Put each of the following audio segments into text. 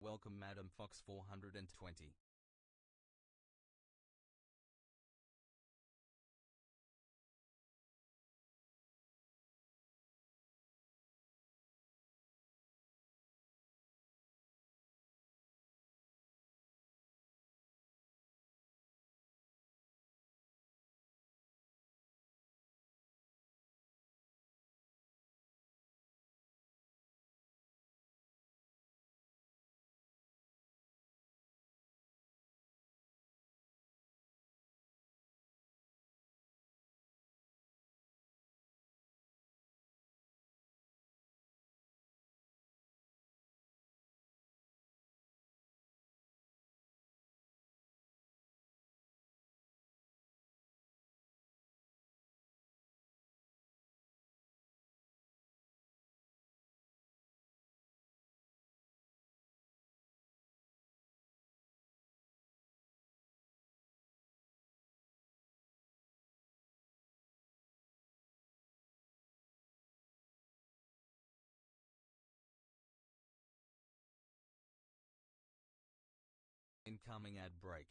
Welcome Madam Fox 420. Incoming ad break.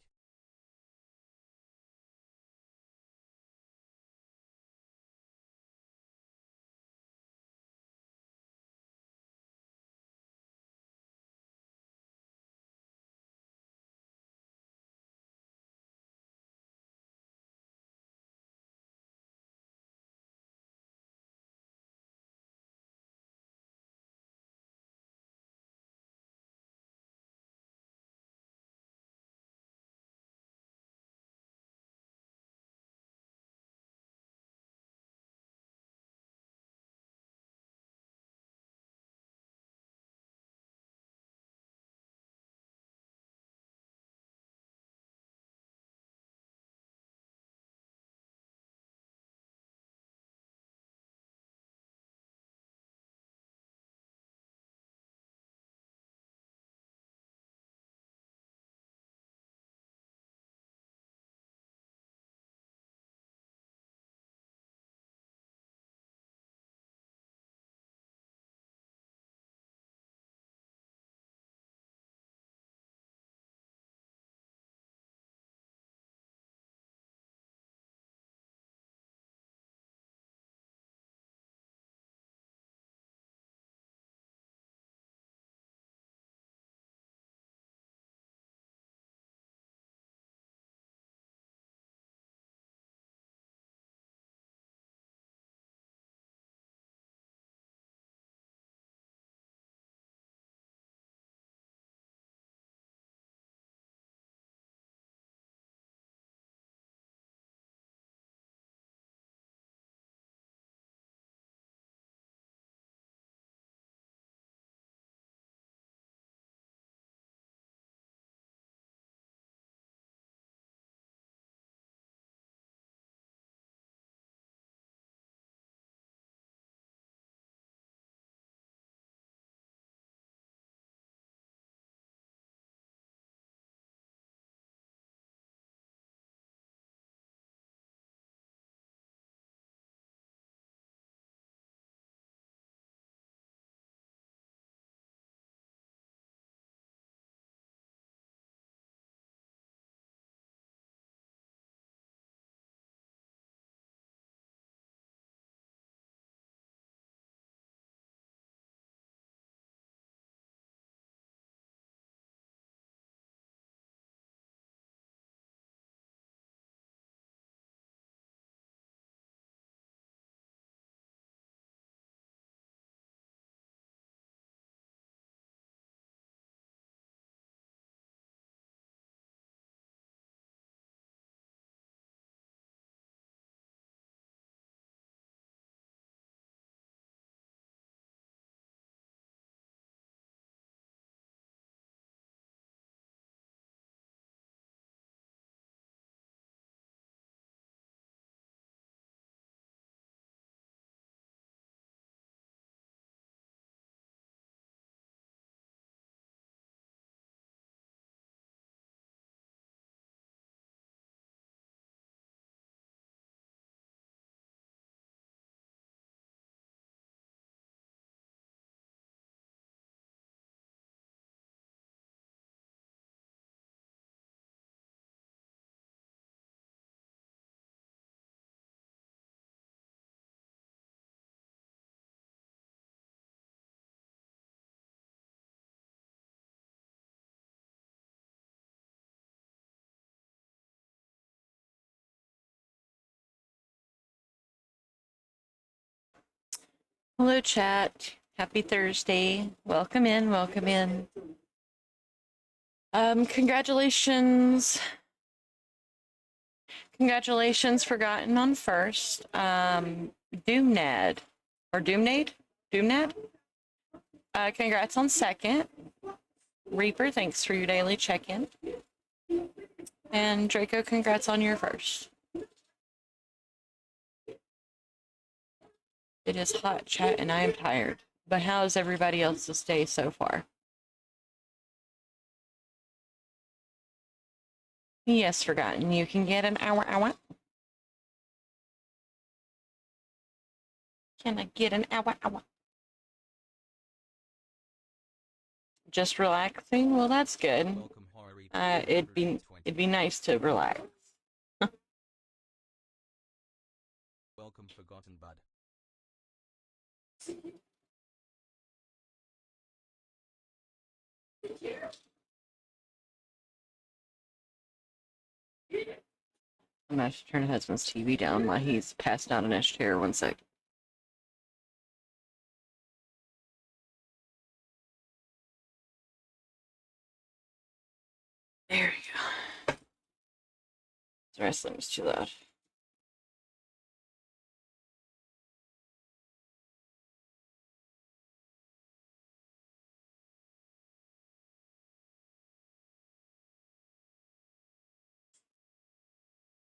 Hello, chat. Happy Thursday. Welcome in. Welcome in. Congratulations. Congratulations for gotten on first. Doomnad. Or Doomnade? Doomnad? Congrats on second. Reaper, thanks for your daily check-in. And Draco, congrats on your first. It is hot, chat, and I am tired. But how is everybody else's day so far? Yes, Forgotten. You can get an hour. Can I get an hour? Just relaxing? Well, that's good. Welcome, Horary It'd be nice to relax. Welcome, Forgotten Bud. I'm gonna have to turn husband's TV down while he's passed out in his chair. One sec. There you go. The wrestling was too loud.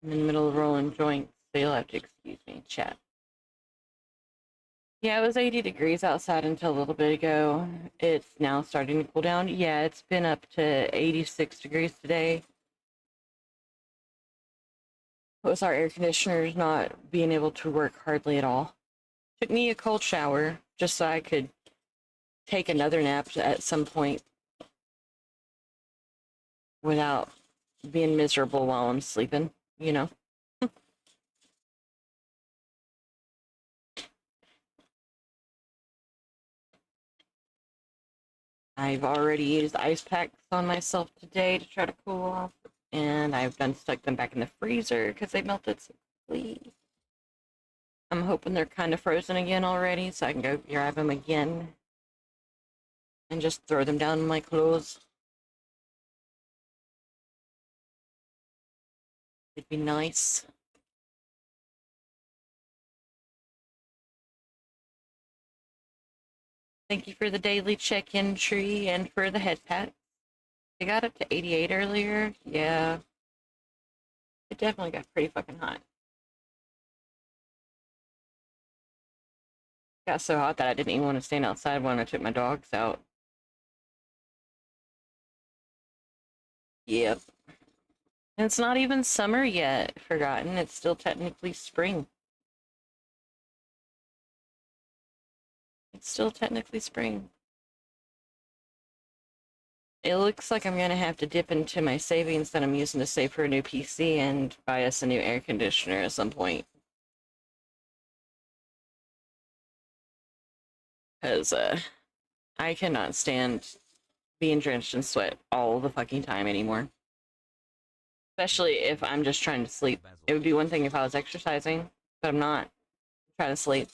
I'm in the middle of rolling joints, so you'll have to excuse me, chat. Yeah, it was 80 degrees outside until a little bit ago. It's now starting to cool down. Yeah, it's been up to 86 degrees today. With our air conditioners not being able to work hardly at all. Took me a cold shower just so I could take another nap at some point without being miserable while I'm sleeping, you know? I've already used ice packs on myself today to try to cool off, and I've done stuck them back in the freezer because they melted so quickly. I'm hoping they're kind of frozen again already so I can go grab them again and just throw them down in my clothes. It'd be nice. Thank you for the daily check-in tree and for the head pat. I got up to 88 earlier. Yeah. It definitely got pretty fucking hot. Got so hot that I didn't even want to stand outside when I took my dogs out. Yep. And it's not even summer yet, Forgotten. It's still technically spring. It's still technically spring. It looks like I'm gonna have to dip into my savings that I'm using to save for a new PC and buy us a new air conditioner at some point. Because, I cannot stand being drenched in sweat all the fucking time anymore. Especially if I'm just trying to sleep. It would be one thing if I was exercising, but I'm not. I'm trying to sleep.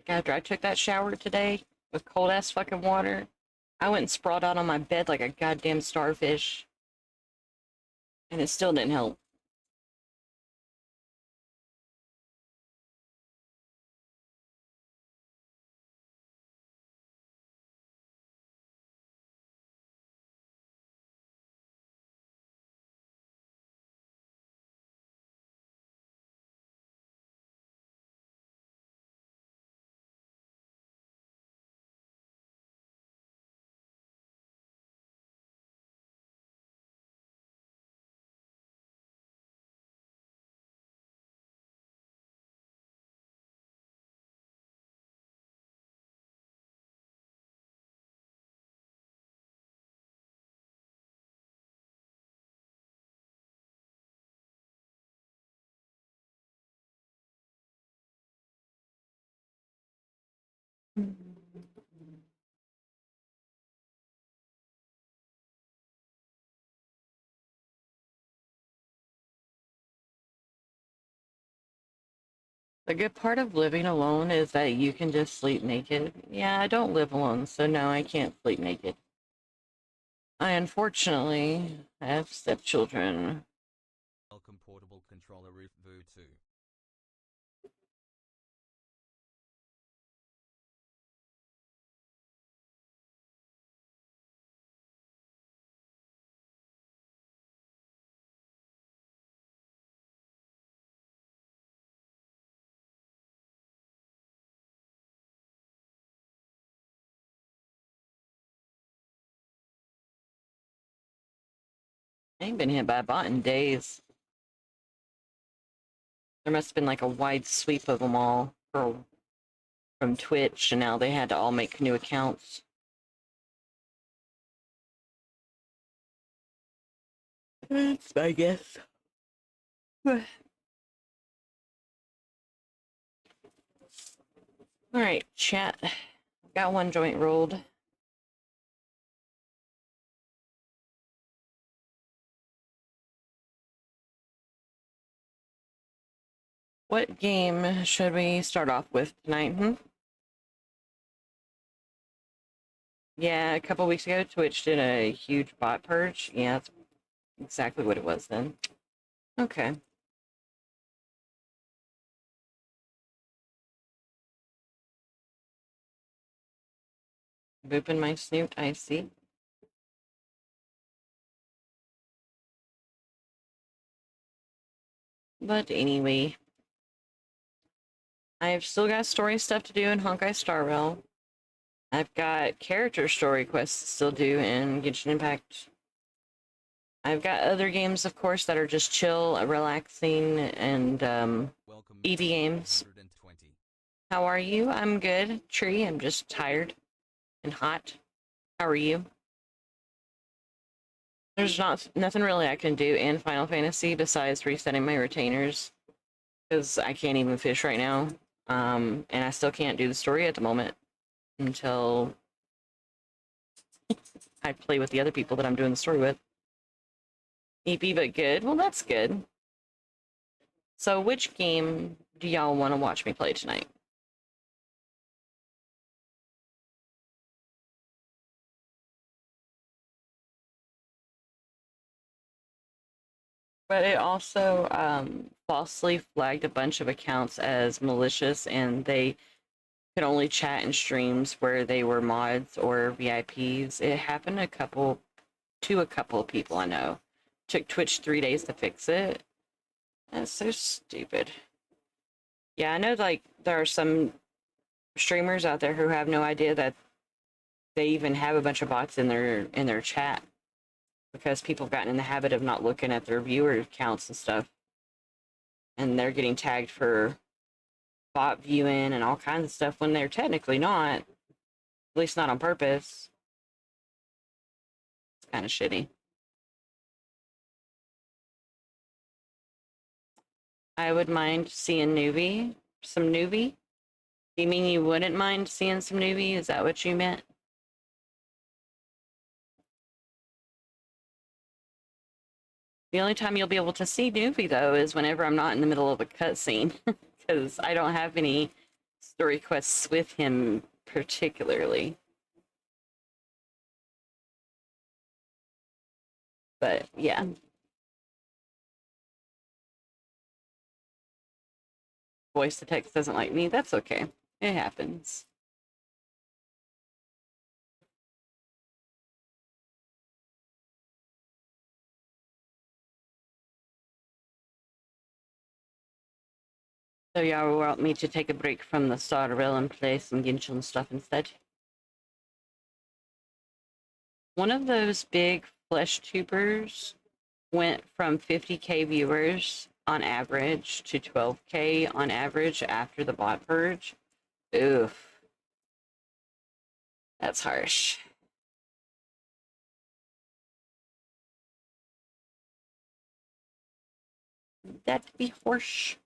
After I took that shower today with cold ass fucking water, I went and sprawled out on my bed like a goddamn starfish. And it still didn't help. The good part of living alone is that you can just sleep naked. Yeah, I don't live alone, so no, I can't sleep naked. I unfortunately have stepchildren. Welcome portable controller roof Voo 2. I ain't been hit by a bot in days. There must have been like a wide sweep of them all from Twitch, and now they had to all make new accounts. That's my guess. Alright, chat. Got one joint rolled. What game should we start off with tonight? Yeah, a couple weeks ago, Twitch did a huge bot purge. Yeah, that's exactly what it was then. Okay. Booping my snoot, I see. But anyway, I've still got story stuff to do in Honkai Star Rail. I've got character story quests to still do in Genshin Impact. I've got other games, of course, that are just chill, relaxing, and Welcome ED games. 120. How are you? I'm good. Tree, I'm just tired and hot. How are you? There's nothing really I can do in Final Fantasy besides resetting my retainers, because I can't even fish right now. And I still can't do the story at the moment until I play with the other people that I'm doing the story with. EP, but good. Well, that's good. So, which game do y'all want to watch me play tonight? But it also falsely flagged a bunch of accounts as malicious, and they could only chat in streams where they were mods or VIPs. It happened to a couple of people I know. Took Twitch 3 days to fix it. That's so stupid. Yeah, I know like there are some streamers out there who have no idea that they even have a bunch of bots in their chat, because people have gotten in the habit of not looking at their viewer counts and stuff, and they're getting tagged for bot viewing and all kinds of stuff when they're technically not, at least not on purpose. It's kind of shitty. I would mind seeing some newbie. Do you mean you wouldn't mind seeing some newbie? Is that what you meant? The only time you'll be able to see newbie, though, is whenever I'm not in the middle of a cutscene, because I don't have any story quests with him particularly. But yeah. Voice to text doesn't like me. That's okay. It happens. So y'all want me to take a break from the Star Rail and play some Genshin stuff instead? One of those big flesh tubers went from 50K viewers on average to 12K on average after the bot purge. Oof. That's harsh. That'd be harsh.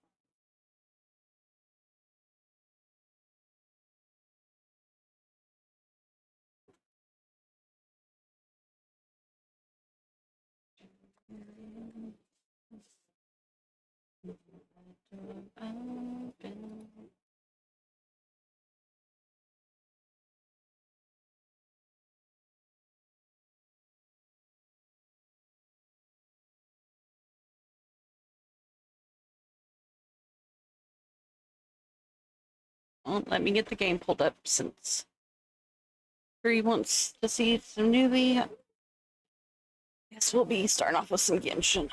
Won't let me get the game pulled up since Bree wants to see some newbie. Guess we'll be starting off with some Genshin.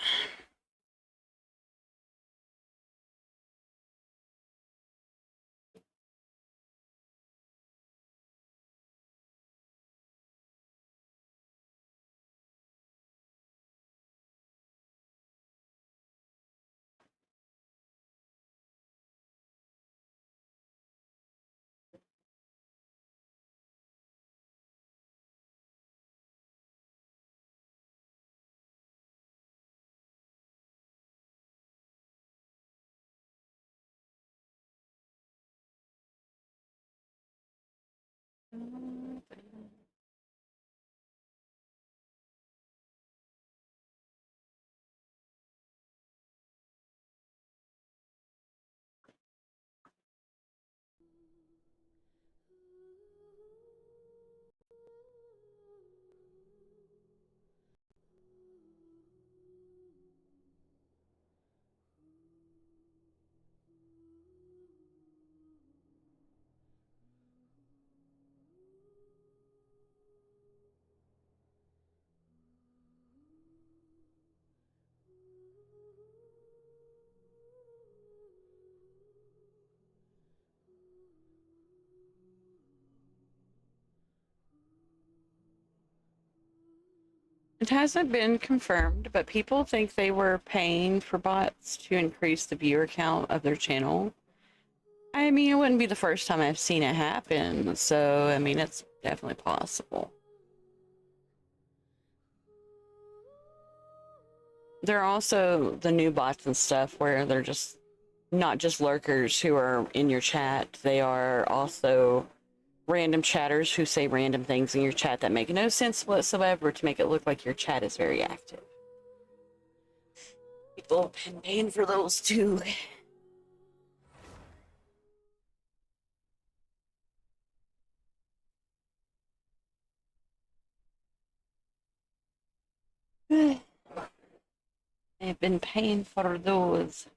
It hasn't been confirmed, but people think they were paying for bots to increase the viewer count of their channel. I mean, it wouldn't be the first time I've seen it happen, so I mean, it's definitely possible. There are also the new bots and stuff where they're just not just lurkers who are in your chat, they are also random chatters who say random things in your chat that make no sense whatsoever to make it look like your chat is very active. People have been paying for those too. They've been paying for those.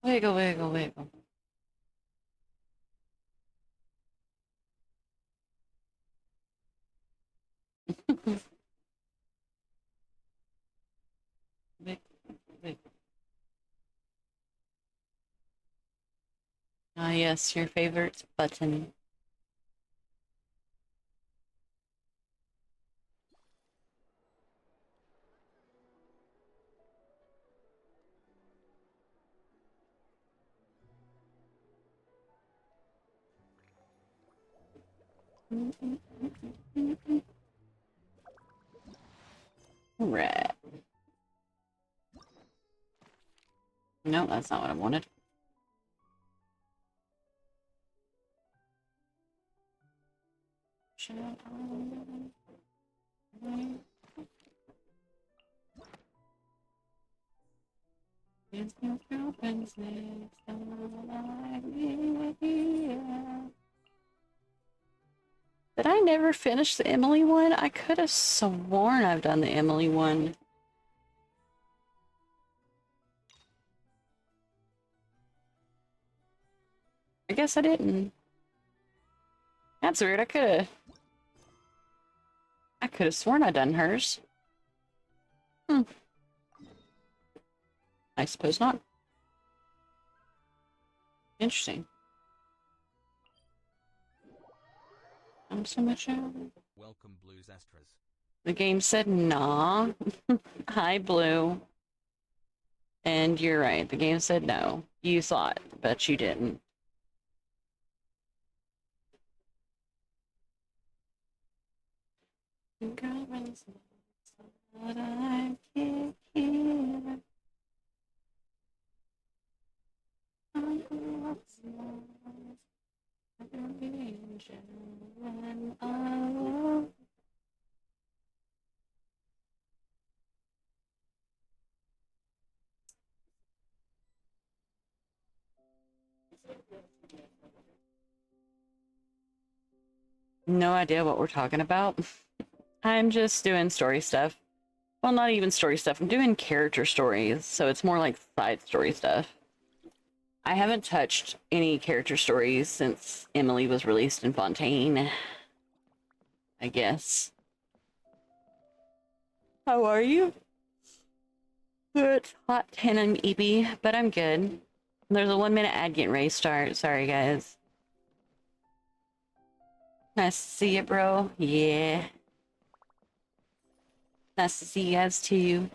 Wiggle, wiggle, wiggle. Wiggle, wiggle. Ah, yes, your favorite button. Right. No, that's not what I wanted. Did I never finish the Emily one? I could have sworn I've done the Emily one. I guess I didn't. That's weird. I could have sworn I'd done hers. I suppose not. Interesting. I'm so much out. Welcome, Blues Astras. The game said nah. Hi, Blue. And you're right. The game said no. You thought, but you didn't. No idea what we're talking about. I'm just doing story stuff. Well, not even story stuff. I'm doing character stories, so it's more like side story stuff. I haven't touched any character stories since Emily was released in Fontaine, I guess. How are you? It's hot 10 on EB, but I'm good. There's a 1-minute ad getting ready to start. Sorry, guys. Nice to see you, bro. Yeah. Nice to see you guys, too.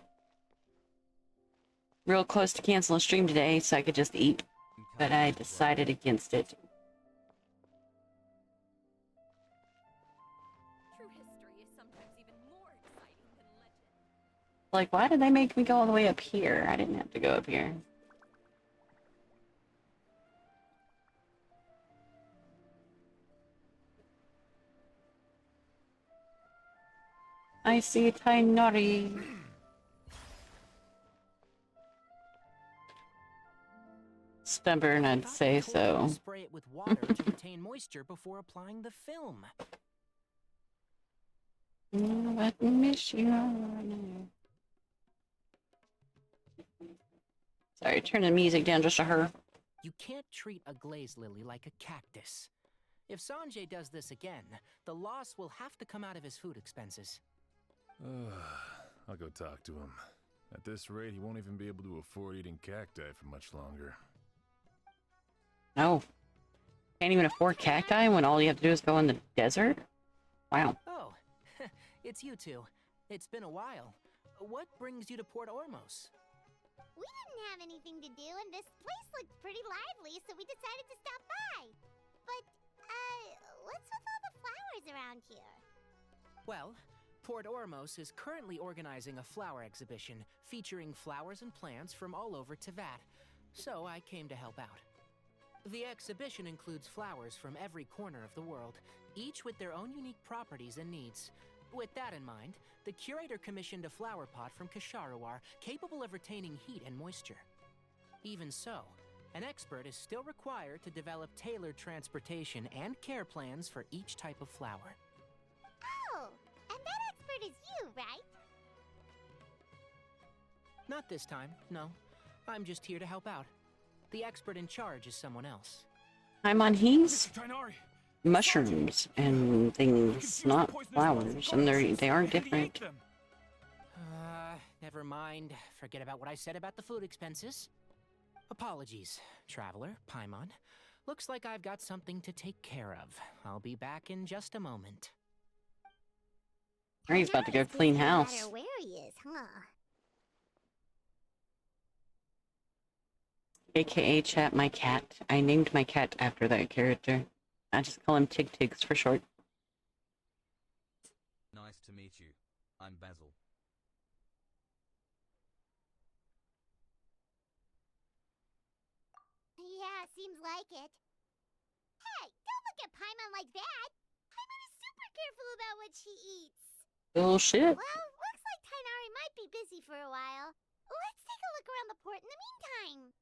Real close to canceling stream today so I could just eat, but I decided against it. True history is sometimes even more exciting than legend. Like, why did they make me go all the way up here? I didn't have to go up here. I see Tainari. Stubborn, I'd say so. Spray it with water to retain moisture before applying the film. Let me miss you. Sorry, turn the music down just to her. You can't treat a glaze lily like a cactus. If Sanjay does this again, the loss will have to come out of his food expenses. I'll go talk to him. At this rate, he won't even be able to afford eating cacti for much longer. No. Can't even afford cacti when all you have to do is go in the desert? Wow. Oh, it's you two. It's been a while. What brings you to Port Ormos? We didn't have anything to do, and this place looked pretty lively, so we decided to stop by. But, what's with all the flowers around here? Well, Port Ormos is currently organizing a flower exhibition featuring flowers and plants from all over Teyvat, so I came to help out. The exhibition includes flowers from every corner of the world, each with their own unique properties and needs. With that in mind, the curator commissioned a flower pot from Kasharawar capable of retaining heat and moisture. Even so, an expert is still required to develop tailored transportation and care plans for each type of flower. Oh, and that expert is you, right? Not this time, no. I'm just here to help out. The expert in charge is someone else. I'm on He's Tainari! mushrooms and things, not flowers, and they aren't different. Never mind. Forget about what I said about the food expenses. Apologies, traveler, Paimon. Looks like I've got something to take care of. I'll be back in just a moment. He's about to go clean house. No matter where he is, huh? AKA chat my cat. I named my cat after that character. I just call him Tig Tigs for short. Nice to meet you. I'm Basil. Yeah, seems like it. Hey, don't look at Paimon like that! Paimon is super careful about what she eats. Bullshit. Well, looks like Tainari might be busy for a while. Let's take a look around the port in the meantime.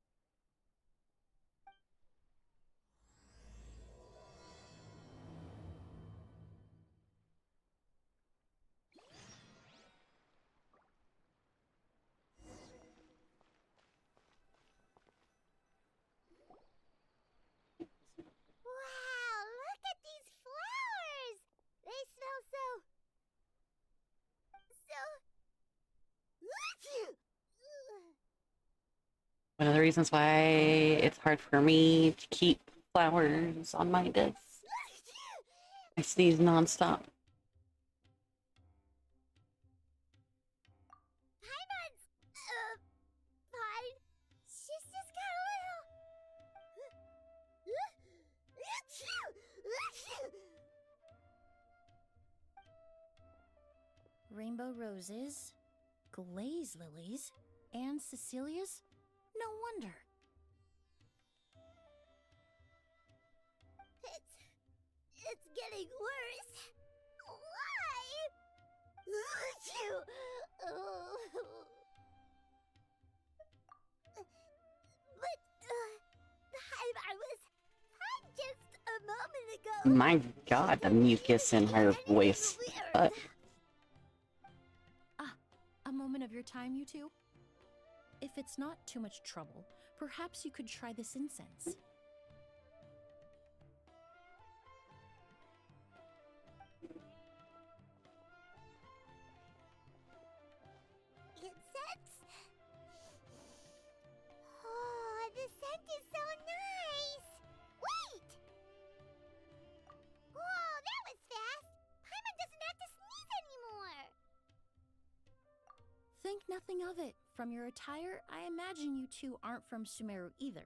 Wow, look at these flowers! They smell so... One of the reasons why it's hard for me to keep flowers on my desk. I sneeze nonstop. Paimon's... fine. She's just got a little... Rainbow roses, glaze lilies, and Cecilia's? No wonder. It's getting worse. Why? But, I was fine just a moment ago. My god, the mucus in her voice. But A moment of your time, you two? If it's not too much trouble, perhaps you could try this incense. Incense? Oh, the scent is so nice! Wait! Whoa, that was fast! Paimon doesn't have to sneeze anymore! Think nothing of it. From your attire, I imagine you two aren't from Sumeru either.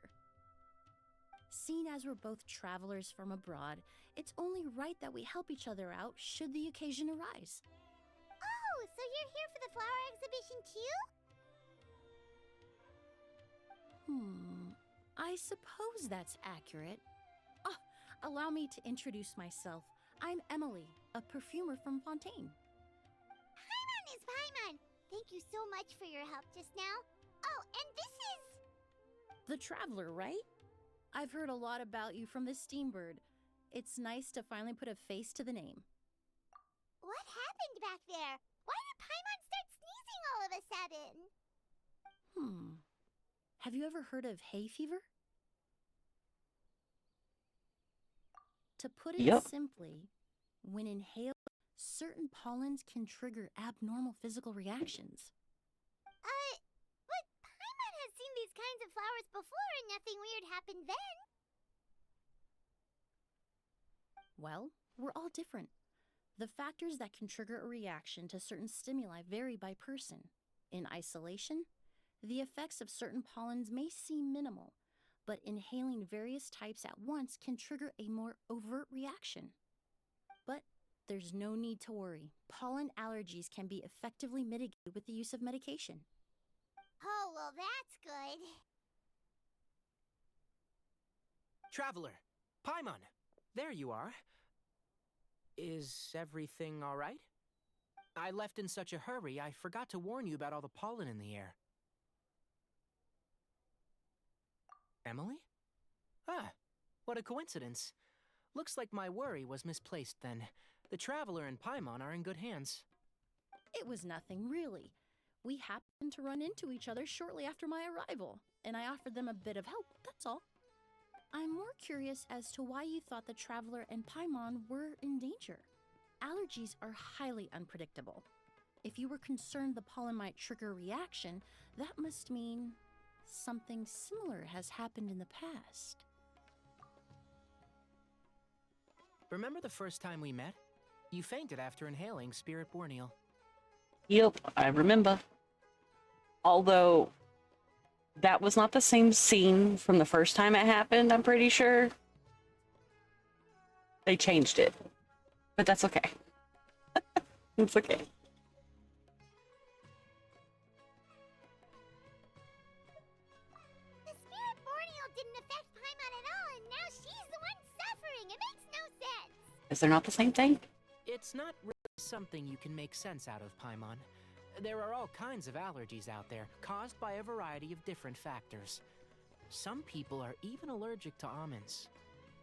Seeing as we're both travelers from abroad, it's only right that we help each other out should the occasion arise. Oh, so you're here for the flower exhibition too? I suppose that's accurate. Allow me to introduce myself. I'm Emily, a perfumer from Fontaine. Paimon is Paimon! Thank you so much for your help just now. Oh, and this is... The Traveler, right? I've heard a lot about you from the Steambird. It's nice to finally put a face to the name. What happened back there? Why did Paimon start sneezing all of a sudden? Have you ever heard of hay fever? To put it Yep. simply, when inhaled, certain pollens can trigger abnormal physical reactions. But Paimon has seen these kinds of flowers before and nothing weird happened then. Well, we're all different. The factors that can trigger a reaction to certain stimuli vary by person. In isolation, the effects of certain pollens may seem minimal, but inhaling various types at once can trigger a more overt reaction. But there's no need to worry. Pollen allergies can be effectively mitigated with the use of medication. Oh, well, that's good. Traveler, Paimon, there you are. Is everything all right? I left in such a hurry, I forgot to warn you about all the pollen in the air. Emily? Ah, what a coincidence. Looks like my worry was misplaced then. The Traveler and Paimon are in good hands. It was nothing, really. We happened to run into each other shortly after my arrival, and I offered them a bit of help, that's all. I'm more curious as to why you thought the Traveler and Paimon were in danger. Allergies are highly unpredictable. If you were concerned the pollen might trigger a reaction, that must mean something similar has happened in the past. Remember the first time we met? You fainted after inhaling Spirit Borneal. Yep, I remember. Although, that was not the same scene from the first time it happened, I'm pretty sure. They changed it. But that's okay. It's okay. The Spirit Borneal didn't affect Paimon at all, and now she's the one suffering. It makes no sense. Is there not the same thing? It's not really something you can make sense out of, Paimon. There are all kinds of allergies out there, caused by a variety of different factors. Some people are even allergic to almonds.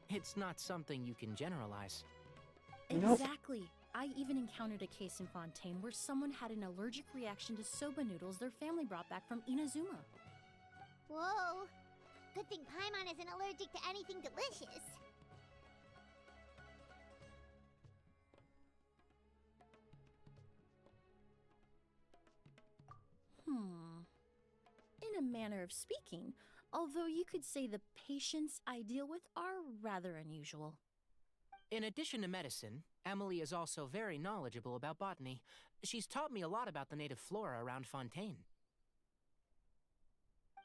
It's not something you can generalize. Nope. Exactly. I even encountered a case in Fontaine where someone had an allergic reaction to soba noodles their family brought back from Inazuma. Whoa. Good thing Paimon isn't allergic to anything delicious. In a manner of speaking, although you could say the patients I deal with are rather unusual. In addition to medicine, Emily is also very knowledgeable about botany. She's taught me a lot about the native flora around Fontaine.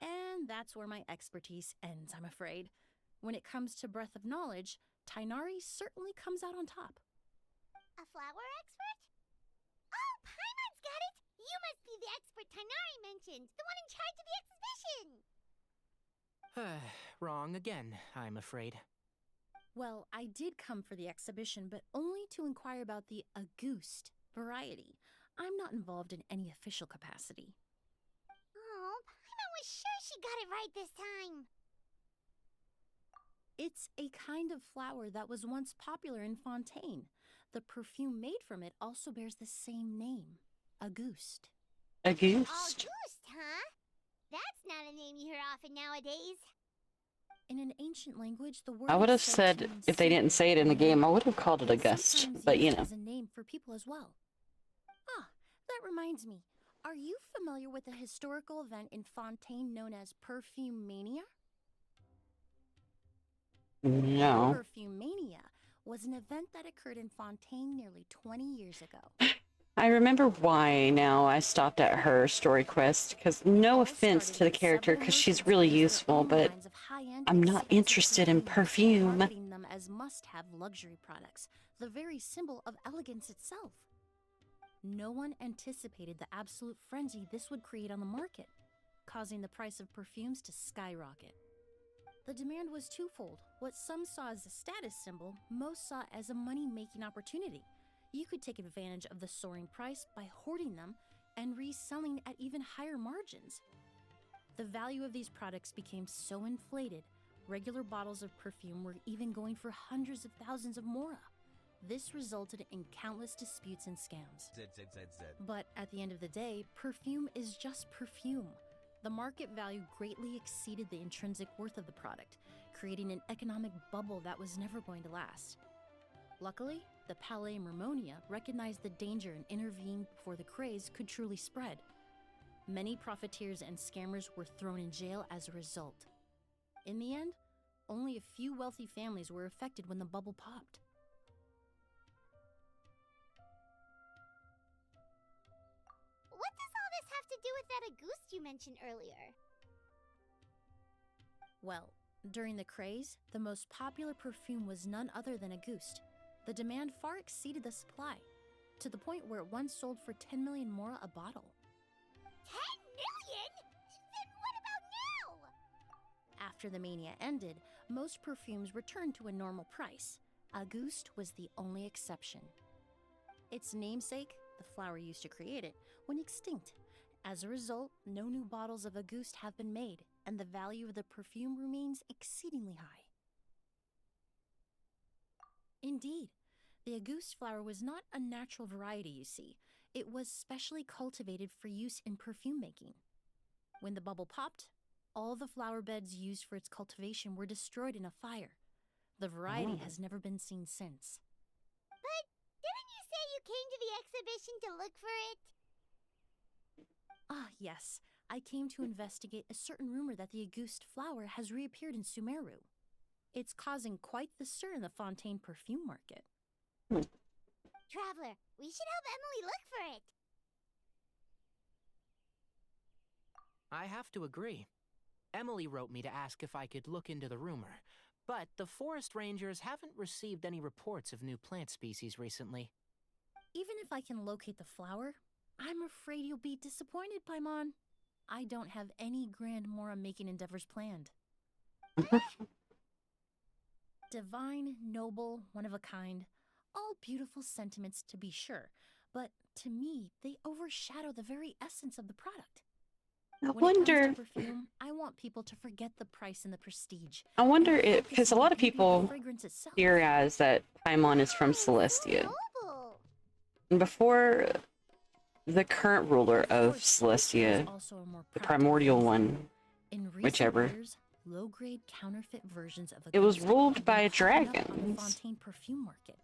And that's where my expertise ends, I'm afraid. When it comes to breadth of knowledge, Tainari certainly comes out on top. A flower expert? Oh, Paimon's got it! You must be the expert Tainari mentioned, the one in charge of the exhibition! Wrong again, I'm afraid. Well, I did come for the exhibition, but only to inquire about the Auguste variety. I'm not involved in any official capacity. Oh, Paimon was sure she got it right this time! It's a kind of flower that was once popular in Fontaine. The perfume made from it also bears the same name, Auguste. A goose? August, huh? That's not a name you hear often nowadays. In an ancient language, the word I would have is said to said, mean if they didn't secret say it in the or game, I noble. would have called it a It's gust. sometimes But you used know. as a name for people as well. Ah, that reminds me. Are you familiar with a historical event in Fontaine known as Perfume Mania? No. Perfume Mania was an event that occurred in Fontaine nearly 20 years ago. I remember why now I stopped at her story quest, because no All offense started to the when character, several because she's merchants really placed their useful, own but lines of high-end I'm not expensive interested in perfumes, perfume. marketing them as must-have luxury products, the very symbol of elegance itself. No one anticipated the absolute frenzy this would create on the market, causing the price of perfumes to skyrocket. The demand was twofold. What some saw as a status symbol, most saw as a money-making opportunity. You could take advantage of the soaring price by hoarding them and reselling at even higher margins. The value of these products became so inflated, regular bottles of perfume were even going for hundreds of thousands of mora. This resulted in countless disputes and scams. But at the end of the day, perfume is just perfume. The market value greatly exceeded the intrinsic worth of the product, creating an economic bubble that was never going to last. Luckily, the Palais Mermonia recognized the danger and intervened before the craze could truly spread. Many profiteers and scammers were thrown in jail as a result. In the end, only a few wealthy families were affected when the bubble popped. What does all this have to do with that Auguste you mentioned earlier? Well, during the craze, the most popular perfume was none other than Auguste. The demand far exceeded the supply, to the point where it once sold for 10 million mora a bottle. 10 million? Then what about now? After the mania ended, most perfumes returned to a normal price. Auguste was the only exception. Its namesake, the flower used to create it, went extinct. As a result, no new bottles of Auguste have been made, and the value of the perfume remains exceedingly high. Indeed, the Auguste flower was not a natural variety, you see. It was specially cultivated for use in perfume making. When the bubble popped, all the flower beds used for its cultivation were destroyed in a fire. The variety has never been seen since. But didn't you say you came to the exhibition to look for it? Ah, yes. I came to investigate a certain rumor that the Auguste flower has reappeared in Sumeru. It's causing quite the stir in the Fontaine perfume market. Traveler, we should help Emily look for it. I have to agree. Emily wrote me to ask if I could look into the rumor, but the forest rangers haven't received any reports of new plant species recently. Even if I can locate the flower, I'm afraid you'll be disappointed, Paimon. I don't have any grand Mora-making endeavors planned. Divine, noble, one of a kind, all beautiful sentiments to be sure, but to me, they overshadow the very essence of the product. I When it comes wonder. to perfume, I want people to forget the price and the prestige. I wonder and if, focus because a on lot the of beauty people the fragrance itself. theorize that Paimon is from So Celestia. noble. And before the current ruler Of of course, there's Celestia, also a more the practical primordial reason. one, In recent whichever. years, low-grade counterfeit versions of It was Auguste ruled have been by popping up on the dragons. Fontaine perfume market.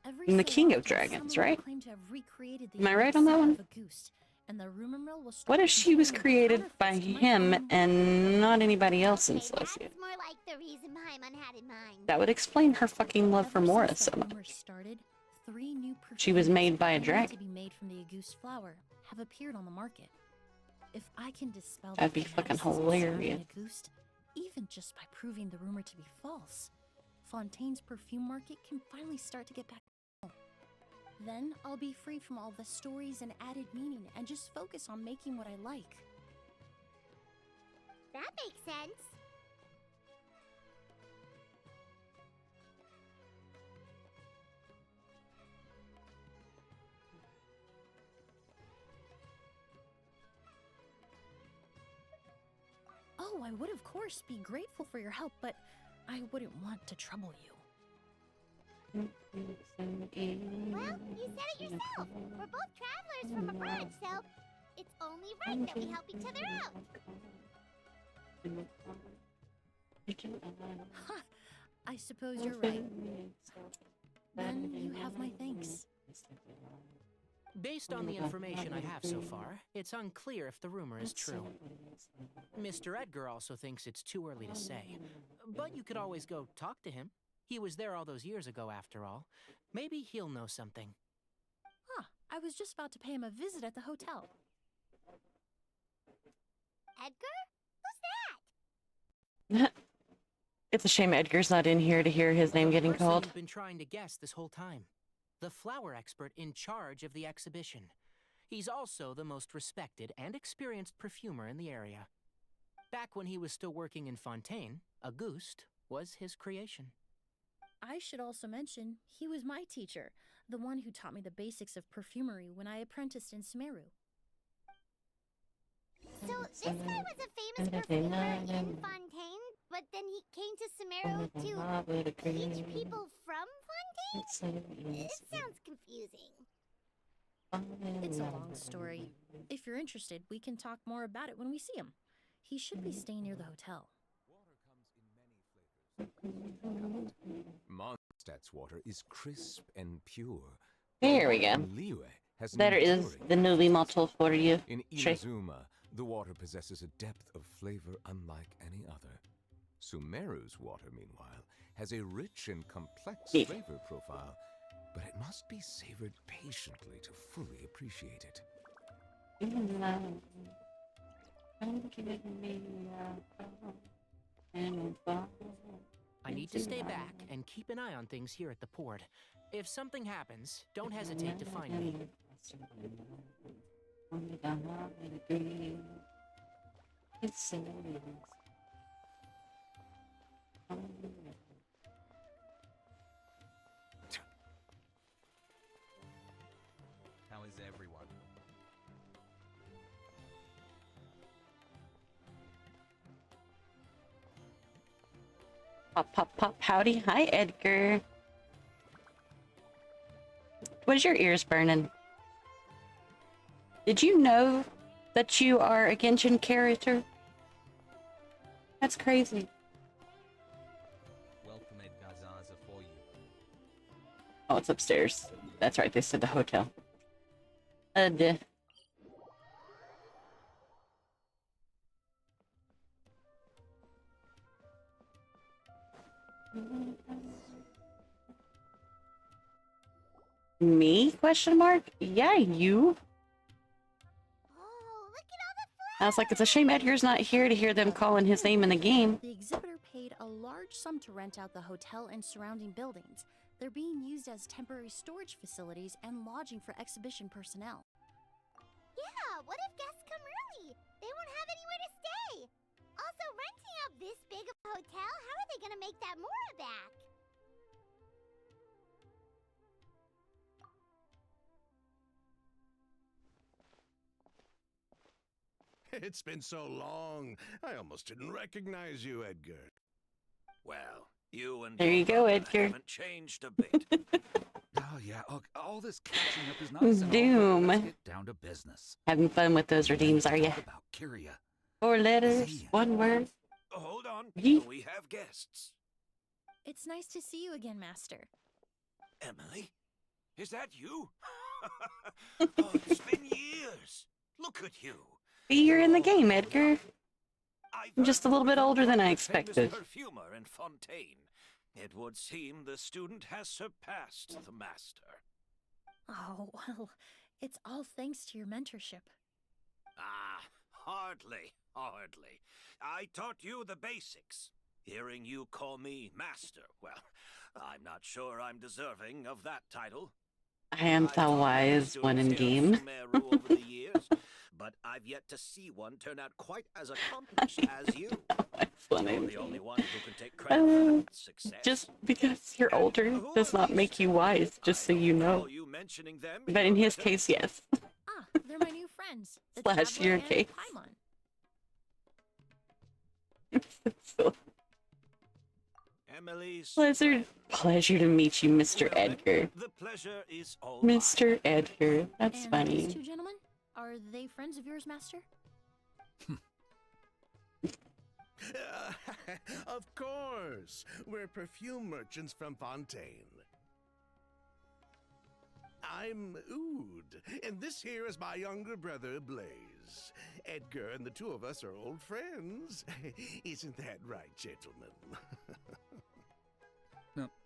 Every And the so king of often, dragons, someone will right? claim to have recreated the Am I right unique on that scent one? of Auguste, and the rumor mill will start What if she was comparing created by counterfeits to my him own. and not anybody else in Okay, Celestia? that's more like the reason Paimon had in mind. That would explain her fucking love for Ever Mora since so that rumor much. started, 3 new She was perfumes made by a claiming dragon. to be made from the Auguste flower have appeared on the market. If I can dispel That'd the be fucking fanaticism hilarious. surrounding Auguste, even just by proving the rumor to be false, Fontaine's perfume market can finally start to get back. Then I'll be free from all the stories and added meaning and just focus on making what I like. That makes sense. Oh, I would of course be grateful for your help, but I wouldn't want to trouble you. Well, you said it yourself. We're both travelers from abroad, so it's only right that we help each other out. Huh, I suppose you're right. Then you have my thanks. Based on the information I have so far, it's unclear if the rumor is true. Mr. Edgar also thinks it's too early to say. But you could always go talk to him. He was there all those years ago, after all. Maybe he'll know something. Huh, I was just about to pay him a visit at the hotel. Edgar? Who's that? It's a shame Edgar's not in here to hear his name getting person called. you've been trying to guess this whole time. The flower expert in charge of the exhibition. He's also the most respected and experienced perfumer in the area. Back when he was still working in Fontaine, Auguste was his creation. I should also mention, he was my teacher, the one who taught me the basics of perfumery when I apprenticed in Sumeru. So this guy was a famous perfumer in Fontaine, but then he came to Sumeru to teach people from Fontaine? It sounds confusing. It's a long story. If you're interested, we can talk more about it when we see him. He should be staying near the hotel. Mondstadt's water is crisp and pure. There we go. Liyue has an There is enduring the newly taste. motto for you. In Shay. Inazuma, the water possesses a depth of flavor unlike any other. Sumeru's water, meanwhile, has a rich and complex Yeah. flavor profile, but it must be savored patiently to fully appreciate it. I need to stay back and keep an eye on things here at the port. If something happens, don't hesitate to find me. How is everyone? Pop, pop, pop. Howdy. Hi, Edgar. What's your ears burning? Did you know that you are a Genshin character? That's crazy. Welcome Edgar Zaza for you. Oh, it's upstairs. That's right, they said the hotel. Me? Question mark? Yeah, you. Oh, look at all the flowers! I was like, it's a shame Edgar's not here to hear them calling his name in the game. The exhibitor paid a large sum to rent out the hotel and surrounding buildings. They're being used as temporary storage facilities and lodging for exhibition personnel. Yeah, what if guests come early? They won't have anywhere to stay. Also, renting out this big of a hotel, how are they gonna make that Mora back? It's been so long. I almost didn't recognize you, Edgar. Well, you and There you your go, brother Edgar. haven't changed a bit. Oh, yeah. All this catching up is nice and all, Doom. but let's get down to business. Having fun with those redeems, are ya? Talk about Kyria. 4 letters, Zia. 1 word. Hold on, Yeet. we have guests. It's nice to see you again, Master. Emily, is that you? Oh, it's been years. Look at you. But you're in the game, Edgar. I've I'm just a little bit older than I expected. Famous perfumer in Fontaine. It would seem the student has surpassed the master. Oh, well, it's all thanks to your mentorship. Ah, hardly. I taught you the basics. Hearing you call me master, well, I'm not sure I'm deserving of that title. I am I've the taught wise students one in here game. at Sumeru over the years, but I've yet to see one turn out quite as accomplished as you. That's funny. You're the only one who can take credit for that success. Just because you're older Who does are not these make you two? wise, just so I you don't know. recall you mentioning them But in your his letter. case, yes. Ah, they're my new friends. The Slash Traveler your and case. Paimon. So, Emily's pleasure to meet you, Mr. Well, then, Edgar. The pleasure is all mine. Mr. Edgar. That's And funny. these two gentlemen? Are they friends of yours, Master? Of course! We're perfume merchants from Fontaine. I'm Ood, and this here is my younger brother, Blaze. Edgar and the two of us are old friends. Isn't that right, gentlemen?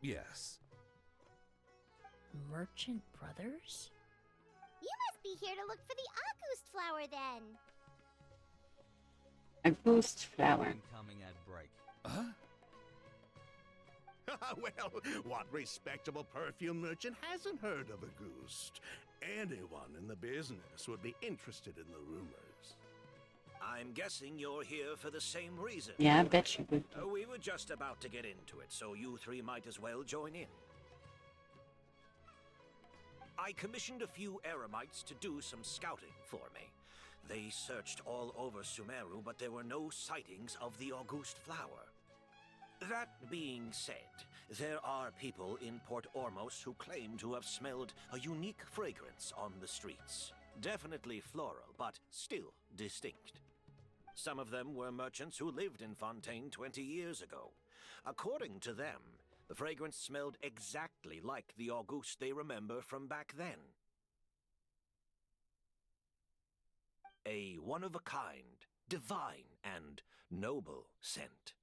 Yes. Merchant brothers? You must be here to look for the August flower then. A ghost flower. Incoming ad break. Huh? Well, what respectable perfume merchant hasn't heard of a Ghost? Anyone in the business would be interested in the rumors. I'm guessing you're here for the same reason. Yeah, I bet you would. We were just about to get into it, so you three might as well join in. I commissioned a few Eremites to do some scouting for me. They searched all over Sumeru, but there were no sightings of the August flower. That being said, there are people in Port Ormos who claim to have smelled a unique fragrance on the streets. Definitely floral, but still distinct. Some of them were merchants who lived in Fontaine 20 years ago. According to them, the fragrance smelled exactly like the August they remember from back then. A one-of-a-kind, divine, and noble scent.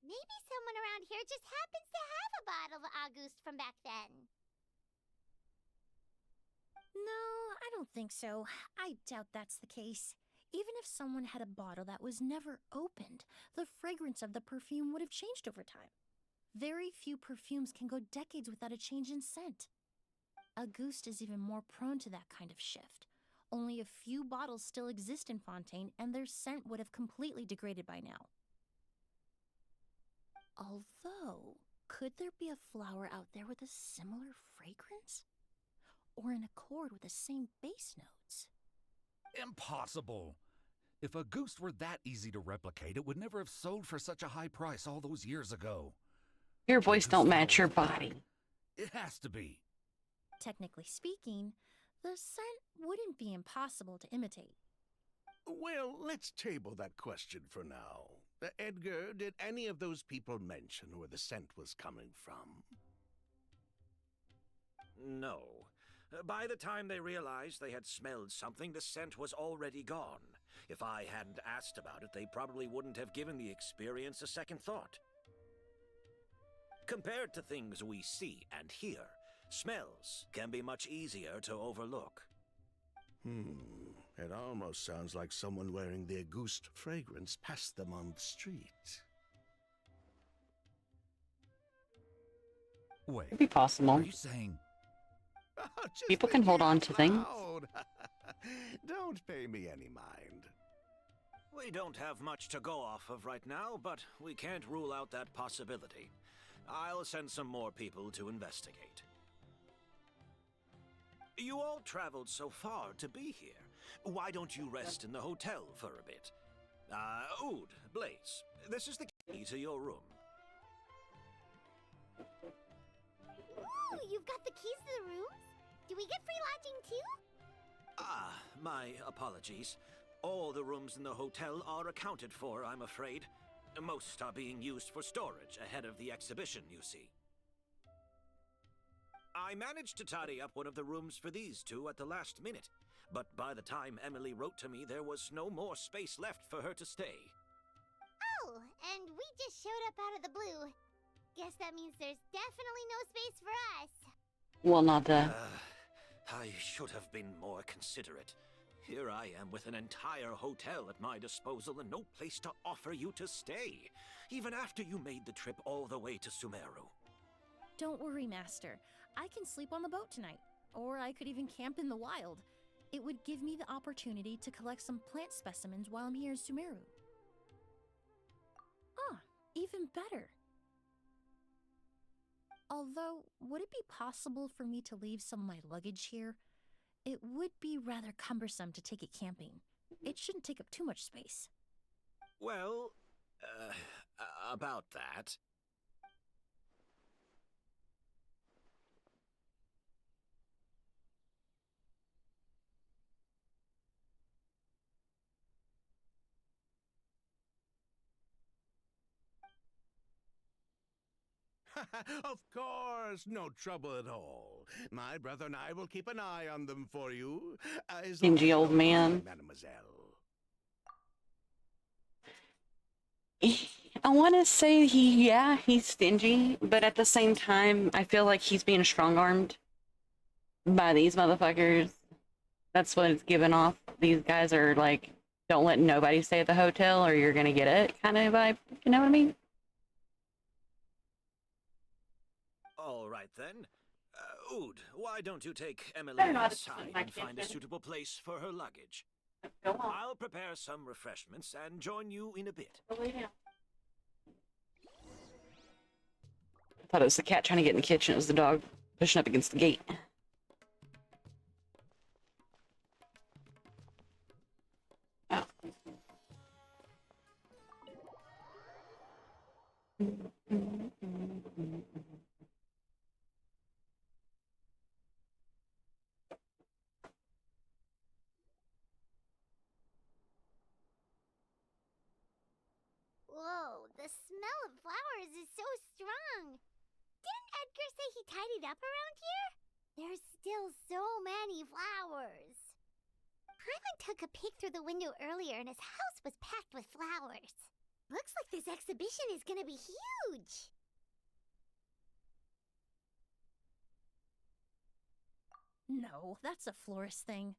Maybe someone around here just happens to have a bottle of August from back then. No, I don't think so. I doubt that's the case. Even if someone had a bottle that was never opened, the fragrance of the perfume would have changed over time. Very few perfumes can go decades without a change in scent. Auguste is even more prone to that kind of shift. Only a few bottles still exist in Fontaine, and their scent would have completely degraded by now. Although, could there be a flower out there with a similar fragrance? Or in accord with the same base notes? Impossible! If a goose were that easy to replicate, it would never have sold for such a high price all those years ago. Your voice don't match your body. It has to be. Technically speaking, the scent wouldn't be impossible to imitate. Well, let's table that question for now. Edgar, did any of those people mention where the scent was coming from? No. By the time they realized they had smelled something, the scent was already gone. If I hadn't asked about it, they probably wouldn't have given the experience a second thought. Compared to things we see and hear, smells can be much easier to overlook. It almost sounds like someone wearing the Auguste fragrance passed them on the street. Wait. It'd be possible. Are you saying... Just People can hold on to things. loud. Don't pay me any mind. We don't have much to go off of right now, but we can't rule out that possibility. I'll send some more people to investigate. You all traveled so far to be here. Why don't you rest in the hotel for a bit? Ood, Blaze, this is the key to your room. Ooh, you've got the keys to the rooms? Do we get free lodging too? My apologies. All the rooms in the hotel are accounted for, I'm afraid. Most are being used for storage ahead of the exhibition, you see. I managed to tidy up one of the rooms for these two at the last minute, but by the time Emily wrote to me, there was no more space left for her to stay. Oh, and we just showed up out of the blue. Guess that means there's definitely no space for us. Well, not the... I should have been more considerate. Here I am with an entire hotel at my disposal and no place to offer you to stay, even after you made the trip all the way to Sumeru. Don't worry, Master. I can sleep on the boat tonight, or I could even camp in the wild. It would give me the opportunity to collect some plant specimens while I'm here in Sumeru. Even better. Although, would it be possible for me to leave some of my luggage here? It would be rather cumbersome to take it camping. It shouldn't take up too much space. Well, about that. Of course, no trouble at all. My brother and I will keep an eye on them for you. As long as Stingy you old don't mind, man. Mademoiselle. I want to say he's stingy, but at the same time, I feel like he's being strong-armed by these motherfuckers. That's what it's giving off. These guys are like, don't let nobody stay at the hotel or you're gonna get it kind of vibe. You know what I mean? All right then. Ood, why don't you take Emily Better not inside my and find a kitchen. suitable place for her luggage? Go on. I'll prepare some refreshments and join you in a bit. Go lay down. I thought it was the cat trying to get in the kitchen. It was the dog pushing up against the gate. Oh. Whoa, the smell of flowers is so strong. Didn't Edgar say he tidied up around here? There's still so many flowers. Hyman took a peek through the window earlier and his house was packed with flowers. Looks like this exhibition is gonna be huge. No, that's a florist thing.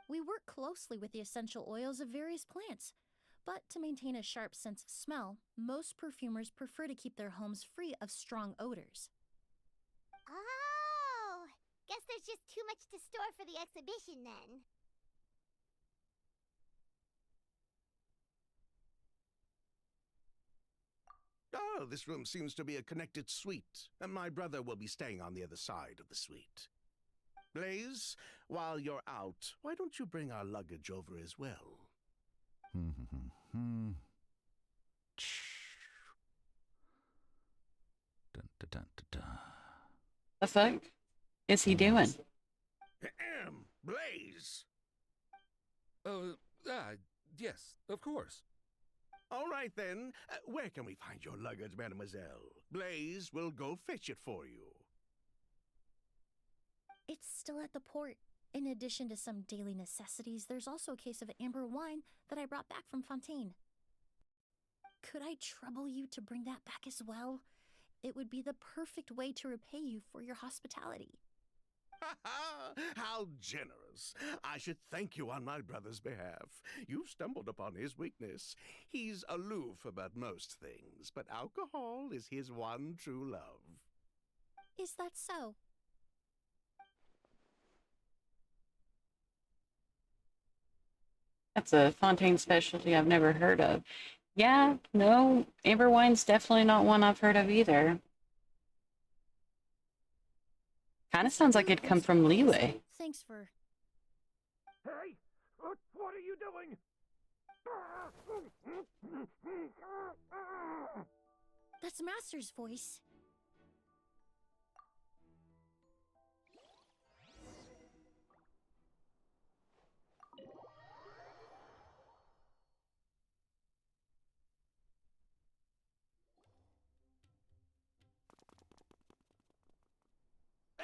We work closely with the essential oils of various plants, but to maintain a sharp sense of smell, most perfumers prefer to keep their homes free of strong odors. Oh, guess there's just too much to store for the exhibition then. Oh, this room seems to be a connected suite, and my brother will be staying on the other side of the suite. Blaze, while you're out, why don't you bring our luggage over as well? Dun, dun, dun, dun, dun. The fuck is he doing? Blaze! Yes, of course. All right then, where can we find your luggage, mademoiselle? Blaze will go fetch it for you. It's still at the port. In addition to some daily necessities, there's also a case of amber wine that I brought back from Fontaine. Could I trouble you to bring that back as well? It would be the perfect way to repay you for your hospitality. How generous. I should thank you on my brother's behalf. You've stumbled upon his weakness. He's aloof about most things, but alcohol is his one true love. Is that so? That's a Fontaine specialty I've never heard of. Yeah, no, amber wine's definitely not one I've heard of either. Kind of sounds like it'd come from Leeway. Thanks for... Hey! What are you doing? That's Master's voice.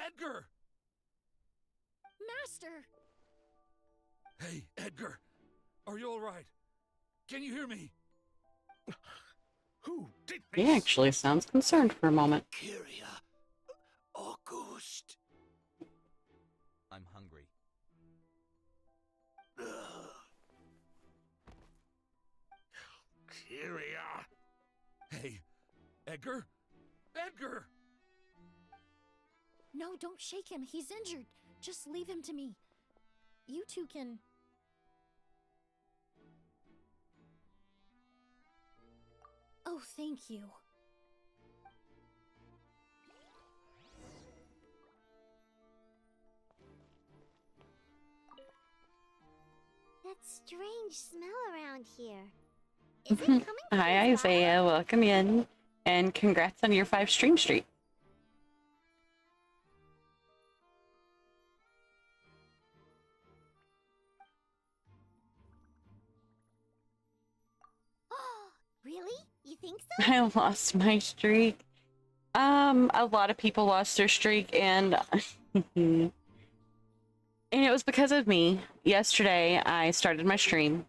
Edgar! Master! Hey, Edgar! Are you all right? Can you hear me? Who did this? He actually sounds concerned for a moment. Kyria. August. I'm hungry. Kyria. Hey, Edgar? Edgar! No, don't shake him. He's injured. Just leave him to me. You two can... Oh, thank you. That strange smell around here. Is it coming from Hi, his Isaiah. Welcome in. And congrats on your 5 stream streak. Really? You think so? I lost my streak. A lot of people lost their streak, and and it was because of me. Yesterday, I started my stream,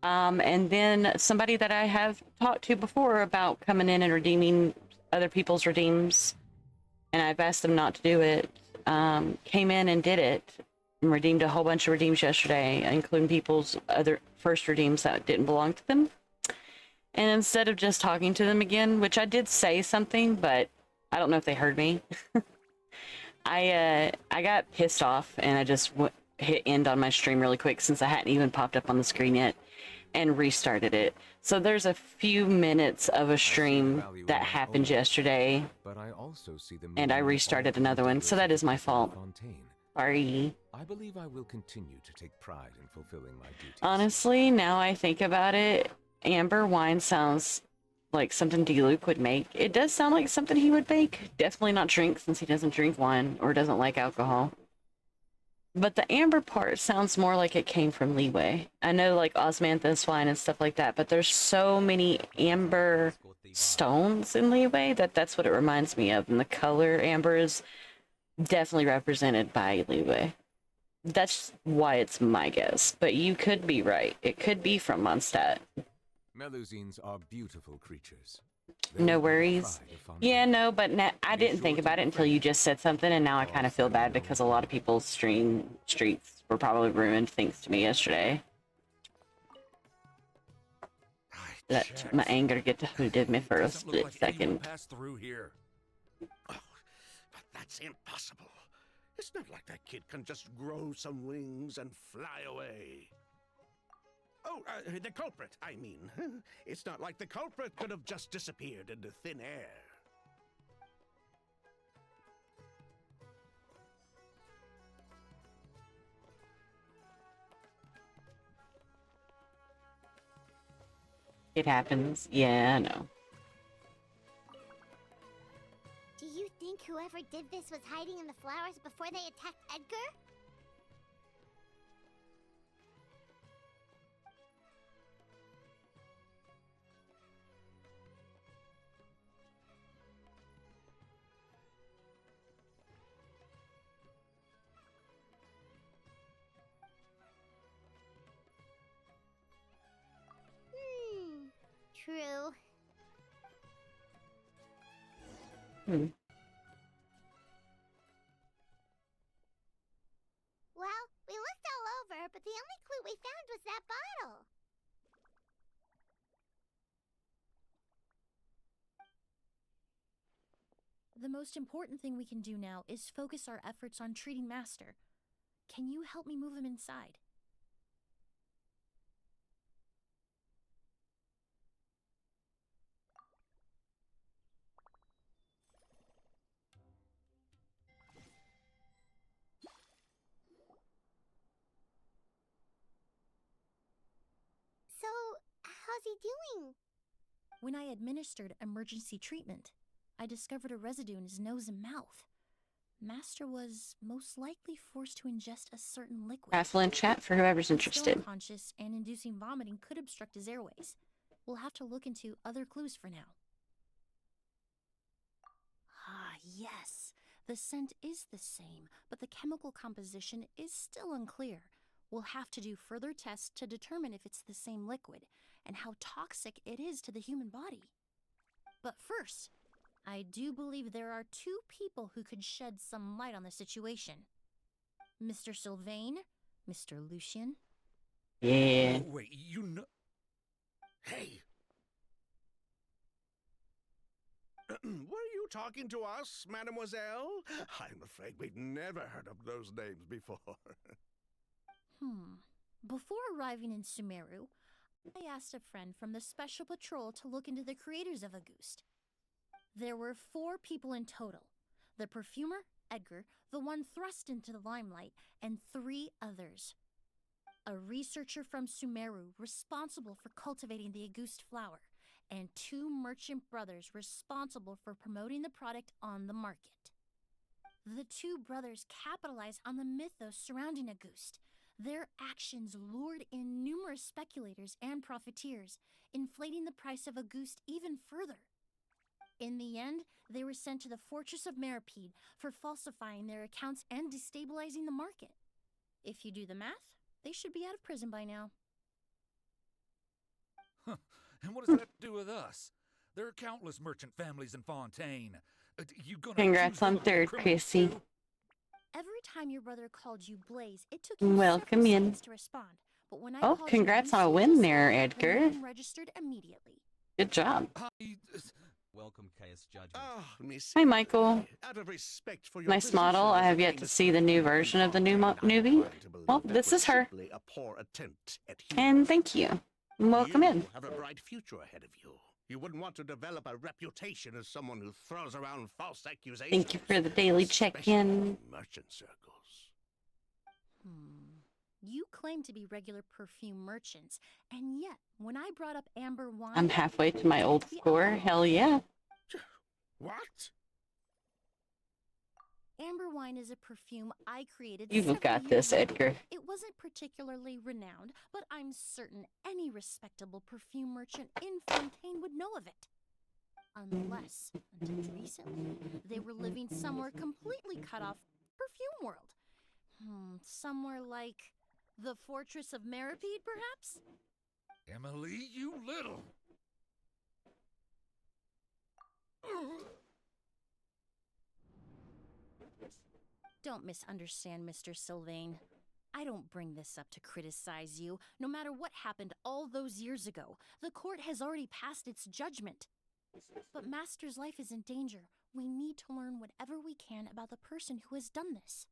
and then somebody that I have talked to before about coming in and redeeming other people's redeems, and I've asked them not to do it, came in and did it, and redeemed a whole bunch of redeems yesterday, including people's other first redeems that didn't belong to them. And instead of just talking to them again, which I did say something, but I don't know if they heard me, I got pissed off and I just hit end on my stream really quick since I hadn't even popped up on the screen yet, and restarted it. So there's a few minutes of a stream that happened yesterday, but I also see the and I restarted another one, so that is my fault. Sorry. I believe I will continue to take pride in fulfilling my duties. Honestly, now I think about it, amber wine sounds like something D-Luke would make. It does sound like something he would make. Definitely not drink, since he doesn't drink wine or doesn't like alcohol. But the amber part sounds more like it came from Leeway. I know like osmanthus wine and stuff like that, but there's so many amber stones in Leeway that's what it reminds me of. And the color amber is definitely represented by Leeway. That's why it's my guess. But you could be right. It could be from Mondstadt. Melusines are beautiful creatures. No worries. Yeah, no, but I didn't think about it until you just said something, and now I kind of feel bad because a lot of people's streets were probably ruined thanks to me yesterday. Let my anger get to who did me for a split second. Pass through here. Oh, but that's impossible. It's not like that kid can just grow some wings and fly away. Oh, the culprit, I mean. It's not like the culprit could have just disappeared into thin air. It happens. Yeah, I know. Do you think whoever did this was hiding in the flowers before they attacked Edgar? True. Well, we looked all over, but the only clue we found was that bottle. The most important thing we can do now is focus our efforts on treating Master. Can you help me move him inside? So, how's he doing? When I administered emergency treatment, I discovered a residue in his nose and mouth. Master was most likely forced to ingest a certain liquid. Raffle in chat for whoever's Still interested. unconscious and inducing vomiting could obstruct his airways. We'll have to look into other clues for now. Ah, yes. The scent is the same, but the chemical composition is still unclear. We'll have to do further tests to determine if it's the same liquid and how toxic it is to the human body. But first, I do believe there are two people who could shed some light on the situation. Mr. Sylvain, Mr. Lucien. Yeah. Oh, wait, you know... Hey! Were you talking to us, mademoiselle? I'm afraid we've never heard of those names before. Before arriving in Sumeru, I asked a friend from the Special Patrol to look into the creators of Auguste. There were 4 people in total. The perfumer, Edgar, the one thrust into the limelight, and 3 others. A researcher from Sumeru responsible for cultivating the Auguste flower, and 2 merchant brothers responsible for promoting the product on the market. The 2 brothers capitalized on the mythos surrounding Auguste. Their actions lured in numerous speculators and profiteers, inflating the price of Auguste even further. In the end, they were sent to the Fortress of Meripede for falsifying their accounts and destabilizing the market. If you do the math, they should be out of prison by now. Huh. And what does that do with us? There are countless merchant families in Fontaine. You gonna Congrats choose them on to be third, criminals Chrissy. too? Every time your brother called you Blaze, it took you Welcome several in. seconds to respond. But when I Oh, called congrats you on a Lucy win just there, now, Edgar. The name registered immediately. Good job. Welcome, Chaos Judgment. Ah, Miss Hi, Michael. Emily, out of respect for your Nice model. position I as have a yet to famous see the new perfumer in version of the new Fontaine, I'm movie. inclined to believe Well, that this was is her. simply a poor attempt at humor. And thank you. Welcome you in. have a bright future ahead of you. You wouldn't want to develop a reputation as someone who throws around false accusations. Thank you for the daily especially check-in. in merchant circles. You claim to be regular perfume merchants, and yet, when I brought up amber wine... I'm halfway to my old score. Hell yeah. What? Amber wine is a perfume I created You've several got years this, ago. Edgar. It wasn't particularly renowned, but I'm certain any respectable perfume merchant in Fontaine would know of it. Unless, until recently, they were living somewhere completely cut off from the perfume world. Somewhere like the Fortress of Meripede, perhaps? Emily, you little. Don't misunderstand, Mr. Sylvain. I don't bring this up to criticize you. No matter what happened all those years ago, the court has already passed its judgment. But Master's life is in danger. We need to learn whatever we can about the person who has done this.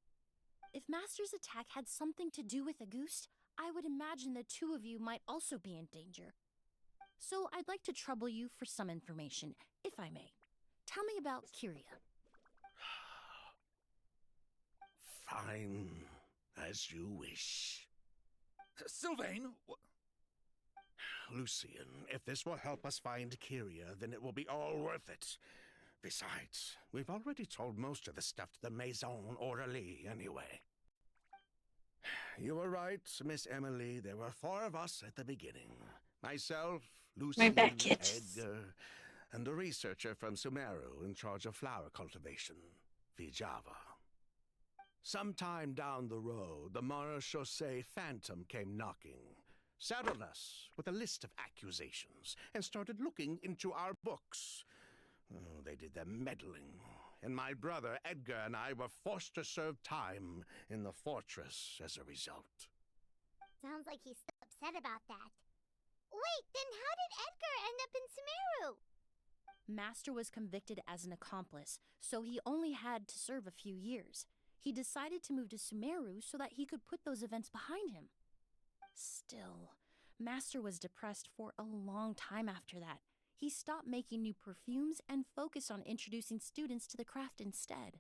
If Master's attack had something to do with Auguste, I would imagine the two of you might also be in danger. So I'd like to trouble you for some information, if I may. Tell me about Kyria. Fine, as you wish. Sylvain, Lucian, if this will help us find Kyria, then it will be all worth it. Besides, we've already told most of the stuff to the Maison Orderly anyway. You were right, Miss Emily. There were 4 of us at the beginning. Myself, Lucian, back itches. Edgar, and the researcher from Sumeru in charge of flower cultivation, Vijava. Sometime down the road, the Marechaussee Phantom came knocking, saddled us with a list of accusations, and started looking into our books. Oh, they did their meddling, and my brother Edgar and I were forced to serve time in the fortress as a result. Sounds like he's still upset about that. Wait, then how did Edgar end up in Sumeru? Master was convicted as an accomplice, so he only had to serve a few years. He decided to move to Sumeru so that he could put those events behind him. Still, Master was depressed for a long time after that. He stopped making new perfumes and focused on introducing students to the craft instead.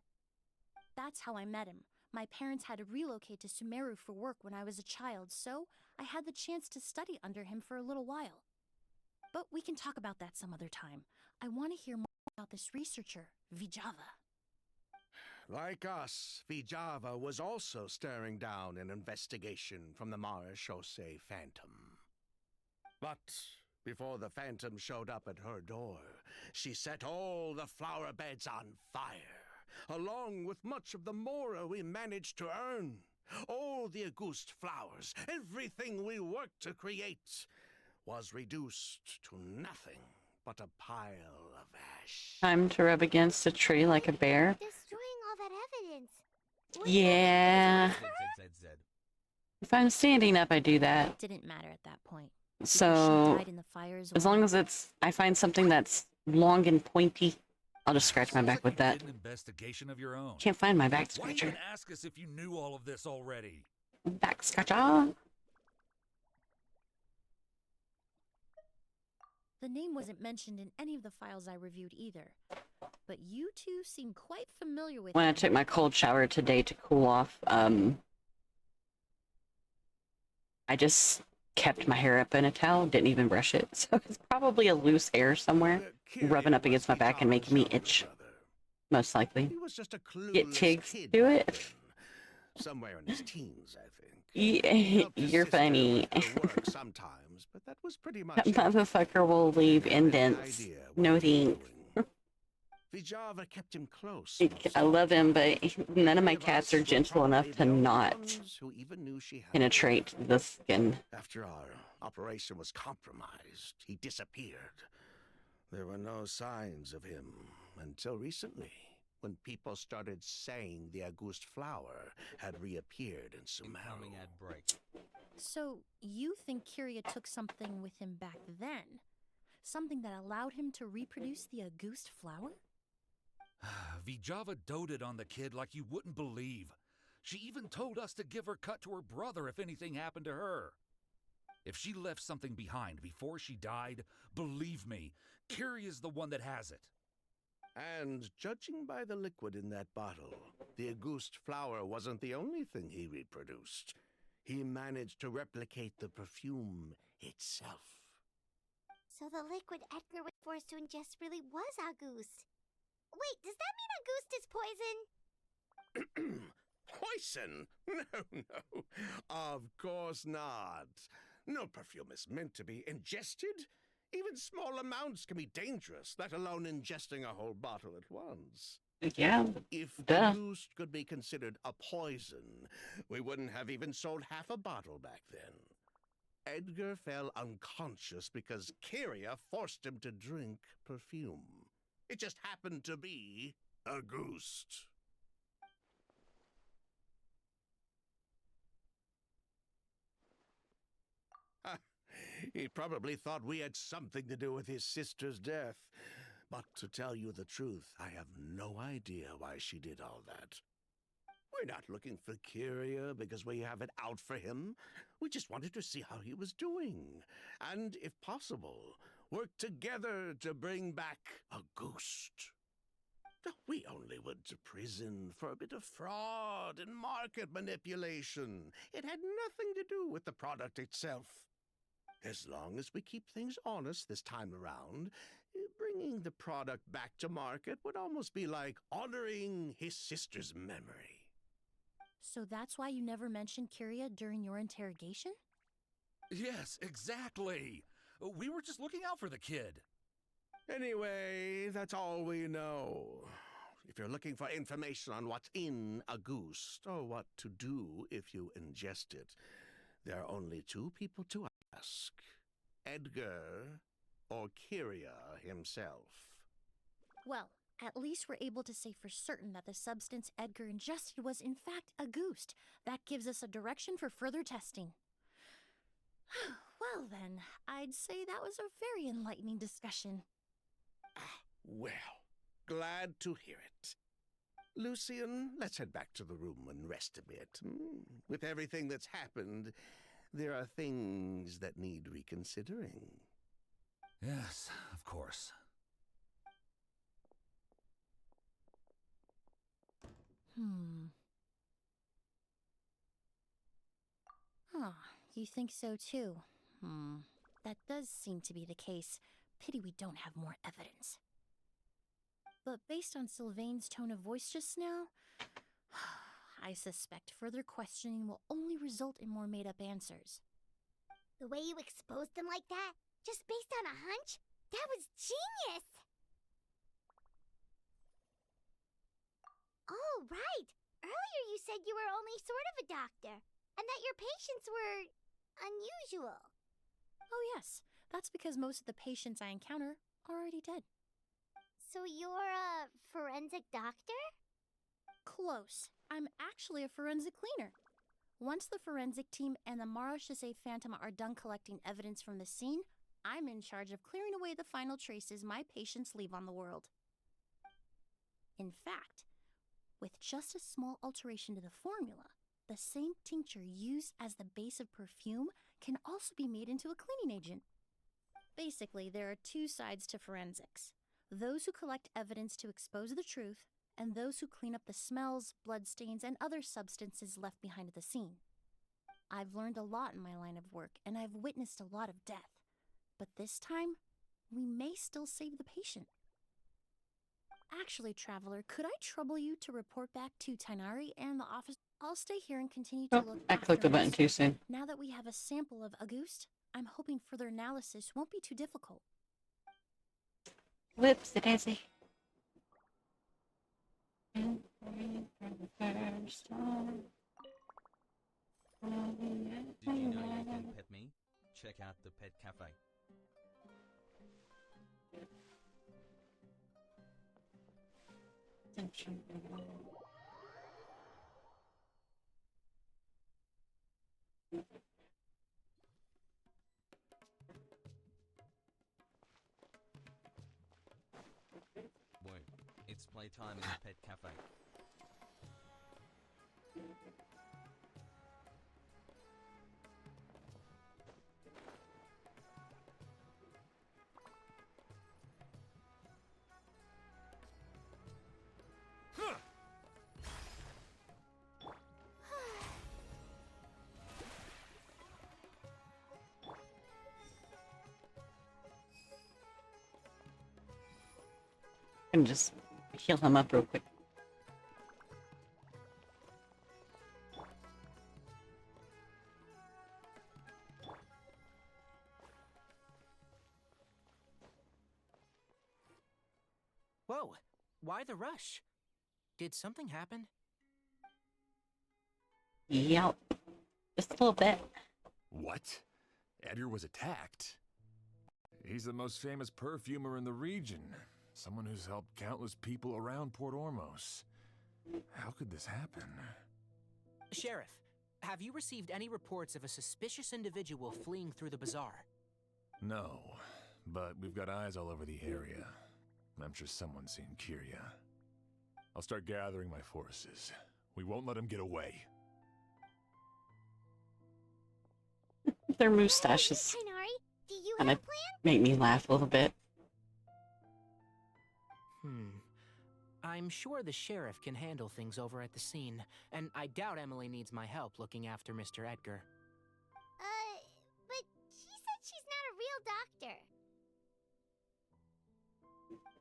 That's how I met him. My parents had to relocate to Sumeru for work when I was a child, so I had the chance to study under him for a little while. But we can talk about that some other time. I want to hear more about this researcher, Vijava. Like us, Vijava was also staring down an investigation from the Marechaussee Phantom. But before the Phantom showed up at her door, she set all the flower beds on fire, along with much of the mora we managed to earn. All the Auguste flowers, everything we worked to create, was reduced to nothing but a pile of ash. Time to rub against a tree like a bear. Destroying all that evidence. Yeah. ZZZ. If I'm standing up, I do that. It didn't matter at that point. Because So, she died in the fire as as well. long as I find something that's long and pointy, I'll just scratch my Sounds back like with you that. did an investigation of your own. Can't find my back Why scratcher. even ask us if you knew all of this already? Back scratcher. The name wasn't mentioned in any of the files I reviewed either. But you two seem quite familiar with When I him. took my cold shower today to cool off, I just kept my hair up in a towel, didn't even brush it. So it's probably a loose hair somewhere, rubbing up against my back and making me itch. Most likely. He was just a Get clueless Tiggs kid to do back it. then. Somewhere in his teens, I think. Helped his You're sister funny. with her work sometimes, 'cause, but that was pretty much That motherfucker will leave indents. No thanks. it. He had no business having a work sometime, but that was pretty much it. What No are you thanks. doing? Vijava kept him close. I love him, but none of my Many of cats us are were gentle enough probably to the only not ones who even knew she had it. penetrate the skin. After our operation was compromised, he disappeared. There were no signs of him until recently, when people started saying the August flower had reappeared in Incoming Sumeru. ad break. So, you think Kyria took something with him back then? Something that allowed him to reproduce the August flower? Vijava doted on the kid like you wouldn't believe. She even told us to give her cut to her brother if anything happened to her. If she left something behind before she died, believe me, Kyria's the one that has it. And judging by the liquid in that bottle, the August flower wasn't the only thing he reproduced. He managed to replicate the perfume itself. So the liquid Edgar was forced to ingest really was August. Wait, does that mean August is poison? Poison? No, no. Of course not. No perfume is meant to be ingested. Even small amounts can be dangerous, let alone ingesting a whole bottle at once. Yeah, If duh. August could be considered a poison, we wouldn't have even sold half a bottle back then. Edgar fell unconscious because Kyria forced him to drink perfume. It just happened to be August. He probably thought we had something to do with his sister's death. But to tell you the truth, I have no idea why she did all that. We're not looking for Kyria because we have it out for him. We just wanted to see how he was doing. And, if possible, work together to bring back August. We only went to prison for a bit of fraud and market manipulation. It had nothing to do with the product itself. As long as we keep things honest this time around, bringing the product back to market would almost be like honoring his sister's memory. So that's why you never mentioned Kyria during your interrogation? Yes, exactly. We were just looking out for the kid. Anyway, that's all we know. If you're looking for information on what's in August, or what to do if you ingest it, there are only two people to ask. Edgar or Kyria himself. Well, at least we're able to say for certain that the substance Edgar ingested was in fact August. That gives us a direction for further testing. Well then, I'd say that was a very enlightening discussion. Well, glad to hear it. Lucian, let's head back to the room and rest a bit. With everything that's happened, there are things that need reconsidering. Yes, of course. You think so too? That does seem to be the case. Pity we don't have more evidence. But based on Sylvain's tone of voice just now, I suspect further questioning will only result in more made-up answers. The way you exposed them like that, just based on a hunch? That was genius! Oh, right! Earlier you said you were only sort of a doctor, and that your patients were unusual. Oh yes, that's because most of the patients I encounter are already dead. So you're a forensic doctor? Close. I'm actually a forensic cleaner. Once the forensic team and the Marachese Phantom are done collecting evidence from the scene, I'm in charge of clearing away the final traces my patients leave on the world. In fact, with just a small alteration to the formula, the same tincture used as the base of perfume can also be made into a cleaning agent. Basically, there are two sides to forensics: those who collect evidence to expose the truth, and those who clean up the smells, bloodstains, and other substances left behind at the scene. I've learned a lot in my line of work, and I've witnessed a lot of death. But this time, we may still save the patient. Actually, Traveler, could I trouble you to report back to Tainari and the office? I'll stay here and continue to look I clicked the after button Master. too soon. Now that we have a sample of August, I'm hoping further analysis won't be too difficult. Whoops, daisy. And for the first time. Did you know you can pet me? Check out the pet cafe. Whoa, it's playtime in the pet cafe. I can just heal him up real quick. Whoa, why the rush? Did something happen? Yep. Just a little bit. What? Edgar was attacked? He's the most famous perfumer in the region. Someone who's helped countless people around Port Ormos. How could this happen? Sheriff, have you received any reports of a suspicious individual fleeing through the bazaar? No, but we've got eyes all over the area. I'm sure someone's seen Kyria. I'll start gathering my forces. We won't let him get away. Their mustaches Tainari, do you kind have of a plan? make me laugh a little bit. I'm sure the sheriff can handle things over at the scene, and I doubt Emily needs my help looking after Mr. Edgar. But she said she's not a real doctor.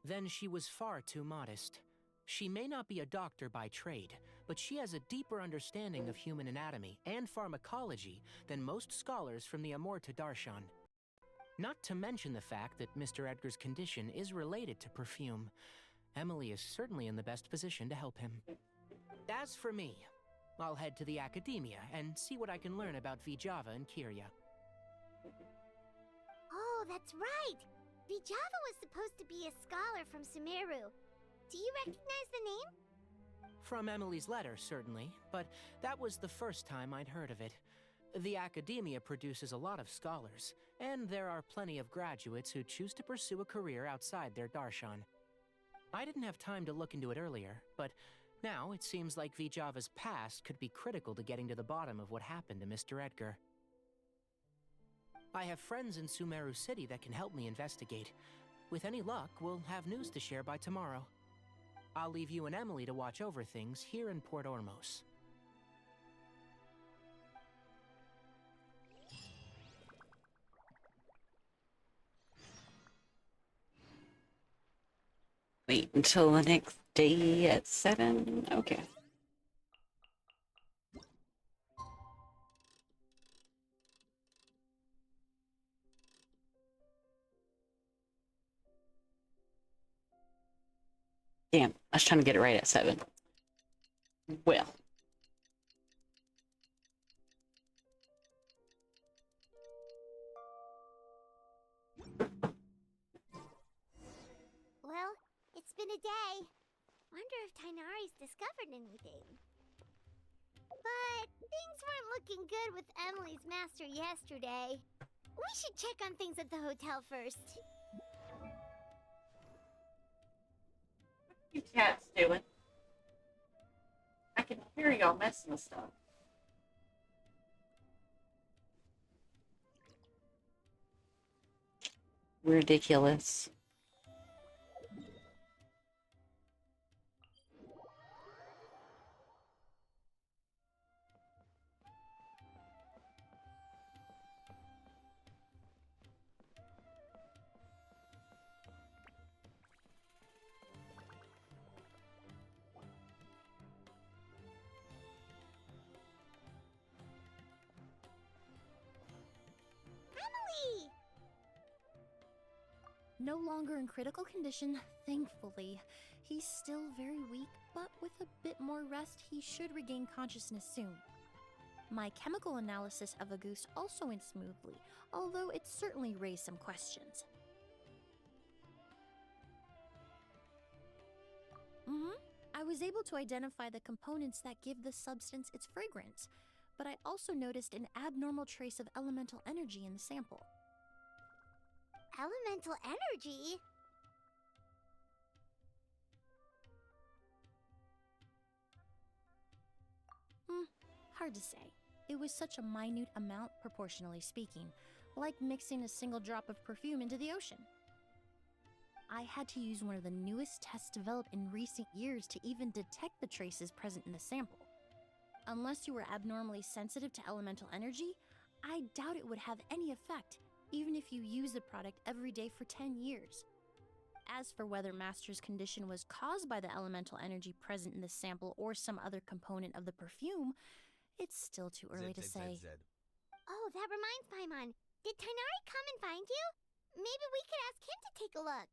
Then she was far too modest. She may not be a doctor by trade, but she has a deeper understanding of human anatomy and pharmacology than most scholars from the Amorta Darshan. Not to mention the fact that Mr. Edgar's condition is related to perfume. Emily is certainly in the best position to help him. As for me, I'll head to the academia and see what I can learn about Vijava and Kyria. Oh, that's right! Vijava was supposed to be a scholar from Sumeru. Do you recognize the name? From Emily's letter, certainly, but that was the first time I'd heard of it. The academia produces a lot of scholars, and there are plenty of graduates who choose to pursue a career outside their darshan. I didn't have time to look into it earlier, but now it seems like Vijava's past could be critical to getting to the bottom of what happened to Mr. Edgar. I have friends in Sumeru City that can help me investigate. With any luck, we'll have news to share by tomorrow. I'll leave you and Emily to watch over things here in Port Ormos. Wait until the next day at 7. Okay. Damn, I was trying to get it right at 7. Well. Well, it's been a day. Wonder if Tainari's discovered anything. But things weren't looking good with Emily's master yesterday. We should check on things at the hotel first. What are you cats doing? I can hear y'all messing with stuff. Ridiculous. Emily! No longer in critical condition, thankfully. He's still very weak, but with a bit more rest, he should regain consciousness soon. My chemical analysis of Auguste also went smoothly, although it certainly raised some questions. I was able to identify the components that give the substance its fragrance, but I also noticed an abnormal trace of elemental energy in the sample. Elemental energy? Hard to say. It was such a minute amount, proportionally speaking, like mixing a single drop of perfume into the ocean. I had to use one of the newest tests developed in recent years to even detect the traces present in the sample. Unless you were abnormally sensitive to elemental energy, I doubt it would have any effect, even if you use the product every day for 10 years. As for whether Master's condition was caused by the elemental energy present in the sample or some other component of the perfume, it's still too early to say. Oh, that reminds Paimon. Did Tainari come and find you? Maybe we could ask him to take a look.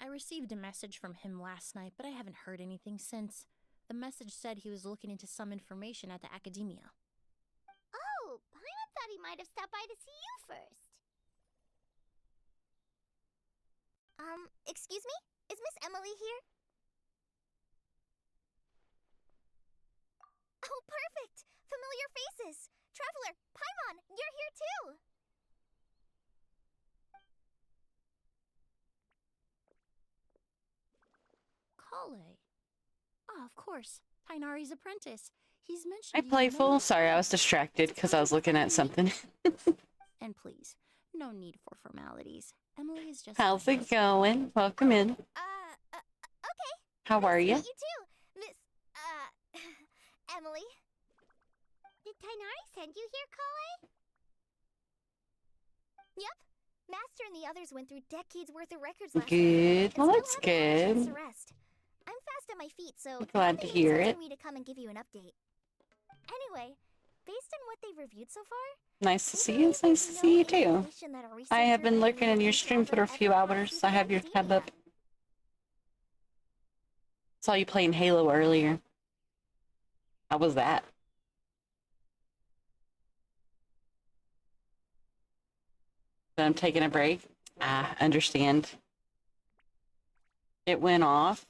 I received a message from him last night, but I haven't heard anything since. The message said he was looking into some information at the academia. Oh, Paimon thought he might have stopped by to see you first. Excuse me? Is Miss Emily here? Oh, perfect! Familiar faces! Traveler, Paimon, you're here too! Kale. Ah, of course. Tainari's apprentice. He's mentioned Hi, you Playful. more- Sorry, I was distracted because I was looking at something. And please, no need for formalities. Emily is just... How's it going? Welcome in. Okay. How are Nice you? to meet you too, Miss, Emily. Did Tainari send you here, Kale? Yep. Master and the others went through decades worth of records last Good. night. Well, and that's still haven't had a chance good. to rest. I'm fast on my feet, so Glad to nothing hear makes sense it. for me to come and give you an update. Anyway, based on what they've reviewed so far, Nice to see you. It's nice to see you too. I have been lurking in your stream for a few hours. I have your tab up. Saw you playing Halo earlier. How was that? But I'm taking a break. I understand. It went off.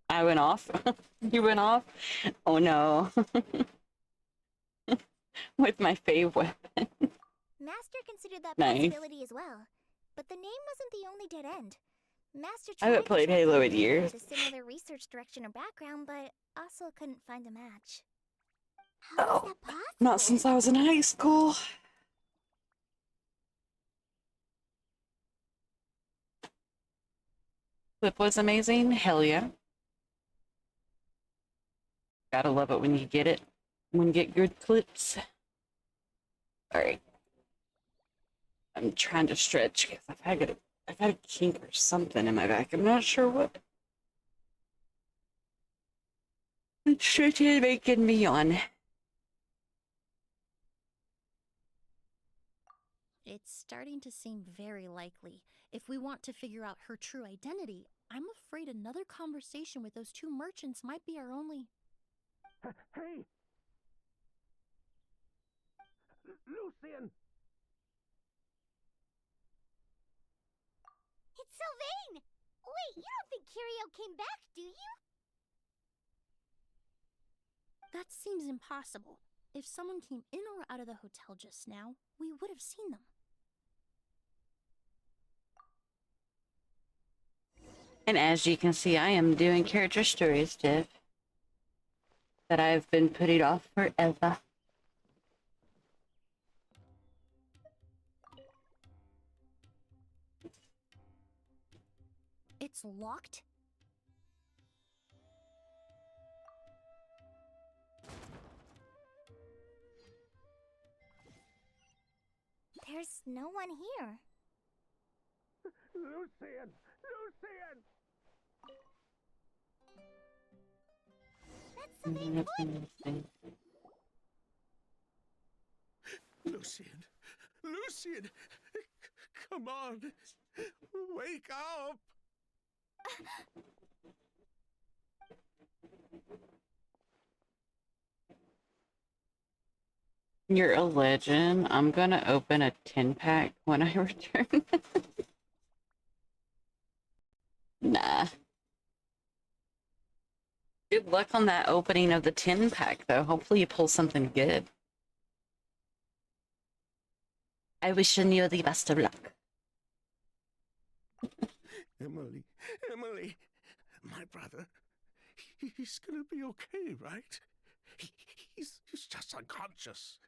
I went off. You went off? Oh no. With my fave weapon. Master considered that Nice. possibility as well. But the name wasn't the only dead end. Master I haven't tried to played track Halo down in people years. with a similar research direction or background, but also couldn't find a match. How is Oh, that possible? not since I was in high school. Clip was amazing. Hell yeah. Gotta love it when you get it. When you get good clips. Alright. I'm trying to stretch because I've had a kink or something in my back. I'm not sure what. It's stretching and making me yawn. It's starting to seem very likely. If we want to figure out her true identity, I'm afraid another conversation with those two merchants might be our only... Hey! Lucian! It's Sylvain! Wait, you don't think Kirio came back, do you? That seems impossible. If someone came in or out of the hotel just now, we would have seen them. And as you can see, I am doing character story stuff that I've been putting off forever. It's locked? There's no one here. Lucian! Lucian! That's Sylvain's voice! Lucian! Lucian! Come on! Wake up! You're a legend. I'm gonna open a 10-pack when I return. Nah. Good luck on that opening of the 10-pack, though. Hopefully you pull something good. I wish you the best of luck. Emily, Emily, my brother, he's gonna be okay, right? He's just unconscious.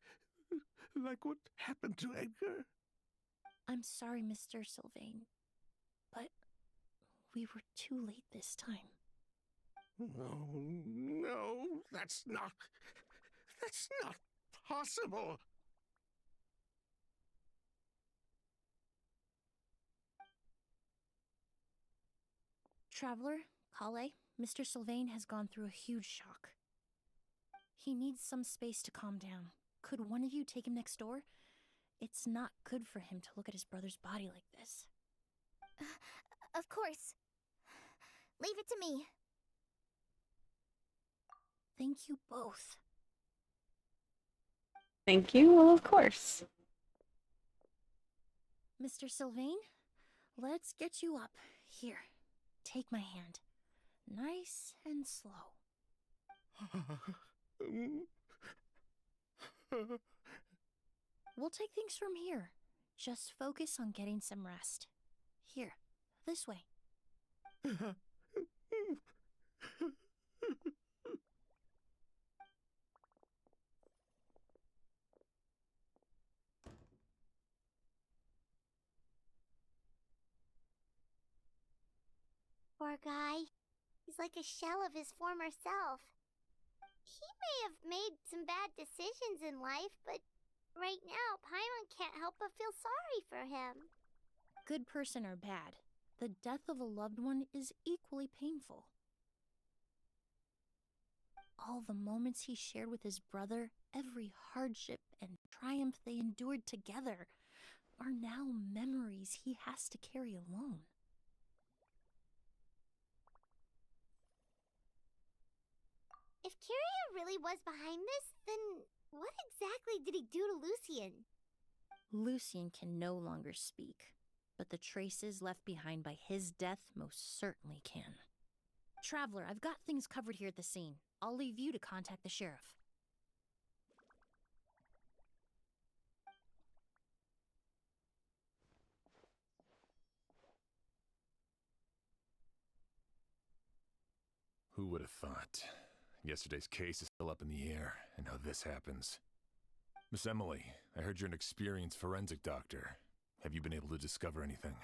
Like what happened to Edgar? I'm sorry, Mr. Sylvain, but we were too late this time. No, that's not possible. Traveler, Kale, Mr. Sylvain has gone through a huge shock. He needs some space to calm down. Could one of you take him next door? It's not good for him to look at his brother's body like this. Of course. Leave it to me. Thank you both. Thank you. Well, of course. Mr. Sylvain, let's get you up. Here, take my hand. Nice and slow. We'll take things from here. Just focus on getting some rest. Here, this way. Poor guy. He's like a shell of his former self. He may have made some bad decisions in life, but right now, Paimon can't help but feel sorry for him. Good person or bad, the death of a loved one is equally painful. All the moments he shared with his brother, every hardship and triumph they endured together, are now memories he has to carry alone. If Kiria really was behind this, then what exactly did he do to Lucian? Lucian can no longer speak, but the traces left behind by his death most certainly can. Traveler, I've got things covered here at the scene. I'll leave you to contact the sheriff. Who would have thought? Yesterday's case is still up in the air, and now this happens. Miss Emily, I heard you're an experienced forensic doctor. Have you been able to discover anything?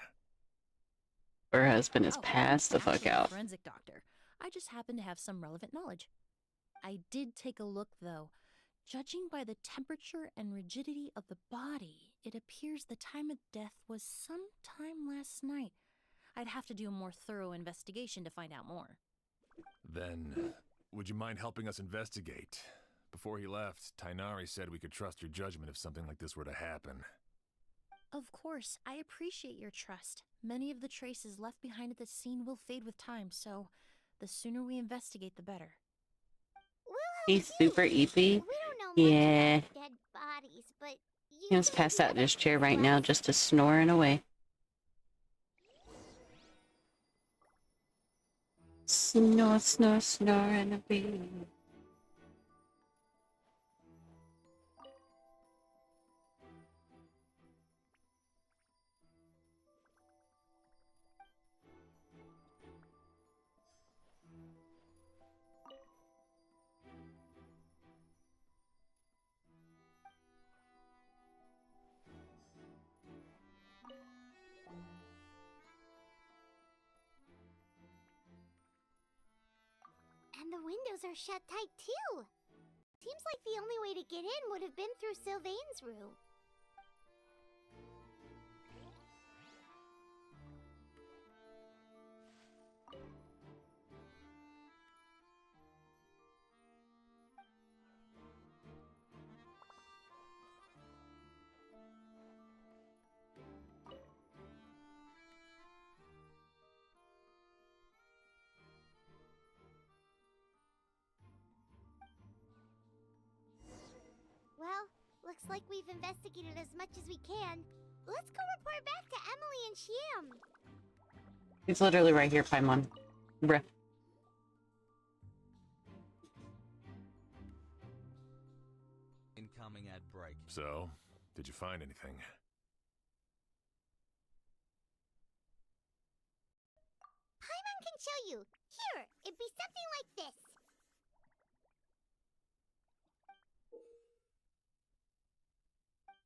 Her husband is Oh, passed the I'm fuck actually a out. forensic doctor. I just happen to have some relevant knowledge. I did take a look, though. Judging by the temperature and rigidity of the body, it appears the time of death was sometime last night. I'd have to do a more thorough investigation to find out more. Then, would you mind helping us investigate? Before he left, Tainari said we could trust your judgment if something like this were to happen. Of course, I appreciate your trust. Many of the traces left behind at the scene will fade with time, so the sooner we investigate, the better. He's super eepy. We don't know Yeah. much about dead bodies, but He was passed out in his chair right now, just snoring away. Snore, snore, snoring a bee. And the windows are shut tight too. Seems like the only way to get in would have been through Sylvain's room. Well, looks like we've investigated as much as we can. Let's go report back to Emily and Shiam. He's literally right here, Paimon. Bruh. Incoming ad break. So, did you find anything? Paimon can show you. Here, it'd be something like this.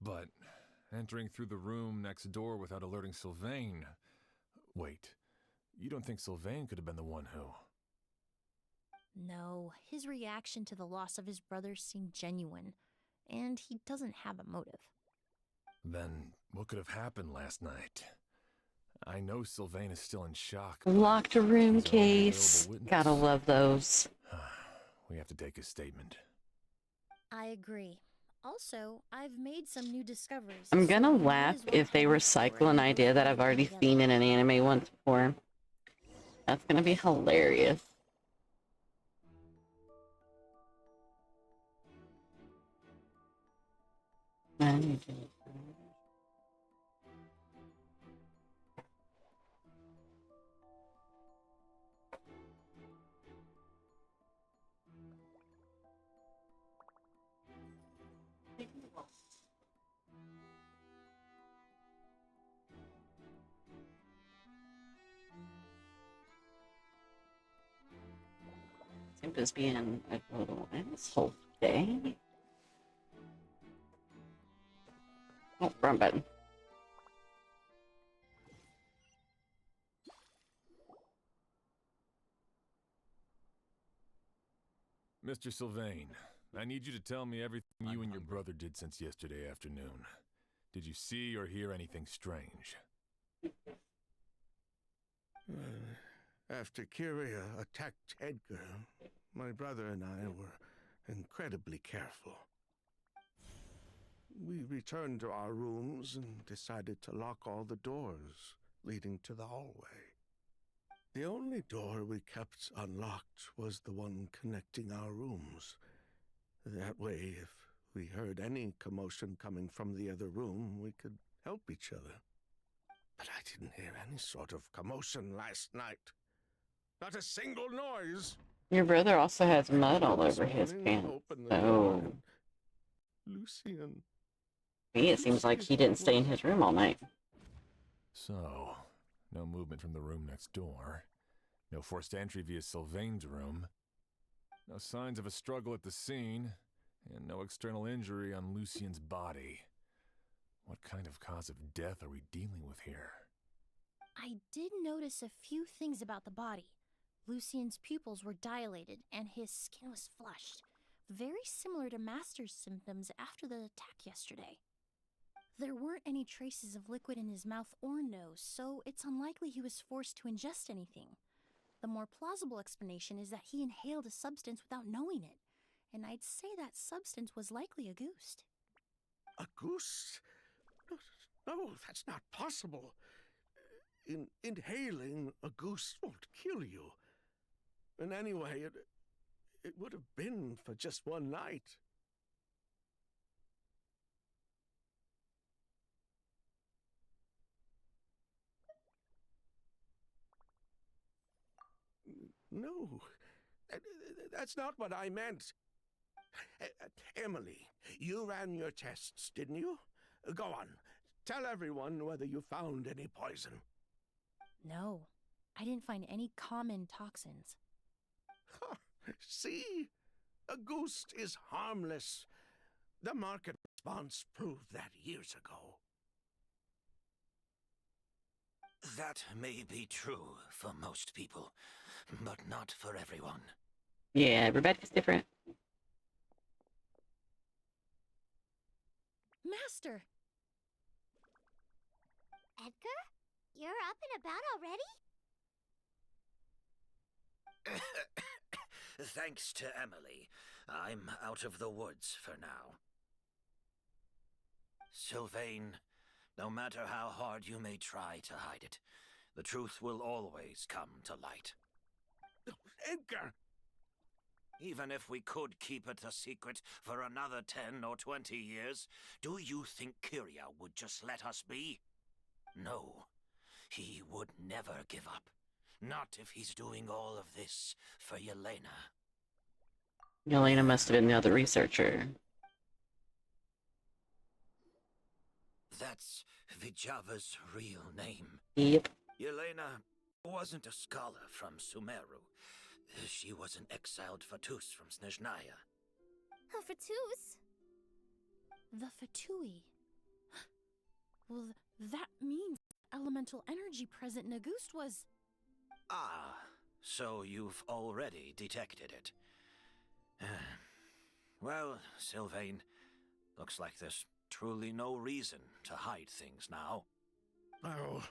But entering through the room next door without alerting Sylvain... Wait, you don't think Sylvain could have been the one who... No, his reaction to the loss of his brother seemed genuine, and he doesn't have a motive. Then what could have happened last night? I know Sylvain is still in shock. Locked room he's our only case. available witness. Gotta love those. We have to take his statement. I agree. Also, I've made some new discoveries. I'm gonna so we might laugh as well if they head recycle forward an and idea that I've already together. seen in an anime once before. That's gonna be hilarious. Seems to be in a little asshole today. Oh, wrong button. Mr. Sylvain, I need you to tell me everything you and your brother did since yesterday afternoon. Did you see or hear anything strange? After Kyria attacked Edgar, my brother and I were incredibly careful. We returned to our rooms and decided to lock all the doors leading to the hallway. The only door we kept unlocked was the one connecting our rooms. That way, if we heard any commotion coming from the other room, we could help each other. But I didn't hear any sort of commotion last night. Not a single noise. Your brother also has mud all over his pants, so Lucien. to me it seems like he didn't stay in his room all night. So, no movement from the room next door. No forced entry via Sylvain's room. No signs of a struggle at the scene. And no external injury on Lucien's body. What kind of cause of death are we dealing with here? I did notice a few things about the body. Lucien's pupils were dilated, and his skin was flushed, very similar to Master's symptoms after the attack yesterday. There weren't any traces of liquid in his mouth or nose, so it's unlikely he was forced to ingest anything. The more plausible explanation is that he inhaled a substance without knowing it, and I'd say that substance was likely a ghost. A goose? No, that's not possible. Inhaling a goose won't kill you. And anyway, it would have been for just one night. No, that's not what I meant. Emily, you ran your tests, didn't you? Go on, tell everyone whether you found any poison. No, I didn't find any common toxins. See? A ghost is harmless. The market response proved that years ago. That may be true for most people, but not for everyone. Yeah, everybody's different. Master! Edgar? You're up and about already? Thanks to Emily, I'm out of the woods for now. Sylvain, no matter how hard you may try to hide it, the truth will always come to light. Edgar! Even if we could keep it a secret for another 10 or 20 years, do you think Kyria would just let us be? No. He would never give up. Not if he's doing all of this for Yelena. Yelena must have been the other researcher. That's Vijava's real name. Yep. Yelena wasn't a scholar from Sumeru. She was an exiled Fatus from Snezhnaya. A Fatus? The Fatui. Well, that means elemental energy present in Auguste was... Ah, so you've already detected it. Well, Sylvain, looks like there's truly no reason to hide things now. Oh.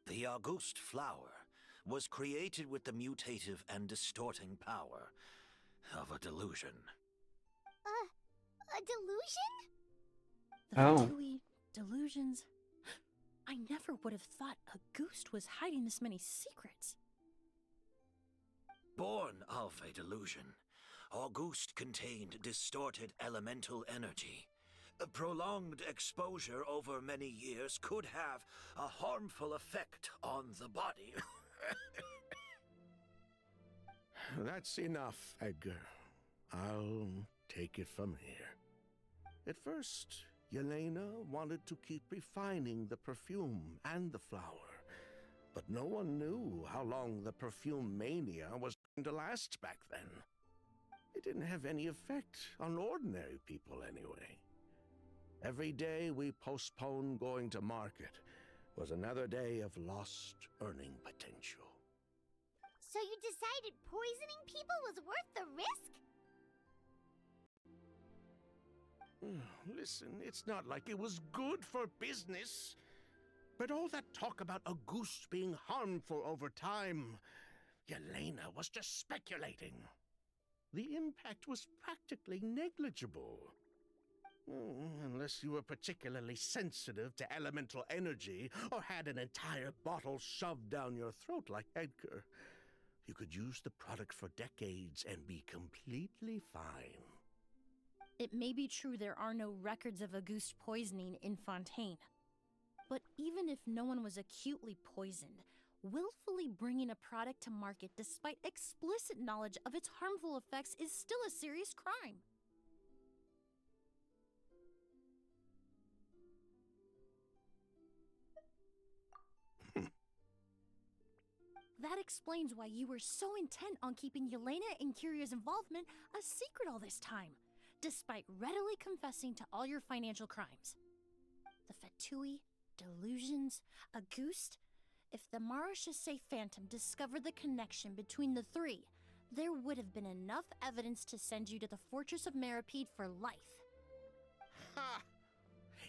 The Auguste flower was created with the mutative and distorting power of a delusion. A delusion? The Oh. Fatui delusions. I never would have thought Auguste was hiding this many secrets. Born of a delusion, Auguste contained distorted elemental energy. A prolonged exposure over many years could have a harmful effect on the body. That's enough, Edgar. I'll take it from here. At first, Yelena wanted to keep refining the perfume and the flower, but no one knew how long the perfume mania was going to last back then. It didn't have any effect on ordinary people anyway. Every day we postponed going to market was another day of lost earning potential. So you decided poisoning people was worth the risk? Listen, it's not like it was good for business. But all that talk about Auguste being harmful over time, Yelena was just speculating. The impact was practically negligible. Unless you were particularly sensitive to elemental energy or had an entire bottle shoved down your throat like Edgar. You could use the product for decades and be completely fine. It may be true there are no records of Auguste poisoning in Fontaine. But even if no one was acutely poisoned, willfully bringing a product to market despite explicit knowledge of its harmful effects is still a serious crime. That explains why you were so intent on keeping Yelena and Kyria's involvement a secret all this time, despite readily confessing to all your financial crimes. The Fatui, delusions, Auguste. If the Maréchaussée Phantom discovered the connection between the three, there would have been enough evidence to send you to the Fortress of Meripede for life. Ha!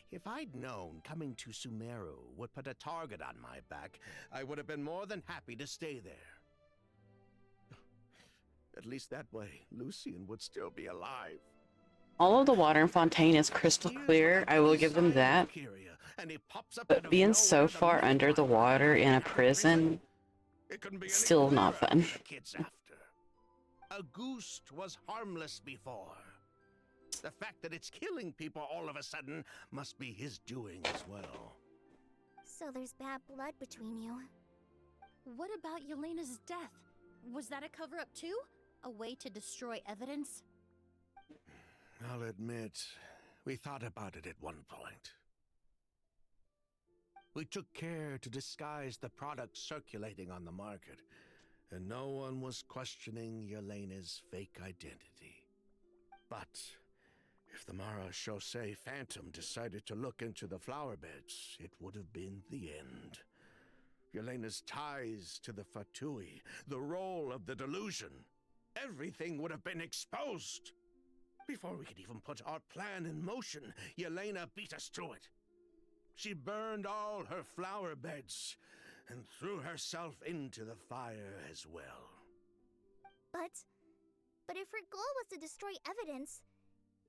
If I'd known coming to Sumeru would put a target on my back, I would have been more than happy to stay there. At least that way, Lucien would still be alive. All of the water in Fontaine is crystal clear, I will give them that. But being so far under the water in a prison, still not fun. Auguste was harmless before. The fact that it's killing people all of a sudden must be his doing as well. So there's bad blood between you. What about Yelena's death? Was that a cover-up too? A way to destroy evidence? I'll admit, we thought about it at one point. We took care to disguise the products circulating on the market, and no one was questioning Yelena's fake identity. But if the Maréchaussée Phantom decided to look into the flower beds, it would have been the end. Yelena's ties to the Fatui, the role of the delusion, everything would have been exposed. Before we could even put our plan in motion, Yelena beat us to it. She burned all her flower beds and threw herself into the fire as well. But if her goal was to destroy evidence,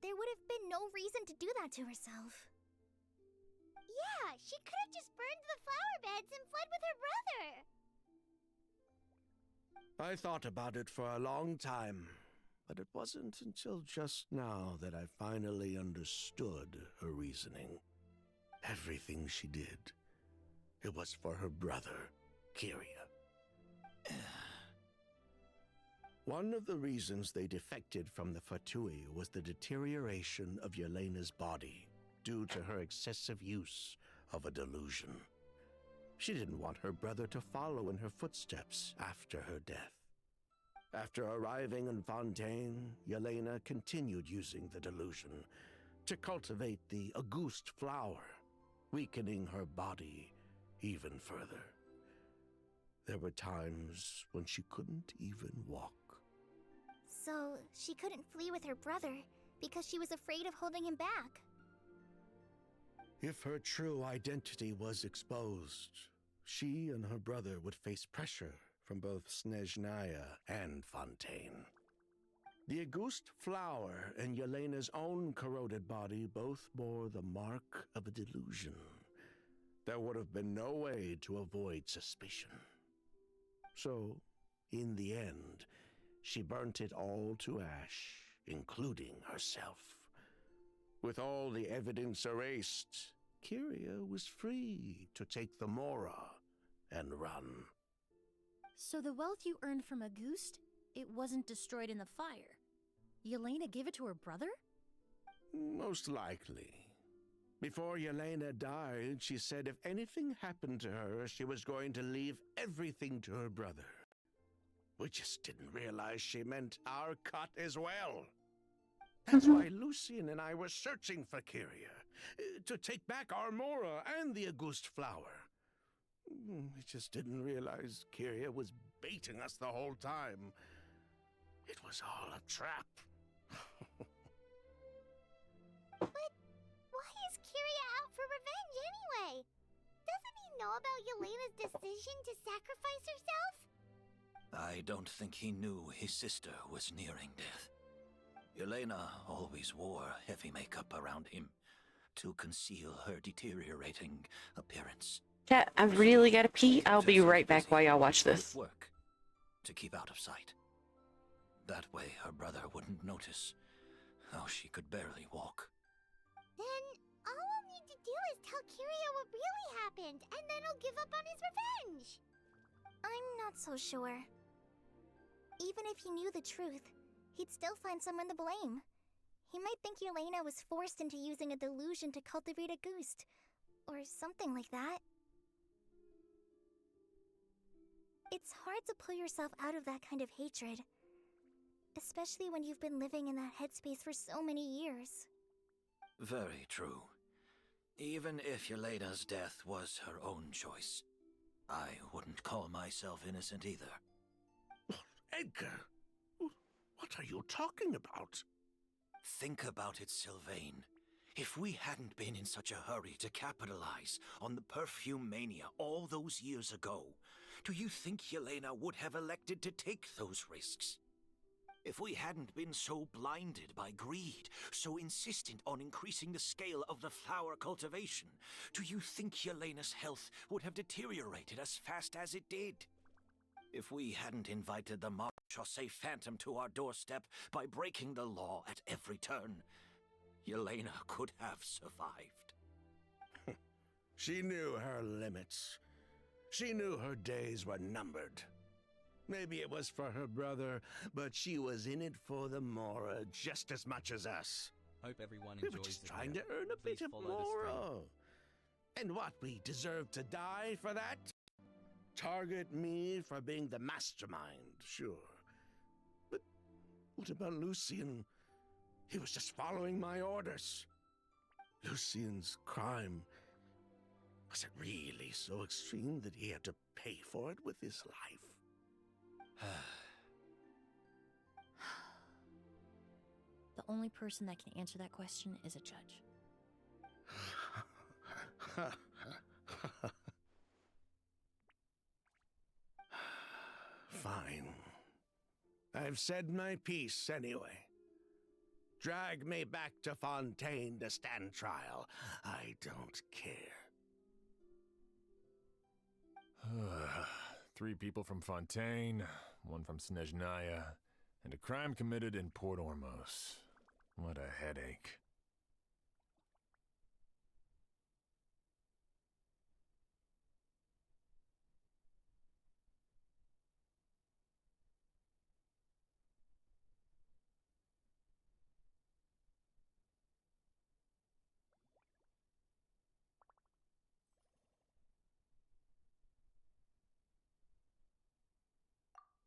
there would have been no reason to do that to herself. Yeah, she could have just burned the flower beds and fled with her brother. I thought about it for a long time, but it wasn't until just now that I finally understood her reasoning. Everything she did, it was for her brother, Kyria. One of the reasons they defected from the Fatui was the deterioration of Yelena's body due to her excessive use of a delusion. She didn't want her brother to follow in her footsteps after her death. After arriving in Fontaine, Yelena continued using the delusion to cultivate the Auguste flower, weakening her body even further. There were times when she couldn't even walk. So, she couldn't flee with her brother because she was afraid of holding him back. If her true identity was exposed, she and her brother would face pressure from both Snezhnaya and Fontaine. The Auguste flower and Yelena's own corroded body both bore the mark of a delusion. There would have been no way to avoid suspicion. So, in the end, she burnt it all to ash, including herself. With all the evidence erased, Kyria was free to take the Mora and run. So the wealth you earned from Auguste, it wasn't destroyed in the fire. Yelena gave it to her brother? Most likely. Before Yelena died, she said if anything happened to her, she was going to leave everything to her brother. We just didn't realize she meant our cut as well. That's why Lucien and I were searching for Kyria, to take back our Mora and the Auguste flower. We just didn't realize Kyria was baiting us the whole time. It was all a trap. But why is Kyria out for revenge anyway? Doesn't he know about Yelena's decision to sacrifice herself? I don't think he knew his sister was nearing death. Yelena always wore heavy makeup around him to conceal her deteriorating appearance. Chat, I've really got to pee. I'll be right back while y'all watch this. Work to keep out of sight. That way her brother wouldn't notice how she could barely walk. Then all we'll need to do is tell Kyria what really happened, and then he'll give up on his revenge. I'm not so sure. Even if he knew the truth, he'd still find someone to blame. He might think Yelena was forced into using a delusion to cultivate a Auguste, or something like that. It's hard to pull yourself out of that kind of hatred, especially when you've been living in that headspace for so many years. Very true. Even if Yelena's death was her own choice, I wouldn't call myself innocent either. Edgar, what are you talking about? Think about it, Sylvain. If we hadn't been in such a hurry to capitalize on the perfume mania all those years ago, do you think Yelena would have elected to take those risks? If we hadn't been so blinded by greed, so insistent on increasing the scale of the flower cultivation, do you think Yelena's health would have deteriorated as fast as it did? If we hadn't invited the Marchaussee Phantom to our doorstep by breaking the law at every turn, Yelena could have survived. She knew her limits. She knew her days were numbered. Maybe it was for her brother, but she was in it for the Mora just as much as us. Hope everyone We enjoys were just the trying video. to earn a Please bit of follow the stream. Mora. And what, we deserve to die for that? Target me for being the mastermind, sure. But what about Lucien? He was just following my orders. Lucien's crime, was it really so extreme that he had to pay for it with his life? The only person that can answer that question is a judge. Fine. I've said my piece anyway. Drag me back to Fontaine to stand trial. I don't care. 3 people from Fontaine, one from Snezhnaya, and a crime committed in Port Ormos. What a headache.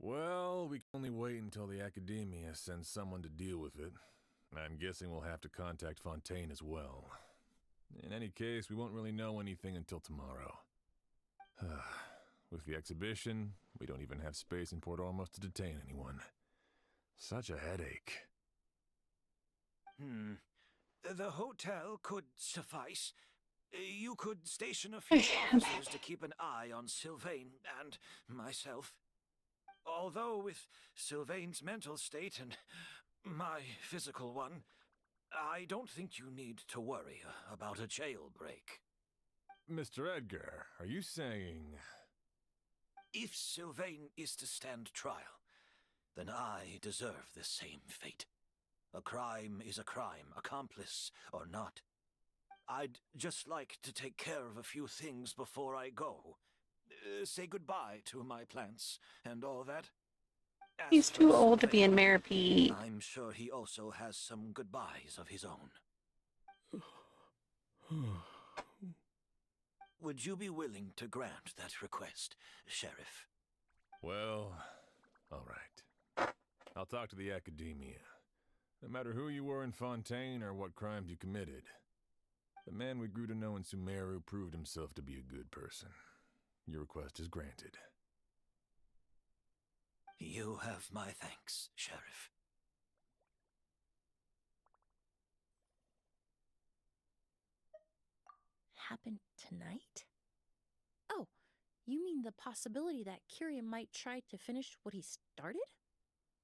Well, we can only wait until the Academia sends someone to deal with it. I'm guessing we'll have to contact Fontaine as well. In any case, we won't really know anything until tomorrow. With the exhibition, we don't even have space in Port Ormos to detain anyone. Such a headache. The hotel could suffice. You could station a few officers to keep an eye on Sylvain and myself. Although with Sylvain's mental state and my physical one, I don't think you need to worry about a jailbreak. Mr. Edgar, are you saying... If Sylvain is to stand trial, then I deserve the same fate. A crime is a crime, accomplice or not. I'd just like to take care of a few things before I go. Say goodbye to my plants and all that. He's too old to be in Maripede. I'm sure he also has some goodbyes of his own. Would you be willing to grant that request, Sheriff? Well, all right. I'll talk to the Academia. No matter who you were in Fontaine or what crimes you committed, the man we grew to know in Sumeru proved himself to be a good person. Your request is granted. You have my thanks, Sheriff. Happen tonight? Oh, you mean the possibility that Kiria might try to finish what he started?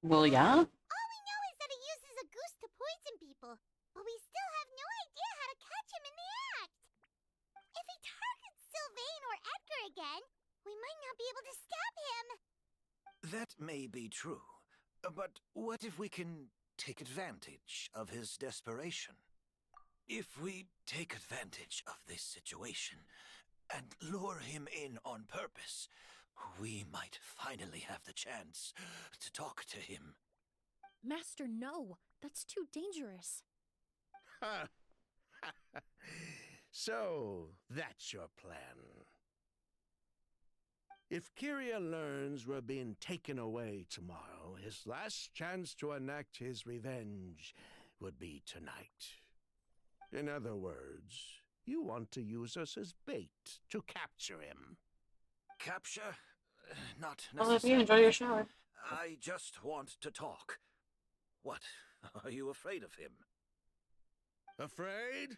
Well, yeah. All we know is that he uses a goose to poison people, but we still have no idea how to catch him in the act. If he targets Sylvain or Edgar again, we might not be able to stop him. That may be true, but what if we can take advantage of his desperation? If we take advantage of this situation and lure him in on purpose, we might finally have the chance to talk to him. Master, no. That's too dangerous. So, that's your plan. If Kiria learns we're being taken away tomorrow, his last chance to enact his revenge would be tonight. In other words, you want to use us as bait to capture him. Capture? Not Well, if necessarily. you enjoy your shower. I just want to talk. What? Are you afraid of him? Afraid?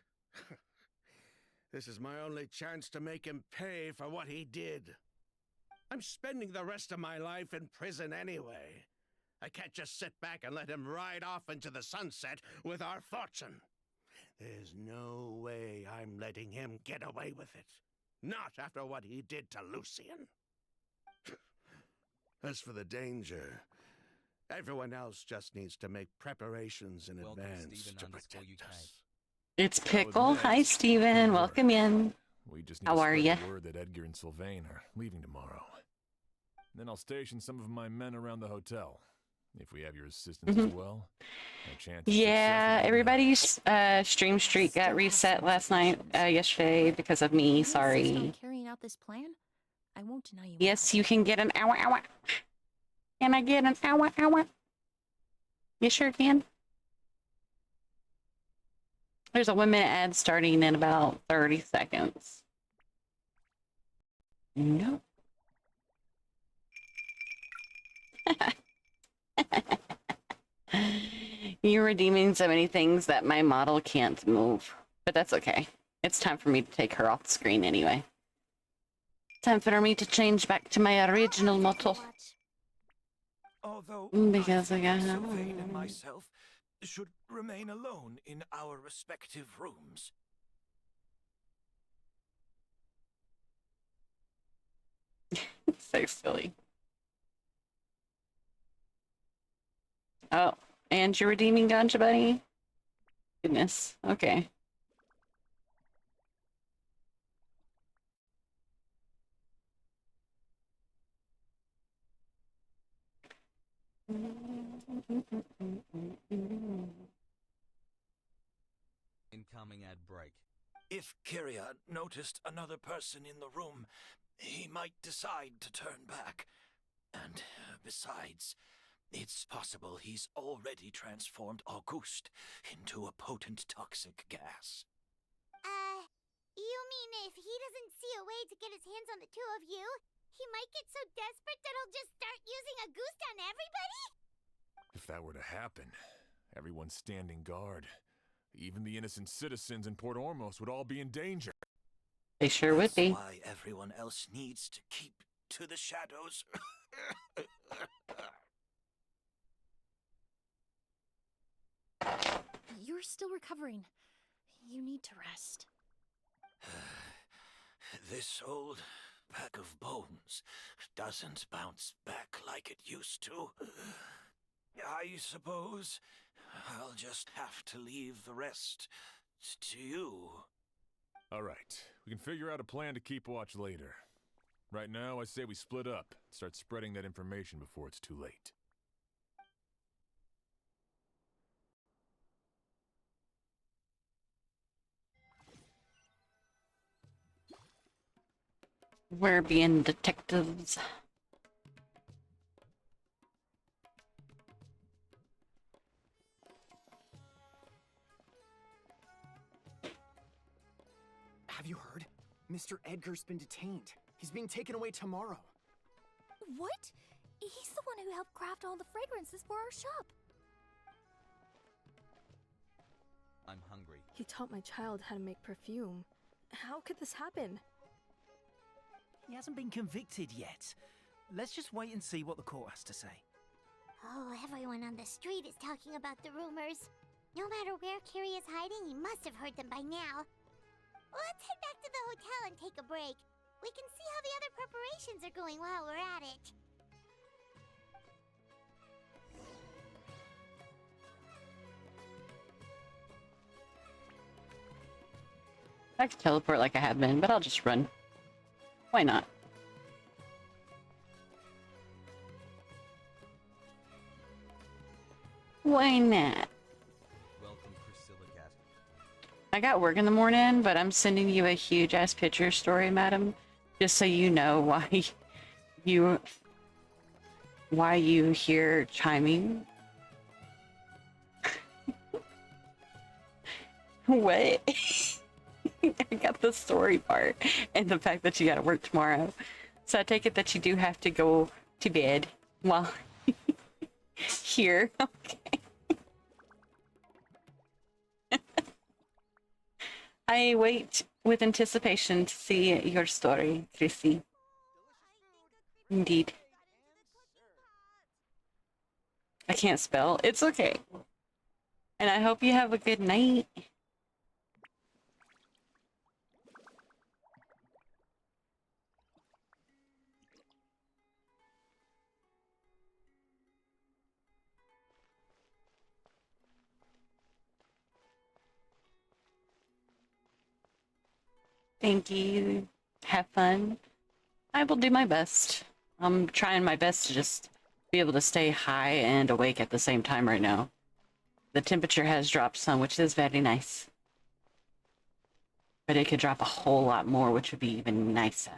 This is my only chance to make him pay for what he did. I'm spending the rest of my life in prison anyway. I can't just sit back and let him ride off into the sunset with our fortune. There's no way I'm letting him get away with it. Not after what he did to Lucian. As for the danger, everyone else just needs to make preparations in Welcome, advance Steven to _UK. protect us. It's Pickle. Hi, Steven. Welcome in. We just need How to are spread ya? the word that Edgar and Sylvain are leaving tomorrow. Then I'll station some of my men around the hotel. If we have your assistance as well, a chance of Yeah, success will be everybody's stream streak got reset last night, yesterday because of me. If you insist Sorry. on carrying out this plan, I won't deny you. Yes, you can get an hour. Can I get an hour? You sure can. There's a 1-minute ad starting in about 30 seconds. Nope. You're redeeming so many things that my model can't move. But that's okay. It's time for me to take her off the screen anyway. Time for me to change back to my original model. Although Because I got Sylvain and myself should remain alone in our respective rooms. So silly. Oh, and you're redeeming Ganja Bunny? Goodness. Okay. Incoming ad break. If Kyria noticed another person in the room, he might decide to turn back. And besides, it's possible he's already transformed Auguste into a potent toxic gas. You mean if he doesn't see a way to get his hands on the two of you, he might get so desperate that he'll just start using a goose on everybody? If that were to happen, everyone standing guard, even the innocent citizens in Port Ormos would all be in danger. They sure would be. That's why everyone else needs to keep to the shadows. You're still recovering. You need to rest. This old pack of bones doesn't bounce back like it used to. I suppose I'll just have to leave the rest to you. All right, we can figure out a plan to keep watch later. Right now, I say we split up, start spreading that information before it's too late. We're being detectives. Have you heard? Mr. Edgar's been detained. He's being taken away tomorrow. What? He's the one who helped craft all the fragrances for our shop. I'm hungry. He taught my child how to make perfume. How could this happen? He hasn't been convicted yet. Let's just wait and see what the court has to say. Oh, everyone on the street is talking about the rumors. No matter where Kyria is hiding, he must have heard them by now. Let's head back to the hotel and take a break. We can see how the other preparations are going while we're at it. I could teleport like I have been, but I'll just run. Why not? Why not? Welcome, Priscilla Cat. I got work in the morning, but I'm sending you a huge ass picture story, madam, just so you know why you hear chiming. What? I got the story part and the fact that you gotta work tomorrow. So I take it that you do have to go to bed while here. Okay. I wait with anticipation to see your story, Chrissy. Indeed. I can't spell. It's okay. And I hope you have a good night. Thank you. Have fun. I will do my best. I'm trying my best to just be able to stay high and awake at the same time right now. The temperature has dropped some, which is very nice. But it could drop a whole lot more, which would be even nicer.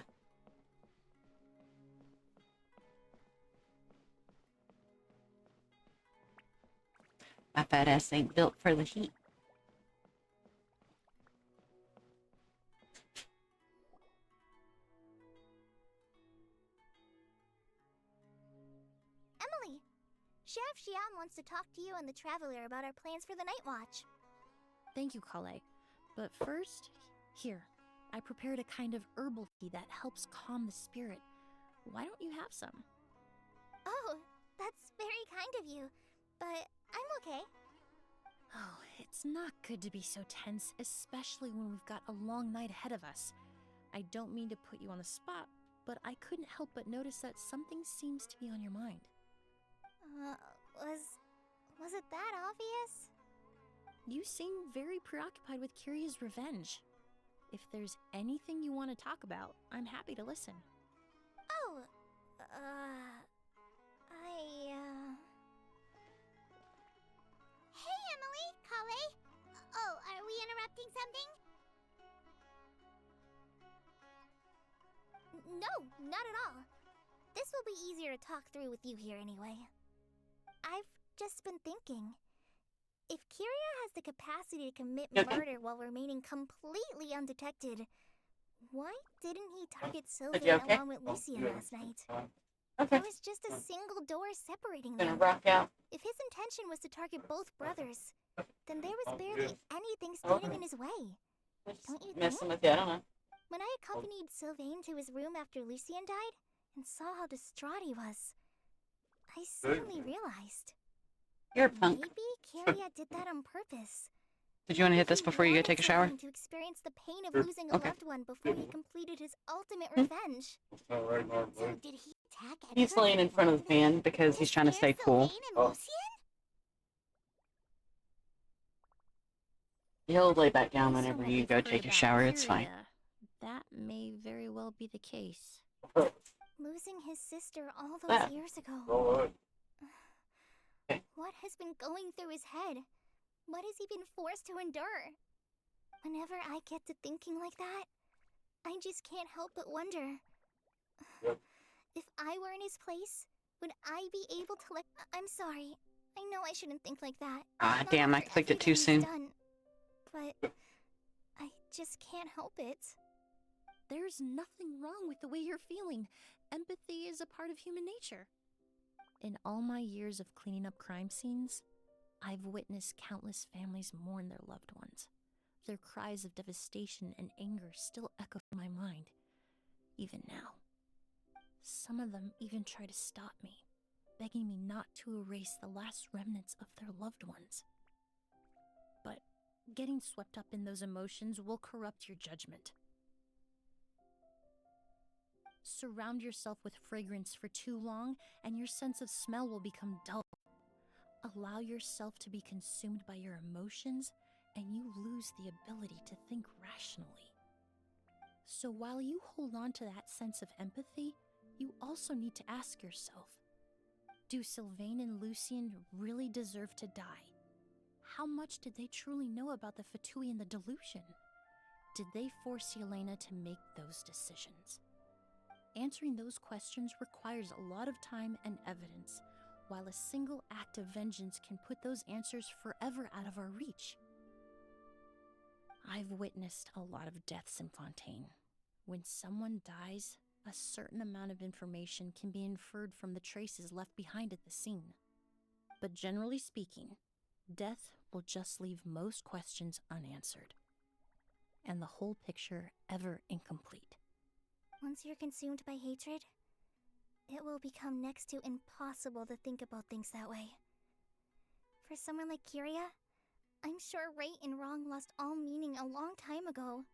My fat ass ain't built for the heat. Emily! Sheriff Xian wants to talk to you and the Traveler about our plans for the Night Watch. Thank you, Kale. But first, here, I prepared a kind of herbal tea that helps calm the spirit. Why don't you have some? Oh, that's very kind of you, but I'm okay. Oh, it's not good to be so tense, especially when we've got a long night ahead of us. I don't mean to put you on the spot, but I couldn't help but notice that something seems to be on your mind. Was it that obvious? You seem very preoccupied with Kiria's revenge. If there's anything you want to talk about, I'm happy to listen. Oh, Hey, Emily, Kale. Oh, are we interrupting something? No, not at all. This will be easier to talk through with you here anyway. I've just been thinking. If Kiria has the capacity to commit murder while remaining completely undetected, why didn't he target Sylvain along with Lucian last night? There was just a single door separating them. If his intention was to target both brothers, then there was barely anything standing in his way. Don't you think? Messing with you, I don't know. When I accompanied Sylvain to his room after Lucian died and saw how distraught he was, I suddenly realized. You're a punk. Maybe Kiria did that on purpose. Did you want to hit this before you go take a shower? To experience the pain of losing a loved one before he completed his ultimate revenge. So did he attack Edgar? He's laying in front of the fan because he's trying to stay cool. He'll lay back down whenever you go take a shower. It's fine. That may very well be the case. Losing his sister all those years ago. What has been going through his head? What has he been forced to endure? Whenever I get to thinking like that, I just can't help but wonder. If I were in his place, would I be able to let... I'm sorry. I know I shouldn't think like that. Ah, damn, I clicked it too soon. But I just can't help it. There's nothing wrong with the way you're feeling. Empathy is a part of human nature. In all my years of cleaning up crime scenes, I've witnessed countless families mourn their loved ones. Their cries of devastation and anger still echo in my mind, even now. Some of them even try to stop me, begging me not to erase the last remnants of their loved ones. But getting swept up in those emotions will corrupt your judgment. Surround yourself with fragrance for too long, and your sense of smell will become dull. Allow yourself to be consumed by your emotions, and you lose the ability to think rationally. So while you hold on to that sense of empathy, you also need to ask yourself, do Sylvain and Lucian really deserve to die? How much did they truly know about the Fatui and the delusion? Did they force Yelena to make those decisions? Answering those questions requires a lot of time and evidence, while a single act of vengeance can put those answers forever out of our reach. I've witnessed a lot of deaths in Fontaine. When someone dies, a certain amount of information can be inferred from the traces left behind at the scene. But generally speaking, death will just leave most questions unanswered, and the whole picture ever incomplete. Once you're consumed by hatred, it will become next to impossible to think about things that way. For someone like Kiria, I'm sure right and wrong lost all meaning a long time ago.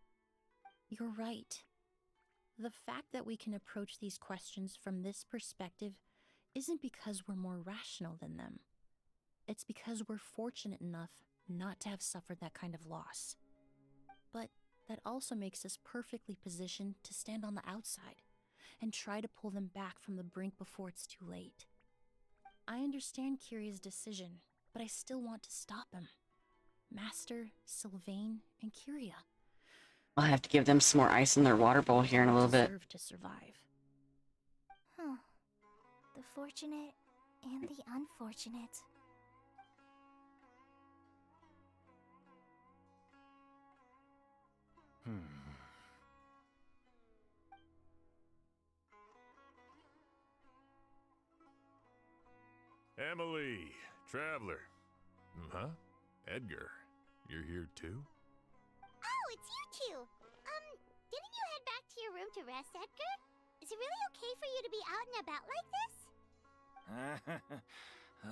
You're right. The fact that we can approach these questions from this perspective isn't because we're more rational than them. It's because we're fortunate enough not to have suffered that kind of loss. But that also makes us perfectly positioned to stand on the outside and try to pull them back from the brink before it's too late. I understand Kiria's decision, but I still want to stop him. Master, Sylvain, and Kiria. I'll have to give them some more ice in their water bowl here in a little bit. Deserve to survive. Huh. The fortunate and the unfortunate. Emily, Traveler. Huh? Edgar, you're here too? Oh, it's you two! Didn't you head back to your room to rest, Edgar? Is it really okay for you to be out and about like this?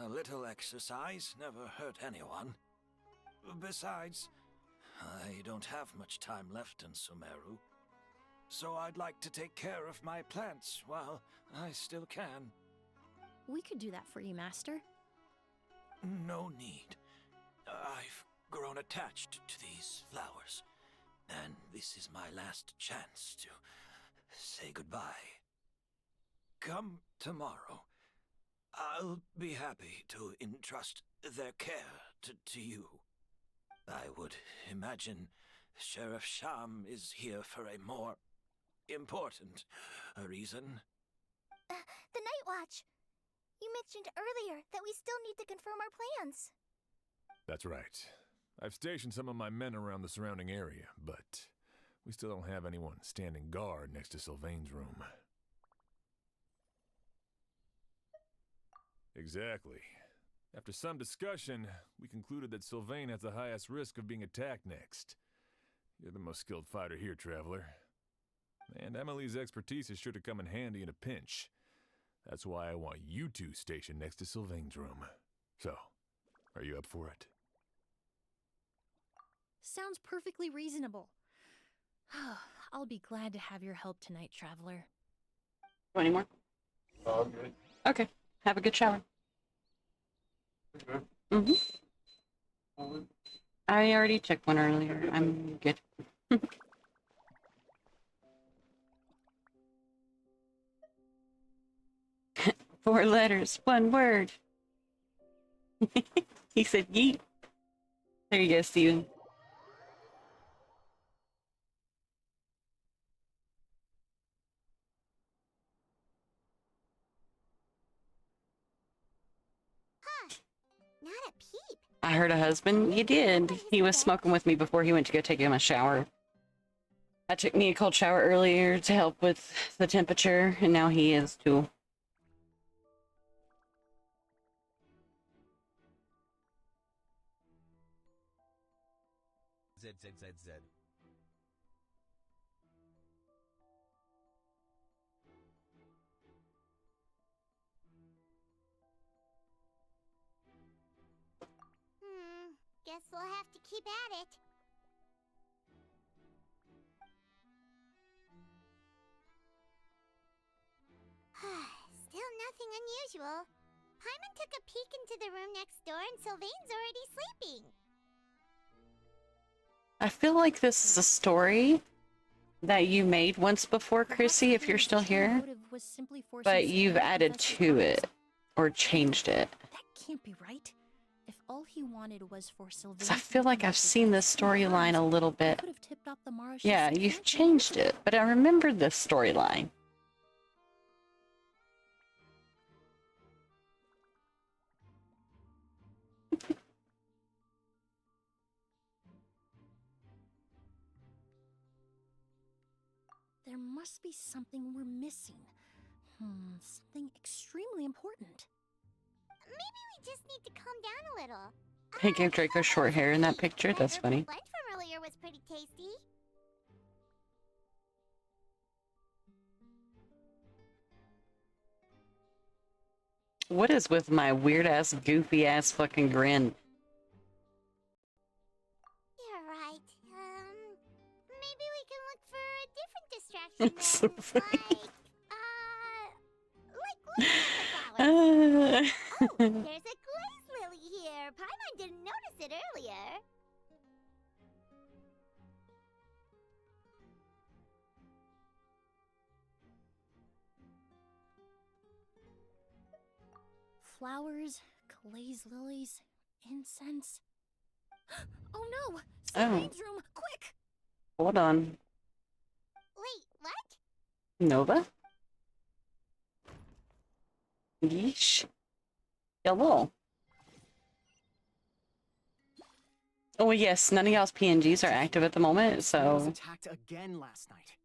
A little exercise never hurt anyone. Besides, I don't have much time left in Sumeru, so I'd like to take care of my plants while I still can. We could do that for you, Master. No need. I've grown attached to these flowers, and this is my last chance to say goodbye. Come tomorrow. I'll be happy to entrust their care to you. I would imagine Sheriff Sham is here for a more important reason. The Night Watch! You mentioned earlier that we still need to confirm our plans. That's right. I've stationed some of my men around the surrounding area, but we still don't have anyone standing guard next to Sylvain's room. Exactly. After some discussion, we concluded that Sylvain has the highest risk of being attacked next. You're the most skilled fighter here, Traveler. And Emily's expertise is sure to come in handy in a pinch. That's why I want you two stationed next to Sylvain's room. So, are you up for it? Sounds perfectly reasonable. I'll be glad to have your help tonight, Traveler. Want any more? All good. Okay. Have a good shower. Okay. I already took one earlier. I'm good. 4 letters, 1 word. He said yeet. There you go, Steven. Not a peep. I heard a husband. You did. He was smoking with me before he went to go take him a shower. I took me a cold shower earlier to help with the temperature, and now he is too. ZZZZ. Guess we'll have to keep at it. Still nothing unusual. Paimon took a peek into the room next door and Sylvain's already sleeping. I feel like this is a story that you made once before, Chrissy, if you're still here. But you've added to it. Or changed it. That can't be right. If all he wanted was for Sylvain, 'Cause I feel like I've seen this storyline a little bit. Yeah, you've changed it, but I remember this storyline. There must be something we're missing. Something extremely important. Maybe we just need to calm down a little. He gave Draco short hair in that picture. That's funny. Blend from earlier was pretty tasty. What is with my weird-ass, goofy-ass fucking grin? You're right. Maybe we can look for a different distraction It's so then. funny. Like flowers. Oh, there's a glaze lily here. Paimon didn't notice it earlier. Flowers, glaze lilies, incense. Oh no! Oh. Sylvain's room, quick! Hold on. Wait, what? Nova? Yeesh. Hello. Oh yes, none of y'all's PNGs are active at the moment, was so attacked again last night.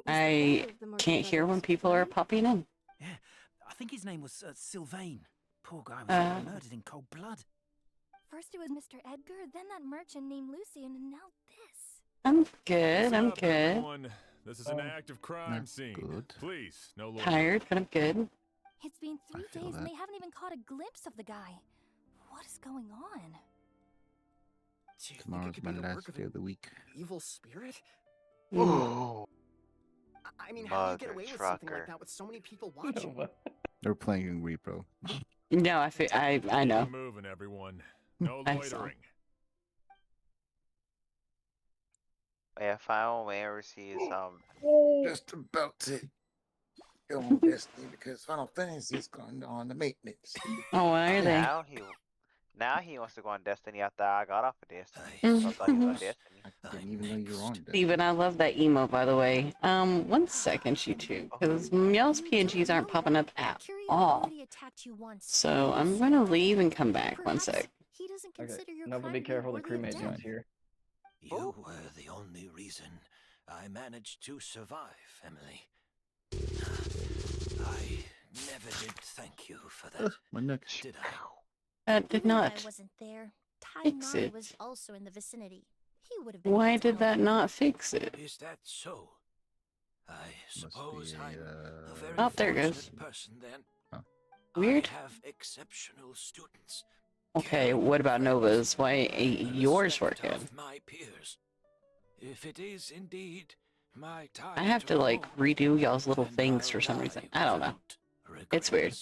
I can't hear when people are popping in. Yeah, I think his name was Sylvain. Poor guy was murdered in cold blood. First it was Mr. Edgar, then that merchant named Lucian, and now this. I'm good, I'm What's up, good. everyone? This is an active crime scene. Please, no longer. Tired, but I'm good. It's been 3 feel days that. and they haven't even caught a glimpse of the guy. What is going on? Do you think it Tomorrow's could my be the last work of day an of the week. evil spirit? Whoa. I mean, how do you get Mother away with something like trucker. that with so many people watching? They're playing Repro. No, I know. Keep moving, everyone. No I saw. loitering. If I only ever see Just about to go on Destiny because Final Fantasy is going on the maintenance. Oh, why are they? Now he wants to go on Destiny after I got off of Destiny. Mhm. So I thought he was on Destiny. I didn't even know you were on Destiny. Steven, I love that emo, by the way. 1 second, you two, because y'all's PNGs aren't popping up at all. Already attacked you once. So I'm gonna leave and come back. 1 sec. He doesn't Okay, consider your Nova, crime be to careful. The worthy of crewmate death. joins here. You were the only reason I managed to survive, Emily. I never did thank you for that. My neck. Did I? That did Even if not I wasn't there. fix Tainari it. was also in the vicinity. He would have been Why able to did help that you. not fix it? Is that so? I suppose be, I'm a very Oh, there it fortunate goes. person then. Weird. I have exceptional students. Okay, what about Nova's? Why ain't yours working? Of my peers. If it is indeed my time I have to like redo y'all's little things for some reason. I don't know. It's weird.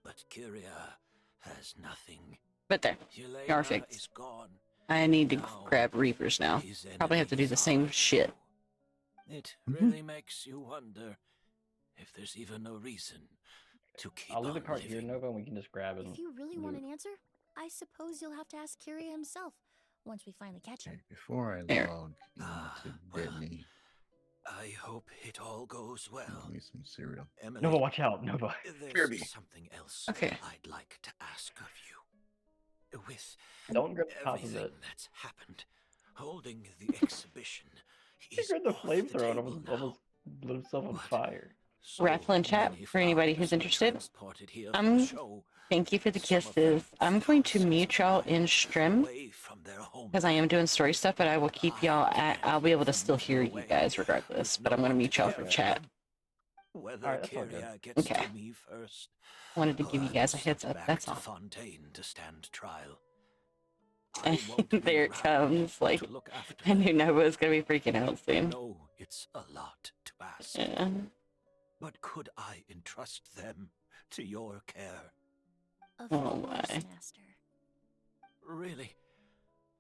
But Kyria has nothing. But there, y'all are fixed. Is gone. I need to grab Reapers now. Probably have to do the same shit. It really makes you wonder if there's even a reason to keep I'll leave the on cart living. here, Nova, and we can just grab it. If you really want an answer, I suppose you'll have to ask Kyria himself once we finally catch him. Before I There. log into Disney, I hope it all goes well. give me some cereal. Emily, Nova, watch out, Nova. there's something else Okay. I'd like to ask of you. With Don't grab the top of everything it. that's happened, holding the exhibition He is grabbed the off the flamethrower and table now. almost blew himself on fire. Raffle in chat for anybody who's interested. Transported here for the I'm show, thank you for the kisses. I'm going to mute y'all in stream away from their home. because I am doing story stuff, but I will keep y'all at. I'll be able to still hear you guys regardless. But I'm gonna mute y'all for chat. Whether Alright, that's all good. Kyria gets Okay. to me first, Wanted to give you guys a heads up. back That's to all. Fontaine to stand trial. And there it comes. Like to look after I knew Nova was gonna be freaking out I soon. know it's a lot to ask, Yeah. but could I entrust them to your care? Of Oh course, my. Master. Really?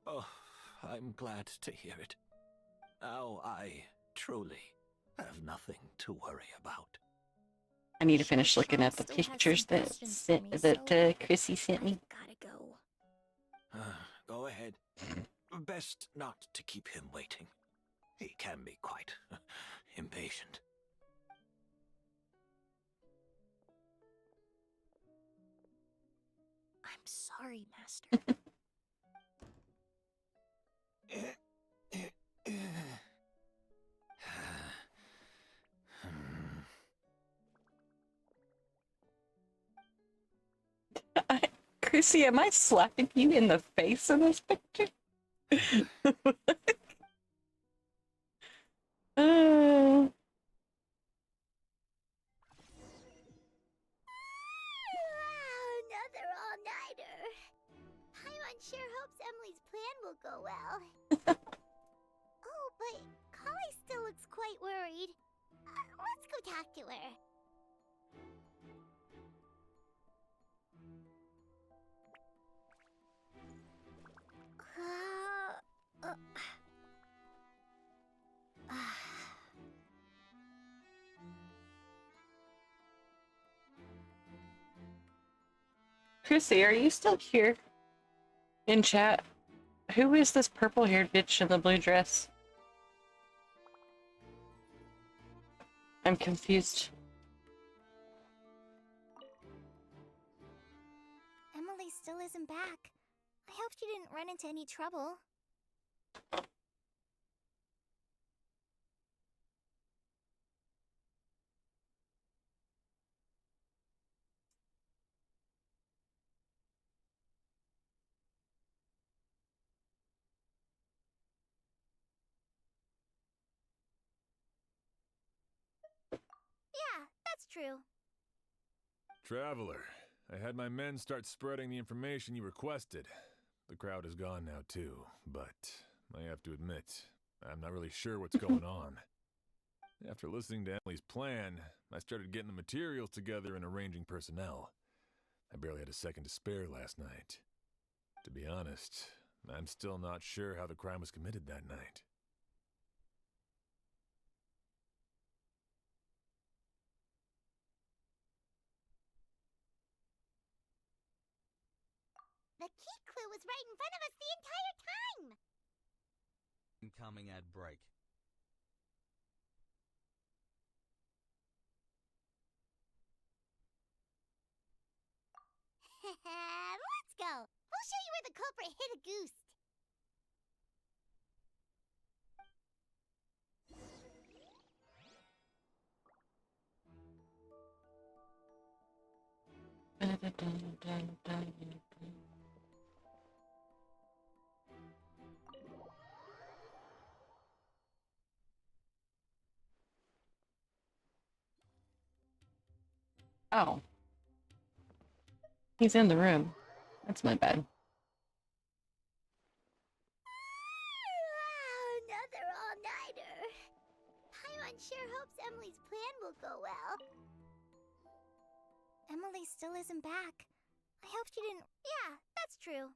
Oh, I'm glad to hear it. Now I truly have nothing to worry about. I need to finish looking at the Still has some pictures that questions for me, Chrissy sent me. Gotta go. Go ahead. Best not to keep him waiting. He can be quite impatient. I'm sorry, Master. Chrissy, am I slapping you in the face in this picture? Oh. Another all-nighter. Paimon sure hopes Emily's plan will go well. Oh, but Kali still looks quite worried. Let's go talk to her. Chrissy, are you still here? In chat? Who is this purple-haired bitch in the blue dress? I'm confused. Emily still isn't back. I hope she didn't run into any trouble. Yeah, that's true. Traveler, I had my men start spreading the information you requested. The crowd is gone now too, but I have to admit, I'm not really sure what's going on. After listening to Emily's plan, I started getting the materials together and arranging personnel. I barely had a second to spare last night. To be honest, I'm still not sure how the crime was committed that night. The key clue was right in front of us the entire time! Incoming ad break. Let's go! We'll show you where the culprit hid a goose. Oh. He's in the room. That's my bad. Another all-nighter. Paimon sure hopes Emily's plan will go well. Emily still isn't back. I hope she didn't. Yeah, that's true.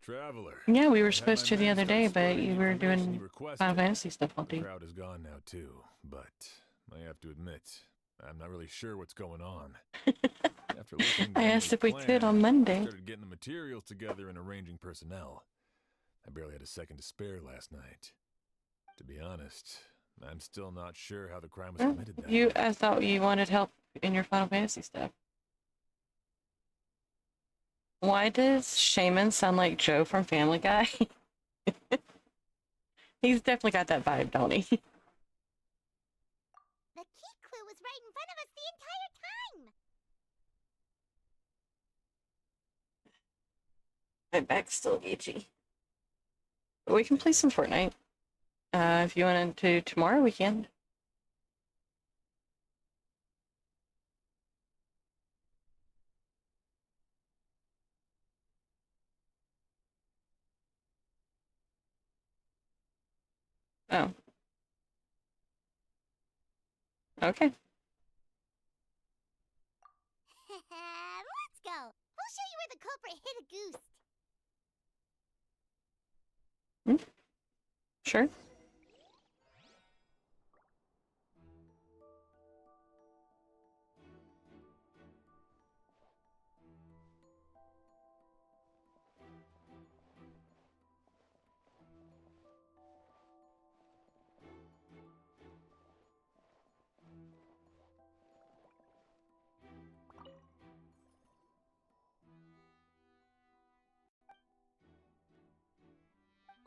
Traveler. Yeah, we I were had supposed my to the men other start day, but spreading you the were information doing requested. Final Fantasy stuff all The day. crowd is gone now too, but I have to admit, I'm not really sure what's going on. After listening to I asked Emily's if we plan, could on I Monday. started getting the materials together and arranging personnel. I barely had a second to spare last night. To be honest, I'm still not sure how the crime was committed that night. I thought you wanted help in your Final Fantasy stuff. Why does Shaman sound like Joe from Family Guy? He's definitely got that vibe, don't he? The key clue was right in front of us the entire time! My back's still itchy. But we can play some Fortnite. If you want to tomorrow, we can. Oh. Okay. Let's go! We'll show you where the culprit hid a goose. Sure.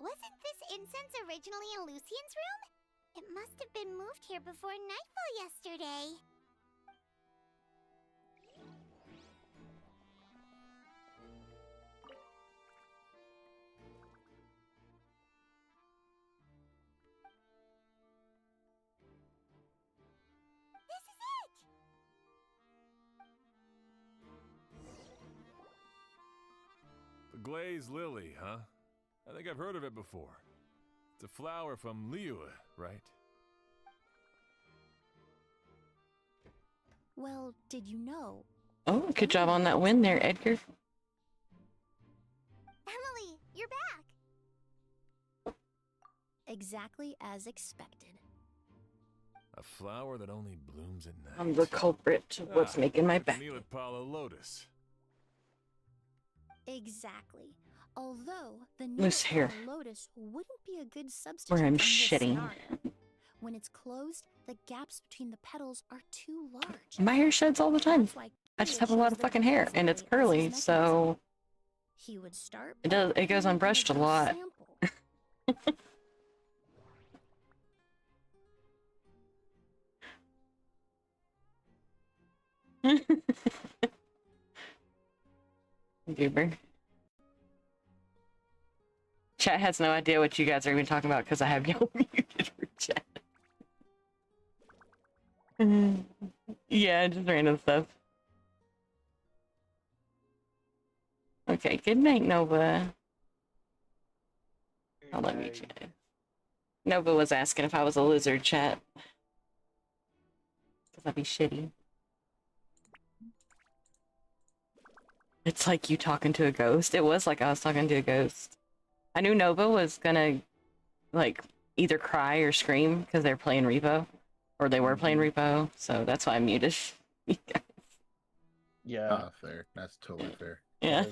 Wasn't this incense originally in Lucian's room? It must have been moved here before nightfall yesterday. This is it! The glazed lily, huh? I think I've heard of it before. It's a flower from Liyue, right? Well, did you know? Oh, good job on that win there, Edgar. Emily, you're back! Exactly as expected. A flower that only blooms at night. I'm the culprit to what's making my back. Neelipala lotus. Exactly. Although the Loose hair. lotus wouldn't be a good substitute Where I'm in this shitting. scenario. When it's closed, the gaps between the petals are too large. My hair sheds all the time. That's why I just Kyo have a lot chose of the fucking hair, glazed and it's lily as his curly, mechanism. so He would start it goes by unbrushed a picking lot. sample. Goober. Chat has no idea what you guys are even talking about because I have y'all muted for chat. Yeah, just random stuff. Okay, good night, Nova. I'll let me chat. Nova was asking if I was a lizard, chat. Because I'd be shitty. It's like you talking to a ghost. It was like I was talking to a ghost. I knew Nova was gonna, like, either cry or scream because they're playing Repo. Or they were playing Repo, so that's why I muted. Yeah. Fair. That's totally fair. Yeah.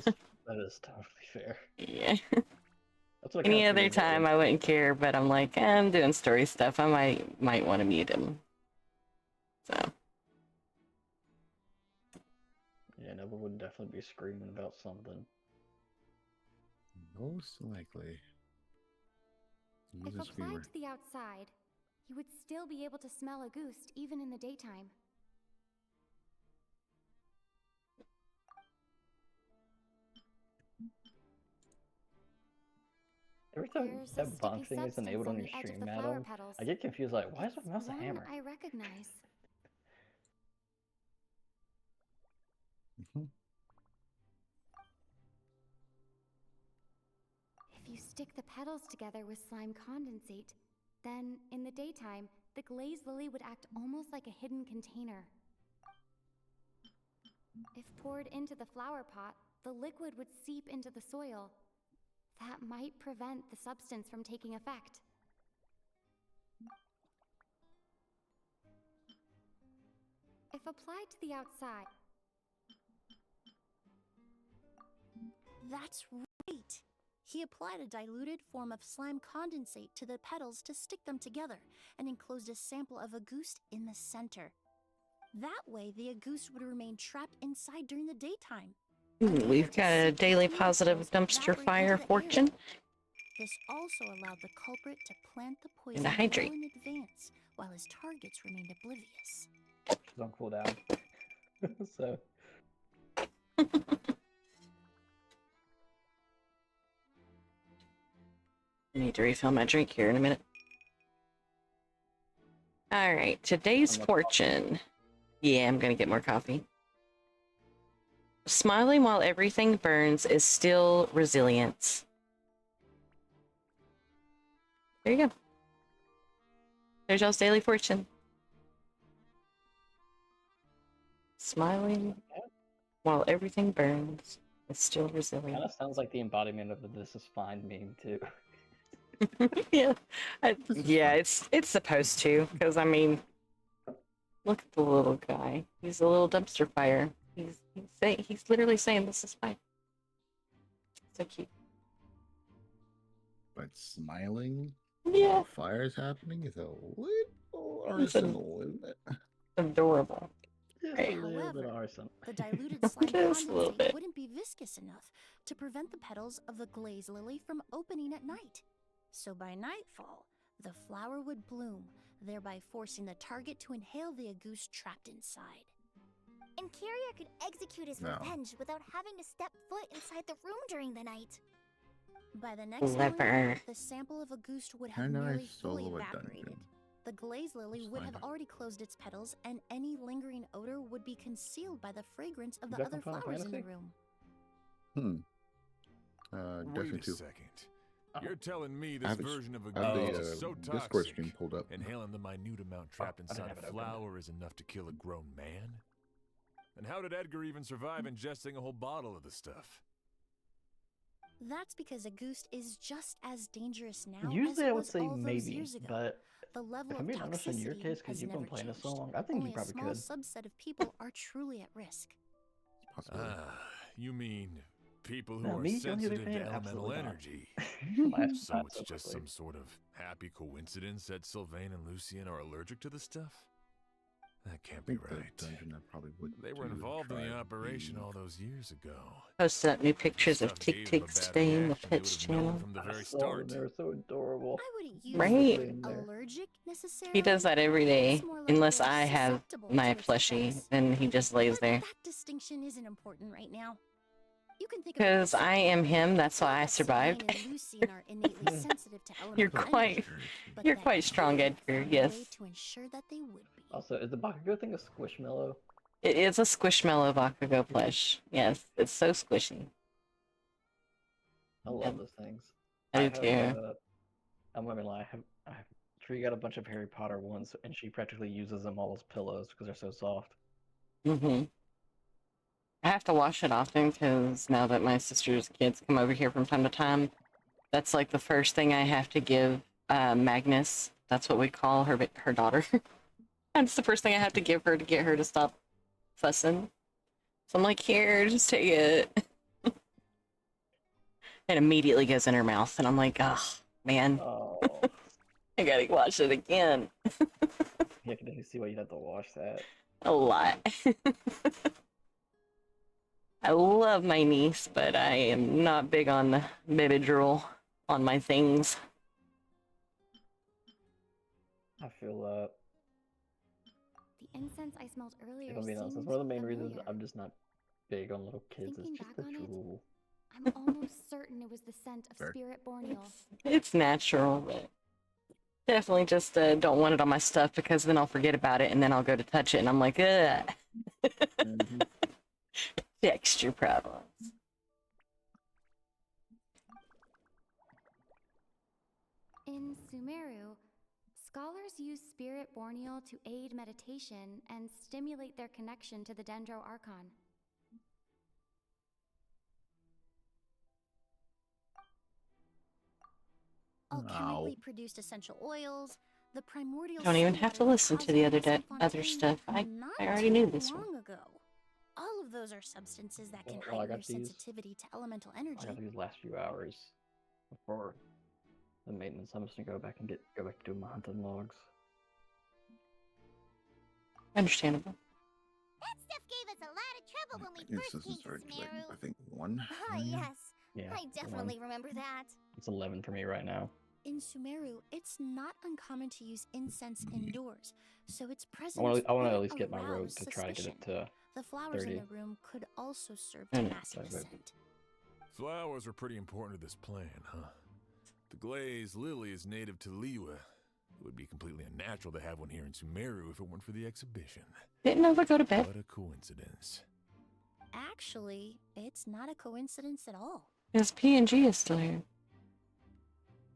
That is totally fair. Yeah. That's what I Any kinda other figured that time was. I wouldn't care, but I'm like, I'm doing story stuff. I might want to mute him. So. Yeah, Nova would definitely be screaming about something. Most likely. If Jesus, we applied were. to the outside, you would still be able to smell a goose even in the daytime. Every time There's a that sticky bonk thing is substance enabled on on your the edge of stream, the flower Madam, petals. I get confused, like, why is my mouse a One hammer? I recognize. If you stick the petals together with slime condensate, then in the daytime, the glazed lily would act almost like a hidden container. If poured into the flower pot, the liquid would seep into the soil. That might prevent the substance from taking effect. If applied to the outside... That's right! He applied a diluted form of slime condensate to the petals to stick them together and enclosed a sample of Auguste in the center. That way, the Auguste would remain trapped inside during the daytime. Ooh, we've got a daily positive dumpster fire fortune. This also allowed the culprit to plant the poison And a hydrate. well in advance, while his targets remained oblivious. She's on cooldown. So. I need to refill my drink here in a minute. Alright, today's fortune. Yeah, I'm gonna get more coffee. Smiling while everything burns is still resilience. There you go. There's y'all's daily fortune. Smiling while everything burns is still resilient. Kind of sounds like the embodiment of the "this is fine" meme too. Yeah, yeah, it's supposed to, because I mean, look at the little guy. He's a little dumpster fire. He's literally saying this is fine. So cute. But smiling Yeah. while fire's happening is a little arsenal, isn't it? Adorable. Just a little bit However, of arson. the diluted slime Just a little condensate bit. wouldn't be viscous enough to prevent the petals of the glazed lily from opening at night. So by nightfall, the flower would bloom, thereby forcing the target to inhale the Auguste trapped inside. And Carrier could execute his revenge without having to step foot inside the room during the night. By the next Clever. morning, the sample of Auguste would have Kinda nearly nice fully solo evaporated. dungeon. The glazed lily would have Slime. already closed its petals, and any lingering odor would be concealed by the fragrance of the Back other on Final flowers in the Fantasy? room. Wait Destiny a 2. second. You're telling me I this have version of a I have goose the is so Discord toxic, stream pulled up. inhaling the minute amount trapped I didn't inside have a it open. flower is enough to kill a grown man? And how did Edgar even survive ingesting a whole bottle of the stuff? That's because Auguste is just as dangerous now as Usually it I would was say all those maybe, years ago. but The level if of I'm being honest in your toxicity case, because has you've been never playing it so changed. long, I think Only you probably a small could. subset of people are truly at risk. You mean people who Now, are me, the only other sensitive fan, to elemental absolutely not. energy? Laughed So at it's so just quickly. some sort of happy coincidence that Sylvain and Lucien are allergic to the stuff? That can't be right. Dungeon I probably would They were do involved in try the to operation be- all those years ago. Posted up new pictures of Stuff Tick gave them a Tick bad staying the reaction they Pets would've known channel. from the I very saw them, start. they were so adorable. I wouldn't use Right? the Sitting word there. allergic necessarily. He does that every day, It's more like unless they're I have susceptible my to its plushie, effects. and he just lays But there. that distinction isn't important right now. You can think of it Because this I way. am him, that's It's not why I that survived. Sylvain and Lucien are innately sensitive to You're elemental quite, energy, but you're that quite strong, Carrier Edgar. found a Yes, way to ensure that they would be. Also, is the Bakugo thing a squishmallow? it is a Squishmallow Bakugo plush. Yes, it's so squishy. I love those things. I do too. I'm not gonna lie, I have Tree got a bunch of Harry Potter ones, and she practically uses them all as pillows because they're so soft. Mm-hmm. I have to wash it often because now that my sister's kids come over here from time to time, that's like the first thing I have to give Magnus. That's what we call her daughter. That's the first thing I have to give her to get her to stop fussing. So I'm like, here, just take it. It immediately goes in her mouth, and I'm like, oh, man. Oh. I gotta wash it again. Yeah, I can definitely see why you'd have to wash that. A lot. I love my niece, but I am not big on the baby drool on my things. I feel that. The incense I smelled earlier If I'm being honest, that's seemed one of the main reasons familiar. I'm just not big on little kids. Thinking It's just back the on it, drool. I'm almost certain it was the scent of Fair. spirit borneal. It's natural, but definitely just don't want it on my stuff because then I'll forget about it and then I'll go to touch it and I'm like, ugh. Texture problems. In Sumeru, scholars use spirit borneal to aid meditation and stimulate their connection to the Dendro Archon. Alchemically produced essential oils, the primordial Don't even have to listen to the other stuff. I already knew this one. long ago. All of those are substances that can Well, I heighten got your these. sensitivity to elemental I energy. got these last few hours before the maintenance. I'm just gonna go back to doing my hunting logs. Understandable. That stuff gave us a lot of trouble when we Yes, first this is came to very like, Sumeru. I think 1. Ah, yes. Yeah, I definitely remember that. It's 11 for me right now. In Sumeru, it's not uncommon to use incense indoors, so its I presence want to at wouldn't least get my rogue arouse to try to get suspicion. it to The flowers 30. in the room could also serve to mask the scent. Flowers are pretty important to this plan, huh? The glazed lily is native to Liwa. It would be completely unnatural to have one here in Sumeru if it weren't for the exhibition. Didn't Nova go to bed? What a coincidence. Actually, it's not a coincidence at all. His PNG is still here.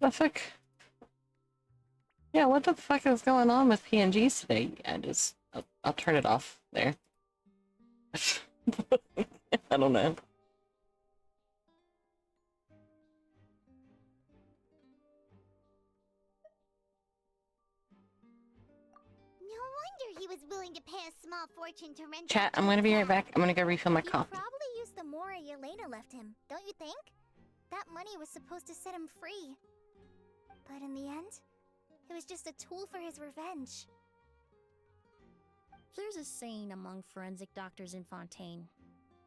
The fuck? Yeah, what the fuck is going on with PNGs today? I'll turn it off there. I don't know. No wonder he was willing to pay a small fortune to rent. Chat, I'm gonna be right back. I'm gonna go refill my He coffee. probably used the Mora Yelena left him, don't you think? That money was supposed to set him free. But in the end, it was just a tool for his revenge. There's a saying among forensic doctors in Fontaine.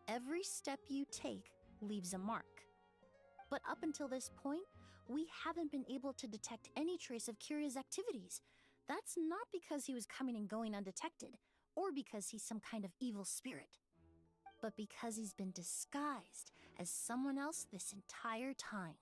Every step you take leaves a mark. But up until this point, we haven't been able to detect any trace of Kyria's activities. That's not because he was coming and going undetected, or because he's some kind of evil spirit, but because he's been disguised as someone else this entire time.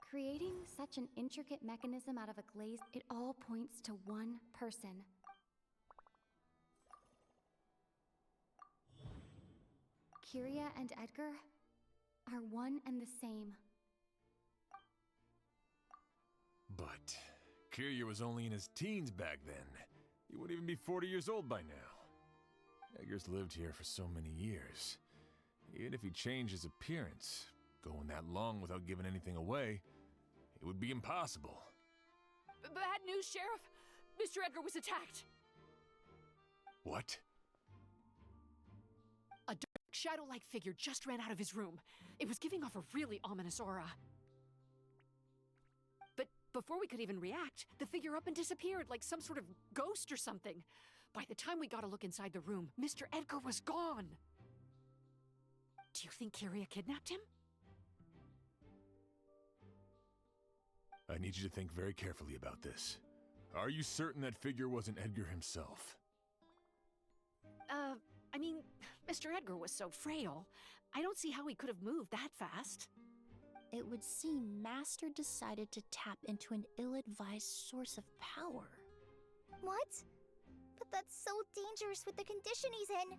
Creating such an intricate mechanism out of a glaze, it all points to one person. Kyria and Edgar are one and the same. But Kyria was only in his teens back then. He wouldn't even be 40 years old by now. Edgar's lived here for so many years. Even if he changed his appearance, going that long without giving anything away, it would be impossible. Bad news, Sheriff! Mr. Edgar was attacked! What? A dark, shadow-like figure just ran out of his room. It was giving off a really ominous aura. But before we could even react, the figure up and disappeared like some sort of ghost or something. By the time we got a look inside the room, Mr. Edgar was gone. Do you think Kyria kidnapped him? I need you to think very carefully about this. Are you certain that figure wasn't Edgar himself? I mean, Mr. Edgar was so frail. I don't see how he could have moved that fast. It would seem Master decided to tap into an ill-advised source of power. What? But that's so dangerous with the condition he's in.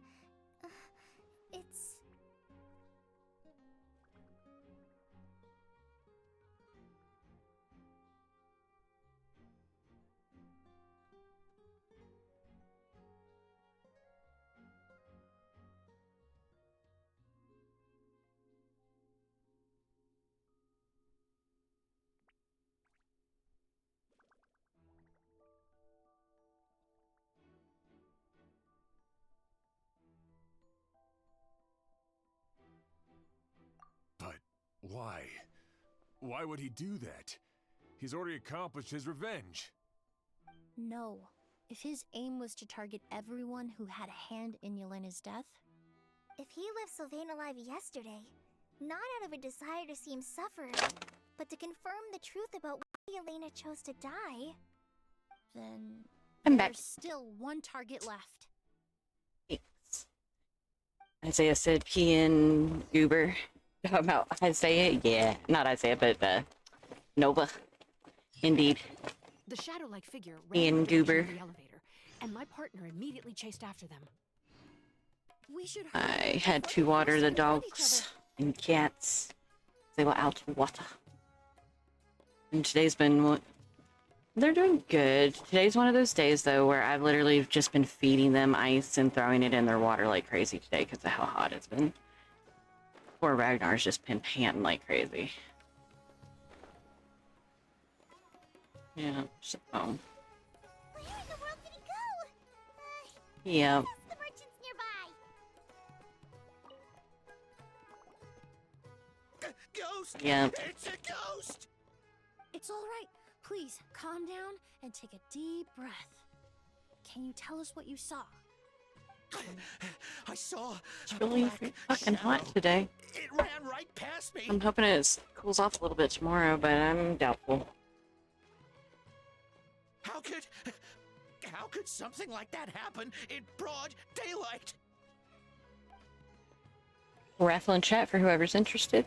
It's... But why? Why would he do that? He's already accomplished his revenge. No. If his aim was to target everyone who had a hand in Yelena's death... If he left Sylvain alive yesterday, not out of a desire to see him suffer, but to confirm the truth about why Yelena chose to die... Then... I'm there's back. still one target left. Thanks. Isaiah said he and Goober. About Isaiah? Yeah. Not Isaiah, but Nova. Indeed. The shadow-like figure Ian ran up the engine Goober. of the elevator, and my partner immediately chased after them. We should I had to water the dogs and cats. They were out of water. And today's been... They're doing good. Today's one of those days, though, where I've literally just been feeding them ice and throwing it in their water like crazy today because of how hot it's been. Poor Ragnar's just been panting like crazy. Yeah, so... Where in the world did he go? Yeah. Ask the merchants nearby. Ghost! Yeah. It's a ghost! It's all right. Please, calm down and take a deep breath. Can you tell us what you saw? I saw It's really fucking hot today. It ran right past me. I'm hoping it cools off a little bit tomorrow, but I'm doubtful. How could something like that happen in broad daylight? Raffle in chat for whoever's interested.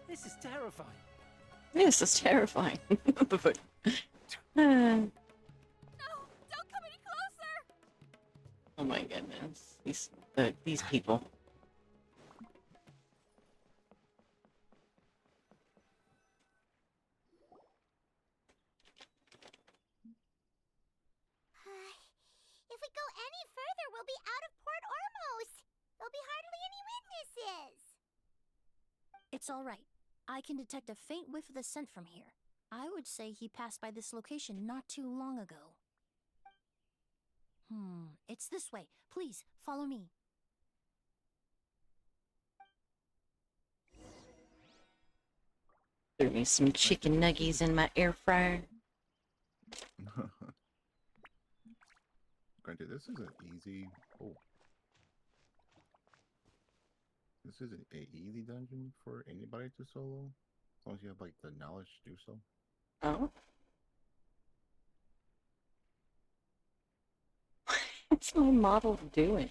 This is terrifying. This is terrifying. But, No! Don't come any closer! oh my goodness. These people. If we go any further, we'll be out of Port Ormos. There'll be hardly any witnesses. It's all right. I can detect a faint whiff of the scent from here. I would say he passed by this location not too long ago. It's this way. Please, follow me. Threw me some chicken nuggies in my air fryer. Granted, this is an easy... Oh. This is an easy dungeon for anybody to solo. As long as you have, like, the knowledge to do so. Oh? What's my model doing?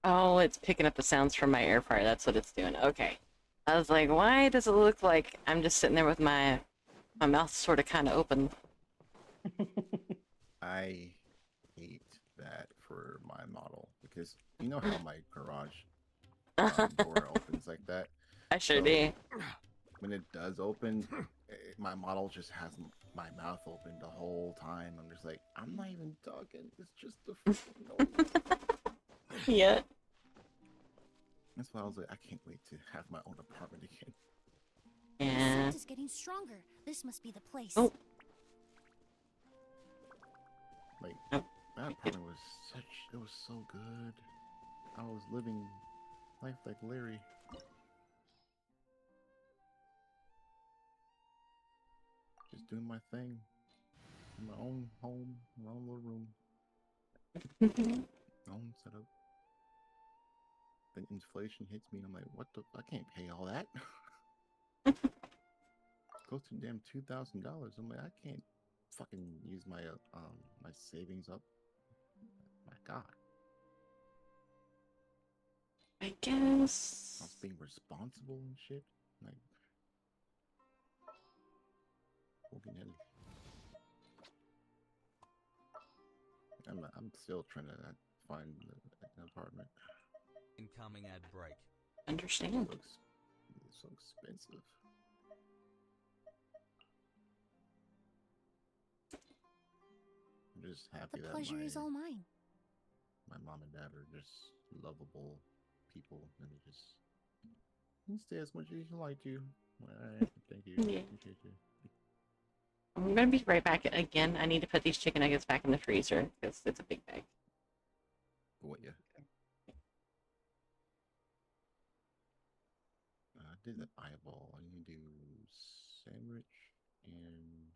Oh, it's picking up the sounds from my air fryer. That's what it's doing. Okay. I was like, why does it look like I'm just sitting there with my mouth sort of kind of open? I hate that for my model because you know how my garage door opens like that? I sure do. When it does open, my model just has my mouth open the whole time. I'm just like, I'm not even talking. It's just the freaking noise. Yeah. That's why I was like, I can't wait to have my own apartment again. The Yeah. scent is getting stronger. This must be the place. Oh. Like, that apartment was it was so good. I was living life like Larry. Just doing my thing. In my own home, my own little room. My own setup. Then inflation hits me and I'm like, what the? I can't pay all that. close to damn $2,000. I'm like, I can't fucking use my my savings up. My God. I guess. I was being responsible and shit. Like, fucking hell. I'm still trying to find an apartment. Incoming ad break. Understand. It's so expensive. I'm just happy The that pleasure is all mine. my mom and dad are just lovable people, and they just you can stay as much as you like to. All right, thank you. Yeah. Appreciate you. I'm gonna be right back again. I need to put these chicken nuggets back in the freezer because it's a big bag. What? Yeah. I did the eyeball. I need to do sandwich and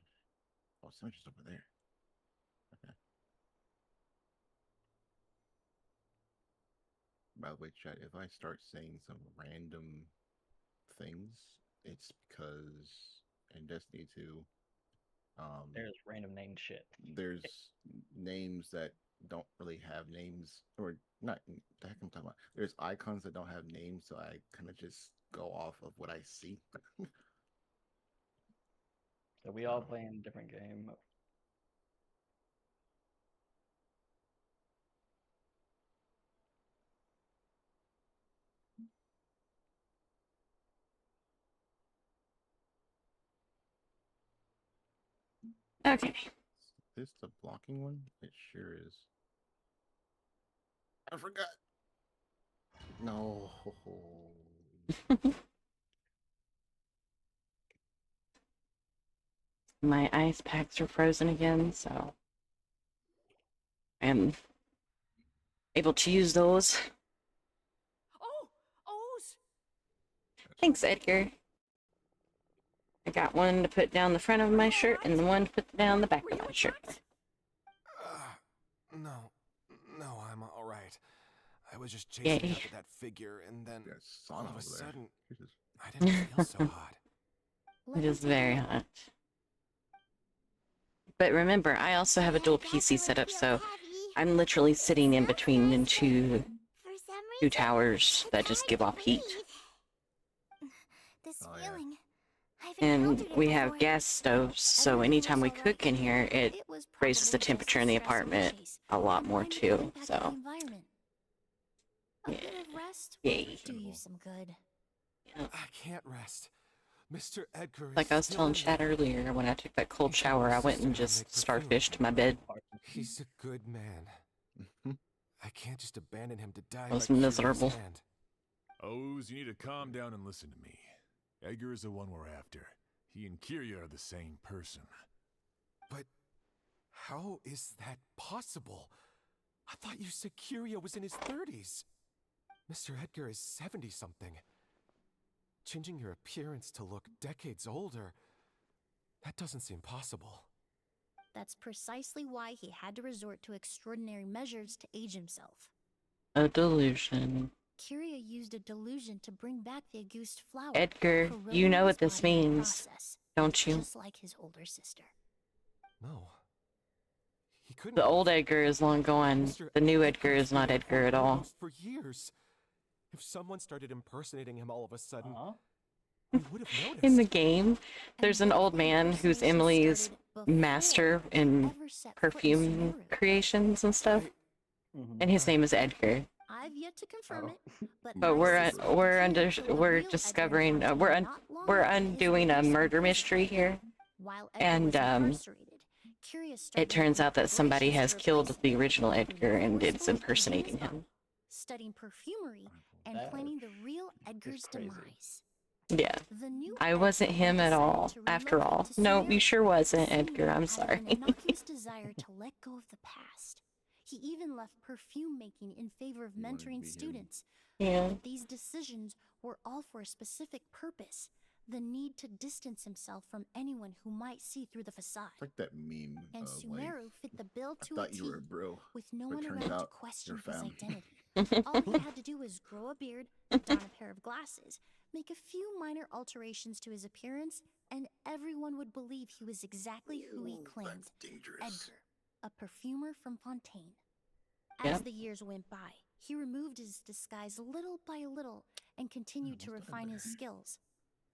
sandwich is over there. Okay. By the way, chat, if I start saying some random things, it's because in Destiny 2, There's random named shit. there's names that don't really have names, or not. The heck I'm talking about. There's icons that don't have names, so I kind of just go off of what I see. So we all playing a different game. Okay. Is this the blocking one? It sure is. I forgot. No. My ice packs are frozen again, so I am able to use those. Oh, O's. Thanks, Edgar. I got one to put down the front of my shirt and the one to put down the back of my shirt. No, I'm all right. I was just chasing after that figure, and then all of a sudden, I didn't feel so hot. It is very hot. But remember, I also have a dual PC setup, so I'm literally sitting in between two towers that just give off heat. This feeling. And we have gas stoves, so anytime we cook in here, it raises the temperature in the apartment a lot more too. So, A bit of rest yay. would do you some good. I can't rest. Mr. Edgar is Like I was still telling in Chad there. earlier, when I took that cold shower, I went and just starfished my bed. He's a good man. I can't just abandon him to die I was by Kiria's miserable. hand. O's, you need to calm down and listen to me. Edgar is the one we're after. He and Kiria are the same person. But how is that possible? I thought you said Kiria was in his 30s. Mr. Edgar is 70-something. Changing your appearance to look decades older, that doesn't seem possible. That's precisely why he had to resort to extraordinary measures to age himself. A delusion. Kiria used a delusion to bring back the Auguste flower. Edgar, you know what this means, don't you? Just like his older sister. No. He couldn't. The old Edgar is long gone. The new Edgar is not Edgar at all. For years. If someone started impersonating him all of a sudden, we would have noticed. In the game, there's an old man who's Emily's master in perfume creations and stuff, and his name is Edgar. I've yet to confirm it, But we're discovering we're undoing a murder mystery here, and it turns out that somebody has killed the original Edgar and it's impersonating him. Studying perfumery and planning the real Edgar's demise. Yeah, I wasn't him at all. After all, no, you sure wasn't, Edgar. I'm sorry. An innocuous desire to let go of the past. He even left perfume making in favor of mentoring students. Yeah. But these decisions were all for a specific purpose. The need to distance himself from anyone who might see through the facade. It's like that meme. And Sumeru fit the bill I to thought a you T, were a bro, with no but one turns around to out question you're his fam. identity. All he had to do was grow a beard, don a pair of glasses, make a few minor alterations to his appearance, and everyone would believe he was exactly who he claimed. Edgar, a perfumer from Fontaine. As the years went by, he removed his disguise little by little and continued to refine his skills.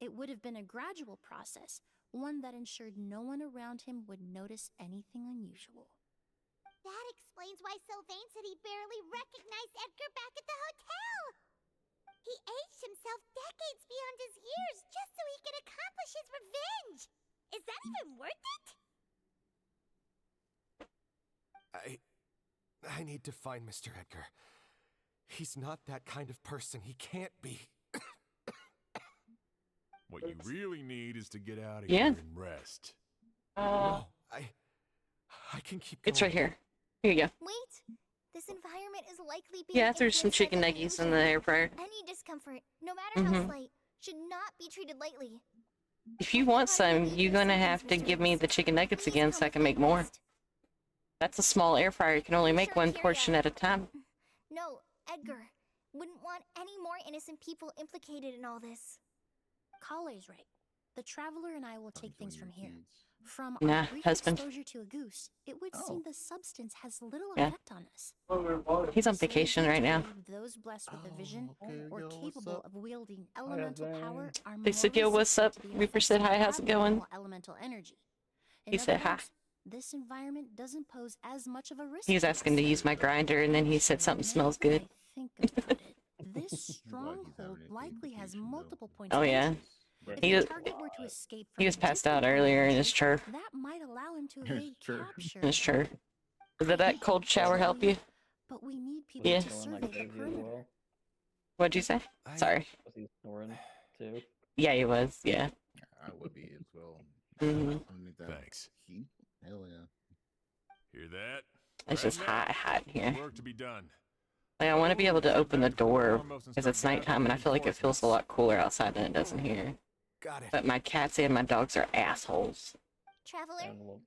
It would have been a gradual process, one that ensured no one around him would notice anything unusual. That explains why Sylvain said he barely recognized Edgar back at the hotel. He aged himself decades beyond his years just so he could accomplish his revenge. Is that even worth it? I need to find Mr. Edgar. He's not that kind of person. He can't be. What you really need is to get out of Yeah. here and rest. No, I can keep going. It's right here. Here you go. Wait! This environment is likely being Yeah, there's some influenced by chicken the nuggies in illusion. the air fryer. Any discomfort, no matter how Mhm. slight, should not be treated lightly. If you want some, you're gonna have to give me the chicken nuggets again so I can make more. That's a small air fryer. You can only make one portion at a time. No, Edgar. Wouldn't want any more innocent people implicated in all this. Kale's right. The Traveler and I will take things from here. From Nah, our brief husband. exposure to a goose, it would seem the substance has little Yeah. effect on us. He's on vacation right now. Those blessed with a vision or capable of wielding elemental power are They said, yo, what's up? Reaper said, hi, how's it going? Elemental energy. He said, hi. This environment doesn't pose as much of a risk. He's asking to use my grinder, and then he said something smells good. Think about it. This stronghold likely has multiple points Oh, of yeah. entry. If He the was, target were to escape he from was a passed out different earlier in his location, chair. that might allow him to evade capture. In his chair. Did that cold shower help you? But we need people Yeah. to survey the perimeter. What'd you say? Sorry. Was he snoring too? Yeah, he was. Yeah. I would be as well. Mhm. Thanks. Heat? Hell yeah. Hear that? It's just hot in here. Work to be done. Like, I want to be able to open the door because it's nighttime and I feel like it feels a lot cooler outside than it does in here. Got it. But my cats and my dogs are assholes. Traveler,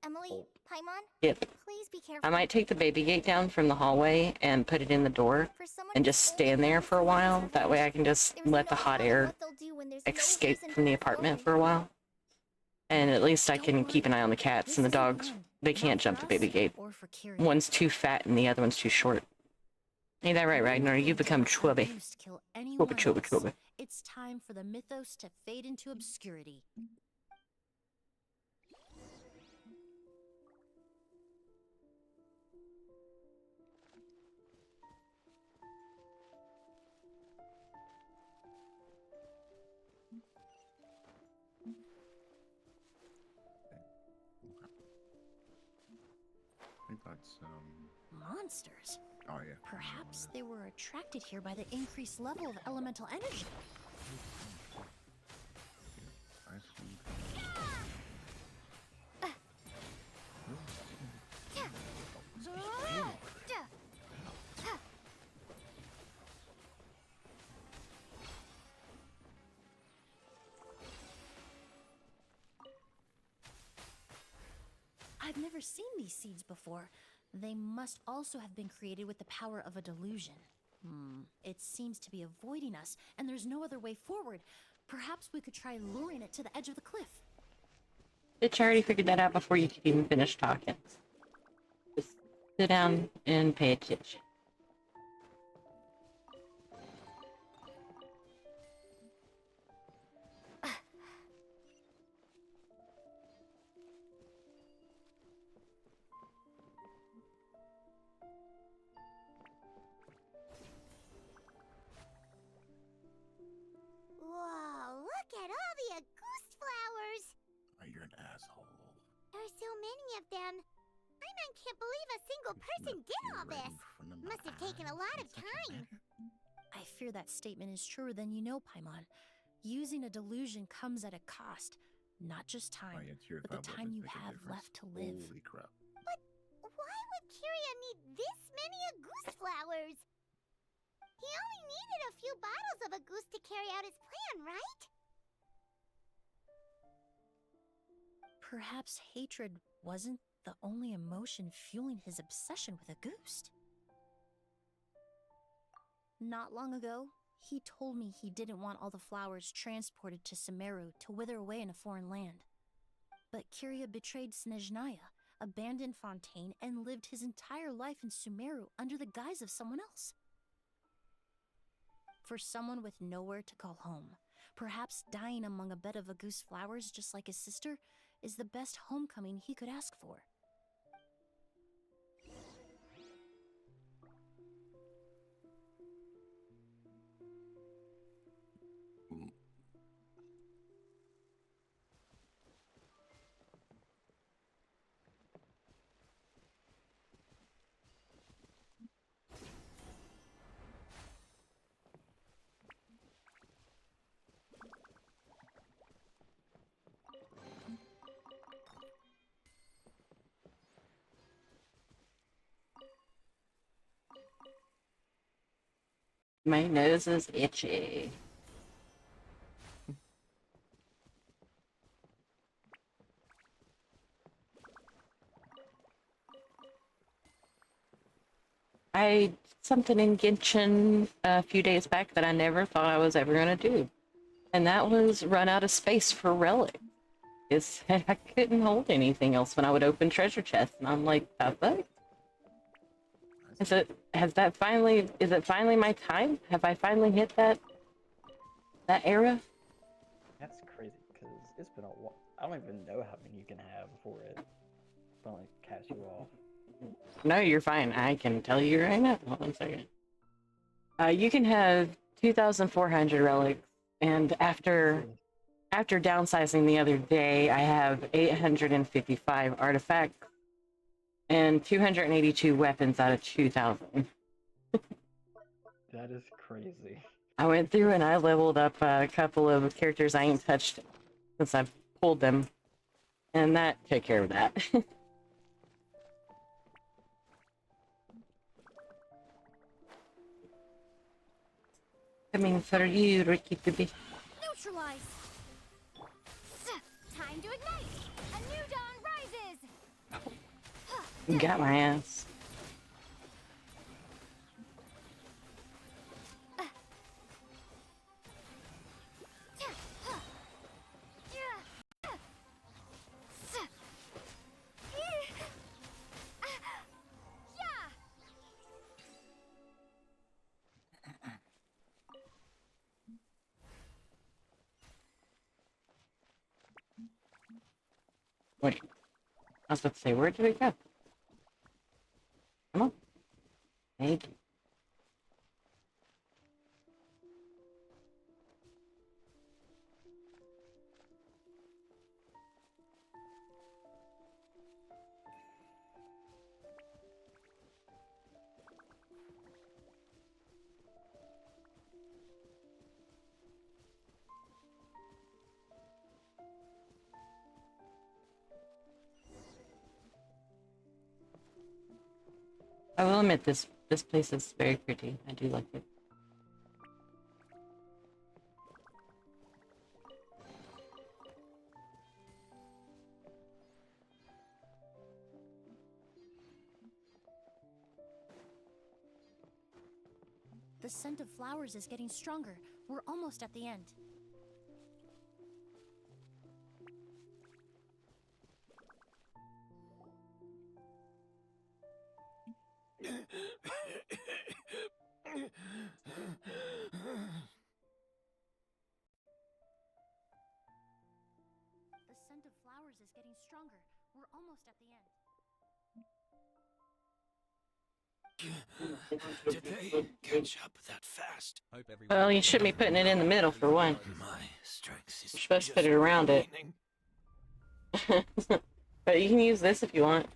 Emily, Paimon, Yep. please be careful. I might take the baby gate down from the hallway and put it in the door and just stand there for a while. That way I can just let the hot air escape from the apartment for a while. And at least I can keep an eye on the cats and the dogs. They can't jump the baby gate. One's too fat and the other one's too short. Ain't that right, Ragnar? You become chubby. Chubby, chubby, chubby. It's time for the mythos to fade into obscurity. I think that's Monsters. Oh yeah. Perhaps they were attracted here by the increased level of elemental energy. I see. I've never seen these seeds before. They must also have been created with the power of a delusion. It seems to be avoiding us, and there's no other way forward. Perhaps we could try luring it to the edge of the cliff. Bitch, I already figured that out before you could even finish talking. Just sit down and pay attention. Whoa, look at all the Auguste flowers! Oh, you're an asshole. There are so many of them. I can't believe a single person did all this. Must have taken a lot of time. I fear that statement is truer than you know, Paimon. Using a delusion comes at a cost. Not just time, but the time you have left to live. Holy crap. But why would Kyria need this many Auguste flowers? He only needed a few bottles of Auguste to carry out his plan, right? Perhaps hatred wasn't the only emotion fueling his obsession with Auguste. Not long ago, He told me he didn't want all the flowers transported to Sumeru to wither away in a foreign land. But Kyria betrayed Snezhnaya, abandoned Fontaine, and lived his entire life in Sumeru under the guise of someone else. For someone with nowhere to call home, perhaps dying among a bed of Agus flowers just like his sister is the best homecoming he could ask for. My nose is itchy. I did something in Genshin a few days back that I never thought I was ever going to do. And that was run out of space for relics. I couldn't hold anything else when I would open treasure chests. And I'm like, what? Is it finally my time? Have I finally hit that era? That's crazy, because it's been a while. I don't even know how many you can have before it finally casts you off. No, you're fine. I can tell you right now. Hold on a second. You can have 2,400 relics, and after downsizing the other day, I have 855 artifacts and 282 weapons out of 2,000. That is crazy. I went through and I leveled up a couple of characters I ain't touched since I pulled them, and that took care of that. Coming for you, Ricky Bibby. Neutralize! Time to ignite! A new dawn rises! Got my ass. Wait, I was about to say, where did it go? Come on. Thank you. I will admit this place is very pretty. I do like it. The scent of flowers is getting stronger. We're almost at the end. The scent of flowers is getting stronger. We're almost at the end. Did they catch up that fast? Well, you shouldn't be putting it in the middle for one. My strength is You're supposed to put it around it. But you can use this if you want.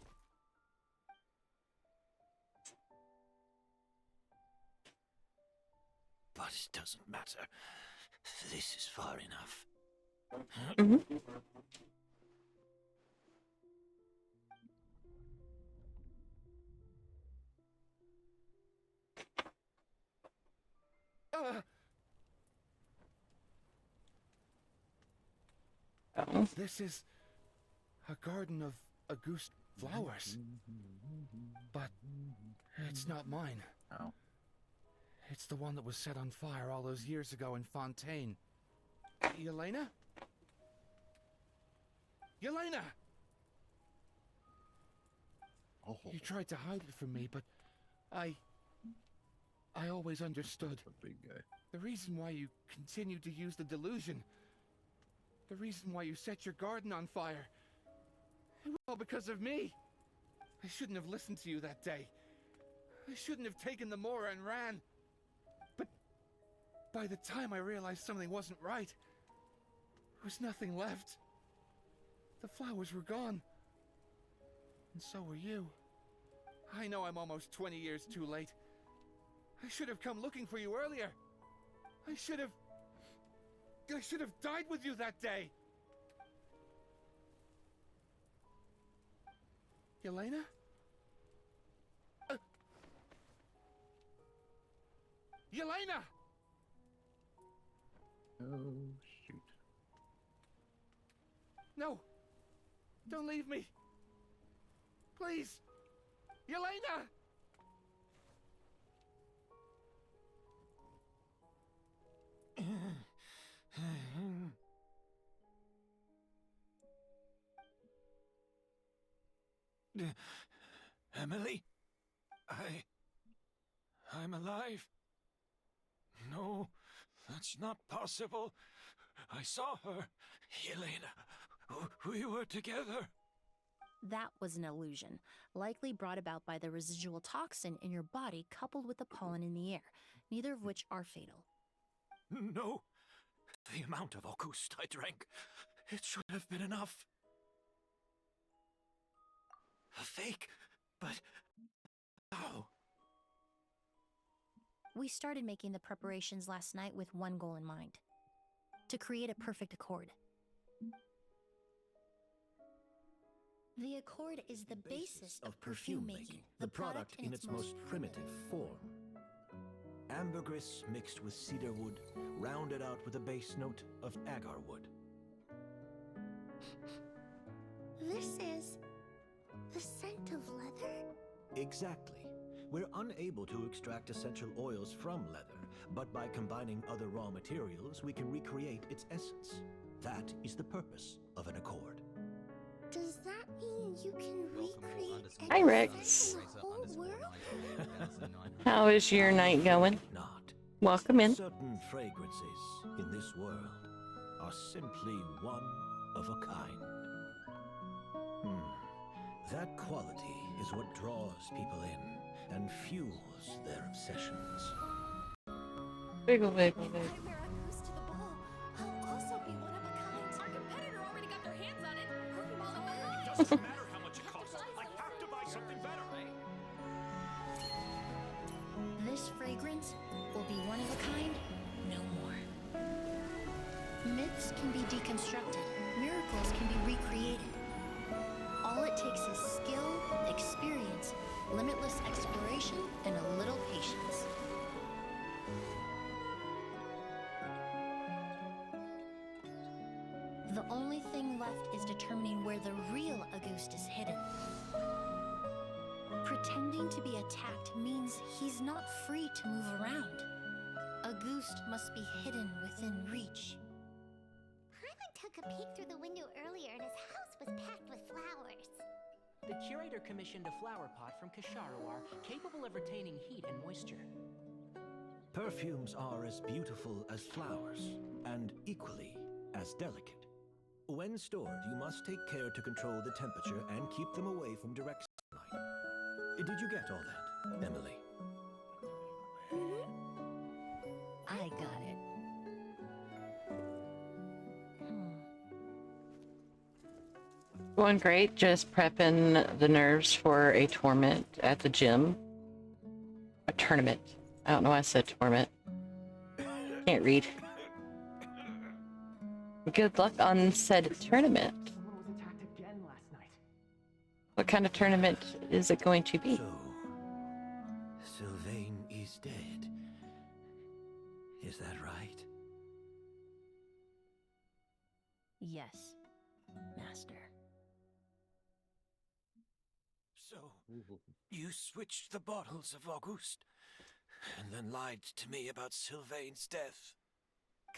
But it doesn't matter. This is far enough. Mm-hmm. Oh. This is a garden of Auguste flowers. But it's not mine. Oh. It's the one that was set on fire all those years ago in Fontaine. Yelena? Yelena! Oh. You tried to hide it from me, but I always understood. A big guy. The reason why you continued to use the delusion, the reason why you set your garden on fire, it was all because of me. I shouldn't have listened to you that day. I shouldn't have taken the Mora and ran. But by the time I realized something wasn't right, there was nothing left. The flowers were gone. And so were you. I know I'm almost 20 years too late. I should have come looking for you earlier. I should have died with you that day. Yelena? Yelena! Oh, shoot. No! Don't leave me! Please! Yelena! Emily? I'm alive. No, that's not possible. I saw her. Yelena, we were together. That was an illusion, likely brought about by the residual toxin in your body coupled with the pollen in the air, neither of which are fatal. No. The amount of August I drank, it should have been enough. A fake, but how? We started making the preparations last night with one goal in mind: to create a perfect accord. The accord is the basis of perfume making, the product in its most primitive form. Ambergris mixed with cedar wood, rounded out with a base note of agar wood. This is the scent of leather? Exactly. We're unable to extract essential oils from leather, but by combining other raw materials, we can recreate its essence. That is the purpose of an accord. Does that mean you can recreate Hi, Rex. the whole world? How is your night going? Welcome in. Certain fragrances in this world are simply one of a kind. That quality is what draws people in and fuels their obsessions. Wiggle, wiggle, wiggle. Chimera goes to the ball. I'll also be one of a kind. Our competitor already got their hands on it. Perfume on the way. It doesn't matter how much it costs. I have to buy something better. This fragrance will be one of a kind, no more. Myths can be deconstructed, miracles can be recreated. All it takes is skill, experience, limitless exploration, and a little patience. The only thing left is determining where the real Auguste is hidden. Pretending to be attacked means he's not free to move around. Auguste must be hidden within reach. Paimon took a peek through the window earlier and his house was packed with flowers. The curator commissioned a flower pot from Kasharawar, capable of retaining heat and moisture. Perfumes are as beautiful as flowers, and equally as delicate. When stored, you must take care to control the temperature and keep them away from direct sunlight. Did you get all that, Emily? I got it. Going great, just prepping the nerves for a tournament at the gym. A tournament. I don't know why I said tournament. Can't read. Good luck on said tournament. Someone was attacked again last night. What kind of tournament is it going to be? So, Sylvain is dead. Is that right? Yes, Master. So, you switched the bottles of Auguste. and then lied to me about Sylvain's death.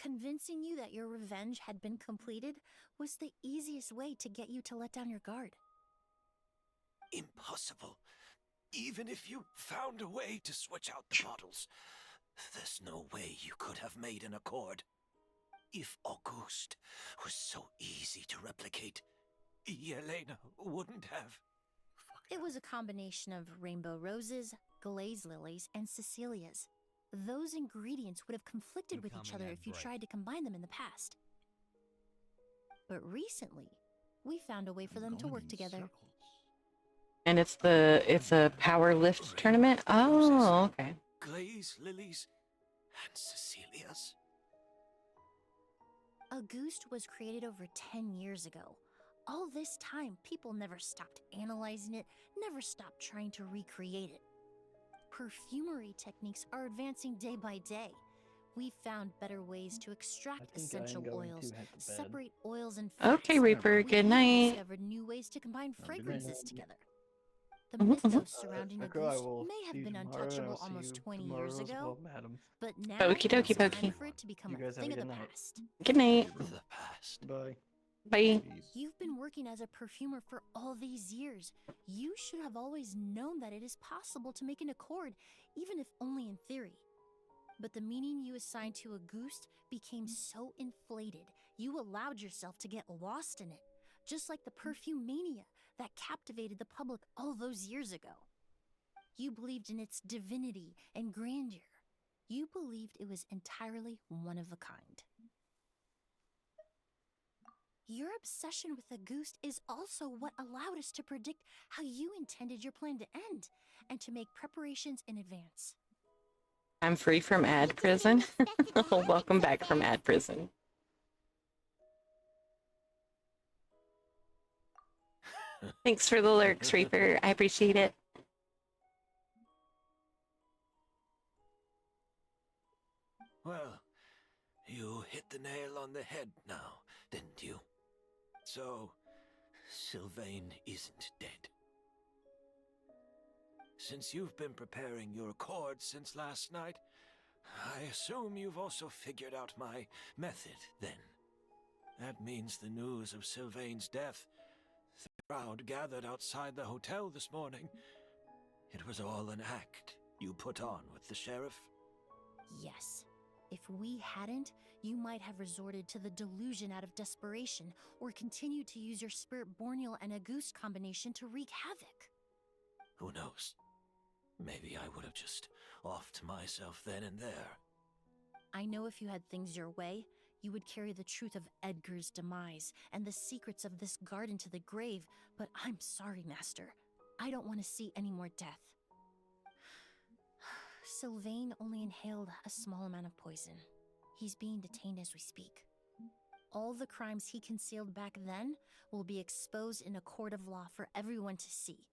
Convincing you that your revenge had been completed was the easiest way to get you to let down your guard. Impossible. Even if you found a way to switch out the bottles, there's no way you could have made an accord. If Auguste was so easy to replicate, Yelena wouldn't have. It was a combination of rainbow roses, glaze lilies, and Cecilias. Those ingredients would have conflicted with each other if you tried to combine them in the past. But recently, we found a way for them to work together. And it's a power lift tournament? Oh, okay. Glaze lilies and Cecilia's. Auguste was created over 10 years ago. All this time, people never stopped analyzing it, never stopped trying to recreate it. Perfumery techniques are advancing day by day. We found better ways to extract essential oils, separate oils and fats. Okay, Reaper, good We night. discovered new ways to combine fragrances together. The Mhm, mhm. mythos surrounding Echo, I Auguste will may see have you been tomorrow. untouchable I'll see almost you 20 tomorrow years as ago, well, madam. but now Okie dokie, it's time pokey. for it to become You a guys have thing a of the good night. past. Good night. The past. Bye. Bye. You've been working as a perfumer for all these years. You should have always known that it is possible to make an accord, even if only in theory. But the meaning you assigned to Auguste became so inflated, you allowed yourself to get lost in it, just like the perfume mania that captivated the public all those years ago. You believed in its divinity and grandeur. You believed it was entirely one of a kind. Your obsession with Auguste is also what allowed us to predict how you intended your plan to end and to make preparations in advance. I'm free from ad prison. Welcome back from ad prison. Thanks for the lurks, Reaper. I appreciate it. Well, you hit the nail on the head now, didn't you? So, Sylvain isn't dead. Since you've been preparing your accord since last night, I assume you've also figured out my method, then. That means the news of Sylvain's death. The crowd gathered outside the hotel this morning. It was all an act you put on with the sheriff? Yes. If we hadn't, you might have resorted to the delusion out of desperation or continued to use your spirit Borneal and Auguste combination to wreak havoc. Who knows? Maybe I would have just offed myself then and there. I know if you had things your way, you would carry the truth of Edgar's demise and the secrets of this garden to the grave, but I'm sorry, Master. I don't want to see any more death. Sylvain only inhaled a small amount of poison. He's being detained as we speak. All the crimes he concealed back then will be exposed in a court of law for everyone to see,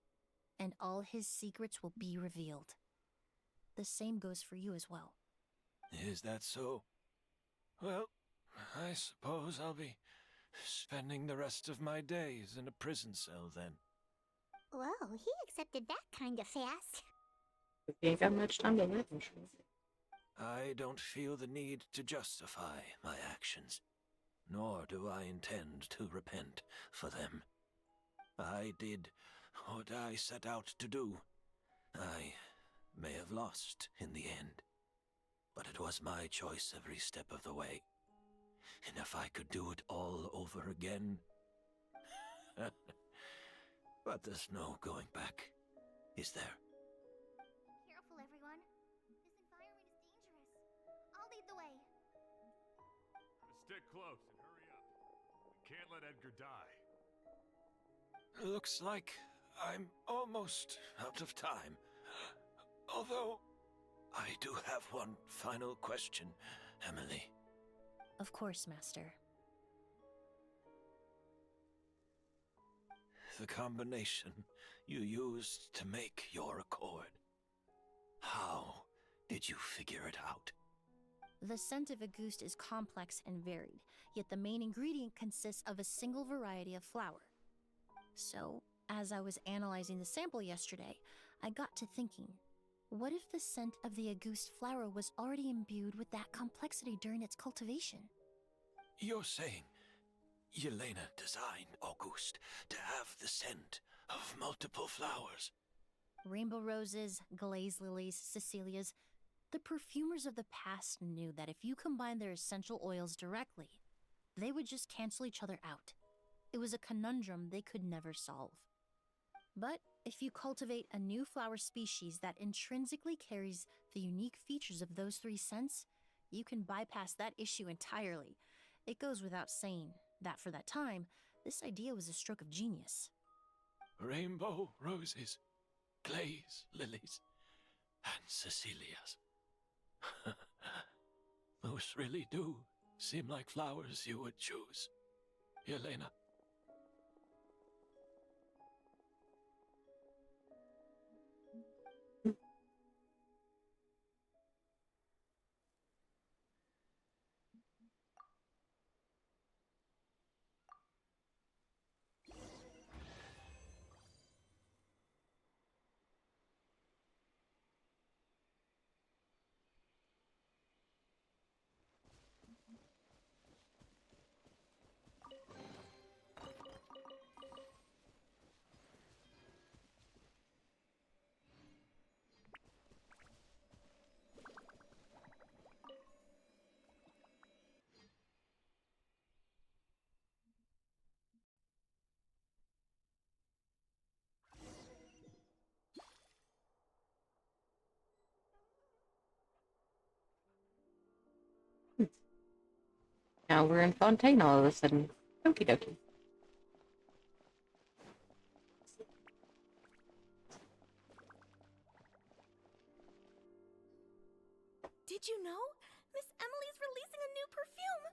and all his secrets will be revealed. The same goes for you as well. Is that so? Well, I suppose I'll be spending the rest of my days in a prison cell then. Whoa, he accepted that kind of fast. We ain't got much time to live, I'm sure. I don't feel the need to justify my actions, nor do I intend to repent for them. I did what I set out to do. I may have lost in the end, but it was my choice every step of the way. And if I could do it all over again... But there's no going back, is there? Careful, everyone. This environment is dangerous. I'll lead the way. Stick close and hurry up. We can't let Edgar die. Looks like I'm almost out of time. Although, I do have one final question, Emily. Of course, Master. The combination you used to make your accord. How did you figure it out? The scent of Auguste is complex and varied, yet the main ingredient consists of a single variety of flower. So, as I was analyzing the sample yesterday, I got to thinking, What if the scent of the Auguste flower was already imbued with that complexity during its cultivation? You're saying Yelena designed Auguste to have the scent of multiple flowers? Rainbow roses, glaze lilies, Cecilias. The perfumers of the past knew that if you combine their essential oils directly, they would just cancel each other out. It was a conundrum they could never solve. But if you cultivate a new flower species that intrinsically carries the unique features of those three scents, you can bypass that issue entirely. It goes without saying that for that time, this idea was a stroke of genius. Rainbow roses, glaze lilies, and Cecilias. Those really do seem like flowers you would choose, Yelena. Now we're in Fontaine all of a sudden. Okie dokie. Did you know? Miss Emily's releasing a new perfume!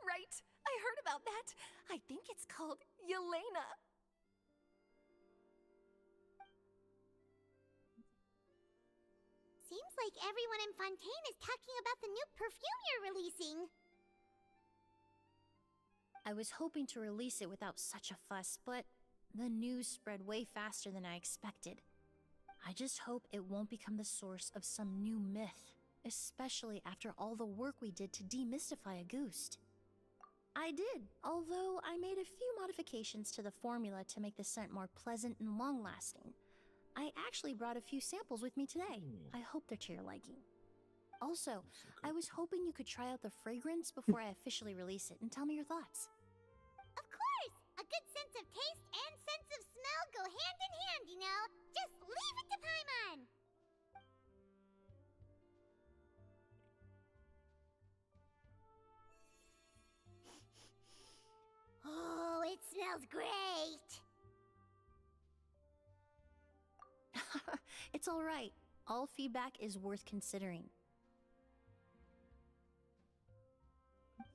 Right, I heard about that. I think it's called Yelena. Seems like everyone in Fontaine is talking about the new perfume you're releasing. I was hoping to release it without such a fuss, but the news spread way faster than I expected. I just hope it won't become the source of some new myth, especially after all the work we did to demystify Auguste. I did, although I made a few modifications to the formula to make the scent more pleasant and long-lasting. I actually brought a few samples with me today. I hope they're to your liking. Also, I was hoping you could try out the fragrance before I officially release it and tell me your thoughts. Of course! A good sense of taste and sense of smell go hand in hand, you know? Just leave it to Paimon! Oh, it smells great! It's all right. All feedback is worth considering.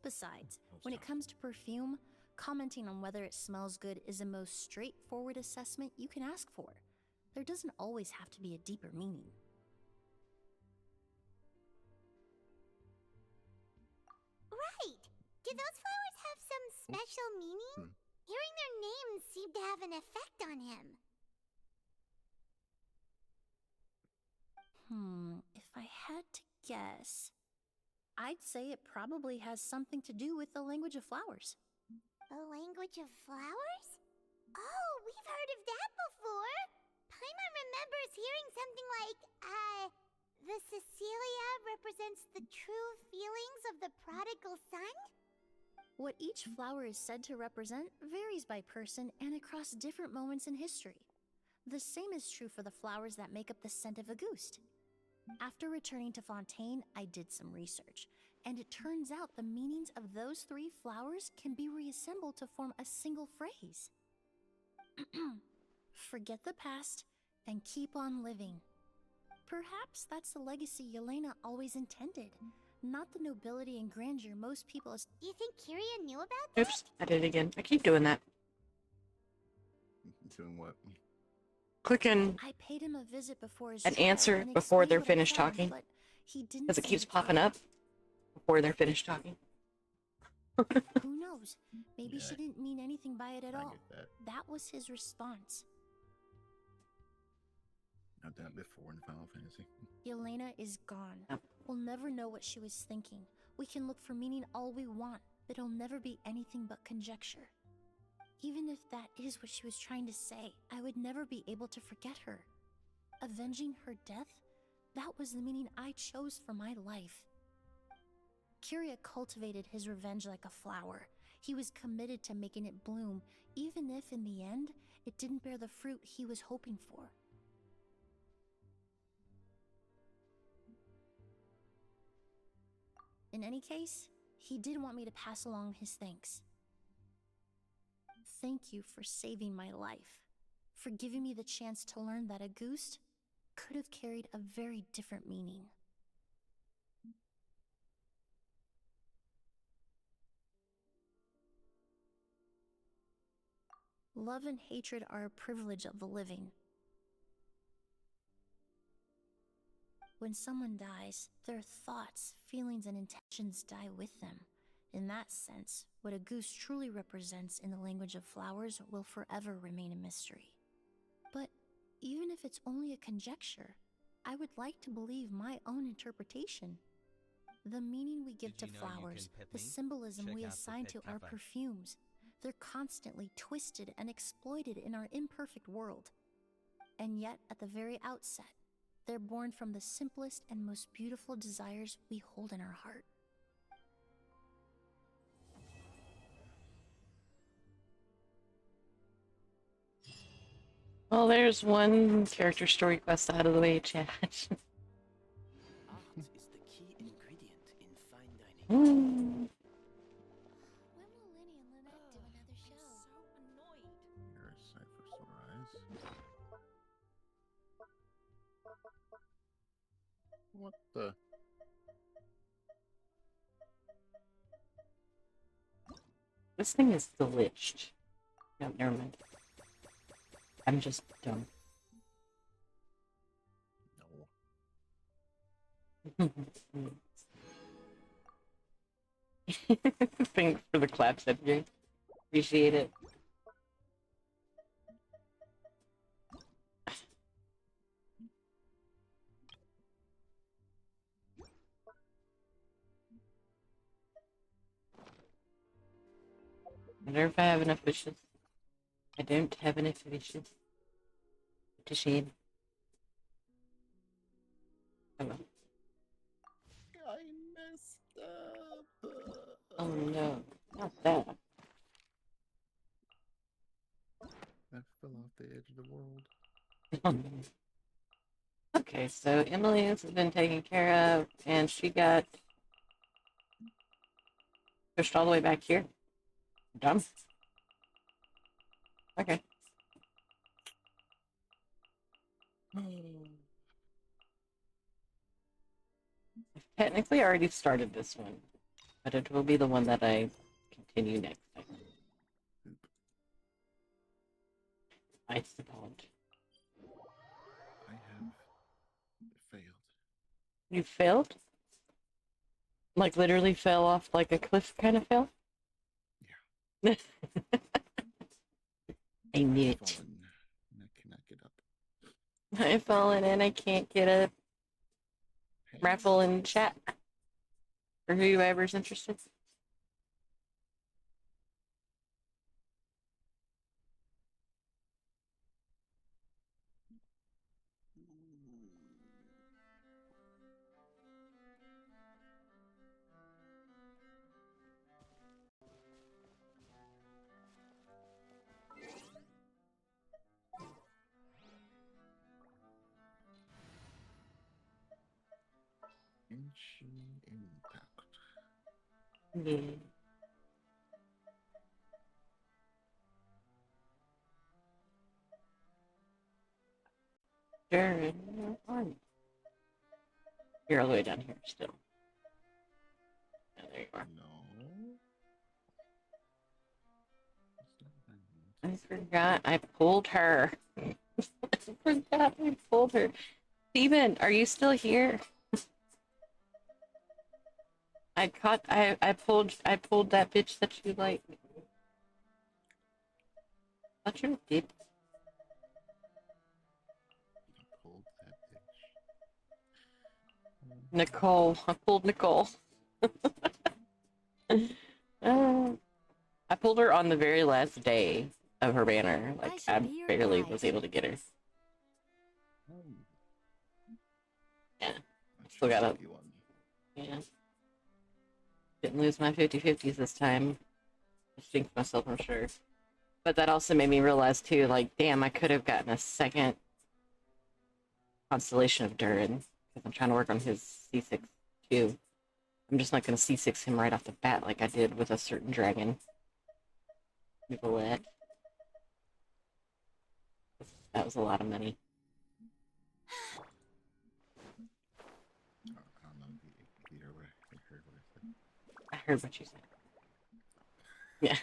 Besides, when it comes to perfume, commenting on whether it smells good is the most straightforward assessment you can ask for. There doesn't always have to be a deeper meaning. Right! Do those flowers have some special meaning? Hearing their names seemed to have an effect on him. If I had to guess, I'd say it probably has something to do with the language of flowers. A language of flowers? Oh, we've heard of that before! Paimon remembers hearing something like, the Cecilia represents the true feelings of the prodigal son? What each flower is said to represent varies by person and across different moments in history. The same is true for the flowers that make up the scent of Auguste. After returning to Fontaine, I did some research, and it turns out the meanings of those three flowers can be reassembled to form a single phrase. Forget the past and keep on living. Perhaps that's the legacy Yelena always intended, not the nobility and grandeur most people... Do you think Kiria knew about that? Oops, I did it again. I keep doing that. Doing what? Clicking I paid him a visit before his an trial answer and before explained they're what I finished found, talking. but he didn't Because it seem keeps to care. popping up before they're finished talking. Who knows? Maybe she didn't mean anything by it at all. get that. That was his response. I've done it before in Final Fantasy. Yelena is gone. We'll never know what she was thinking. We can look for meaning all we want, but it'll never be anything but conjecture. Even if that is what she was trying to say, I would never be able to forget her. Avenging her death? That was the meaning I chose for my life. Kiria cultivated his revenge like a flower. He was committed to making it bloom, even if in the end, it didn't bear the fruit he was hoping for. In any case, he did want me to pass along his thanks. Thank you for saving my life, for giving me the chance to learn that a goose could have carried a very different meaning. Love and hatred are a privilege of the living. When someone dies, their thoughts, feelings, and intentions die with them. In that sense, what a goose truly represents in the language of flowers will forever remain a mystery. But even if it's only a conjecture, I would like to believe my own interpretation. The meaning we give to flowers, the symbolism we assign to our perfumes, they're constantly twisted and exploited in our imperfect world. And yet, at the very outset, they're born from the simplest and most beautiful desires we hold in our heart. Well, there's one character story quest out of the way, chat. Art is the key ingredient in fine dining. When will Lenny and Lynette do another show? So annoyed. Here's Cypher Sunrise. What the? This thing is glitched. No, never mind. I'm just dumb. No. Thanks for the claps, Edgar. Appreciate it. I wonder if I have enough wishes. I don't have enough wishes. What a shame. Oh well. I messed up. Oh no, not that. I fell off the edge of the world. Okay, so Emily's has been taken care of, and she got pushed all the way back here. Dumb. Okay. I've technically already started this one, but it will be the one that I continue next time. I suppose. I have failed. You failed? Like literally fell off like a cliff kind of fell? Yeah. I knew it. Fallen, and I cannot get up. I've fallen and I can't get a raffle in chat for whoever's interested. Genshin Impact. Yeah. Sure. You're all the way down here still. Oh, there you are. No. I forgot I pulled her. I forgot I pulled her. Steven, are you still here? I pulled that bitch that you like. Thought you did. You pulled Nicole. I pulled Nicole. I pulled her on the very last day of her banner. Like, I barely was able to get her. Yeah. Still got a... Yeah. Didn't lose my 50-50s this time. I jinxed myself, I'm sure. But that also made me realize, too, like, damn, I could have gotten a second constellation of Durin. Because I'm trying to work on his C6, too. I'm just not going to C6 him right off the bat like I did with a certain dragon. Nicolette. That was a lot of money. I don't know if you heard what I said. I heard what you said. Yeah.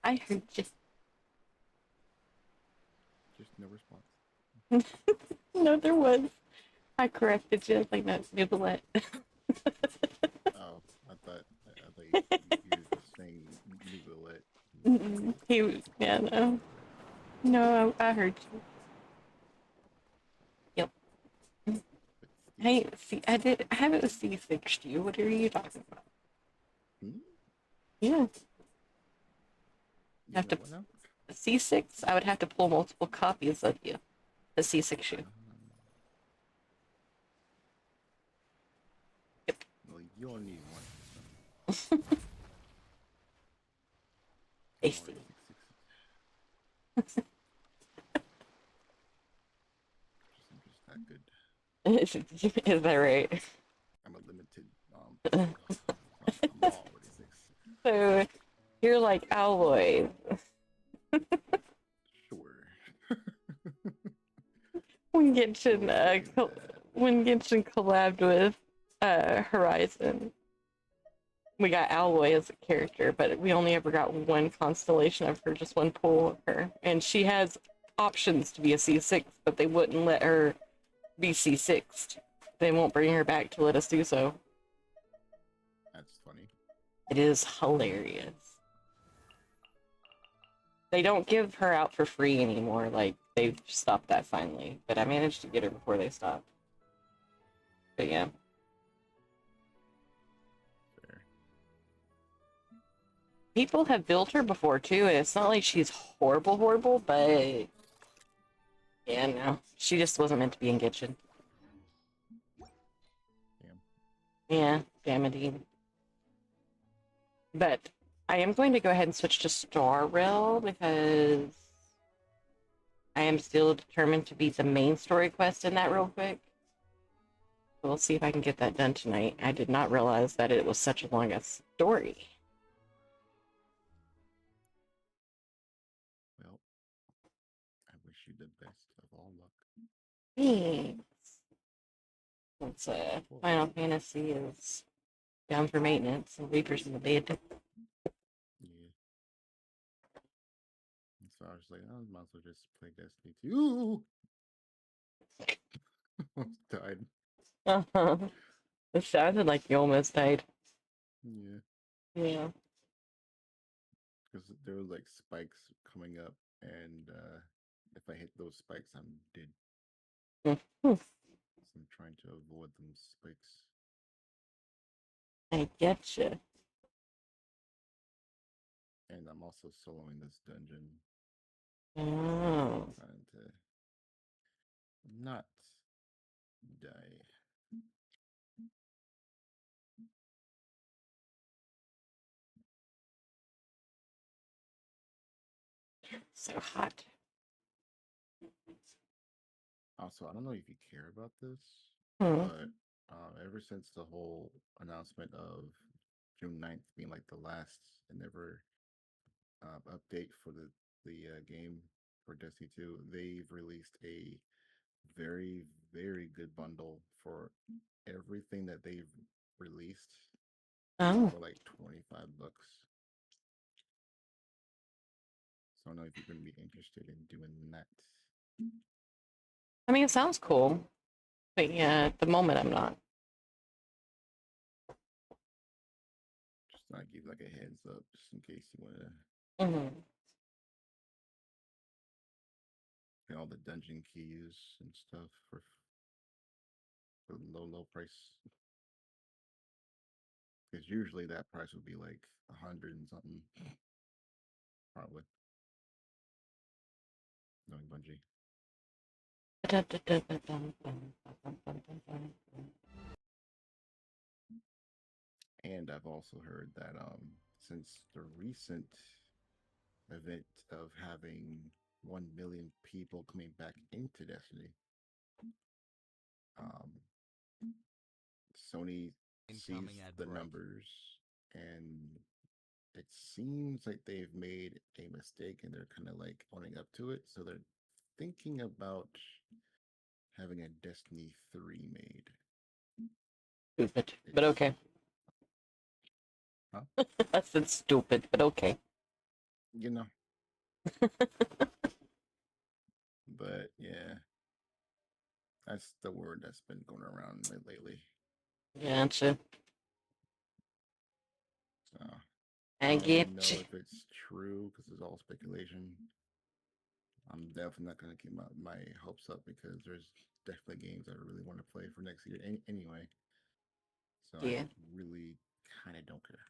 I heard you. Just no response. No, there was. I corrected you. Like, no, Nicolette. Oh, I thought you were just saying Nicolette. He was, yeah, no. No, I heard you. Yep. Hey, see, I haven't C6'd you. What are you talking about? Yeah. I have to C6. I would have to pull multiple copies of you to C6 you. Yep. Well, you only need one. Tasty. I'm just that good. Is that right? I'm a limited. I'm already 6. So you're like Alloy. Sure. when Genshin collabed with Horizon, we got Alloy as a character, but we only ever got one constellation of her, just one pool of her, and she has options to be a C6, but they wouldn't let her be C6'd. They won't bring her back to let us do so. That's funny. It is hilarious. They don't give her out for free anymore. Like, they've stopped that finally. But I managed to get her before they stopped. But yeah. Fair. People have built her before too, and it's not like she's horrible, but yeah, no. She just wasn't meant to be in Genshin. Damn. Yeah, damn it. But I am going to go ahead and switch to Star Rail because I am still determined to beat the main story quest in that real quick. We'll see if I can get that done tonight. I did not realize that it was such a long story. Well, I wish you the best of all luck. Thanks. Since Final Fantasy is down for maintenance and Reaper's in the bed. Yeah. So I was like, I might as well just play Destiny 2. Almost died. Uh-huh. It sounded like you almost died. Yeah. Yeah. Because there was like spikes coming up, and if I hit those spikes, I'm dead. Mm-hmm. So I'm trying to avoid them spikes. I getcha. And I'm also soloing this dungeon. Oh. Trying to not die. So hot. Also, I don't know if you care about this, Hmm. but ever since the whole announcement of June 9th being like the last and ever update for the game for Destiny 2, they've released a very, very good bundle for everything that they've released for like $25. So I don't know if you're going to be interested in doing that. I mean, it sounds cool. But yeah, at the moment I'm not. Just not give like a heads up, just in case you want to. And all the dungeon keys and stuff for low price. Because usually that price would be like 100 and something. Probably. Knowing Bungie. And I've also heard that since the recent event of having 1 million people coming back into Destiny, Sony sees the numbers and it seems like they've made a mistake and they're kind of like owning up to it. So they're thinking about having a Destiny 3 made. Stupid, but okay. Huh? I said stupid, but okay. You know. But yeah, that's the word that's been going around lately. Gotcha. So I don't get know if it's true because it's all speculation. I'm definitely not going to keep my hopes up because there's definitely games I really want to play for next year anyway. So yeah. I really kind of don't care.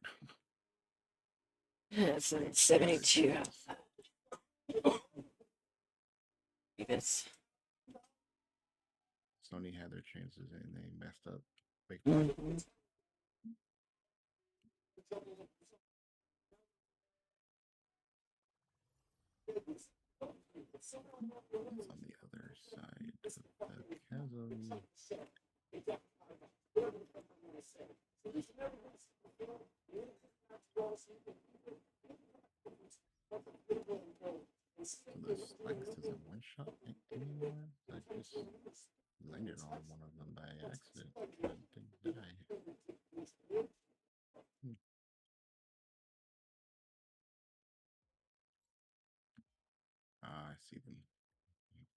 It's 72 outside. This. Sony had their chances and they messed up. Big time. It's on the other side of the chasm. So the spikes doesn't one-shot anymore? I just landed on one of them by accident. I didn't die. I see them.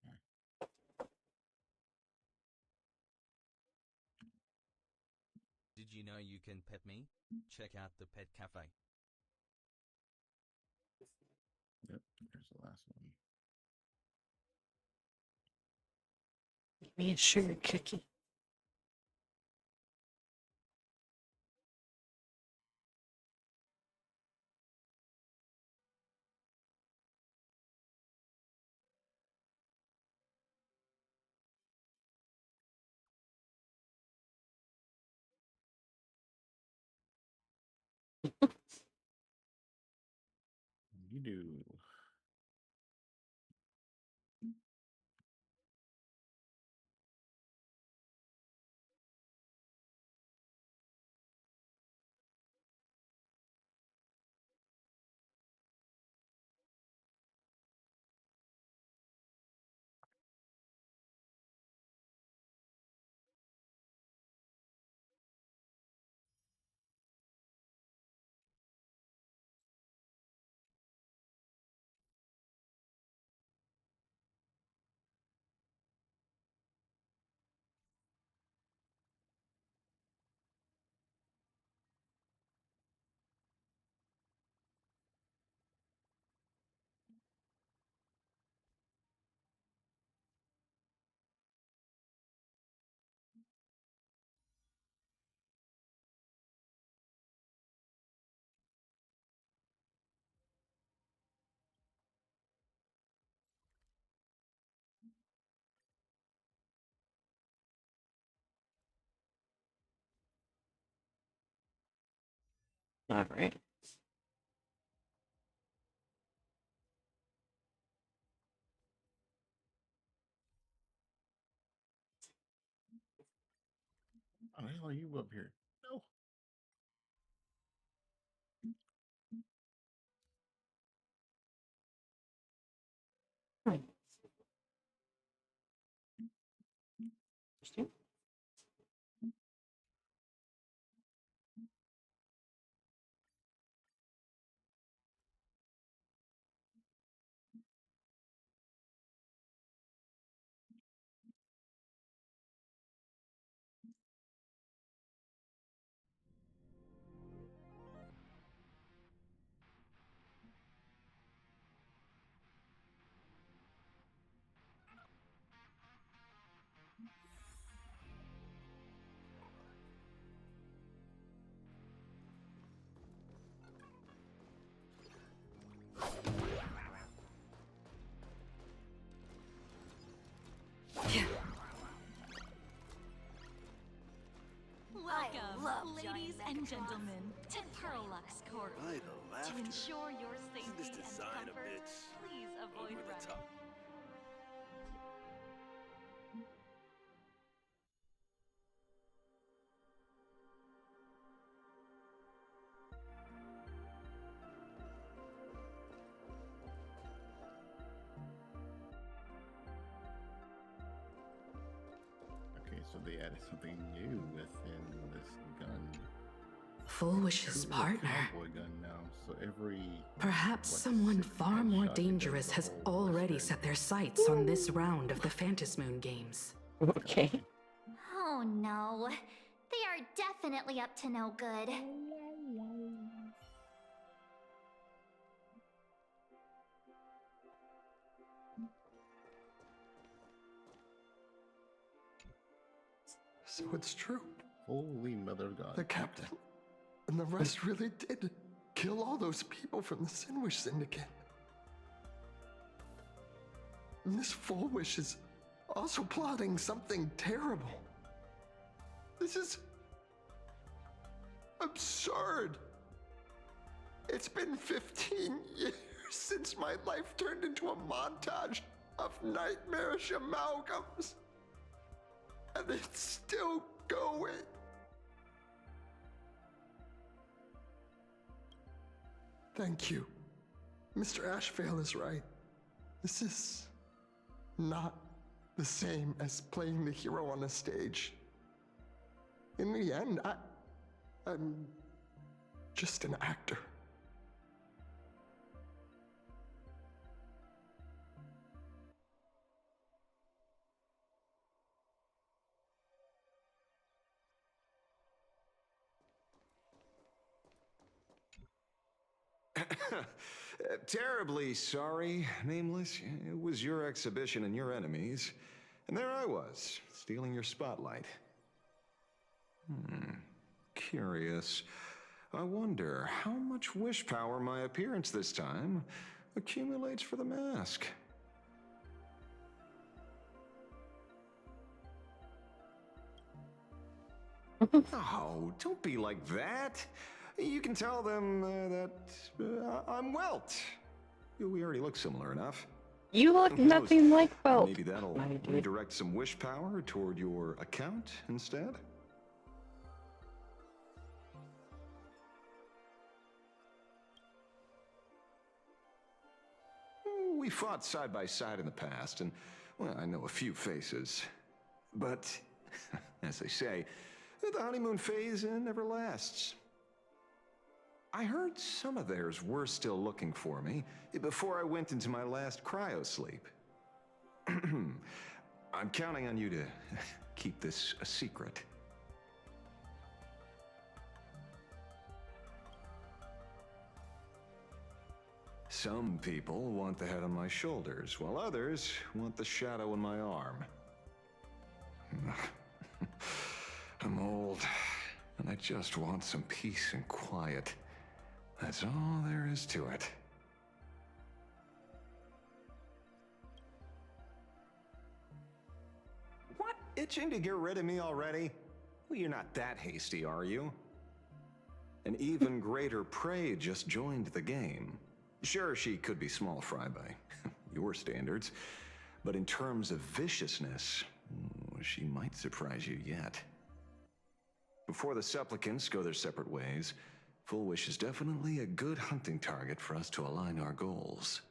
Okay. Did you know you can pet me? Check out the pet cafe. Yep, there's the last one. Give me a sugar cookie. You do. All right. How the hell are you up here? No. Interesting. Ladies and gentlemen, to Pearlux Court. To ensure your safety and comfort, please avoid running. Okay, so they added something new within this gun. Full Wish's partner. Cowboy gun now, so every Perhaps someone far more dangerous has already set their sights on this round of the Phantasmoon games. Okay. Oh no. They are definitely up to no good. So it's true. Holy mother of God. The captain and the rest really did kill all those people from the Sinwish Syndicate. And this Full Wish is also plotting something terrible. This is absurd. It's been 15 years since my life turned into a montage of nightmarish amalgams. And it's still going. Thank you. Mr. Ashvale is right. This is not the same as playing the hero on a stage. In the end, I'm just an actor. Terribly sorry, Nameless. It was your exhibition and your enemies. And there I was, stealing your spotlight. Curious. I wonder how much wish power my appearance this time accumulates for the mask. Oh, don't be like that. You can tell them that I'm Welt. We already look similar enough. You look nothing like Welt. Maybe that'll redirect some wish power toward your account instead. We fought side by side in the past, and, well, I know a few faces. But, as they say, the honeymoon phase never lasts. I heard some of theirs were still looking for me before I went into my last cryosleep. I'm counting on you to keep this a secret. Some people want the head on my shoulders, while others want the shadow in my arm. I'm old, and I just want some peace and quiet. That's all there is to it. What? Itching to get rid of me already? Well, you're not that hasty, are you? An even greater prey just joined the game. Sure, she could be small fry by your standards, but in terms of viciousness, she might surprise you yet. Before the supplicants go their separate ways, Full Wish is definitely a good hunting target for us to align our goals.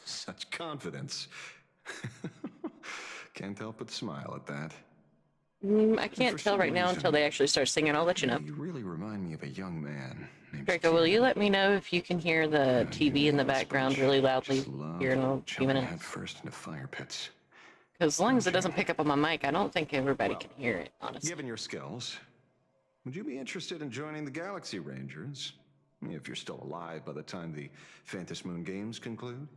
Such confidence. Can't help but smile at that. I can't tell right now until they actually start singing. I'll let you know. You really remind me of a young man named Draco, will you let me know if you can hear the TV in the background really loudly here in a few minutes? Head first into fire pits. Because as long as it doesn't pick up on my mic, I don't think everybody can hear it, honestly. Given your skills, would you be interested in joining the Galaxy Rangers? If you're still alive by the time the Phantasmoon games conclude?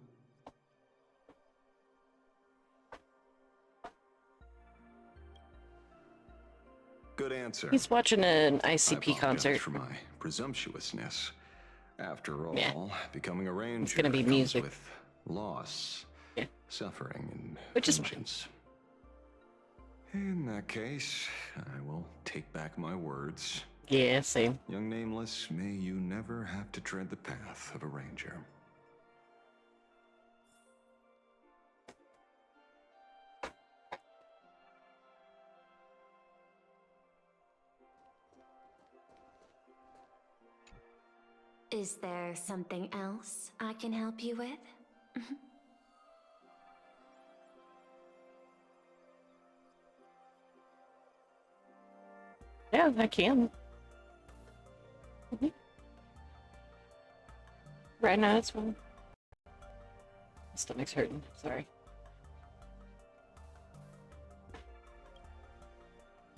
Good answer. He's watching an ICP I concert. for my presumptuousness. After all, Yeah. becoming a ranger It's gonna be comes music. with loss suffering, and which is vengeance. In that case, I will take back my words. Yeah, same. Young Nameless, may you never have to tread the path of a ranger. Is there something else I can help you with? Yeah, I can. Right now, it's fine. My stomach's hurting. Sorry.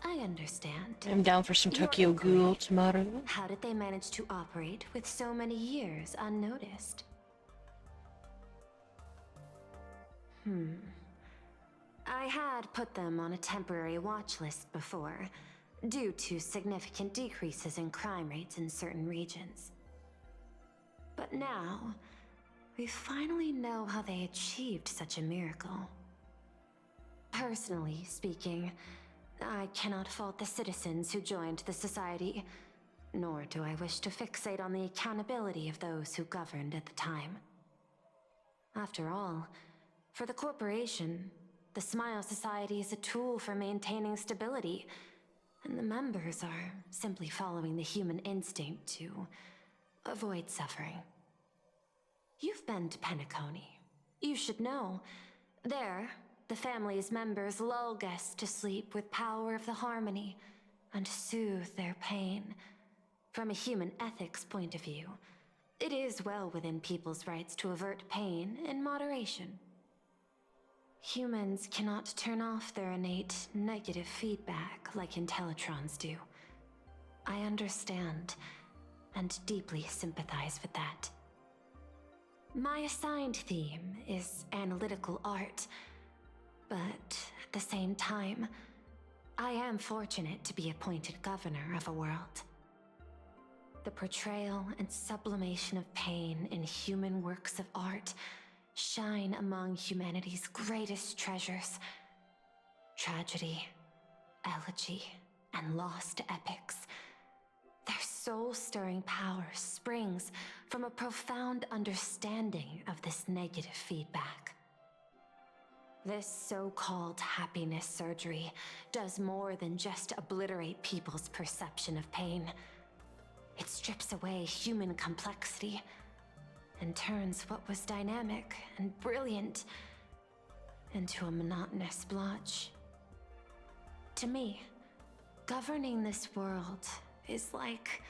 I understand. I'm down for some Tokyo Ghoul tomorrow. How did they manage to operate with so many years unnoticed? I had put them on a temporary watch list before, due to significant decreases in crime rates in certain regions. But now, we finally know how they achieved such a miracle. Personally speaking, I cannot fault the citizens who joined the society, nor do I wish to fixate on the accountability of those who governed at the time. After all, for the corporation, the Smile Society is a tool for maintaining stability, and the members are simply following the human instinct to avoid suffering. You've been to Penacony. You should know. There, the family's members lull guests to sleep with power of the harmony and soothe their pain. From a human ethics point of view, it is well within people's rights to avert pain in moderation. Humans cannot turn off their innate negative feedback like Intellitrons do. I understand and deeply sympathize with that. My assigned theme is analytical art, but at the same time, I am fortunate to be appointed governor of a world. The portrayal and sublimation of pain in human works of art shine among humanity's greatest treasures. Tragedy, elegy, and lost epics. Their soul-stirring power springs from a profound understanding of this negative feedback. This so-called happiness surgery does more than just obliterate people's perception of pain. It strips away human complexity and turns what was dynamic and brilliant into a monotonous blotch. To me, governing this world is like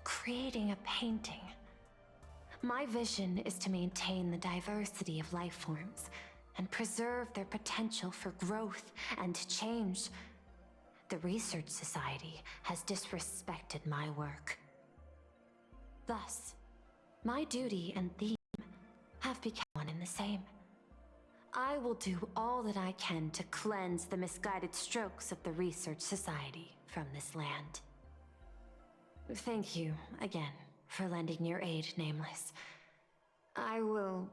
creating a painting. My vision is to maintain the diversity of life forms and preserve their potential for growth and change. The Research Society has disrespected my work. Thus, my duty and theme have become one and the same. I will do all that I can to cleanse the misguided strokes of the Research Society from this land. Thank you again for lending your aid, Nameless. I will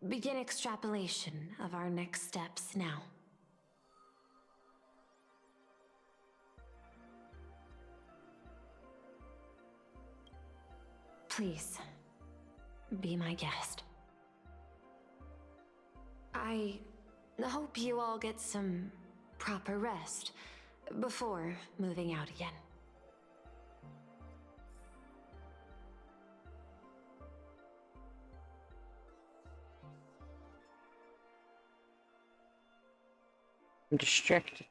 begin extrapolation of our next steps now. Please, be my guest. I hope you all get some proper rest before moving out again. I'm distracted.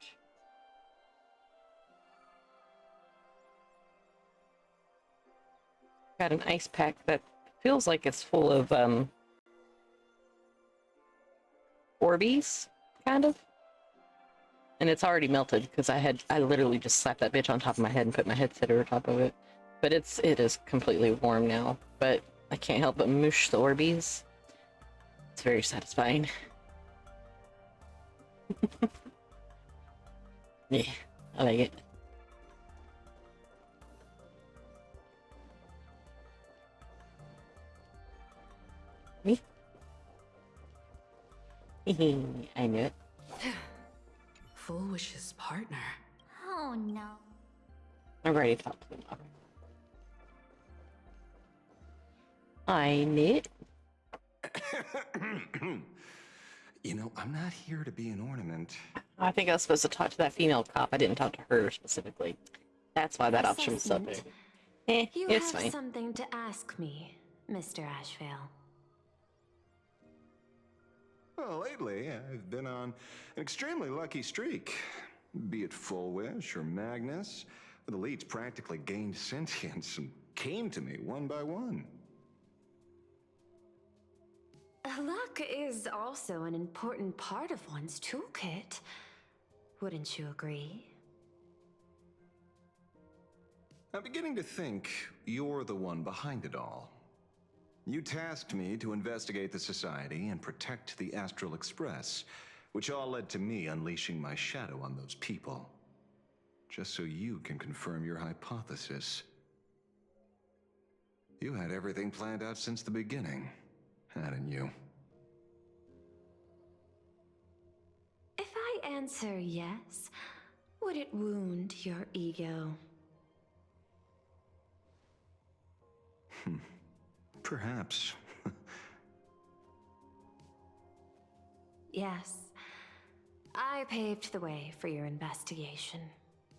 Got an ice pack that feels like it's full of Orbeez, kind of. And it's already melted because I literally just slapped that bitch on top of my head and put my headset over top of it. But it is completely warm now. But I can't help but moosh the Orbeez. It's very satisfying. Yeah, I like it. Me? I knew it. Fullwish's partner. Oh no. I've already talked to them. Okay. I knew it. You know, I'm not here to be an ornament. I think I was supposed to talk to that female cop. I didn't talk to her specifically. That's why that option was up there. You It's have fine. something to ask me, Mr. Ashvale. Well, lately, I've been on an extremely lucky streak. Be it Fullwish or Magnus, the elites practically gained sentience and came to me one by one. Luck is also an important part of one's toolkit. Wouldn't you agree? I'm beginning to think you're the one behind it all. You tasked me to investigate the Society and protect the Astral Express, which all led to me unleashing my shadow on those people. Just so you can confirm your hypothesis. You had everything planned out since the beginning, hadn't you? If I answer yes, would it wound your ego? Perhaps. Yes. I paved the way for your investigation,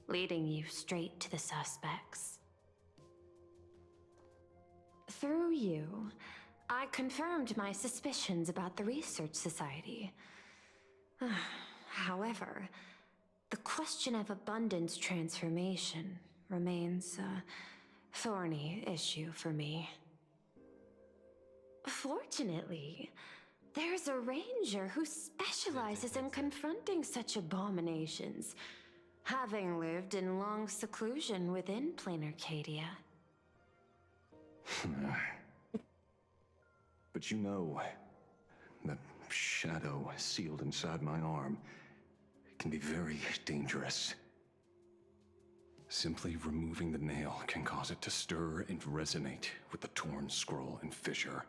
leading you straight to the suspects. Through you, I confirmed my suspicions about the Research Society. However, the question of abundance transformation remains a thorny issue for me. Fortunately, there's a ranger who specializes in confronting such abominations, having lived in long seclusion within plain Arcadia. But you know, the shadow sealed inside my arm can be very dangerous. Simply removing the nail can cause it to stir and resonate with the torn scroll and fissure.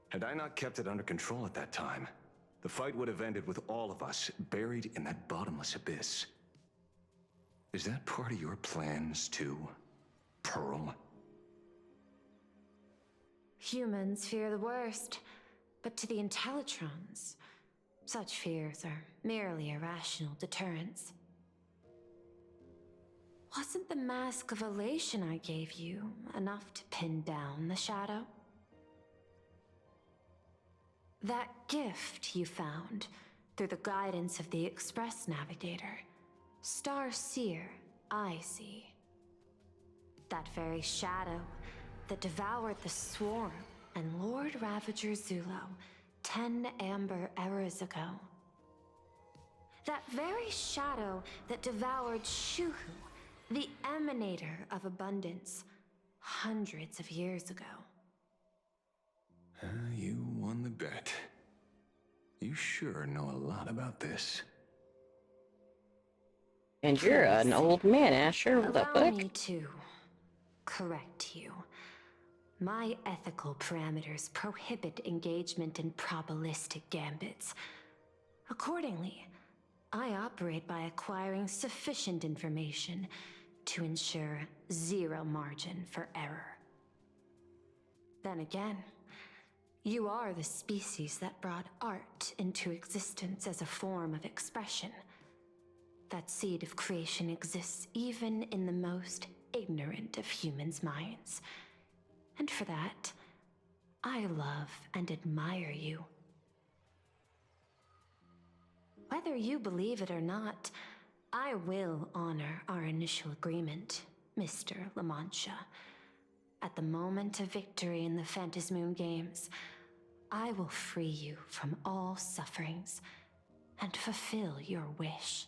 Had I not kept it under control at that time, the fight would have ended with all of us buried in that bottomless abyss. Is that part of your plans too, Pearl? Humans fear the worst, but to the Intellitrons, such fears are merely irrational deterrents. Wasn't the mask of elation I gave you enough to pin down the shadow? That gift you found through the guidance of the Express Navigator, Star Seer, I see. That very shadow that devoured the Swarm and Lord Ravager Zulo 10 amber eras ago. That very shadow that devoured Shuhu, the Emanator of Abundance, hundreds of years ago. You won the bet. You sure know a lot about this. And you're an old man, Asher. What the Allow fuck? me to correct you. My ethical parameters prohibit engagement in probabilistic gambits. Accordingly, I operate by acquiring sufficient information to ensure zero margin for error. Then again, you are the species that brought art into existence as a form of expression. That seed of creation exists even in the most ignorant of humans' minds. And for that, I love and admire you. Whether you believe it or not, I will honor our initial agreement, Mr. La Mancha. At the moment of victory in the Phantasmoon Games, I will free you from all sufferings and fulfill your wish.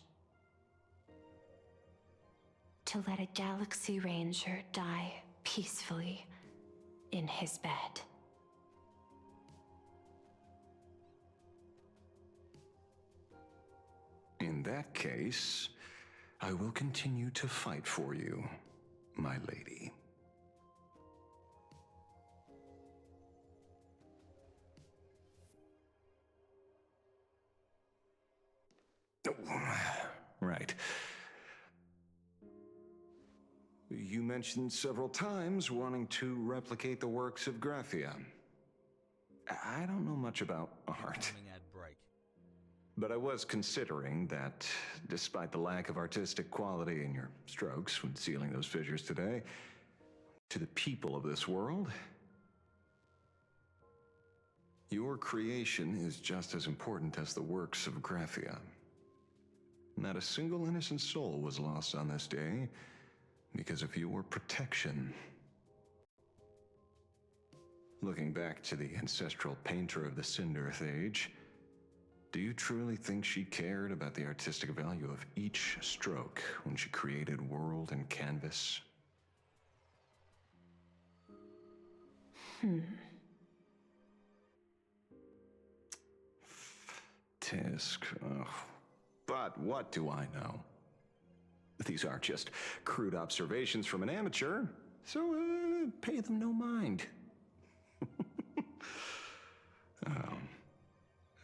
To let a Galaxy Ranger die peacefully in his bed. In that case, I will continue to fight for you, my lady. Right. You mentioned several times wanting to replicate the works of Graphia. I don't know much about art. Coming ad break. But I was considering that, despite the lack of artistic quality in your strokes when sealing those fissures today, to the people of this world, your creation is just as important as the works of Graphia. Not a single innocent soul was lost on this day because of your protection. Looking back to the ancestral painter of the Cinderth Age, do you truly think she cared about the artistic value of each stroke when she created world and canvas? Tisk, ugh. But what do I know? These are just crude observations from an amateur, so pay them no mind.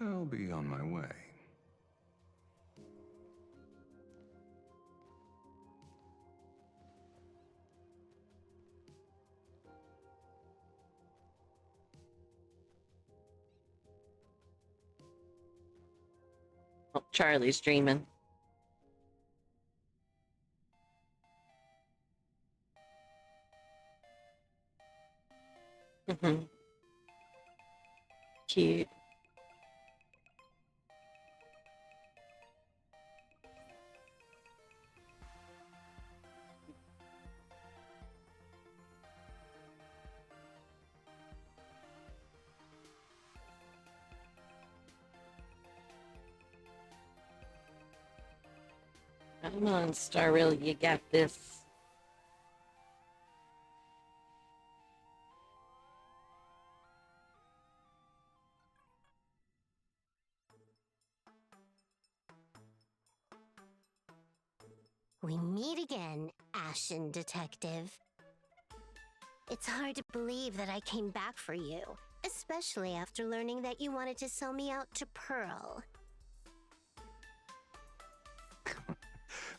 I'll be on my way. Oh, Charlie's dreaming. Cute. Come on, Starrill, you got this. We meet again, Ashen Detective. It's hard to believe that I came back for you, especially after learning that you wanted to sell me out to Pearl.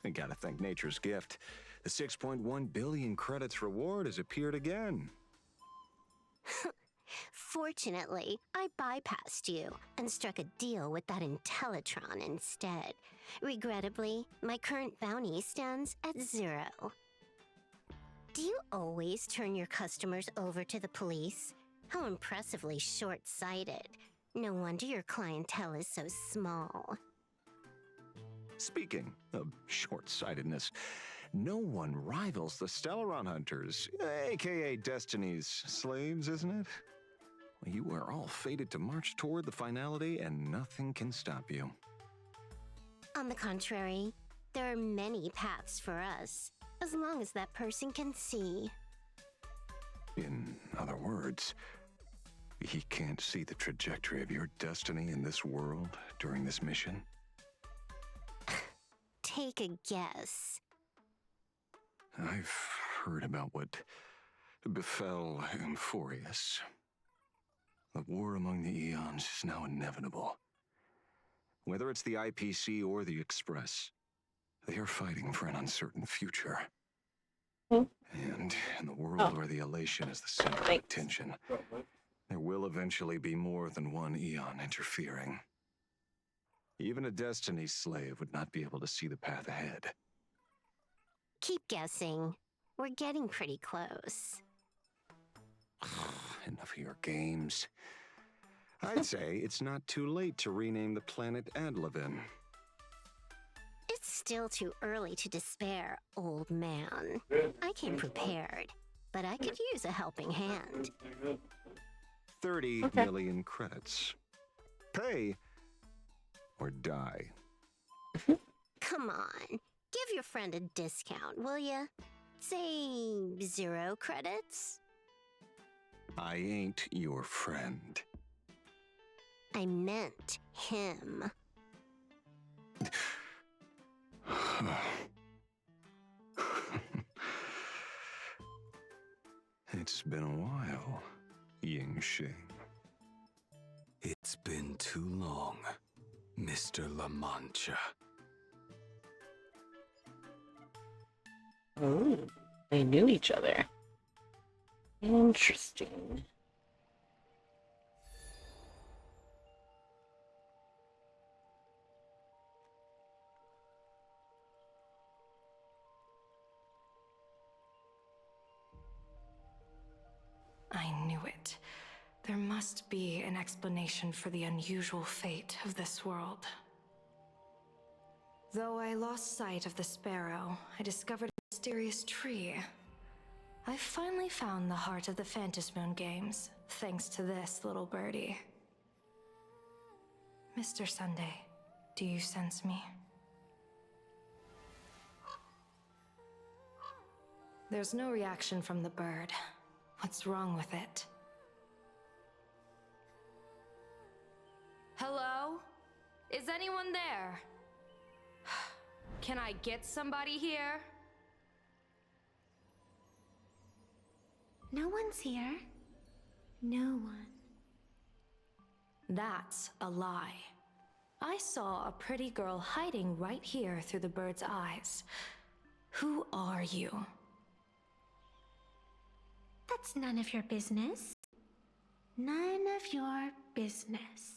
I gotta thank nature's gift. The 6.1 billion credits reward has appeared again. Fortunately, I bypassed you and struck a deal with that Intellitron instead. Regrettably, my current bounty stands at 0. Do you always turn your customers over to the police? How impressively short-sighted. No wonder your clientele is so small. Speaking of short-sightedness, no one rivals the Stellaron Hunters, aka Destiny's slaves, isn't it? You are all fated to march toward the finality, and nothing can stop you. On the contrary, there are many paths for us, as long as that person can see. In other words, he can't see the trajectory of your destiny in this world during this mission? Take a guess. I've heard about what befell Euphorius. The war among the Eons is now inevitable. Whether it's the IPC or the Express, they are fighting for an uncertain future. And in the world where the elation is the center of attention, there will eventually be more than one Eon interfering. Even a Destiny slave would not be able to see the path ahead. Keep guessing. We're getting pretty close. Enough of your games. I'd say it's not too late to rename the planet Adlevin. It's still too early to despair, old man. I came prepared, but I could use a helping hand. 30 million credits. Pay or die. Come on, give your friend a discount, will ya? Say 0 credits? I ain't your friend. I meant him. It's been a while, Yingxing. It's been too long, Mr. La Mancha. Oh, they knew each other. Interesting. I knew it. There must be an explanation for the unusual fate of this world. Though I lost sight of the sparrow, I discovered a mysterious tree. I finally found the heart of the Phantasmoon games, thanks to this little birdie. Mr. Sunday, do you sense me? There's no reaction from the bird. What's wrong with it? Hello? Is anyone there? Can I get somebody here? No one's here. No one. That's a lie. I saw a pretty girl hiding right here through the bird's eyes. Who are you? That's none of your business. None of your business.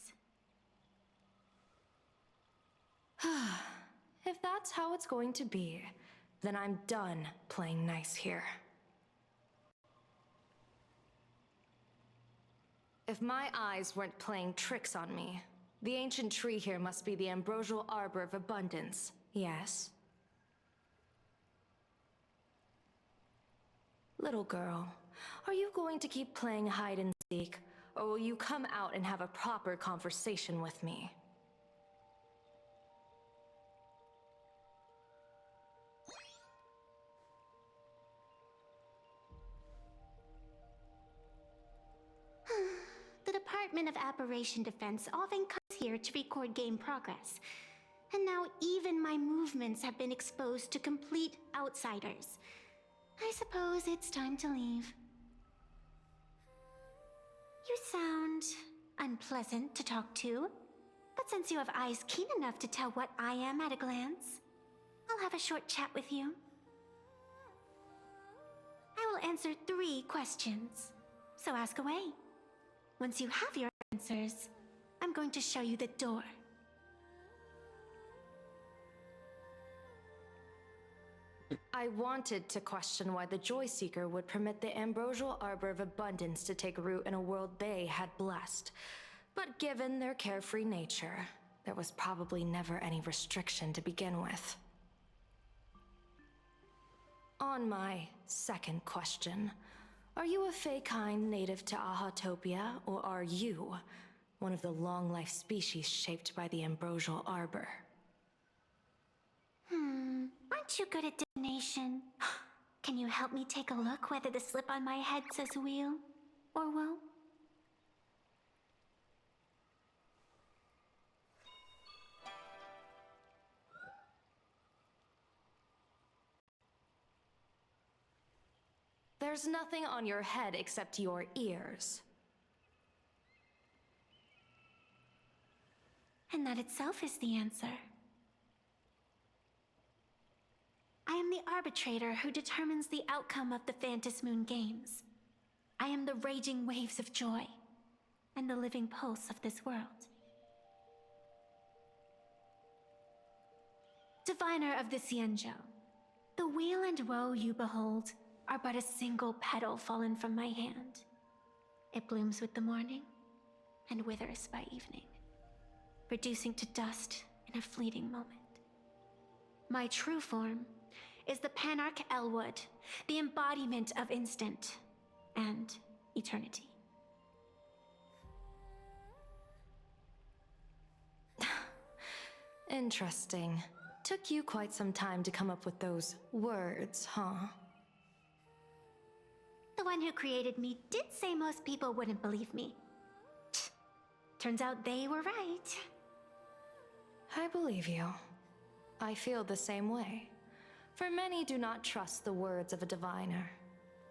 If that's how it's going to be, then I'm done playing nice here. If my eyes weren't playing tricks on me, the ancient tree here must be the ambrosial arbor of abundance, yes? Little girl, are you going to keep playing hide and seek, or will you come out and have a proper conversation with me? The Department of Aberration Defense often comes here to record game progress. And now even my movements have been exposed to complete outsiders. I suppose it's time to leave. You sound unpleasant to talk to, but since you have eyes keen enough to tell what I am at a glance, I'll have a short chat with you. I will answer 3 questions, so ask away. Once you have your answers, I'm going to show you the door. I wanted to question why the Joy Seeker would permit the ambrosial arbor of abundance to take root in a world they had blessed. But given their carefree nature, there was probably never any restriction to begin with. On my second question, are you a Fey-kind native to Ahatopia, or are you one of the long-life species shaped by the ambrosial arbor? Aren't you good at divination? Can you help me take a look whether the slip on my head says wheel or woe? There's nothing on your head except your ears. And that itself is the answer. I am the arbitrator who determines the outcome of the Phantasmoon games. I am the raging waves of joy, and the living pulse of this world. Diviner of the Xianzhou, the weal and woe you behold are but a single petal fallen from my hand. It blooms with the morning, and withers by evening, reducing to dust in a fleeting moment. My true form is the Panarch Elwood, the embodiment of instant and eternity. Interesting. Took you quite some time to come up with those words, huh? The one who created me did say most people wouldn't believe me. Turns out they were right. I believe you. I feel the same way. For many do not trust the words of a diviner.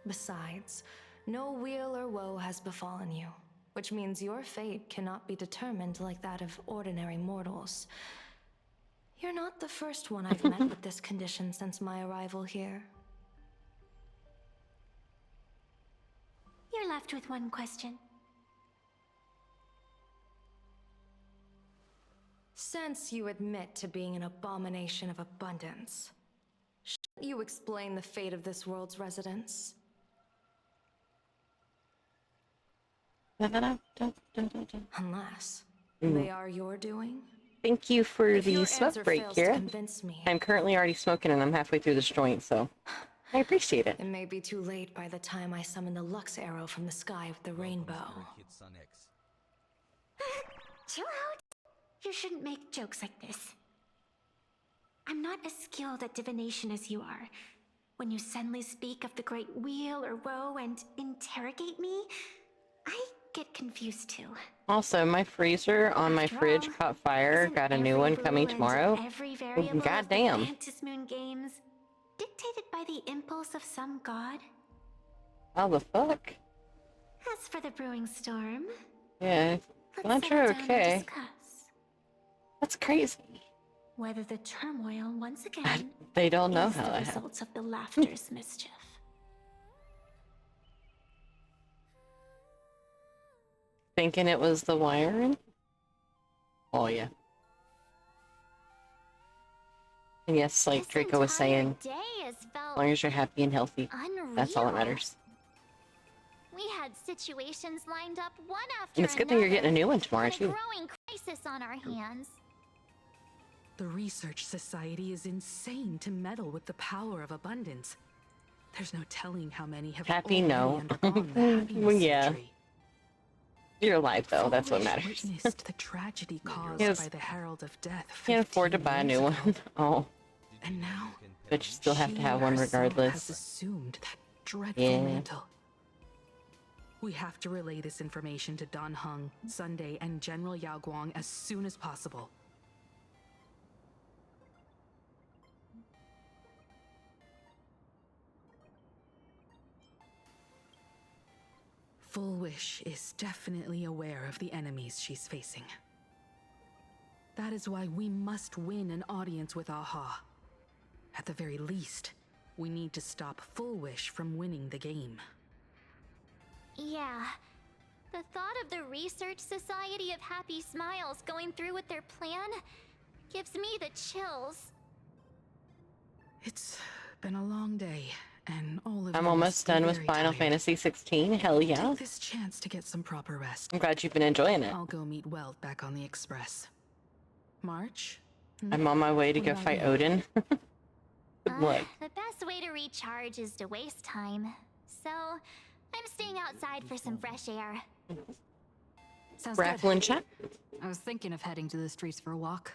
Besides, no weal or woe has befallen you, which means your fate cannot be determined like that of ordinary mortals. You're not the first one I've met with this condition since my arrival here. You're left with one question. Since you admit to being an abomination of abundance, shouldn't you explain the fate of this world's residents? Unless they are your doing? Thank you for If the your smoke answer break, fails to Kira. convince me, I'm currently already smoking and I'm halfway through this joint, so I appreciate it. it may be too late by the time I summon the Lux arrow from the sky with the rainbow. Chill out. You shouldn't make jokes like this. I'm not as skilled at divination as you are. When you suddenly speak of the great weal or woe and interrogate me, I get confused too. Also, my freezer on my fridge caught fire. Got a new one coming tomorrow. Every variable of the Goddamn. Fantasy Moon games dictated by the impulse of some god. How the fuck? As for the brewing storm, Yeah, let's not settle sure. down and Okay. discuss That's crazy. whether the turmoil once again They don't know is how the that happened. results of the laughter's mischief. Thinking it was the wiring? Oh, yeah. And yes, like Draco was saying, Day has as felt long as you're happy and healthy, that's all that unreal. matters. We had situations lined up one after And it's a good thing you're getting a new one tomorrow, and a too. growing crisis on our hands. The Research Society is insane to meddle with the power of abundance. There's no telling how many have Happy, already no. undergone the Well, happiness yeah. surgery. You're alive, though. That's what Foolish matters. witnessed the tragedy caused Yes. by the Herald of Death. Can't afford to 15 buy a new years one. ago. Oh. And now, But you still have to she have one herself regardless. has assumed that dreadful Yeah. mantle. We have to relay this information to Dan Heng, Sunday, and General Yao Guang as soon as possible. Full Wish is definitely aware of the enemies she's facing. That is why we must win an audience with Aha. At the very least, we need to stop Full Wish from winning the game. Yeah. The thought of the Research Society of Happy Smiles going through with their plan gives me the chills. It's been a long day, and all of I'm you almost must be done with very Final tired. Fantasy 16. Hell yeah. Take this chance to get some proper rest. I'm glad you've been enjoying it. I'll go meet Welt back on the Express. March? I'm on my way to What go about fight you? Odin. Good luck. The best way to recharge is to waste time. So, I'm staying outside for some fresh air. Sounds Raffle in good. chat. I was thinking of heading to the streets for a walk.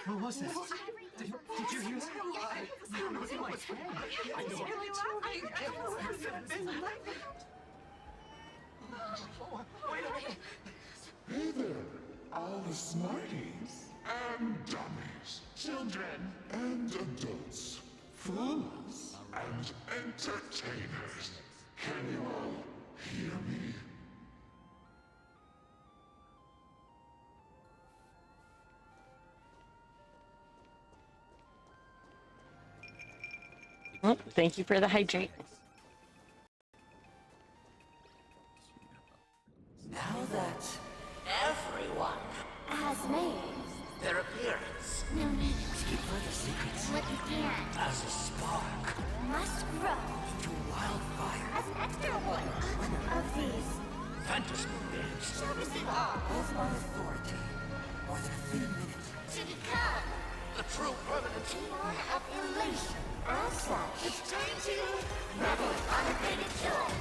What was that? Did you hear that? Hey there, all the smarties and dummies, children and adults, fools and entertainers. Can you all hear me? Oh, thank you for the hydrate. Now that everyone has made their appearance, no need to keep further secrets what you can as a spark must grow into wildfire. as an extra one of these Fantasy games shall receive all of my authority more than a thin minute to become the true permanent born of elation. As such, it's time to revel in unabated joy.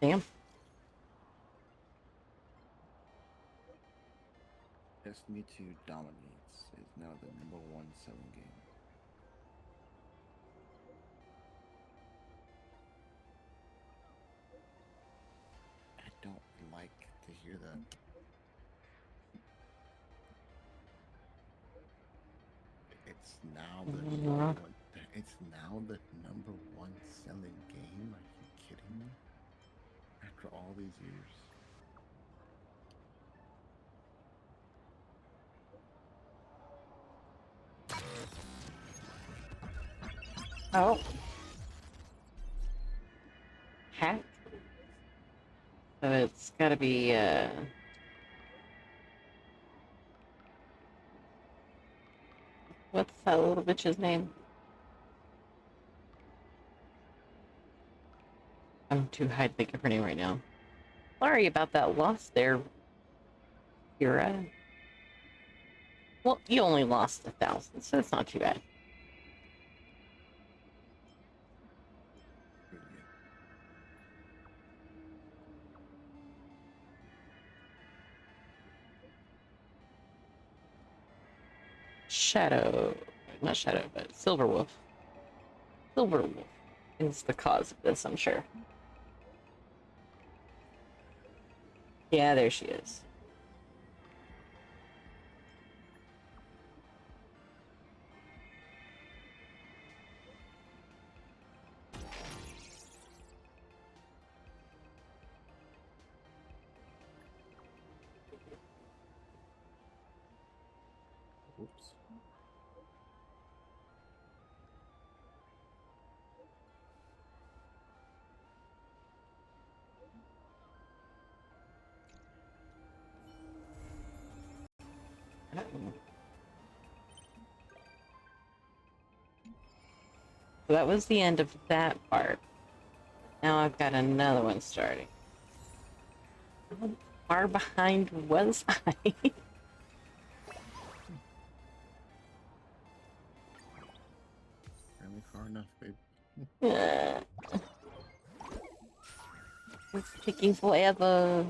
Damn. Destiny 2 Dominates is now the #1 selling game. I don't like to hear that. It's now the number one. It's now the #1 selling game. Are you kidding me? After all these years. Oh. Hack? So it's gotta be, what's that little bitch's name? I'm too high to think of her name right now. Sorry about that loss there, Kira. Well, you only lost 1,000, so it's not too bad. Shadow, not Shadow, but Silver Wolf. Silver Wolf is the cause of this, I'm sure. Yeah, there she is. Oops. So that was the end of that part. Now I've got another one starting. How far behind was I? Barely far enough, babe. It's taking forever.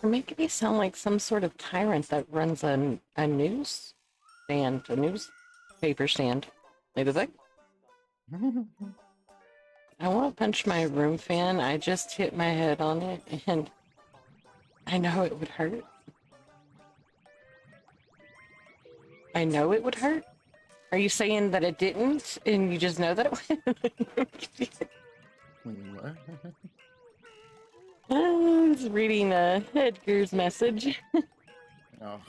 You're making me sound like some sort of tyrant that runs a news stand, a newspaper stand. Maybe like I want to punch my room fan. I just hit my head on it, and I know it would hurt. I know it would hurt. Are you saying that it didn't, and you just know that it would? What? I was reading Edgar's message. Oh.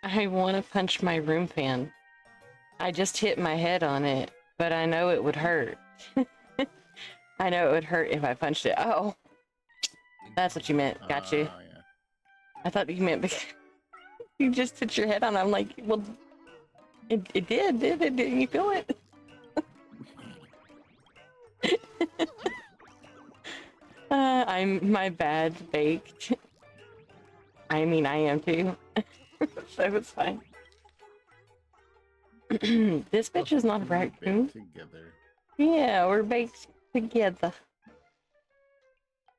I want to punch my room fan. I just hit my head on it, but I know it would hurt. I know it would hurt if I punched it. Oh, that's what you meant. Got you. Yeah. I thought you meant You just hit your head on. I'm like, well, it did. Didn't you feel it? I'm my bad baked. I mean, I am too. So it's fine. This bitch is not a raccoon. Together. Yeah, we're baked together.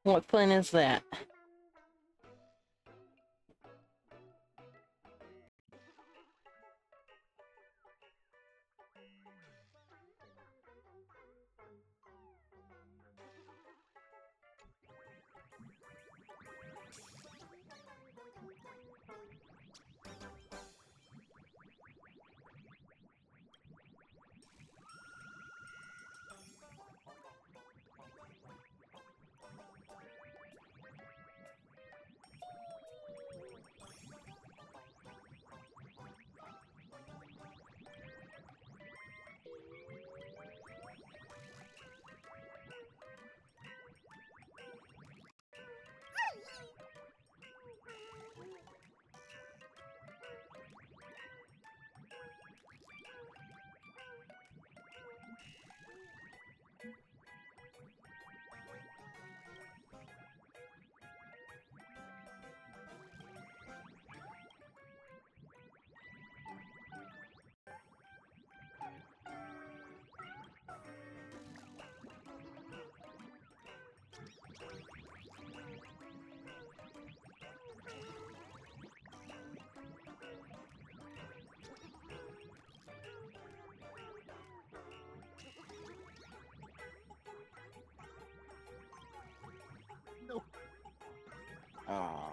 What fun is that? No. Ah.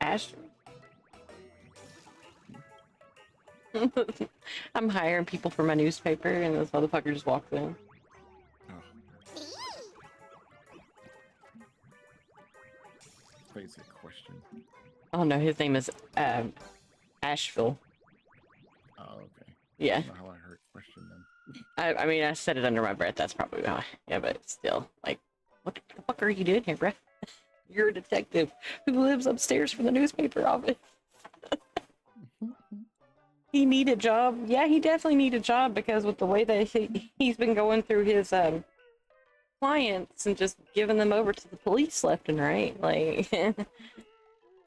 Ash. I'm hiring people for my newspaper, and this motherfucker just walks in. Basic question. Oh no, his name is Asheville. Oh, okay. Yeah. I don't know how I heard question then. I mean, I said it under my breath. That's probably why. Yeah, but still, like, what the fuck are you doing here, bruh? You're a detective who lives upstairs from the newspaper office. He need a job. Yeah, he definitely need a job because with the way that he's been going through his clients and just giving them over to the police left and right. Like,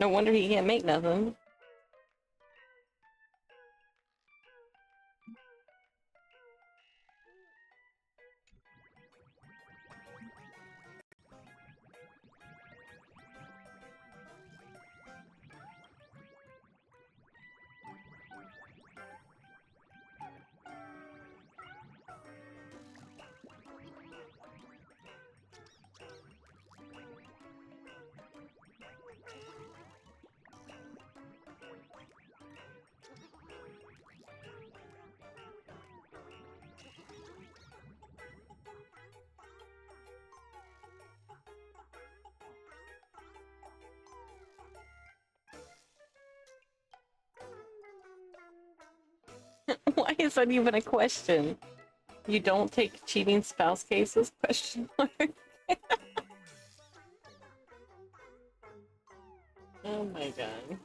no wonder he can't make nothing. Why is that even a question? You don't take cheating spouse cases? Question mark. Oh my god.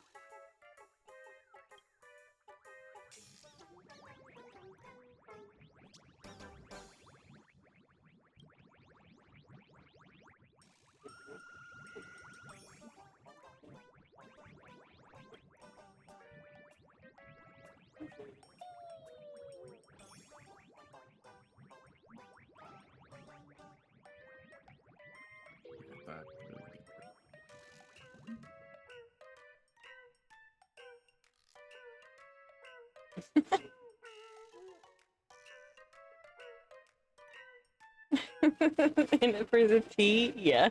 In it for the tea? Yeah.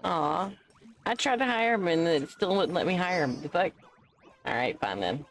Aw. I tried to hire him and it still wouldn't let me hire him. It's like, alright, fine then.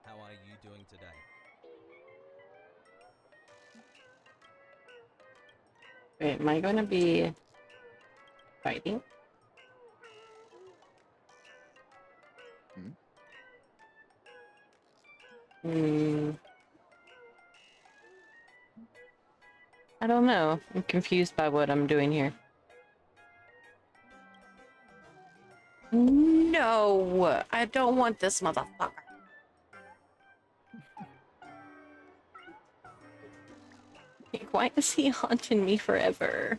How are you doing today? Wait, am I gonna be fighting? Hmm. I don't know. I'm confused by what I'm doing here. No! I don't want this motherfucker. Why is he haunting me forever?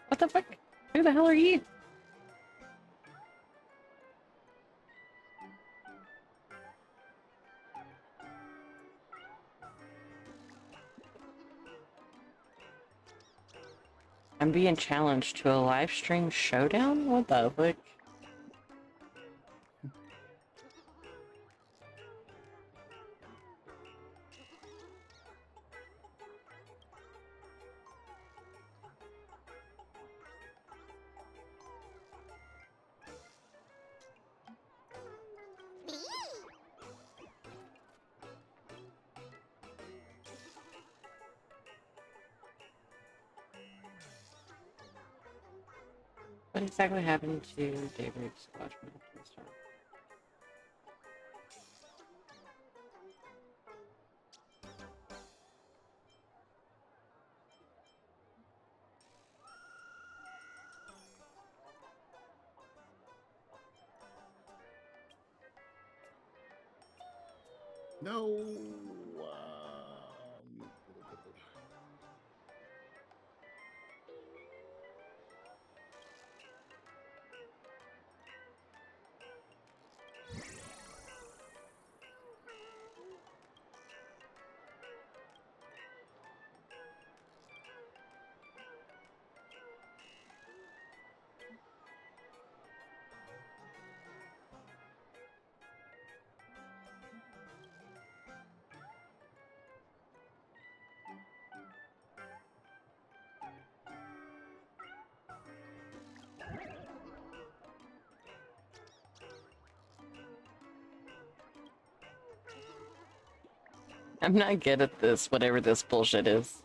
What the fuck? Who the hell are you? I'm being challenged to a live stream showdown? What the fuck? What exactly happened to David's watchman? No. I'm not good at this, whatever this bullshit is.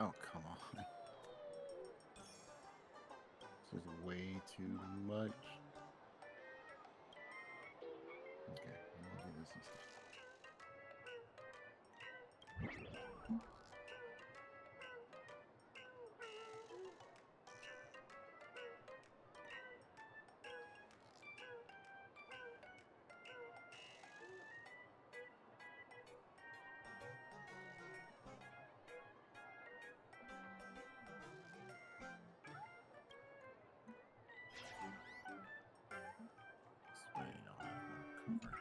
Oh, come on. This is way too much. Okay, I'll do this instead. This way I'll have more cover.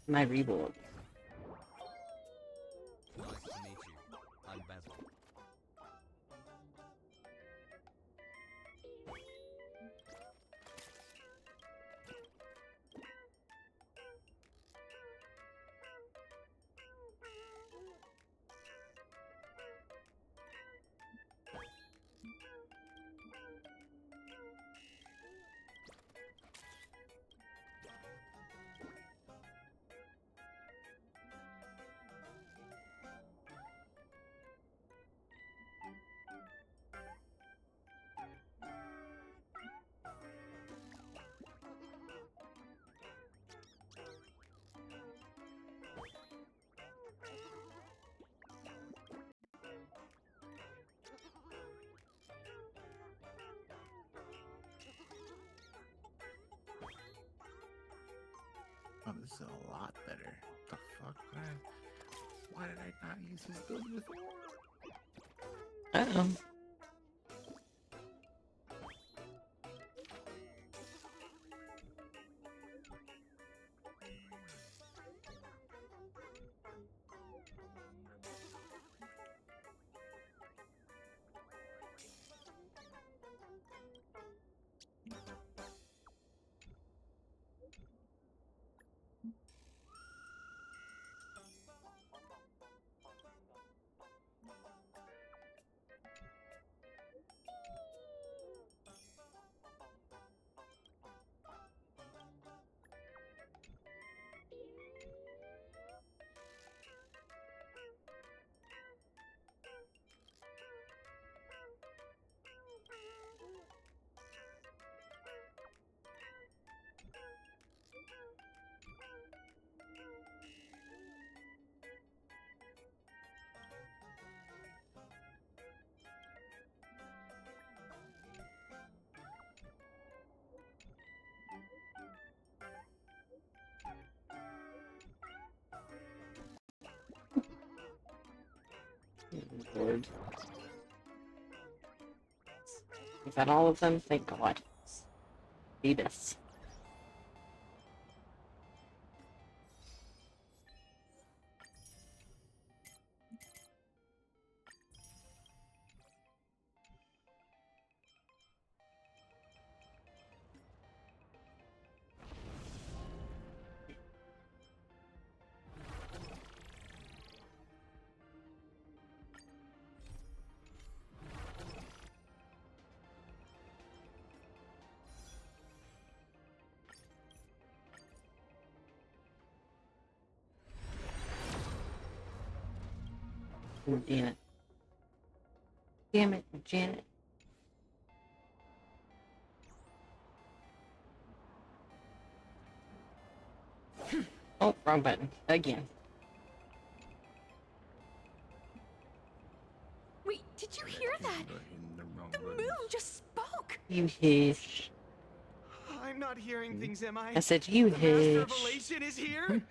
My reload. Nice to meet you. I'm Basil. Oh, this is a lot better. What the fuck, man? Why did I not use his build before? Uh-oh. Lord. Is that all of them? Thank God. Beavis. Janet. Damn it, Janet. Oh, wrong button. Again. Wait, did you hear that? The moon just spoke! You hish. I'm not hearing things, am I? I said you The Master of hish. Elation is here?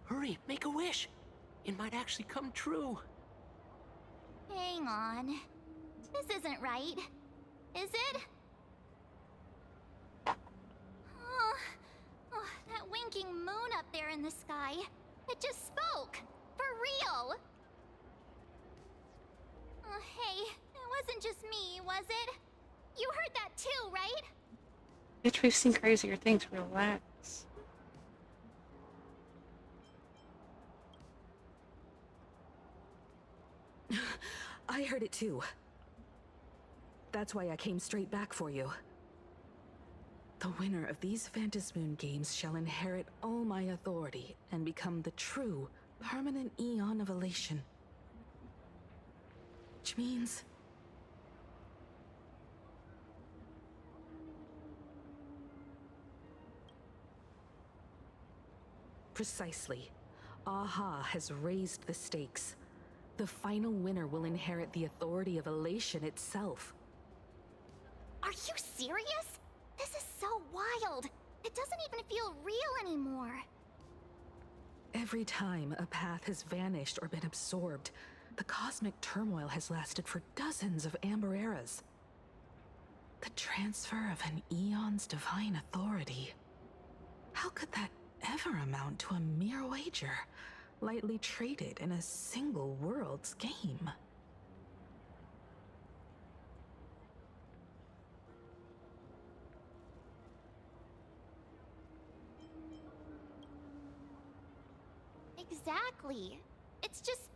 Hurry, make a wish. It might actually come true. Hang on. This isn't right. Is it? Oh, that winking moon up there in the sky. It just spoke. For real. Oh, hey, it wasn't just me, was it? You heard that too, right? Bitch, we've seen crazier things. Relax. I heard it too. That's why I came straight back for you. The winner of these Phantasmoon games shall inherit all my authority and become the true, permanent Eon of Elation. Which means... Precisely. Aha has raised the stakes. The final winner will inherit the authority of Elation itself. Are you serious? This is so wild. It doesn't even feel real anymore. Every time a path has vanished or been absorbed, the cosmic turmoil has lasted for dozens of amber eras. The transfer of an Eon's divine authority. How could that ever amount to a mere wager, lightly traded in a single world's game? Exactly. It's just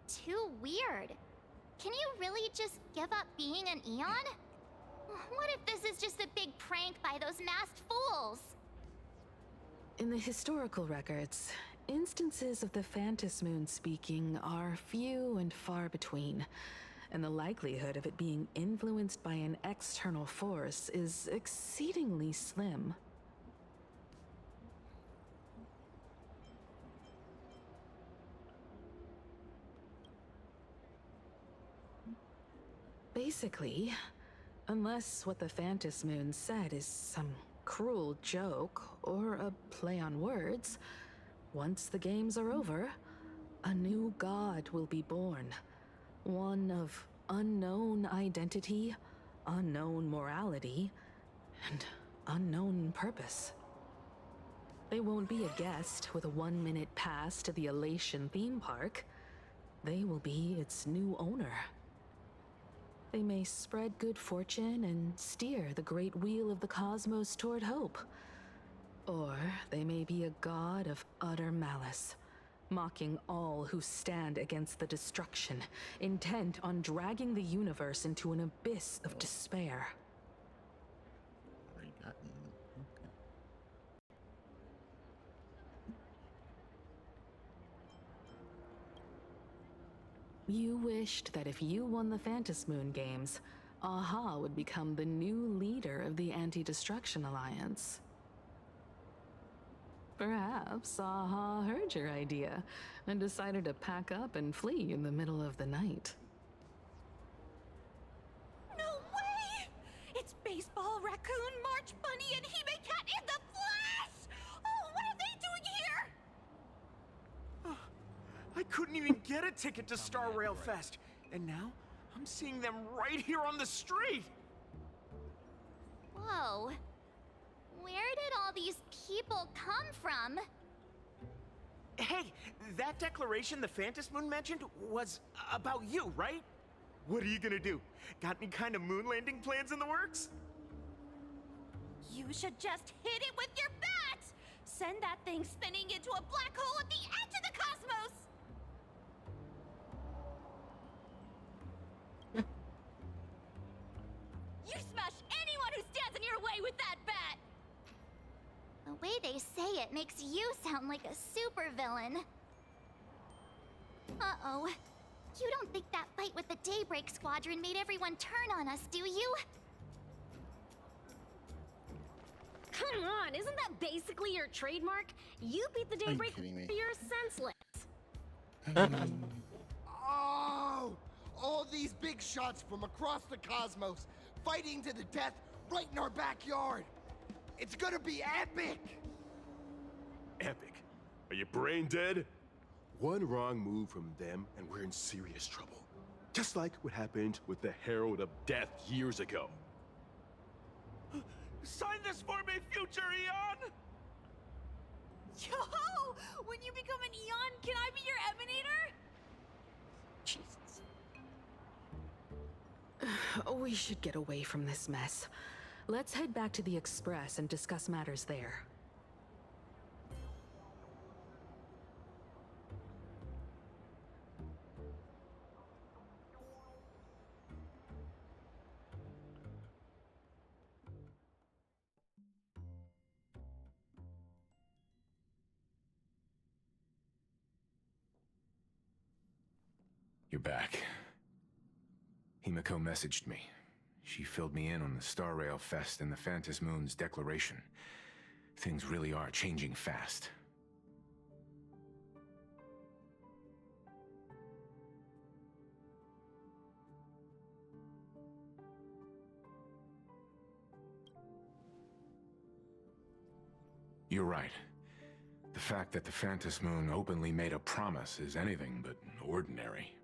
too weird. Can you really just give up being an Eon? What if this is just a big prank by those masked fools? In the historical records, instances of the Phantasmoon speaking are few and far between, and the likelihood of it being influenced by an external force is exceedingly slim. Basically, unless what the Phantasmoon said is some cruel joke or a play on words, once the games are over, a new god will be born. One of unknown identity, unknown morality, and unknown purpose. They won't be a guest with a 1-minute pass to the Elation theme park. They will be its new owner. They may spread good fortune and steer the great wheel of the cosmos toward hope. Or they may be a god of utter malice, mocking all who stand against the destruction, intent on dragging the universe into an abyss of despair. You wished that if you won the Phantasmoon games, Aha would become the new leader of the Anti-Destruction Alliance. Perhaps Aha heard your idea and decided to pack up and flee in the middle of the night. No way! It's Baseball, Raccoon, March Bunny, and Hime Cat in the flesh! Oh, what are they doing here? I couldn't even get a ticket to Star Rail Fest, and now I'm seeing them right here on the street! Whoa. Where did all these people come from? Hey, that declaration the Phantasmoon mentioned was about you, right? What are you gonna do? Got any kind of moon landing plans in the works? You should just hit it with your bat! Send that thing spinning into a black hole at the edge of the cosmos! You smash anyone who stands in your way with that bat! The way they say it makes you sound like a supervillain. Uh-oh. You don't think that fight with the Daybreak Squadron made everyone turn on us, do you? Come on, isn't that basically your trademark? You beat the Daybreak, you're senseless. Oh! All these big shots from across the cosmos, fighting to the death right in our backyard. It's gonna be epic! Epic? Are you brain dead? One wrong move from them and we're in serious trouble. Just like what happened with the Herald of Death years ago. Sign this for me, future Eon! Yo! When you become an Eon, can I be your Emanator? We should get away from this mess. Let's head back to the Express and discuss matters there. You're back. Himiko messaged me. She filled me in on the Star Rail Fest and the Phantom Moon's declaration. Things really are changing fast. You're right. The fact that the Phantom Moon openly made a promise is anything but ordinary.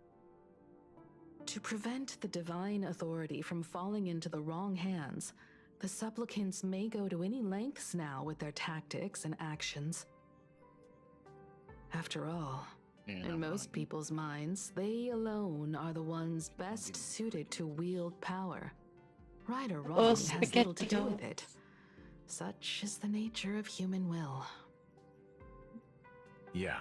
To prevent the divine authority from falling into the wrong hands, the supplicants may go to any lengths now with their tactics and actions. After all, in most people's minds, they alone are the ones best suited to wield power. Right or wrong has little to do with it. Such is the nature of human will. Yeah,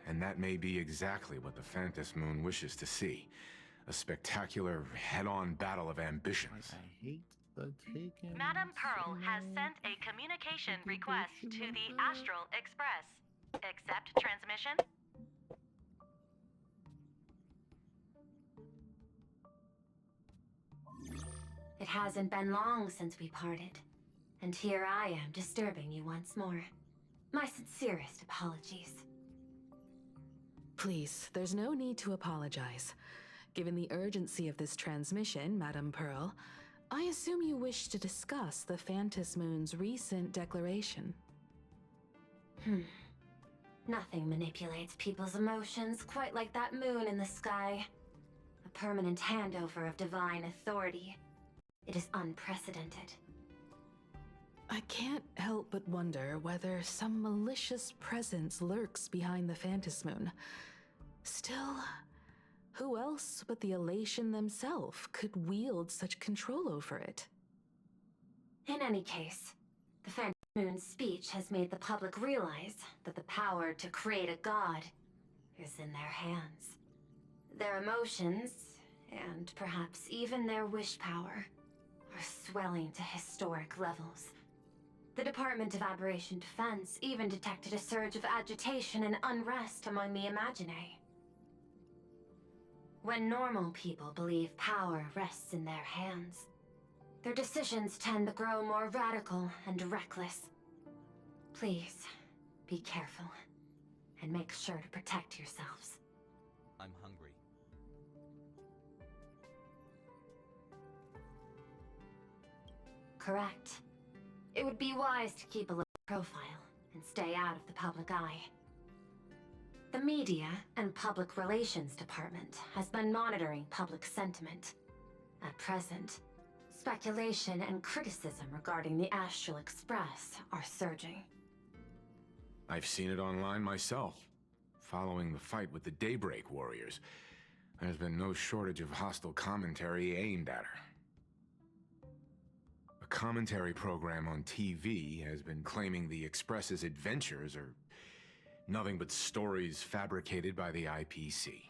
and that may be exactly what the Phantom Moon wishes to see. A spectacular, head-on battle of ambitions. I hate the taken. Madam Pearl has sent a communication request to the Astral Express. Accept transmission? It hasn't been long since we parted, and here I am disturbing you once more. My sincerest apologies. Please, there's no need to apologize. Given the urgency of this transmission, Madam Pearl, I assume you wish to discuss the Phantom Moon's recent declaration. Nothing manipulates people's emotions quite like that moon in the sky. A permanent handover of divine authority. It is unprecedented. I can't help but wonder whether some malicious presence lurks behind the Phantom Moon. Still, who else but the Elation themselves could wield such control over it? In any case, the Phantom Moon's speech has made the public realize that the power to create a god is in their hands. Their emotions, and perhaps even their wish power, are swelling to historic levels. The Department of Aberration Defense even detected a surge of agitation and unrest among the Imaginae. When normal people believe power rests in their hands, their decisions tend to grow more radical and reckless. Please, be careful, and make sure to protect yourselves. I'm hungry. Correct. It would be wise to keep a low profile and stay out of the public eye. The Media and Public Relations Department has been monitoring public sentiment. At present, speculation and criticism regarding the Astral Express are surging. I've seen it online myself. Following the fight with the Daybreak Warriors, there's been no shortage of hostile commentary aimed at her. A commentary program on TV has been claiming the Express's adventures are nothing but stories fabricated by the IPC.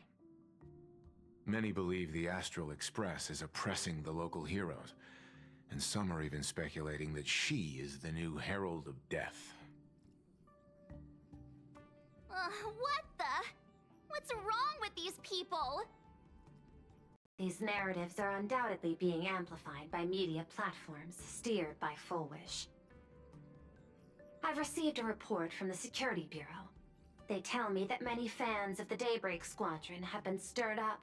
Many believe the Astral Express is oppressing the local heroes, and some are even speculating that she is the new Herald of Death. What the? What's wrong with these people? These narratives are undoubtedly being amplified by media platforms steered by Full Wish. I've received a report from the Security Bureau. They tell me that many fans of the Daybreak Squadron have been stirred up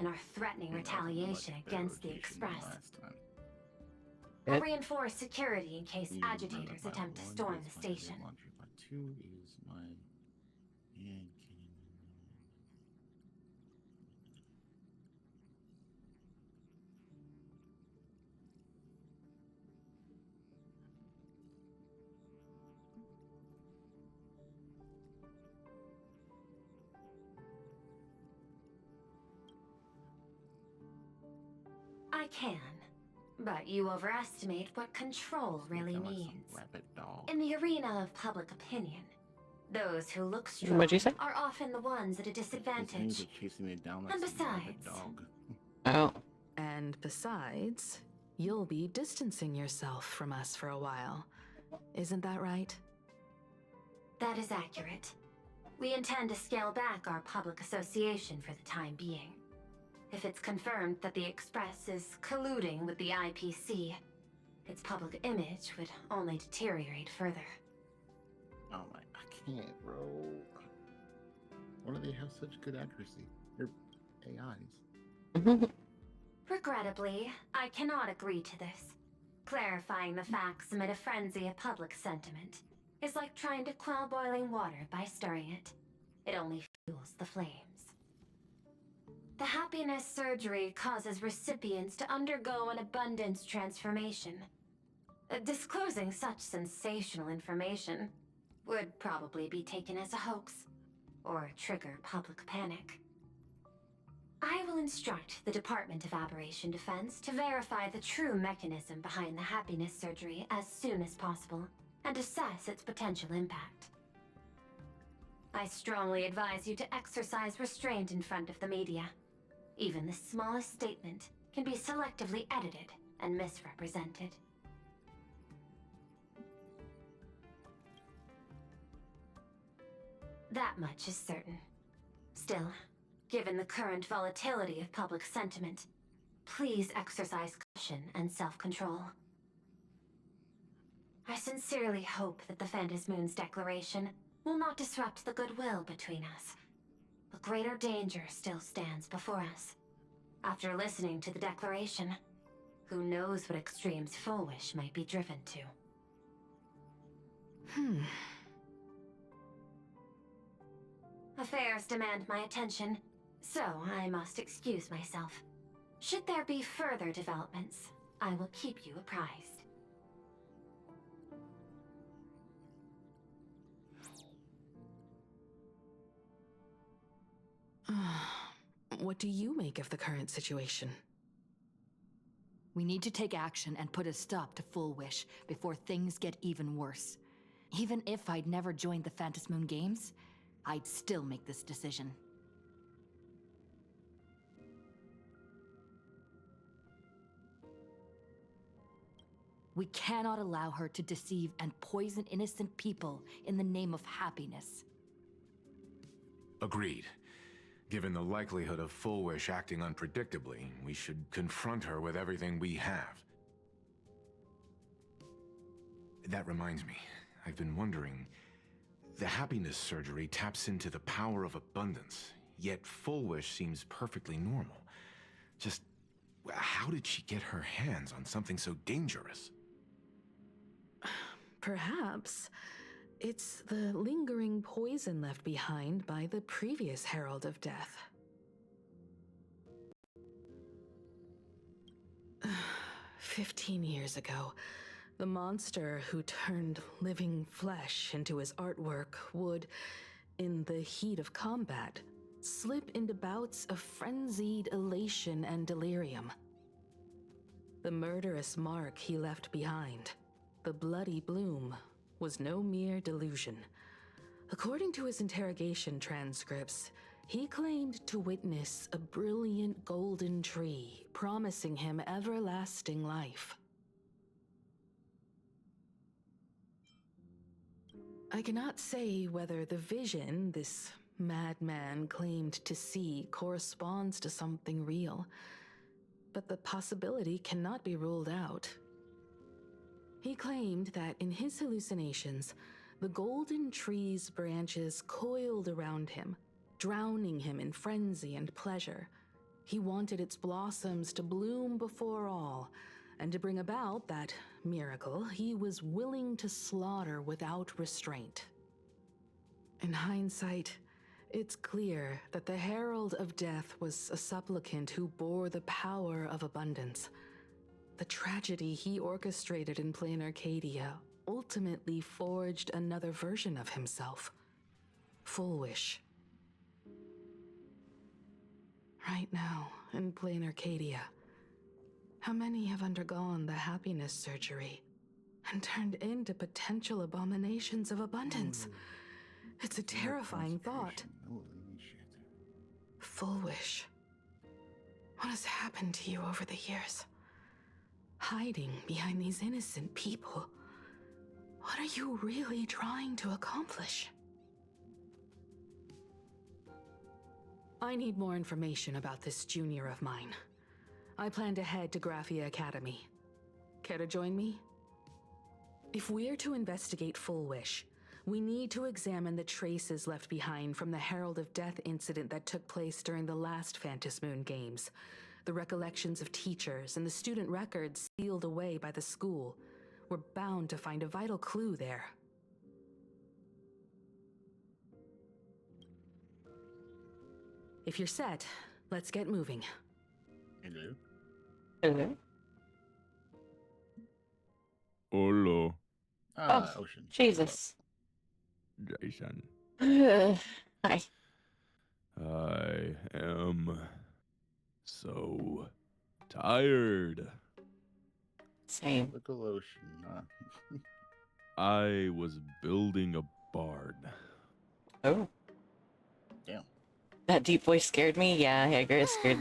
and are threatening retaliation against the Express. I'll reinforce security in case agitators attempt to storm the station. Two is my I can, but you overestimate what control really means. In the arena of public opinion, those who look strong What'd you say? are often the ones at a disadvantage. And besides, Oh. And besides, you'll be distancing yourself from us for a while. Isn't that right? that is accurate. We intend to scale back our public association for the time being. If it's confirmed that the Express is colluding with the IPC, its public image would only deteriorate further. Oh my, I can't, bro. Why do they have such good accuracy? They're AIs. Regrettably, I cannot agree to this. Clarifying the facts amid a frenzy of public sentiment is like trying to quell boiling water by stirring it. It only fuels the flames. The happiness surgery causes recipients to undergo an abundance transformation. Disclosing such sensational information would probably be taken as a hoax, or trigger public panic. I will instruct the Department of Aberration Defense to verify the true mechanism behind the happiness surgery as soon as possible, and assess its potential impact. I strongly advise you to exercise restraint in front of the media. Even the smallest statement can be selectively edited and misrepresented. That much is certain. Still, given the current volatility of public sentiment, please exercise caution and self-control. I sincerely hope that the Phantasmoon's declaration will not disrupt the goodwill between us. But greater danger still stands before us. After listening to the declaration, who knows what extremes Full Wish might be driven to. Affairs demand my attention, so I must excuse myself. Should there be further developments, I will keep you apprised. What do you make of the current situation? We need to take action and put a stop to Full Wish before things get even worse. Even if I'd never joined the Phantasmoon Games, I'd still make this decision. We cannot allow her to deceive and poison innocent people in the name of happiness. Agreed. Given the likelihood of Full Wish acting unpredictably, we should confront her with everything we have. That reminds me, I've been wondering, the happiness surgery taps into the power of abundance, yet Full Wish seems perfectly normal. Just, how did she get her hands on something so dangerous? Perhaps it's the lingering poison left behind by the previous Herald of Death. 15 years ago, the monster who turned living flesh into his artwork would, in the heat of combat, slip into bouts of frenzied elation and delirium. The murderous mark he left behind, the bloody bloom, was no mere delusion. According to his interrogation transcripts, he claimed to witness a brilliant golden tree promising him everlasting life. I cannot say whether the vision this madman claimed to see corresponds to something real, but the possibility cannot be ruled out. He claimed that in his hallucinations, the golden tree's branches coiled around him, drowning him in frenzy and pleasure. He wanted its blossoms to bloom before all, and to bring about that miracle, he was willing to slaughter without restraint. In hindsight, it's clear that the Herald of Death was a supplicant who bore the power of abundance. The tragedy he orchestrated in plain Arcadia ultimately forged another version of himself. Full Wish. Right now, in plain Arcadia, how many have undergone the happiness surgery and turned into potential abominations of abundance? It's a terrifying thought. Holy shit. Full Wish. What has happened to you over the years? Hiding behind these innocent people. What are you really trying to accomplish? I need more information about this junior of mine. I plan to head to Graphia Academy. Care to join me? If we're to investigate Full Wish, we need to examine the traces left behind from the Herald of Death incident that took place during the last Phantom Moon Games. The recollections of teachers and the student records sealed away by the school. We're bound to find a vital clue there. If you're set, let's get moving. Hello? Hello? Hello. Ocean. Jesus. Jason. Hi. I am so tired. Same. Typical Ocean. I was building a barn. Oh. Damn. That deep voice scared me. Yeah, Hager scared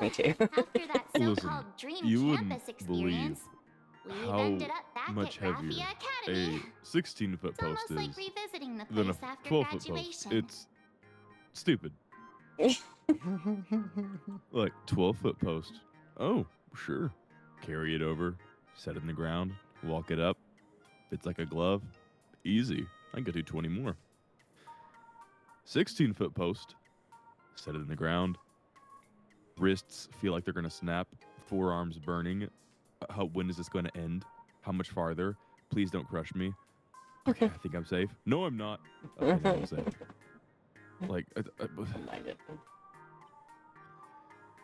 me too. After that Listen, so-called dream you campus wouldn't experience, believe we've how ended up back much at heavier Graphia Academy. a 16-foot It's post almost like is revisiting the than a place after 12-foot post. graduation. It's stupid. Like 12-foot post. Oh, sure. Carry it over, set it in the ground, walk it up. Fits like a glove. Easy. I can do 20 more. 16-foot post. Set it in the ground. Wrists feel like they're going to snap. Forearms burning. When is this going to end? How much farther? Please don't crush me. Okay, I think I'm safe. No, I'm not. Okay, now I'm safe. Like,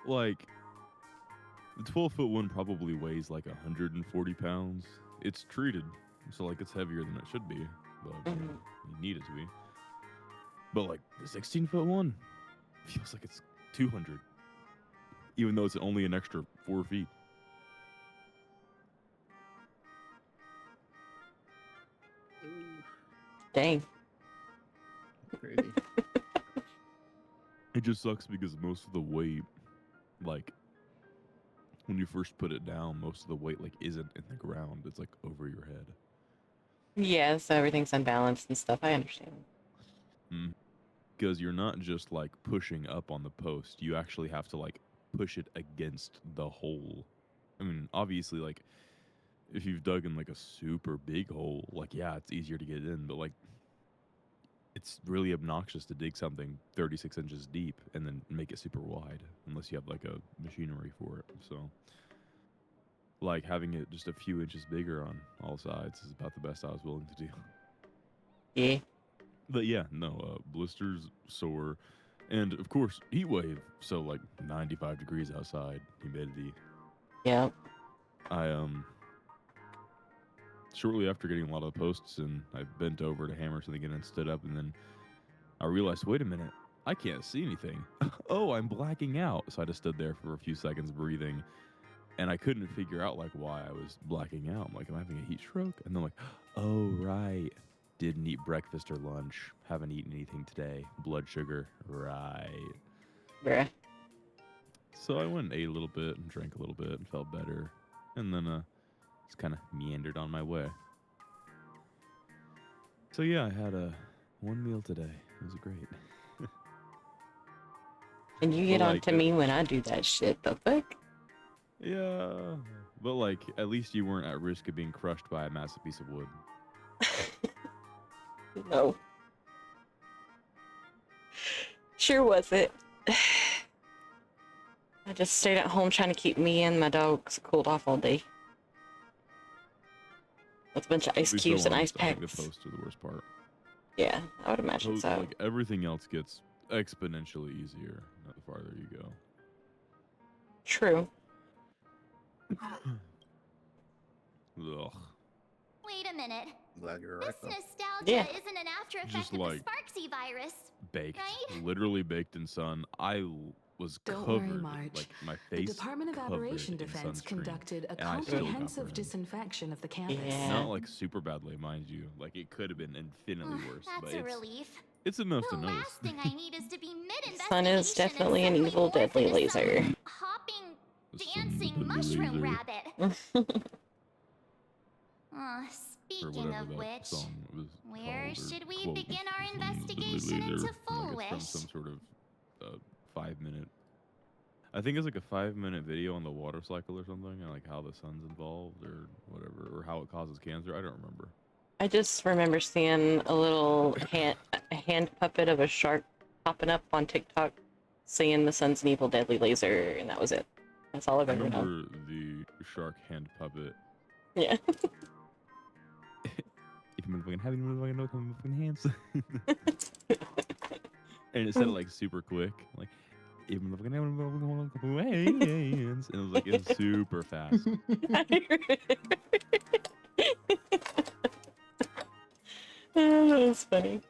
like, the 12-foot one probably weighs like 140 pounds. It's treated, so like it's heavier than it should be, but you need it to be. But like the 16-foot one feels like it's 200, even though it's only an extra 4 feet. Dang. Crazy. It just sucks because most of the weight, like, when you first put it down, most of the weight, like, isn't in the ground. It's, like, over your head. Yeah, so everything's unbalanced and stuff. I understand. Because you're not just, like, pushing up on the post. You actually have to, like, push it against the hole. I mean, obviously, like, if you've dug in, like, a super big hole, like, yeah, it's easier to get in. But, like, it's really obnoxious to dig something 36 inches deep and then make it super wide, unless you have, like, a machinery for it. So, like, having it just a few inches bigger on all sides is about the best I was willing to do. Yeah. But yeah, no, blisters, sore, and of course, heat wave. So, like, 95 degrees outside, humidity. Yeah. Shortly after getting a lot of the posts, and I bent over to hammer something in and stood up, and then I realized, wait a minute, I can't see anything. Oh, I'm blacking out. So I just stood there for a few seconds breathing, and I couldn't figure out, like, why I was blacking out. I'm like, am I having a heat stroke? And then, like, oh, right. Didn't eat breakfast or lunch. Haven't eaten anything today. Blood sugar. Right. Bruh. So I went and ate a little bit and drank a little bit and felt better. And then just kind of meandered on my way. So yeah, I had one meal today. It was great. And you But, get on like, to me when I do that shit, the fuck? Yeah, but like at least you weren't at risk of being crushed by a massive piece of wood. No. Sure was it. I just stayed at home trying to keep me and my dogs cooled off all day. With a bunch of To ice be so cubes and ice honest, I think packs. the posts are the worst part. Yeah, I would imagine so. Like everything else gets exponentially easier the farther you go. True. Ugh. Wait a minute. Glad you're This right, though. nostalgia Yeah. isn't an after effect Just of like the Sparksy virus. baked, right? literally baked in sun. I was Don't worry, covered, March. like my The face Department of covered Aberration in Defense sunscreen, conducted a and I still got comprehensive burned. disinfection of the campus. Yeah. Not like super badly, mind you. Like it could have been infinitely worse, That's but a relief. it's enough The to notice. last thing I need is to be mid-investigation Sun is definitely an evil, deadly laser. hopping, Some dancing deadly mushroom laser. rabbit. Or Speaking whatever of that which, song was where called, or should we quote, begin our some deadly investigation laser. into Like Full it's from Wish? some sort of 5-minute. I think it's like a 5-minute video on the water cycle or something, and like how the sun's involved or whatever, or how it causes cancer. I don't remember. I just remember seeing a little hand puppet of a shark popping up on TikTok saying the sun's an evil, deadly laser, and that was it. That's all I've I ever known. remember the shark hand puppet. Yeah. If you motherfucking have any motherfucking know, come motherfucking hands. And it said it like super quick, like if you motherfucking have any motherfucking hands, and it was like it's super fast. Oh, that was funny.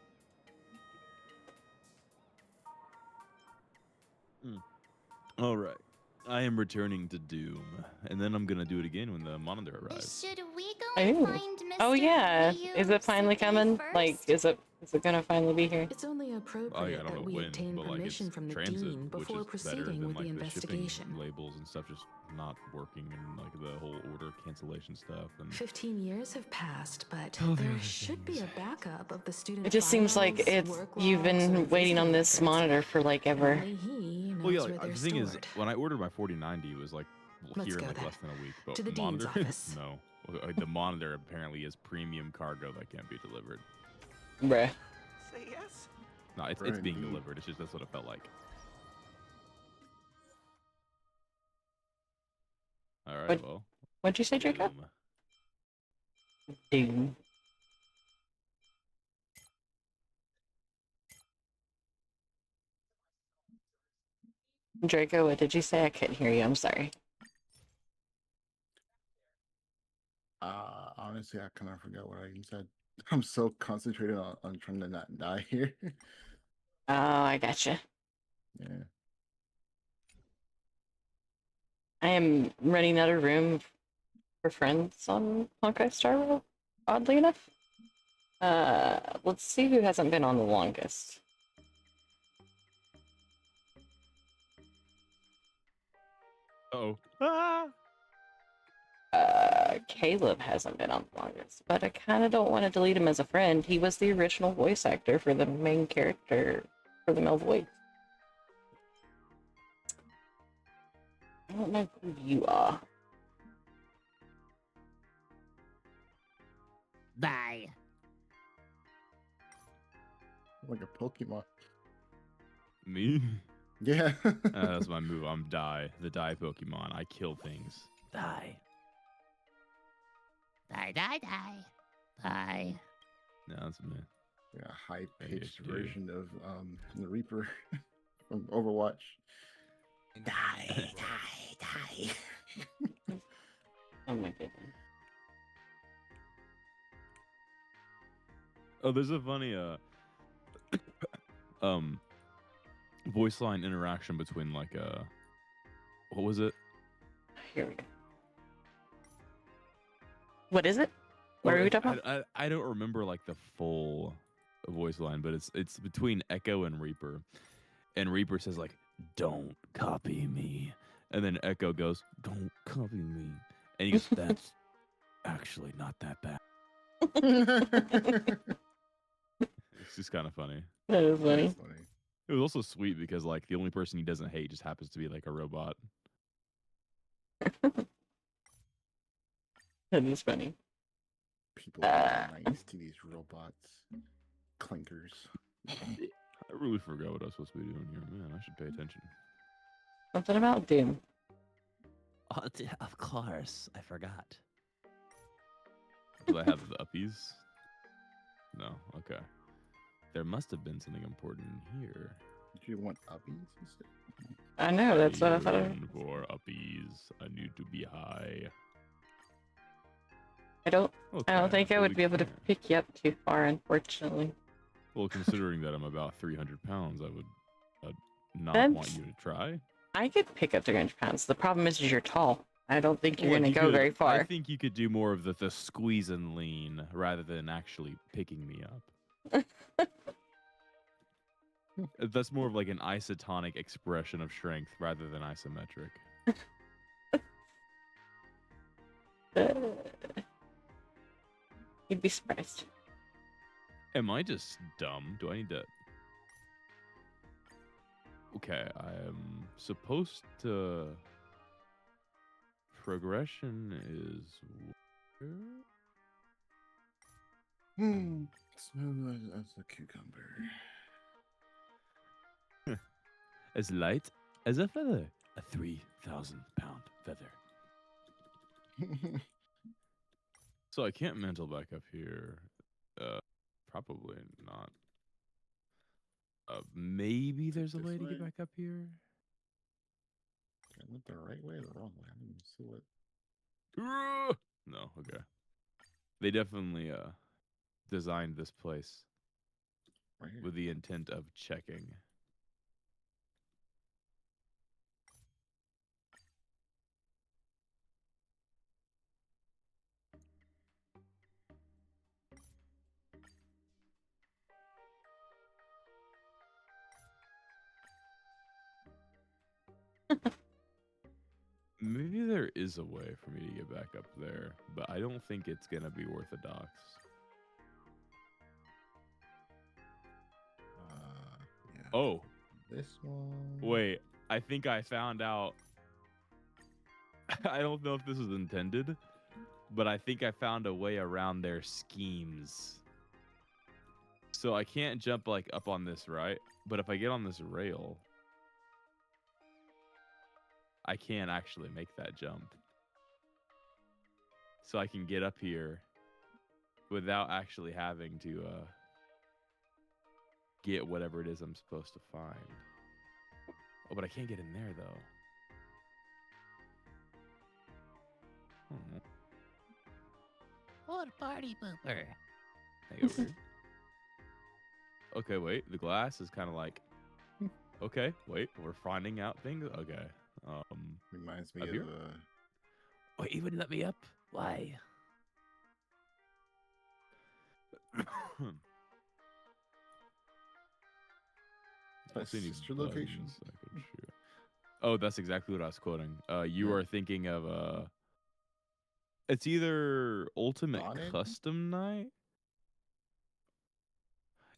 All right, I am returning to Doom, and then I'm gonna do it again when the monitor arrives. Should we go Oh. find Mr. Oh yeah. Ryu Is it finally coming? first? Like, is it gonna finally be here? It's only I appropriate don't that know we when, obtain but like permission it's from the transit, dean which before is better proceeding than with like the the shipping investigation. labels and stuff just not working, and like the whole order cancellation stuff. And 15 years have passed, but Oh, there there are should be a backup of the student It just seems like files, it's work you've logs, or been waiting on visiting this records. monitor for like ever. Only he knows well, yeah, where like, they're the thing is, stored. when I ordered my 4090, it was like Let's here in go like then. less than a week. But To the the dean's monitor, office. no. The monitor apparently is premium cargo that can't be delivered. Bruh. Say yes? No, it's Right, being indeed. delivered. It's just that's what it felt like. All right, What- well. What'd you say, Jacob? Doom. Doom. Draco, what did you say? I couldn't hear you. I'm sorry. Honestly, I kind of forgot what I even said. I'm so concentrated on trying to not die here. Oh, I gotcha. Yeah. I am running out of room for friends on Honkai Star Rail, oddly enough. Let's see who hasn't been on the longest. Uh-oh. Ah! Caleb hasn't been on the longest, but I kind of don't want to delete him as a friend. He was the original voice actor for the main character for the male voice. I don't know who you are. Bye. Like a Pokemon. Me? Yeah. That's my move. I'm Die. The Die Pokemon. I kill things. Die. Die, die, die. Die. No, that's me. Yeah, high-pitched ADHD. version of the Reaper from Overwatch. Die, die, die. Oh my goodness. Oh, there's a funny voice line interaction between like what was it? Here we go. What is it? What are we talking about? I don't remember like the full voice line, but it's between Echo and Reaper, and Reaper says like, "Don't copy me," and then Echo goes, "Don't copy me," and he goes, "That's actually not that bad." It's just kind of funny. That is funny. That's funny. It was also sweet because like the only person he doesn't hate just happens to be like a robot. That is funny. People are nice to these robots. Clinkers. I really forgot what I was supposed to be doing here. Man, I should pay attention. Something about Doom. Oh, of course, I forgot. Do I have the uppies? No. Okay. There must have been something important here. Did you want uppies? I know, that's what I thought. For uppies, I need to be high. I don't think I would be able to pick you up too far, unfortunately. Well, considering that I'm about 300 pounds, I would not want you to try. I could pick up 300 pounds. The problem is you're tall. I don't think you're Well, going to go very far. I think you could do more of the squeeze and lean rather than actually picking me up. That's more of like an isotonic expression of strength rather than isometric. You'd be surprised. Am I just dumb? Do I need to... Okay, I am supposed to... Progression is... Smooth as a cucumber. As light as a feather. A 3,000-pound feather. So I can't mantle back up here. Probably not. Maybe there's a way to get back up here. I went the right way or the wrong way? I didn't even see what. No, okay. They definitely designed this place with the intent of checking. Maybe there is a way for me to get back up there, but I don't think it's gonna be orthodox. Yeah. Oh. This one. Wait, I think I found out. I don't know if this was intended, but I think I found a way around their schemes. So I can't jump like up on this, right? But if I get on this rail, I can actually make that jump. So I can get up here without actually having to get whatever it is I'm supposed to find. Oh, but I can't get in there though. What a party pooper. Hang over here. Okay, wait. The glass is kind of like... Okay, wait. We're finding out things? Okay. Reminds me up of... here? Oh, you wouldn't let me up? Why? Sister locations. Oh, that's exactly what I was quoting. You are thinking of... It's either Ultimate Custom Night?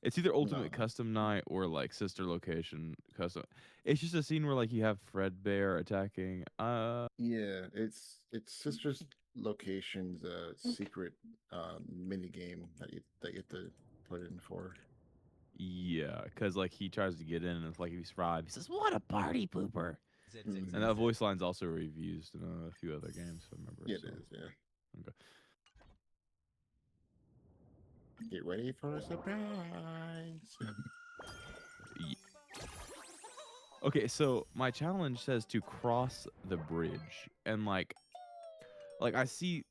It's either Ultimate Custom Night or like Sister Location Custom. It's just a scene where like you have Fredbear attacking. Yeah, it's Sister's Location's secret mini game that you have to put in for. Yeah, because like he tries to get in and it's like if he survives, he says, "What a party pooper!" And that voice line's also reused in a few other games. If I remember. Yeah, it is. Yeah. Okay. Get ready for a surprise. Okay, so my challenge says to cross the bridge, and like I see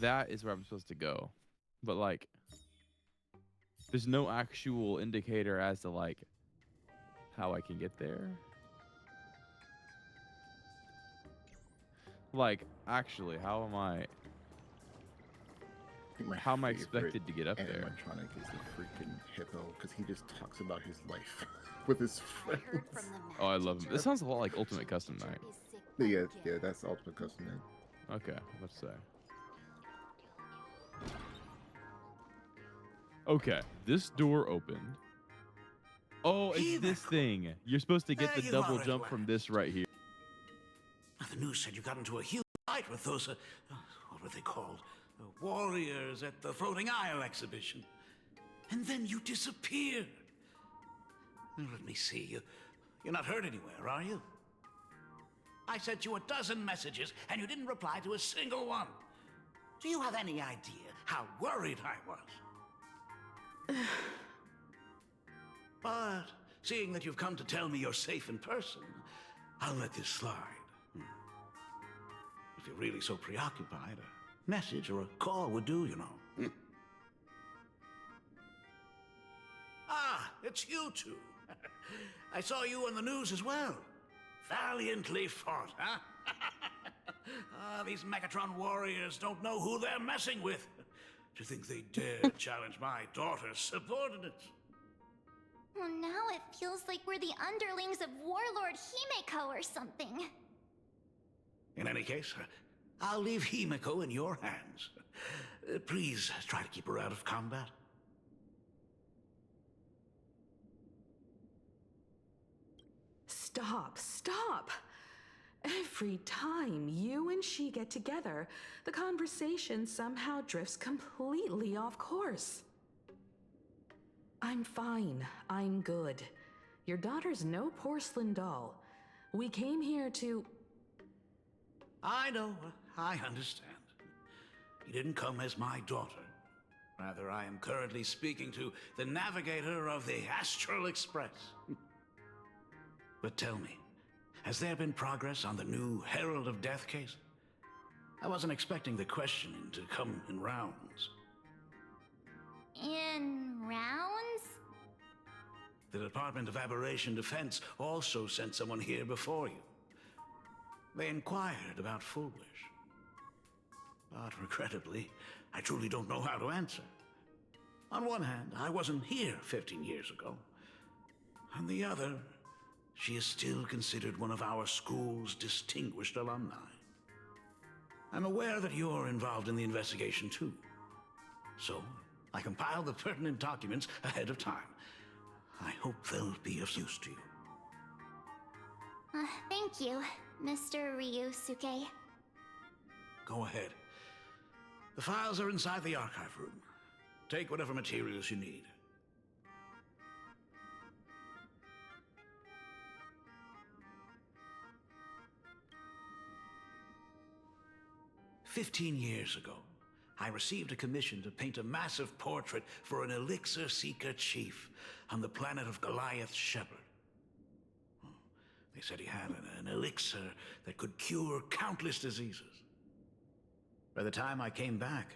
that is where I'm supposed to go, but like there's no actual indicator as to like how I can get there. Like, actually, how am I expected to get up there? Animatronic is the freaking hippo because he just talks about his life with his friends. Oh, I love him. This sounds a lot like Ultimate Custom Night. Yeah, that's Ultimate Custom Night. Okay, let's say. Okay, this door opened. Oh, it's this thing. You're supposed to get There the you double are at jump from this right here. The news said you got into a huge fight with those, what were they called? Warriors at the Floating Isle exhibition. And then you disappeared. Let me see. You're not hurt anywhere, are you? I sent you a dozen messages, and you didn't reply to a single one. Do you have any idea how worried I was? But seeing that you've come to tell me you're safe in person, I'll let this slide. If you're really so preoccupied, a message or a call would do, you know. Ah, it's you two. I saw you on the news as well. Valiantly fought, huh? These Megatron warriors don't know who they're messing with. To think they dare challenge my daughter's subordinates. Well, now it feels like we're the underlings of Warlord Himeko or something. In any case, I'll leave Himeko in your hands. Please try to keep her out of combat. Stop, stop! Every time you and she get together, the conversation somehow drifts completely off course. I'm fine. I'm good. Your daughter's no porcelain doll. We came here to... I know. I understand. You didn't come as my daughter. Rather, I am currently speaking to the navigator of the Astral Express. But tell me, has there been progress on the new Herald of Death case? I wasn't expecting the questioning to come in rounds. In rounds? The Department of Aberration Defense also sent someone here before you. They inquired about Full Wish. But regrettably, I truly don't know how to answer. On one hand, I wasn't here 15 years ago. On the other, she is still considered one of our school's distinguished alumni. I'm aware that you're involved in the investigation too. So, I compiled the pertinent documents ahead of time. I hope they'll be of use to you. Thank you, Mr. Ryusuke. Go ahead. The files are inside the archive room. Take whatever materials you need. "15 years ago, I received a commission to paint a massive portrait for an elixir seeker chief on the planet of Goliath Shepherd. They said he had an elixir that could cure countless diseases. By the time I came back,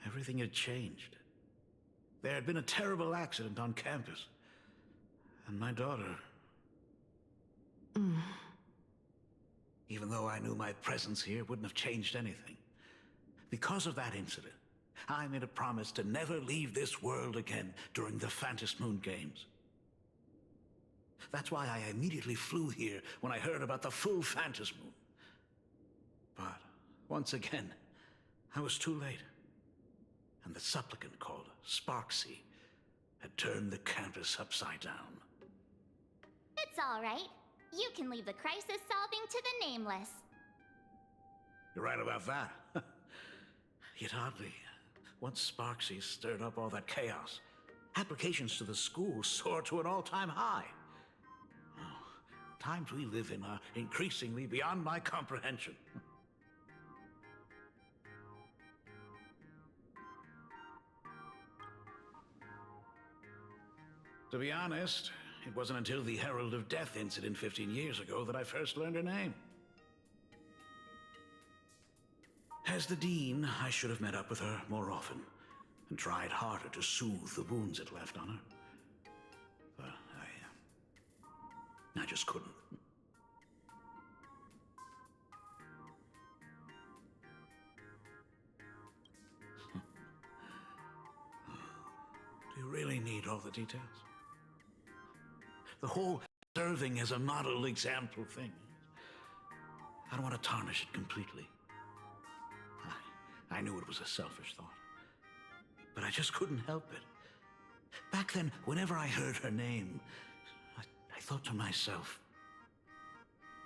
everything had changed. There had been a terrible accident on campus, and my daughter... Even though I knew my presence here wouldn't have changed anything. Because of that incident, I made a promise to never leave this world again during the Phantom Moon Games. That's why I immediately flew here when I heard about the full Phantom Moon. But once again, I was too late. And the supplicant called Sparksy had turned the campus upside down. It's all right. You can leave the crisis solving to the Nameless. You're right about that. Yet oddly, once Sparksy stirred up all that chaos, applications to the school soared to an all-time high. Oh, times we live in are increasingly beyond my comprehension. To be honest, it wasn't until the Herald of Death incident 15 years ago that I first learned her name. As the Dean, I should have met up with her more often and tried harder to soothe the wounds it left on her. But I just couldn't. Do you really need all the details? The whole serving as a model example thing. I don't want to tarnish it completely. I knew it was a selfish thought, but I just couldn't help it. Back then, whenever I heard her name, I thought to myself,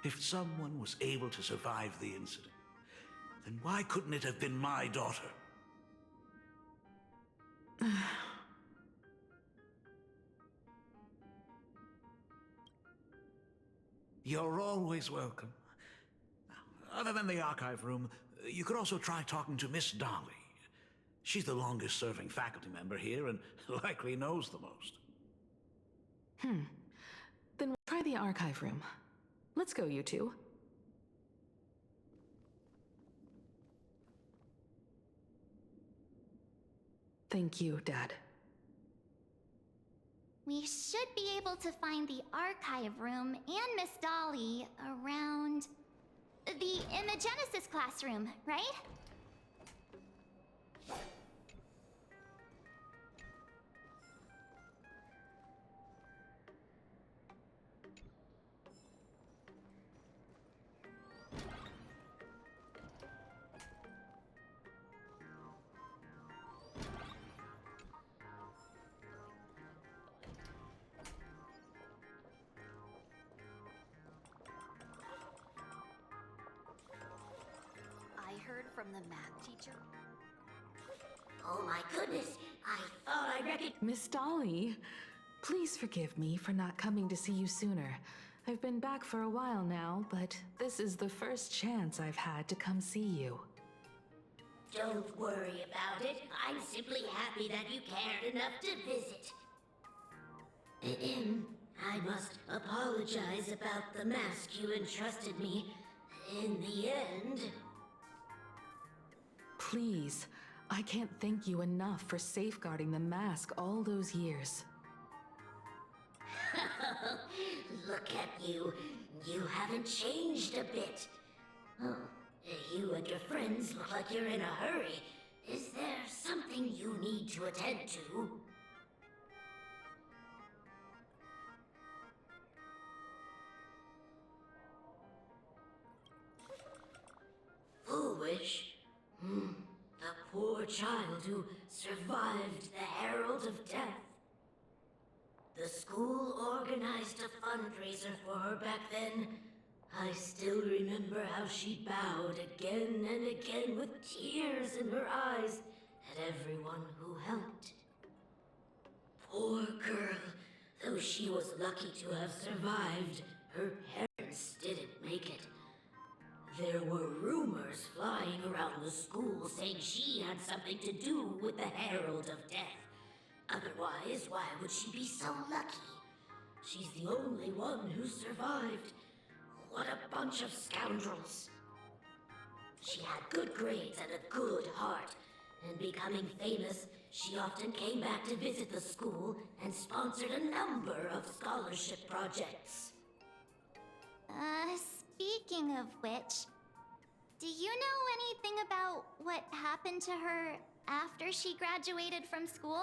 if someone was able to survive the incident, then why couldn't it have been my daughter? You're always welcome. Other than the archive room, you could also try talking to Miss Dolly. She's the longest-serving faculty member here and likely knows the most. Then we'll try the archive room. Let's go, you two. Thank you, Dad. We should be able to find the archive room and Miss Dolly around the Imagenesis classroom, right? I heard from the math teacher. Oh my goodness, I thought I recognized— Miss Dolly, please forgive me for not coming to see you sooner. I've been back for a while now, but this is the first chance I've had to come see you. Don't worry about it. I'm simply happy that you cared enough to visit. I must apologize about the mask you entrusted me. In the end... Please, I can't thank you enough for safeguarding the mask all those years. Look at you. You haven't changed a bit. Oh, you and your friends look like you're in a hurry. Is there something you need to attend to? Foolish? The poor child who survived the Herald of Death. The school organized a fundraiser for her back then. I still remember how she bowed again and again with tears in her eyes at everyone who helped. Poor girl, though she was lucky to have survived, her parents didn't make it. There were rumors flying around the school saying she had something to do with the Herald of Death. Otherwise, why would she be so lucky? She's the only one who survived. What a bunch of scoundrels. She had good grades and a good heart, and becoming famous, she often came back to visit the school and sponsored a number of scholarship projects. Speaking of which, do you know anything about what happened to her after she graduated from school?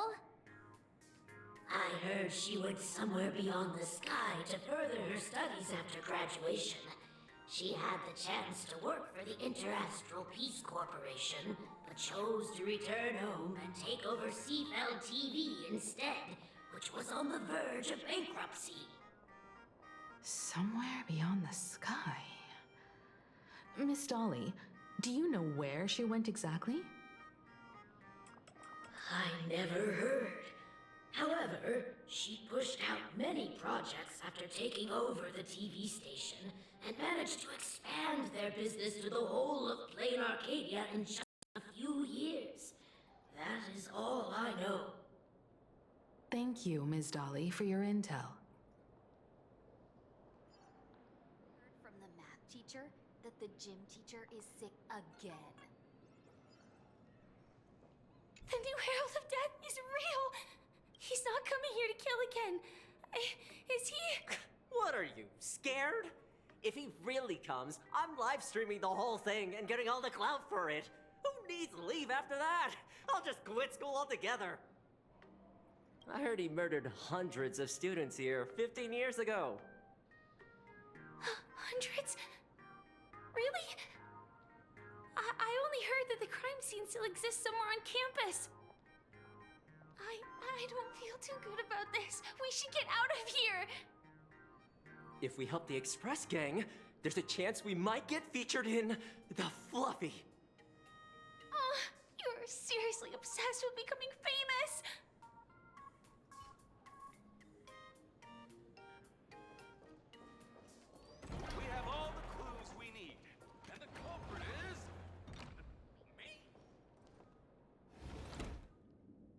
I heard she went somewhere beyond the sky to further her studies after graduation. She had the chance to work for the Interastral Peace Corporation, but chose to return home and take over Seafell TV instead, which was on the verge of bankruptcy. Somewhere beyond the sky. Miss Dolly, do you know where she went exactly? I never heard. However, she pushed out many projects after taking over the TV station and managed to expand their business to the whole of Plain Arcadia in just a few years. That is all I know. Thank you, Ms. Dolly, for your intel. From the math teacher that the gym teacher is sick again. The new Herald of Death is real! He's not coming here to kill again. Is he? What are you, scared? If he really comes, I'm live streaming the whole thing and getting all the clout for it. Who needs leave after that? I'll just quit school altogether. I heard he murdered hundreds of students here 15 years ago. Hundreds? Really? I only heard that the crime scene still exists somewhere on campus. I don't feel too good about this. We should get out of here. If we help the Express Gang, there's a chance we might get featured in The Fluffy. You're seriously obsessed with becoming famous. We have all the clues we need, and the culprit is me.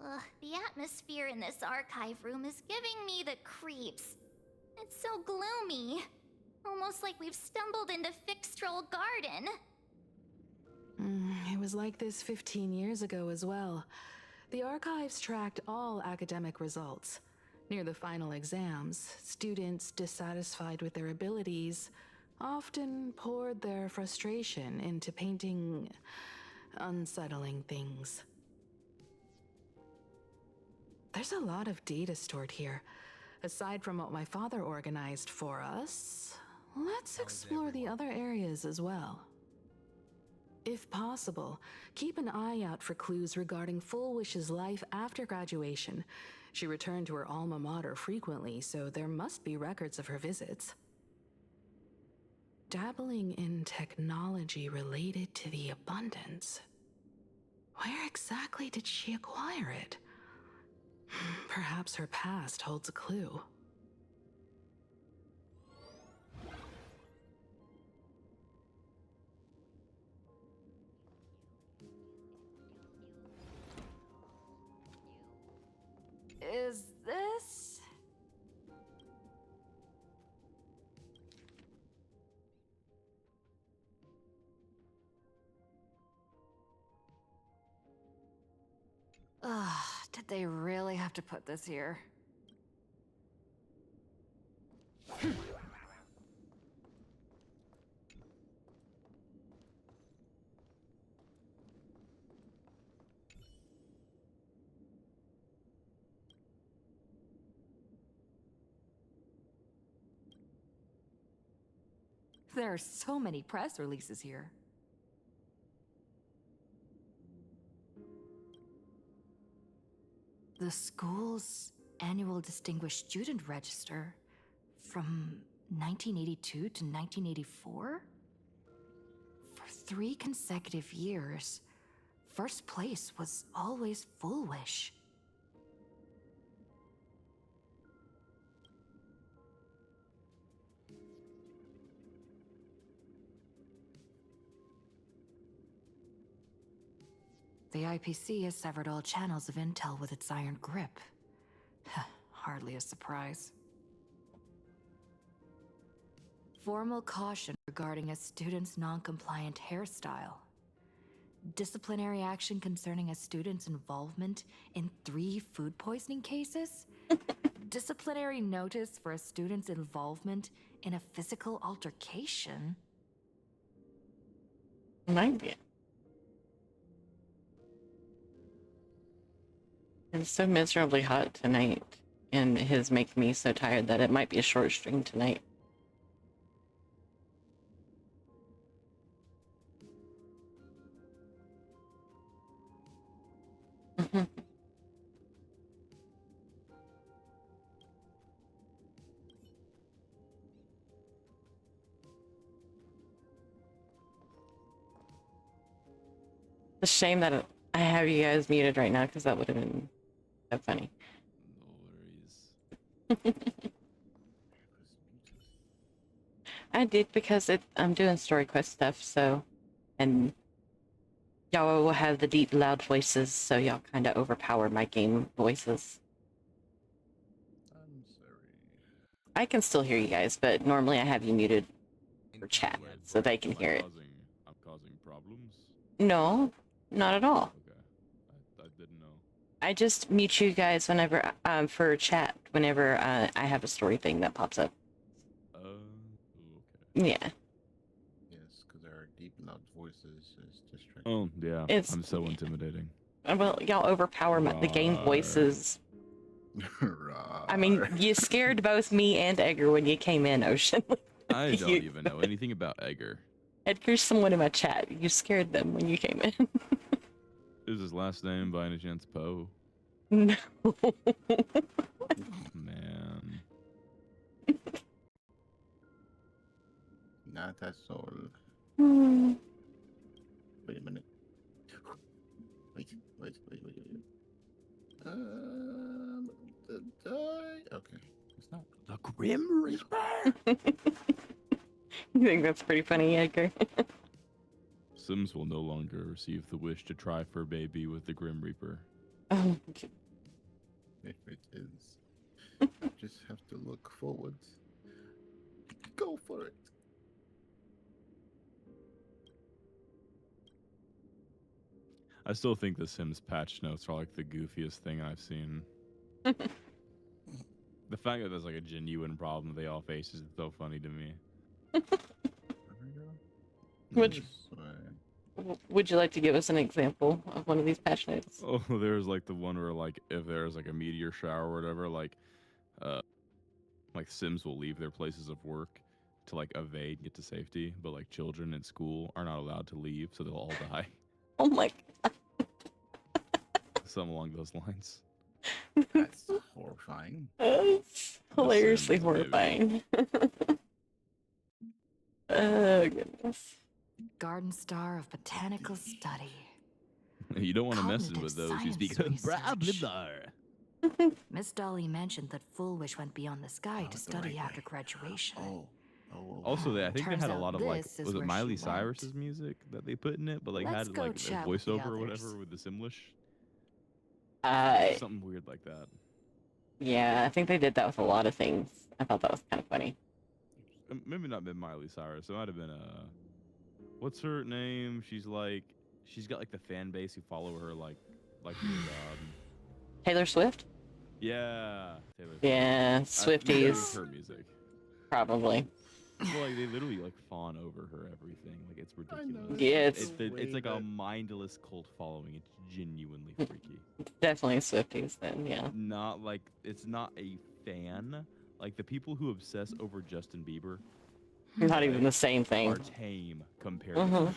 Ugh, the atmosphere in this archive room is giving me the creeps. It's so gloomy. Almost like we've stumbled into Fixtroll Garden. It was like this 15 years ago as well. The archives tracked all academic results. Near the final exams, students dissatisfied with their abilities often poured their frustration into painting unsettling things. There's a lot of data stored here. Aside from what my father organized for us, let's explore the other areas as well. If possible, keep an eye out for clues regarding Full Wish's life after graduation. She returned to her alma mater frequently, so there must be records of her visits. Dabbling in technology related to the abundance. Where exactly did she acquire it? Perhaps her past holds a clue. Is this? Ugh, did they really have to put this here? There are so many press releases here. The school's annual Distinguished Student Register from 1982 to 1984? For 3 consecutive years, first place was always Full Wish. The IPC has severed all channels of intel with its iron grip. Hardly a surprise. Formal caution regarding a student's non-compliant hairstyle. Disciplinary action concerning a student's involvement in 3 food poisoning cases. Disciplinary notice for a student's involvement in a physical altercation. Might be. It's so miserably hot tonight, and it has made me so tired that it might be a short stream tonight. It's a shame that I have you guys muted right now, because that would have been so funny. No worries. I did because I'm doing story quest stuff, so, and y'all will have the deep, loud voices, so y'all kind of overpower my game voices. I'm sorry. I can still hear you guys, but normally I have you muted for chat, so they can hear it. I'm causing problems? No, not at all. Okay. I didn't know. I just mute you guys whenever, for chat, whenever I have a story thing that pops up. Okay. Yeah. Yes, because our deep, loud voices is distracting. Oh, yeah. I'm so intimidating. Well, y'all overpower the game voices. I mean, you scared both me and Edgar when you came in, Ocean. I don't even know anything about Edgar. Edgar's someone in my chat. You scared them when you came in. Is his last name by any chance Poe? No. Man. Not that soul. Hmm. Wait a minute. Wait. Okay. It's not the Grim Reaper. You think that's pretty funny, Edgar? Sims will no longer receive the wish to try for a baby with the Grim Reaper. Oh, If it is, just have to look forward. Go for it. I still think the Sims patch notes are like the goofiest thing I've seen. The fact that there's like a genuine problem they all face is so funny to me. Would you like to give us an example of one of these patch notes? Oh, there's like the one where like if there's like a meteor shower or whatever, like Sims will leave their places of work to like evade and get to safety, but like children in school are not allowed to leave, so they'll all die. Oh my god. Something along those lines. That's horrifying. That's hilariously Sims, horrifying. Oh goodness. Garden Star of Botanical Study. You don't want to mess Cognitive with those who science speak research. Miss Dolly mentioned that Full Wish went beyond the sky to study after graduation. Also, I think they Turns had a out lot of like, this is was it where Miley she went. Cyrus's music that they put in it, but like Let's had go like a chat with the voiceover or others. whatever with the Simlish. Something weird like that. Yeah, I think they did that with a lot of things. I thought that was kind of funny. Maybe not been Miley Cyrus. It might have been what's her name? She's got like the fan base who follow her like Taylor Swift? yeah, Taylor Swift. Yeah, Maybe Swifties. her music. Probably. Well, like they literally like fawn over her everything. Like it's ridiculous. Yeah, it's like a mindless cult following. It's genuinely freaky. Definitely Swifties then, yeah. Not like it's not a fan. Like the people who obsess over Justin Bieber. Not even the same thing. Are tame compared to Swifties.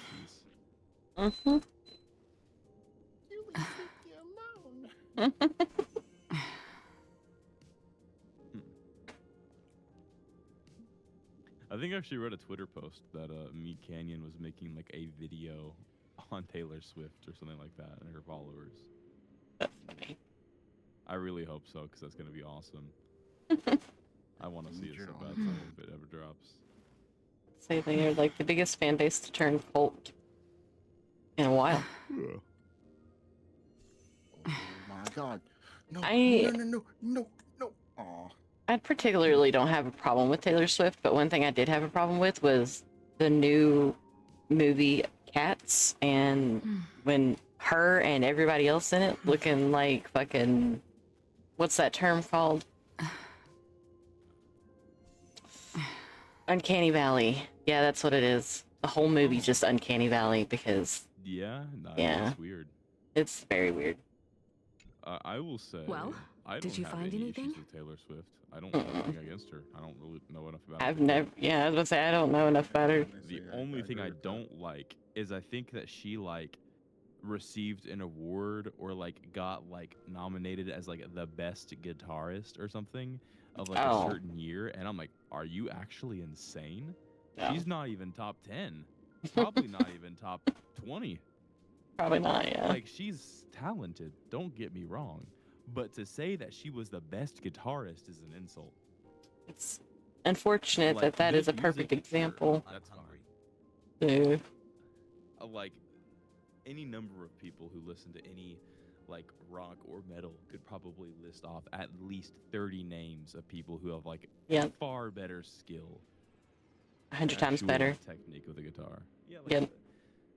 Mm-hmm. I think I actually read a Twitter post that Meat Canyon was making like a video on Taylor Swift or something like that and her followers. That's funny. I really hope so because that's gonna be awesome. I want to see it so bad if it ever drops. Say they are like the biggest fan base to turn cult in a while. Oh my god. No. Aw. I particularly don't have a problem with Taylor Swift, but one thing I did have a problem with was the new movie Cats, and when her and everybody else in it looking like fucking, what's that term called? Uncanny Valley. Yeah, that's what it is. The whole movie just Uncanny Valley because Yeah, Yeah. It's weird. it's very weird. I will say. Well, I don't did you have find any anything? issues with Taylor Swift. I don't have anything against her. I don't really know enough about her. I've never, yeah, I was gonna say I don't know enough about her. The only thing I don't like is I think that she like received an award or like got like nominated as like the best guitarist or something of like Oh. a certain year, and I'm like, are you actually insane? No. She's not even top 10. Probably not even top 20. Probably not, yeah. Like she's talented, don't get me wrong, but to say that she was the best guitarist is an insult. It's unfortunate Like, that is a good perfect music, sure, example. that's fine. So, Like any number of people who listen to any like rock or metal could probably list off at least 30 names of people who have like Yep. far better skill. 100 times actual better. technique with the guitar. Yeah, like Yep.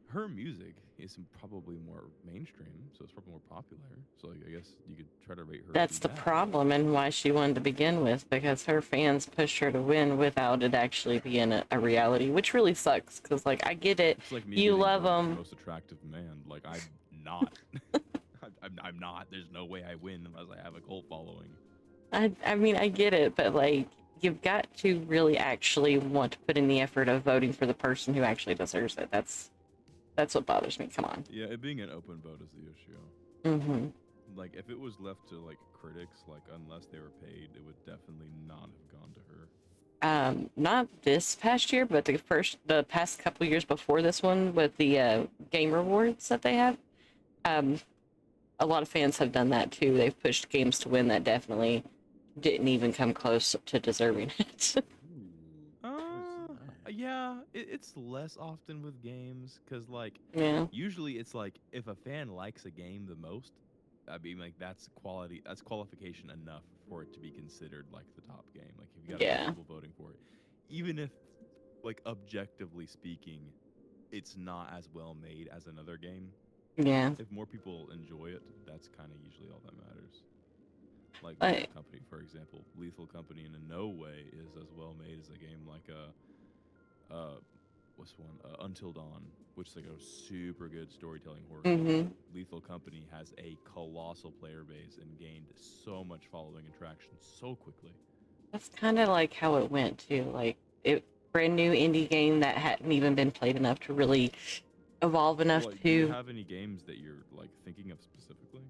her music is probably more mainstream, so it's probably more popular. So like, I guess you could try to rate her. That's the problem and why she won to begin with, because her fans pushed her to win without it actually being a reality, which really sucks. Because like I get it, It's like me you getting love voted them. most attractive man. Like I'm not. I'm not. There's no way I win unless I have a cult following. I mean I get it, but like you've got to really actually want to put in the effort of voting for the person who actually deserves it. That's what bothers me. Come on. Yeah, it being an open vote is the issue. Mm-hmm. Like, if it was left to like critics, like unless they were paid, it would definitely not have gone to her. Not this past year, but the past couple years before this one with the game rewards that they have. A lot of fans have done that too. They've pushed games to win that definitely didn't even come close to deserving it. Yeah, it's less often with games because, like, Yeah. usually it's like if a fan likes a game the most, I mean, like that's qualification enough for it to be considered like the top game. Like if you got a lot of people voting for it, even if, like, objectively speaking, it's not as well made as another game. Yeah. If more people enjoy it, that's kind of usually all that matters. Like I- Lethal Company, for example. Lethal Company in no way is as well made as a game like what's one? Until Dawn, which is like a super good storytelling horror game. Lethal Company has a colossal player base and gained so much following and traction so quickly. That's kind of like how it went too. Like brand new indie game that hadn't even been played enough to really evolve enough Well, to. Do you have any games that you're like thinking of specifically?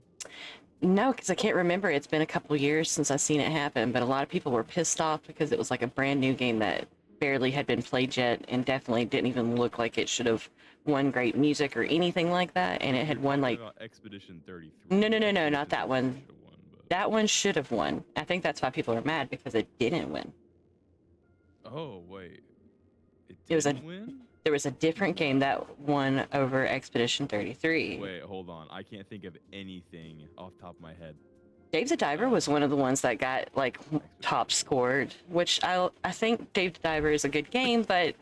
No, because I can't remember. It's been a couple years since I've seen it happen, but a lot of people were pissed off because it was like a brand new game that barely had been played yet and definitely didn't even look like it should have won great music or anything like that. And it had won like Expedition 33. No, not that one. That one should have won. I think that's why people are mad because it didn't win. Oh wait, It was win? There was a different game that won over Expedition 33. Wait, hold on. I can't think of anything off the top of my head. Dave the Diver was one of the ones that got like top scored, which I think Dave the Diver is a good game, but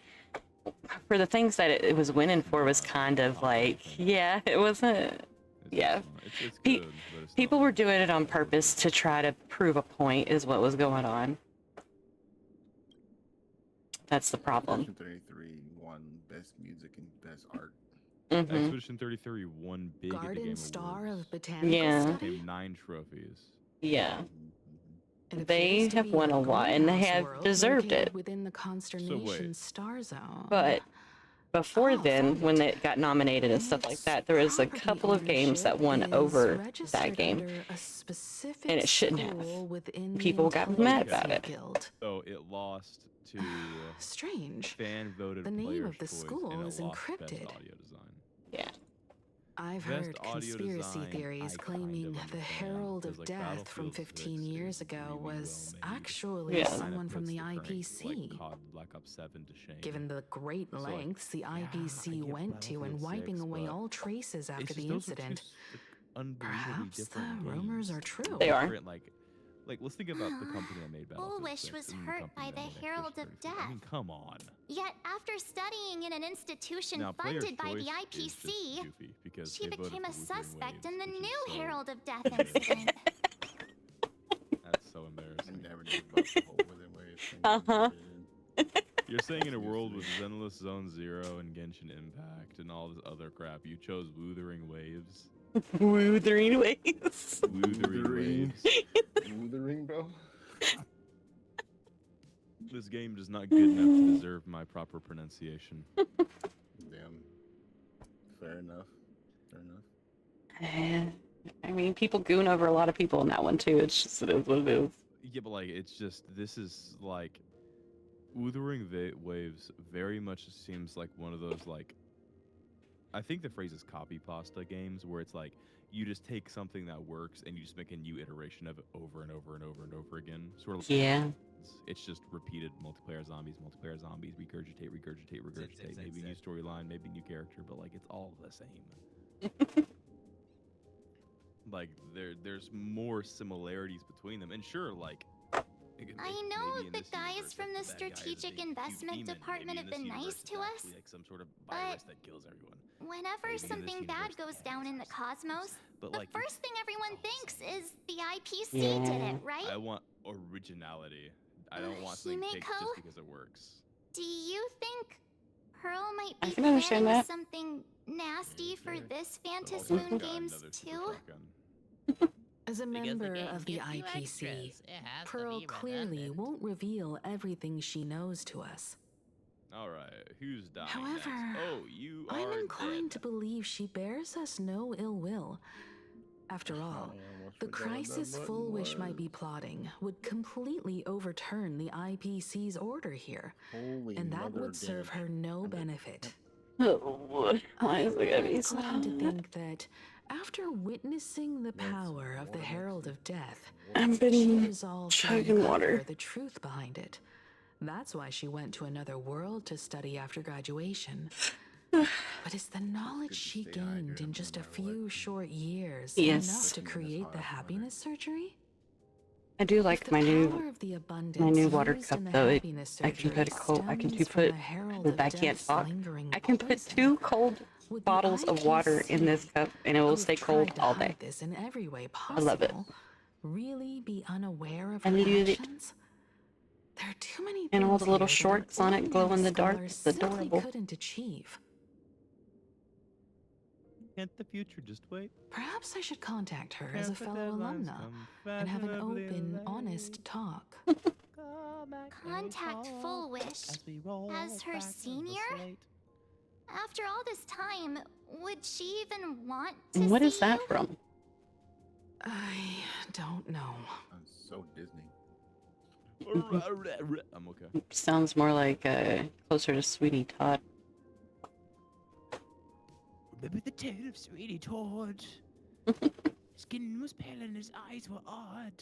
for the things that it was winning for was kind of like, yeah, it wasn't. Yeah, It's good, but it's people were doing it on purpose to try to prove a point, is what was going on. That's the problem. Expedition 33 won Best Music and Best Art. Expedition 33 won big at the Garden Game Star Awards. of Botanical Yeah. Study? Became 9 trophies. Yeah. It They appears to have be won a lot, and they greenhouse have world deserved located it. within the consternation star zone. But before then, when it got nominated and stuff like that, there was a couple of games that won over that game, and it shouldn't have. People got mad about it. So it lost to Strange. fan voted The name player's of the choice, school and it is lost encrypted. Best audio design. Yeah. I've Best heard audio conspiracy design, theories I claiming kind of the understand, Herald 'cause, of like, Death from Battlefield 15 6 years is ago really was well made. actually Yeah. someone Kinda from puts the current, IPC. like, COD Black Ops 7 to shame. Given the great So, like, lengths the yeah, I IPC get went to in Battlefield wiping 6, away but all traces after it's the just those are two incident, unbelievably perhaps the different rumors games. are true. They are. Different, like let's think about the company that made Battlefield Bullwish 6 was and hurt company by that the made Herald of Expedition 33. I Death. mean, come on. Yet, after studying in an institution Now, Player's funded by the Choice is IPC, just goofy because she they voted became a for Wuthering suspect Waves, in the which is new so Herald of Death embarrassing. incident. That's so embarrassing. I never knew about the whole Within Waves thing. You're saying in a world with Zenless Zone Zero and Genshin Impact and all this other crap, you chose Wuthering Waves? Wuthering Waves. Wuthering Waves. Wuthering, bro. This game is not good enough to deserve my proper pronunciation. Damn. Fair enough. Fair enough. I mean, people goon over a lot of people in that one too. It's just it is what it is. Yeah, but like, it's just, this is like, Wuthering Waves very much seems like one of those, like, I think the phrase is copy pasta games, where it's like, you just take something that works and you just make a new iteration of it over and over and over and over again. Sort of. Yeah. It's just repeated multiplayer zombies, regurgitate, maybe new storyline, maybe new character, but like, it's all the same. Like, there's more similarities between them, and sure, like, I know the guys from the Strategic Investment Department have been nice to us, like some sort of but virus that kills everyone. whenever Maybe in something this bad universe goes down in the cosmos, But, the like, first thing everyone thinks is the IPC Yeah. did it, right? I want originality. I don't want something picked Himeko? just because it works. Do you think Pearl might I be can understand planning that. something nasty for this Phantas Also, Moon got games another super too? shotgun. As a Because the member game of the gives you IPC, extras. It has to Pearl be clearly redundant. won't reveal everything she knows to us. All right, who's dying However, next? Oh, you are I'm inclined dead. to believe she bears us no ill will. After all, almost the forgot what that crisis button Full Wish might was. be plotting would completely overturn the IPC's order here, Holy and that mother would serve damage. her no benefit. Oh, why is it gonna be so I'm inclined to hard? think that after witnessing the power of the Herald of Death, I've she been resolved to chugging uncover water. the truth behind it. That's why she went to another world to study after graduation. But is the knowledge she gained in just a few short years Yes. enough to create the happiness surgery? I do If like the my power of the new abundance water used cup in the though. happiness I can put a surgery I can stems from put the herald of I can't death's talk. lingering I can put 2 cold would the bottles of water in this IPC, cup and it will who stay have cold tried to all day. hide this in every way I love it. possible, really be unaware of I her needed it. actions? There are too many And all things the little here that an shorts on it glow in ordinary the dark. scholar It's simply adorable. couldn't achieve. Can't the future just wait? Perhaps I should contact her as a Can't the fellow deadlines alumna come and have an fashionably open, late? honest talk. Contact Full Wish as her senior? After all this time, would she even want to And what see is that you? from? I don't know. That's so Disney. I'm okay. Sounds more like closer to Sweetie Todd. Remember the tale of Sweetie Todd? His skin was pale and his eyes were odd.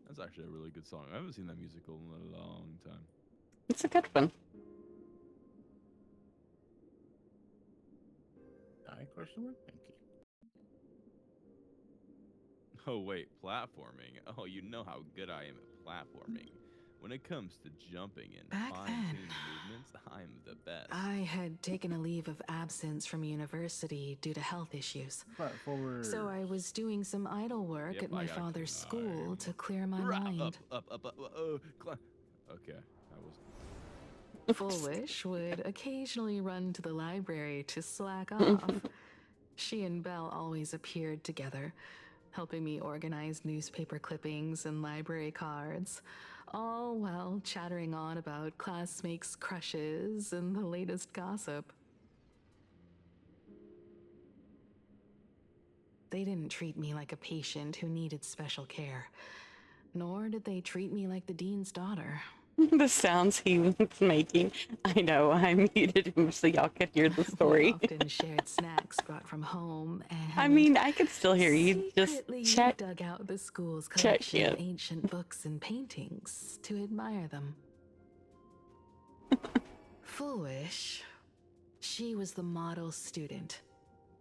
That's actually a really good song. I haven't seen that musical in a long time. It's a good one. Question mark? Thank you. Oh wait, platforming. Oh, you know how good I am at platforming. When it comes to jumping and Back fine-tuned movements, I'm the best. I had taken a leave of absence from university due to health issues. So I was doing some idle work Yep, at I my gotta father's school to clear my mind. Okay, I was. Full Wish would occasionally run to the library to slack off. She and Belle always appeared together, helping me organize newspaper clippings and library cards, all while chattering on about classmates' crushes and the latest gossip. They didn't treat me like a patient who needed special care, nor did they treat me like the dean's daughter. The sounds he was making. I know, I muted him so y'all could hear the story. We often shared snacks brought from home, and I mean, I could still hear you. Just secretly check. dug out the school's Check collection in. of ancient books and paintings to admire them. Foolish. She was the model student,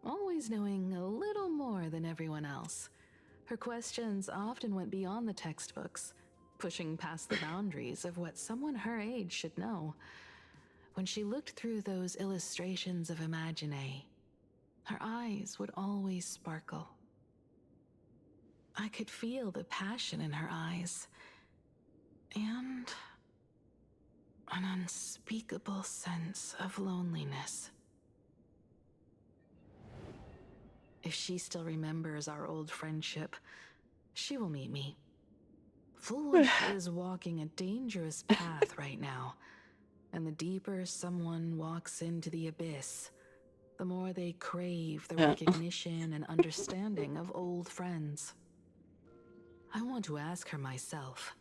always knowing a little more than everyone else. Her questions often went beyond the textbooks, pushing past the boundaries of what someone her age should know. When she looked through those illustrations of Imagine, her eyes would always sparkle. I could feel the passion in her eyes, and an unspeakable sense of loneliness. If she still remembers our old friendship, she will meet me. Foolish is walking a dangerous path right now, and the deeper someone walks into the abyss, the more they crave the recognition and understanding of old friends. I want to ask her myself,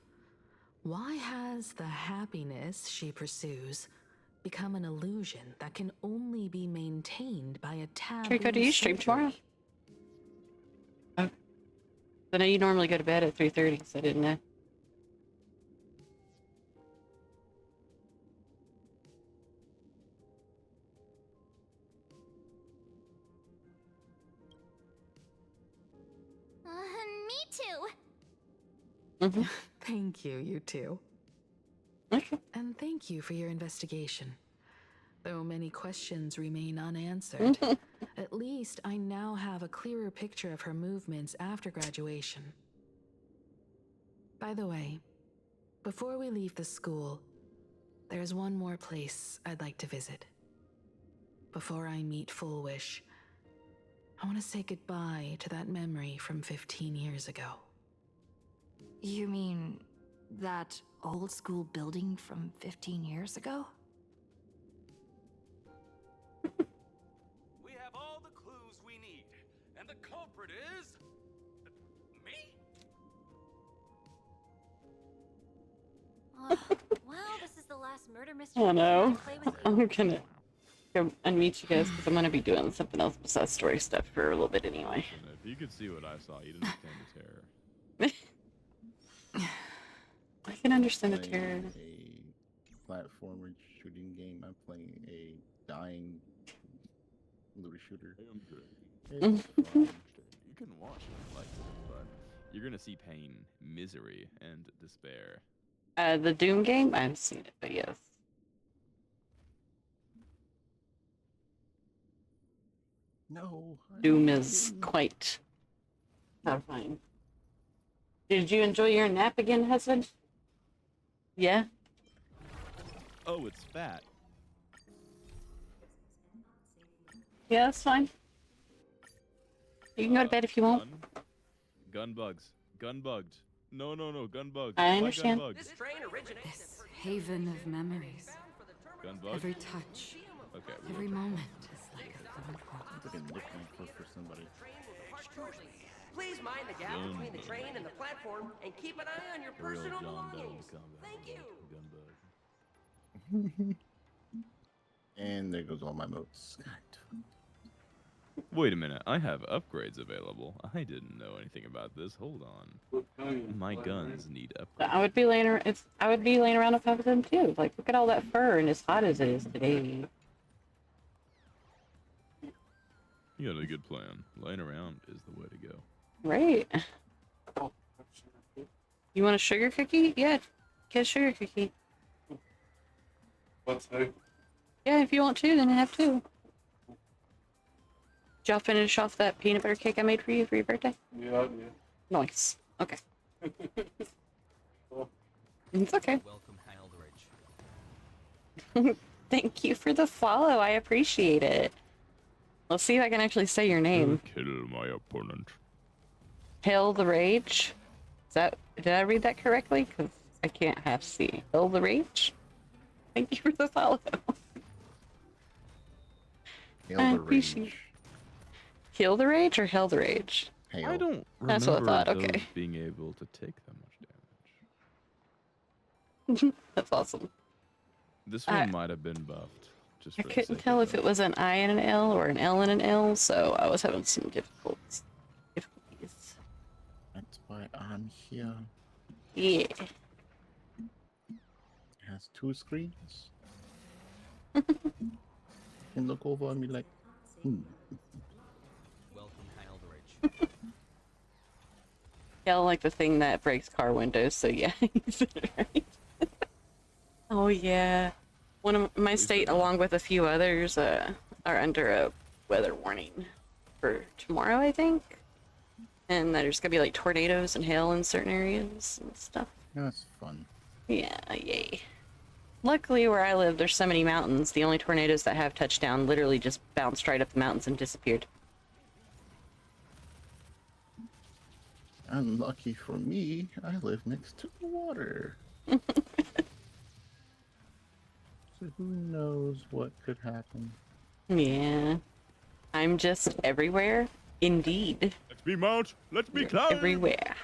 why has the happiness she pursues become an illusion that can only be maintained by a taboo Draco, do you stream tomorrow? surgery? Oh. I know you normally go to bed at 3:30, so I didn't know. Me too. Thank you, you two. Okay. And thank you for your investigation. Though many questions remain unanswered, at least I now have a clearer picture of her movements after graduation. By the way, before we leave the school, there's one more place I'd like to visit. Before I meet Full Wish, I want to say goodbye to that memory from 15 years ago. You mean that old school building from 15 years ago? We have all the clues we need, mass murder mystery Oh no. game I play with you. I'm gonna go unmute you guys because I'm gonna be doing something else besides story stuff for a little bit anyway. And if you could see what I saw, you'd understand the terror. I can understand the terror. A platformer shooting game. I'm playing a dying looter shooter. It's fun. You can watch it like it, but you're gonna see pain, misery, and despair. The Doom game? I haven't seen it, but yes. No. Doom is quite horrifying. Did you enjoy your nap again, husband? Yeah? Oh, it's fat. Yeah, that's fine. You can go to bed if you want. Gun bugs. Gun bugged. No, gun bugs. I Why understand. Gun bugs? This haven of memories. Gun bugs? Every touch, Okay. every moment is like a thumbprint. It's like a nickname for somebody. Please mind the gap between the train and the platform and keep an eye on your The real personal John Doe belongings. combat. Thank you. Gun bug. And there goes all my motes. Wait a minute, I have upgrades available. I didn't know anything about this. Hold on. My guns need upgrades. I would be laying around if I was them too. Like, look at all that fur and as hot as it is today. You got a good plan. Laying around is the way to go. Right. You want a sugar cookie? Yeah, get a sugar cookie. What's that? Yeah, if you want to, then you have to. Did y'all finish off that peanut butter cake I made for you for your birthday? Yeah. Nice. Okay. It's okay. Welcome, Haldridge. Thank you for the follow. I appreciate it. Let's see if I can actually say your name. Kill my opponent. Hail the Rage. Did I read that correctly? Because I can't half see. Hail the Rage? Thank you for the follow. Hail the Rage. Kill the Rage or Hail the Rage? Hail. I don't remember That's what I thought, those okay. being able to take that much damage. That's awesome. This one might have been buffed. Just I for the couldn't sake tell of if it was an I and an L or an L and an L, so I was having some difficulties. That's why I'm here. Yeah. It has 2 screens. And look over at me like, Welcome, Haldridge. Yeah, like the thing that breaks car windows, so yeah. Right? Oh yeah. One of my state, along with a few others, are under a weather warning for tomorrow, I think. And there's gonna be like tornadoes and hail in certain areas and stuff. That's fun. Yeah, yay. Luckily, where I live, there's so many mountains. The only tornadoes that have touched down literally just bounced right up the mountains and disappeared. Unlucky for me, I live next to the water. So who knows what could happen? Yeah. I'm just everywhere. Indeed. Let's be mount. Let's be cloud. Everywhere.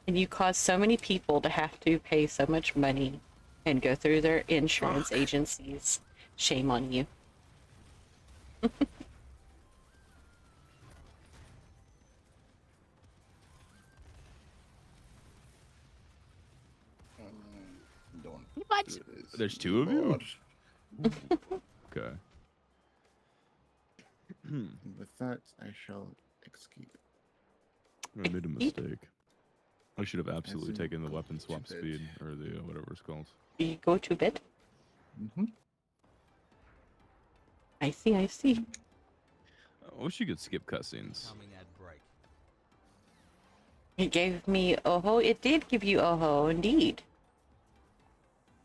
And you cause so many people to have to pay so much money and go through their insurance agencies. Shame on you. What? There's 2 of you? Okay. With that, I shall escape. I made a mistake. I should have absolutely taken the weapon swap speed, or the whatever it's called. You go to bed? Mm-hmm. I see, I see. I wish you could skip cutscenes. Coming at break. It gave me Oho. It did give you Oho, indeed.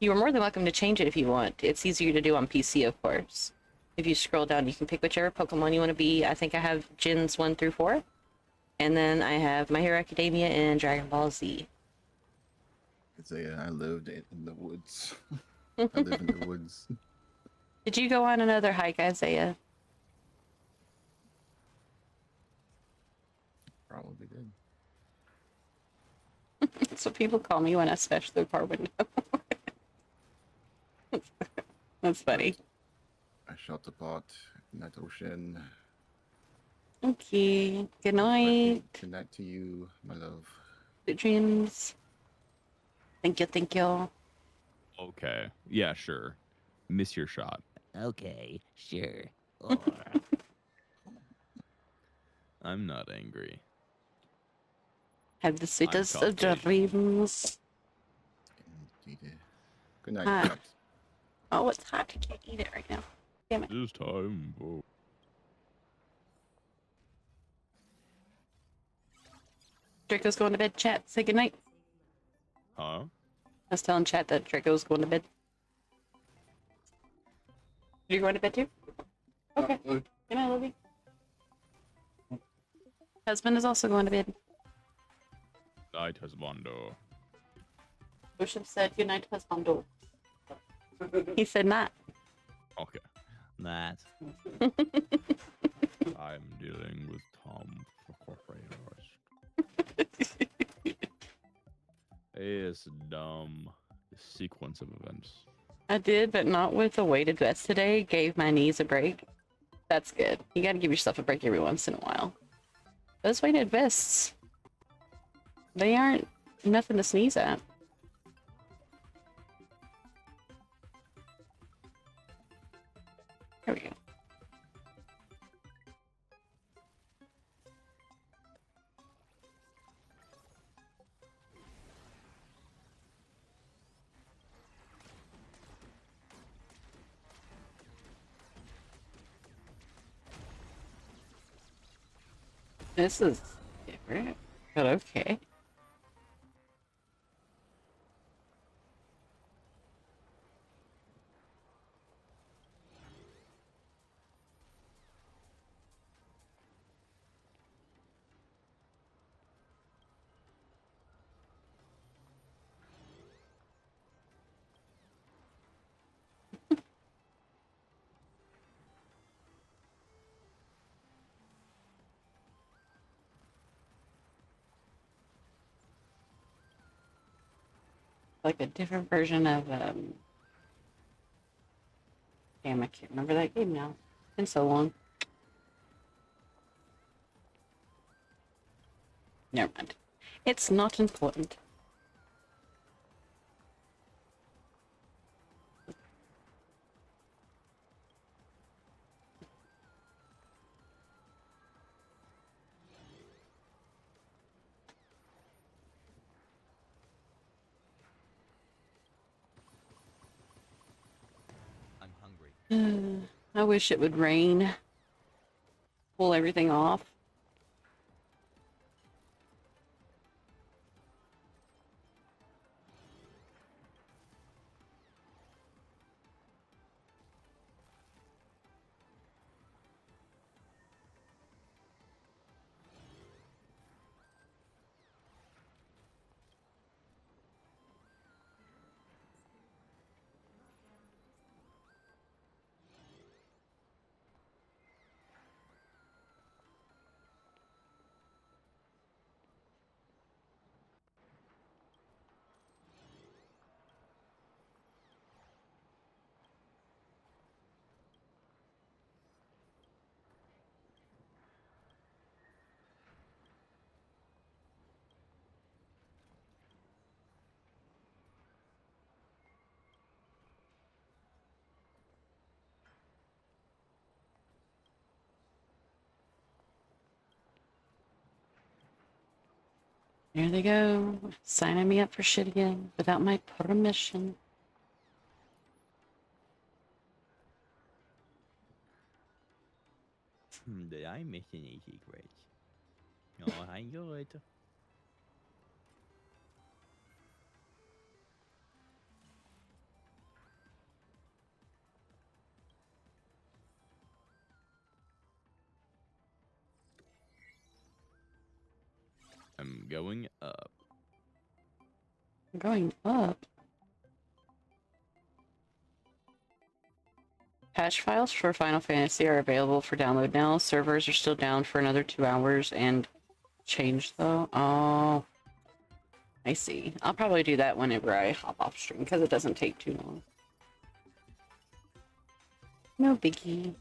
You are more than welcome to change it if you want. It's easier to do on PC, of course. If you scroll down, you can pick whichever Pokemon you want to be. I think I have Gens 1 through 4. And then I have My Hero Academia and Dragon Ball Z. I lived in the woods. I live in the woods. Did you go on another hike, Isaiah? Probably did. That's what people call me when I smash the car window. That's funny. I shot the pot in that ocean. Okay. Good night. Good night to you, my love. Good dreams. Thank you. Thank you. Okay. Yeah, sure. Miss your shot. Okay, sure. I'm not angry. Have the sweetest of Caucasian. dreams. Good night, Hi. Pat. Oh, it's hot. I can't eat it right now. Damn it. This time. Oh. Draco's going to bed. Chat. Say goodnight. Huh? I was telling chat that Draco's going to bed. You're going to bed too? Okay. Good night, Lily. Husband is also going to bed. Night, husbando. Ocean said good night, husbando. He said not. Okay. That. I'm dealing with Tom Corporators. It's dumb. The sequence of events. I did, but not with a weighted vest today. Gave my knees a break. That's good. You gotta give yourself a break every once in a while. Those weighted vests, they aren't nothing to sneeze at. There we go. This is different, but okay. Like a different version of damn, I can't remember that game now. It's been so long. Never mind. It's not important. I'm hungry. I wish it would rain. Pull everything off. There they go, signing me up for shit again without my permission. Did I miss any secrets? Oh, I good. I'm going up. Going up? Patch files for Final Fantasy are available for download now. Servers are still down for another 2 hours and change though. Oh, I see. I'll probably do that whenever I hop off stream because it doesn't take too long. No biggie.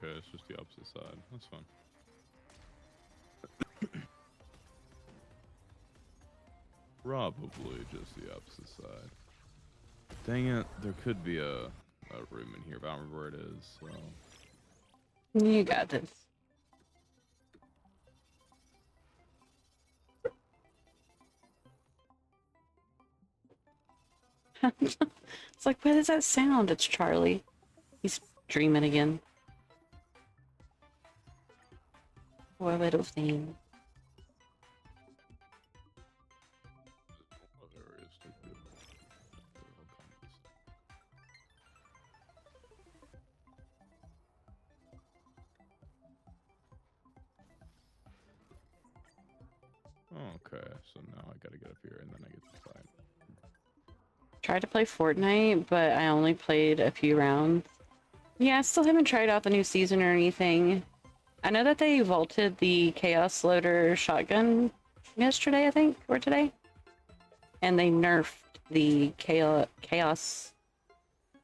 Okay, it's just the opposite side. That's fine. Probably just the opposite side. Dang it, there could be a room in here, but I don't remember where it is, so... You got this. It's like, what is that sound? It's Charlie. He's dreaming again. Poor little thing. Oh, there it is. Okay, so now I gotta get up here and then I get to fight. Tried to play Fortnite, but I only played a few rounds. Yeah, I still haven't tried out the new season or anything. I know that they vaulted the Chaos Loader shotgun yesterday, I think, or today. And they nerfed the Chaos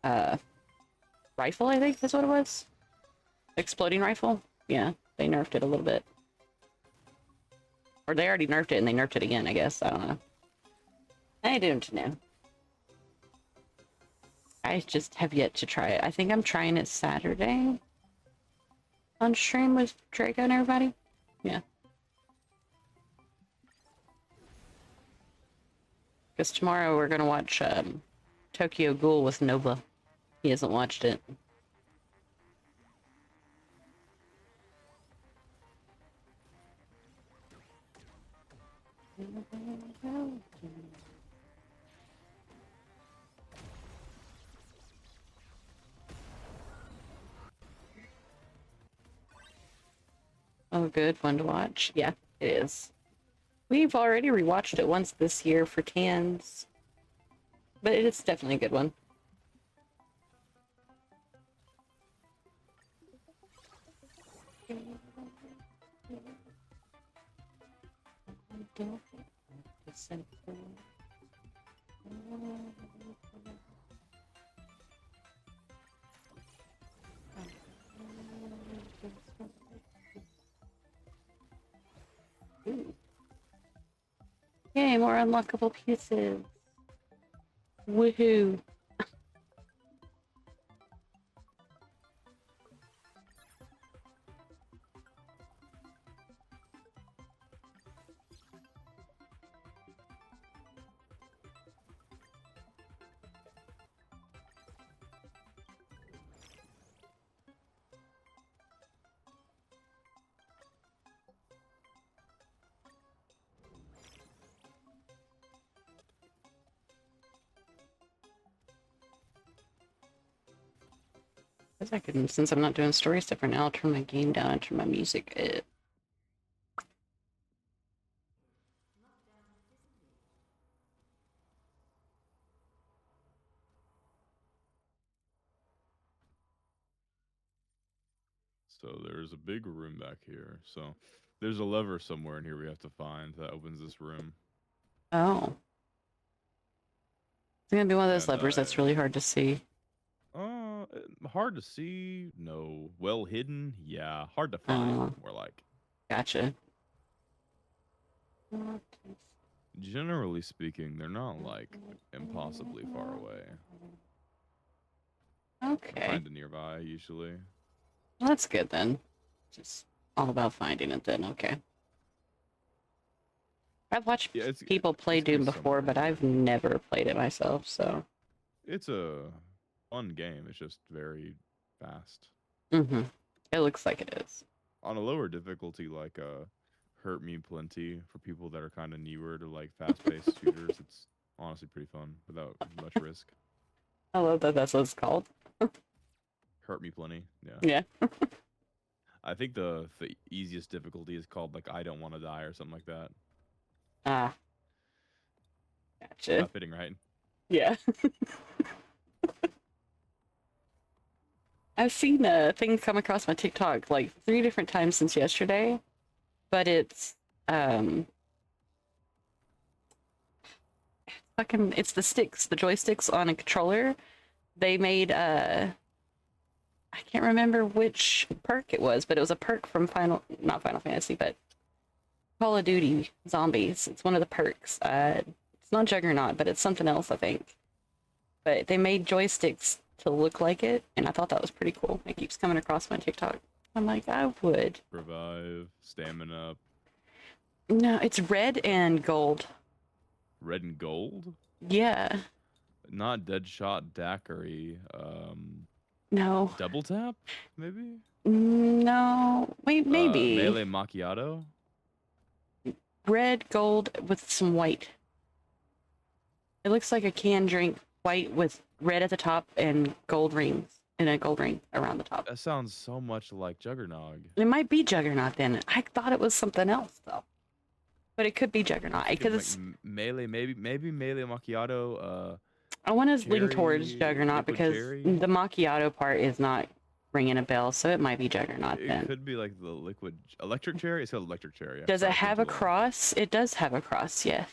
rifle, I think is what it was. Exploding rifle. Yeah, they nerfed it a little bit. Or they already nerfed it and they nerfed it again, I guess. I don't know. I don't know. I just have yet to try it. I think I'm trying it Saturday on stream with Draco and everybody. Yeah. Because tomorrow we're gonna watch Tokyo Ghoul with Nova. He hasn't watched it. Oh, good one to watch. Yeah, it is. We've already rewatched it once this year for cans, but it's definitely a good one. Ooh. Yay, more unlockable pieces. Woohoo. I can, since I'm not doing story stuff right now, I'll turn my game down and turn my music up. So there's a big room back here. So there's a lever somewhere in here we have to find that opens this room. Oh. It's gonna be one of those And, levers that's really hard to see. Hard to see. No. Well hidden. Yeah. Hard to find. More like. Gotcha. Generally speaking, they're not like impossibly far away. Okay. Kind of nearby usually. Well, that's good then. Just all about finding it then. Okay. I've watched people play Doom before, but I've never played it myself, so. It's a fun game. It's just very fast. Mm-hmm. It looks like it is. On a lower difficulty, like hurt me plenty for people that are kind of newer to like fast-paced shooters. It's honestly pretty fun without much risk. I love that that's what it's called. Hurt me plenty. Yeah. Yeah. I think the easiest difficulty is called like I don't want to die or something like that. Ah. Gotcha. Not fitting, right? Yeah. I've seen a thing come across my TikTok like 3 different times since yesterday, but it's it's the sticks, the joysticks on a controller. They made I can't remember which perk it was, but it was a perk from not Final Fantasy, but Call of Duty Zombies. It's one of the perks. It's not Juggernaut, but it's something else, I think. But they made joysticks to look like it, and I thought that was pretty cool. It keeps coming across my TikTok. I'm like, I would. Revive, stamina up. No, it's red and gold. Red and gold? Yeah. Not Deadshot Daiquiri. No. Double tap? Maybe? No. Wait, maybe. Melee Macchiato? Red, gold with some white. It looks like a canned drink, white with red at the top and gold rings, and a gold ring around the top. That sounds so much like Juggernog. It might be Juggernaut then. I thought it was something else though, but it could be Juggernaut because it's Melee, maybe Melee Macchiato. I want to lean cherry, towards Juggernaut liquid because cherry? the macchiato part is not ringing a bell, so it might be Juggernaut It then. could be like the liquid electric cherry. It's called electric cherry. Does it have a cross? It does have a cross, yes.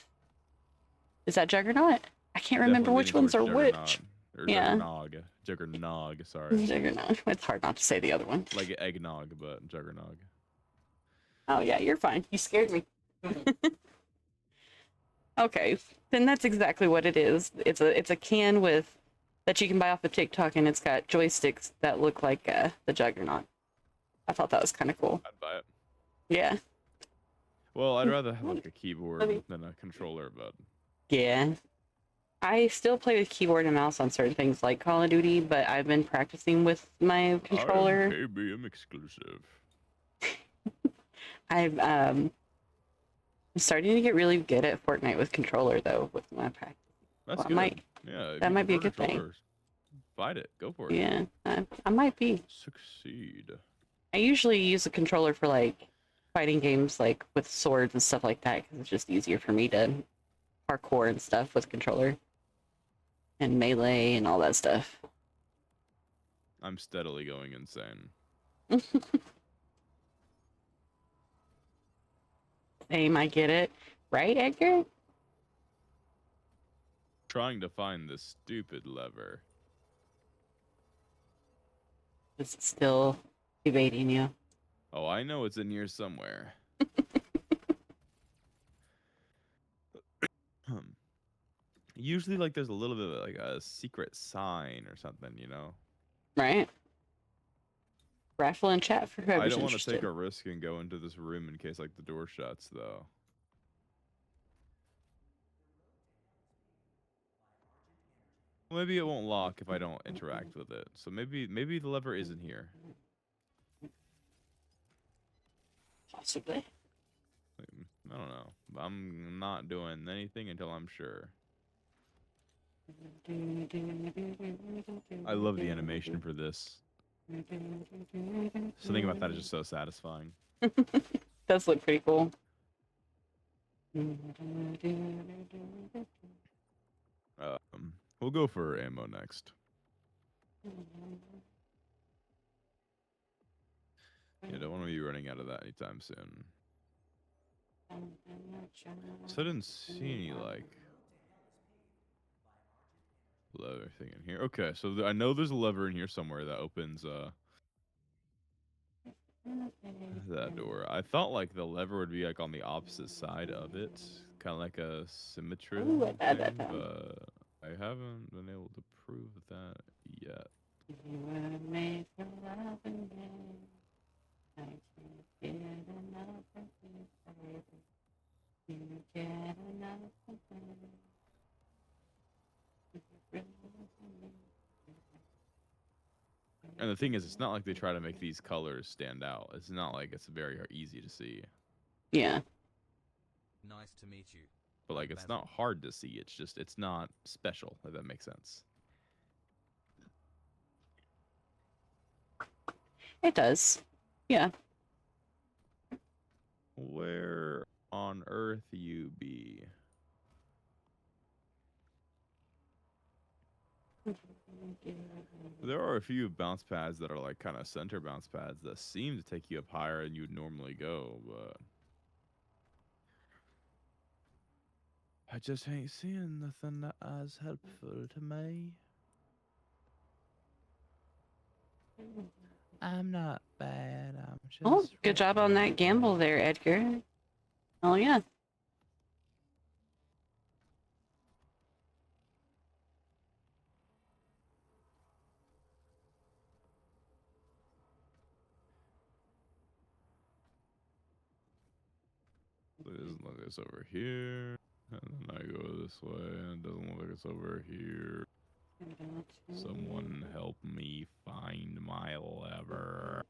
Is that Juggernaut? I can't remember Definitely which leaning ones are towards which. Juggernaut, or Yeah. Juggernog, sorry. Juggernaut. It's hard not to say the other one. Like eggnog, but Juggernog. Oh yeah, you're fine. You scared me. Okay, then that's exactly what it is. It's a can with that you can buy off of TikTok, and it's got joysticks that look like the Juggernaut. I thought that was kind of cool. I'd buy it. Yeah. Well, I'd rather have like a keyboard than a controller, but Yeah. I still play with keyboard and mouse on certain things like Call of Duty, but I've been practicing with my controller. KBM exclusive. I'm starting to get really good at Fortnite with controller though, with my practice. That's Well, I good. might- Yeah, if that you might be a prefer good thing. controllers, fight it. Go for it. Yeah, I might be. Succeed. I usually use a controller for like fighting games, like with swords and stuff like that, because it's just easier for me to parkour and stuff with controller and melee and all that stuff. I'm steadily going insane. Same, I get it. Right, Edgar? Trying to find this stupid lever. It's still evading you. Oh, I know it's in here somewhere. Usually, like, there's a little bit of like a secret sign or something, you know? Right? Raffle and chat for I whoever's don't want to interested. take a risk and go into this room in case, like, the door shuts, though. Maybe it won't lock if I don't interact with it. So maybe the lever isn't here. Possibly. I don't know. I'm not doing anything until I'm sure. I love the animation for this. Something about that is just so satisfying. Does look pretty cool. We'll go for ammo next. Yeah, don't want to be running out of that anytime soon. So I didn't see any, like, lever thing in here. Okay, so I know there's a lever in here somewhere that opens that door. I thought like the lever would be like on the opposite side of it, kind of like a symmetry Ooh, I thing, but I haven't been able to prove that yet. And the thing is, it's not like they try to make these colors stand out. It's not like it's very easy to see. Yeah. Nice to meet you. But like, it's not hard to see. It's just it's not special. If that makes sense. It does. Yeah. Where on earth you be? There are a few bounce pads that are like kind of center bounce pads that seem to take you up higher than you'd normally go, but I just ain't seeing nothing that is helpful to me. I'm not bad. I'm just. Oh, good job on that gamble there, Edgar. Oh yeah. It doesn't look like it's over here. And then I go this way, and it doesn't look like it's over here. Someone help me find my lever.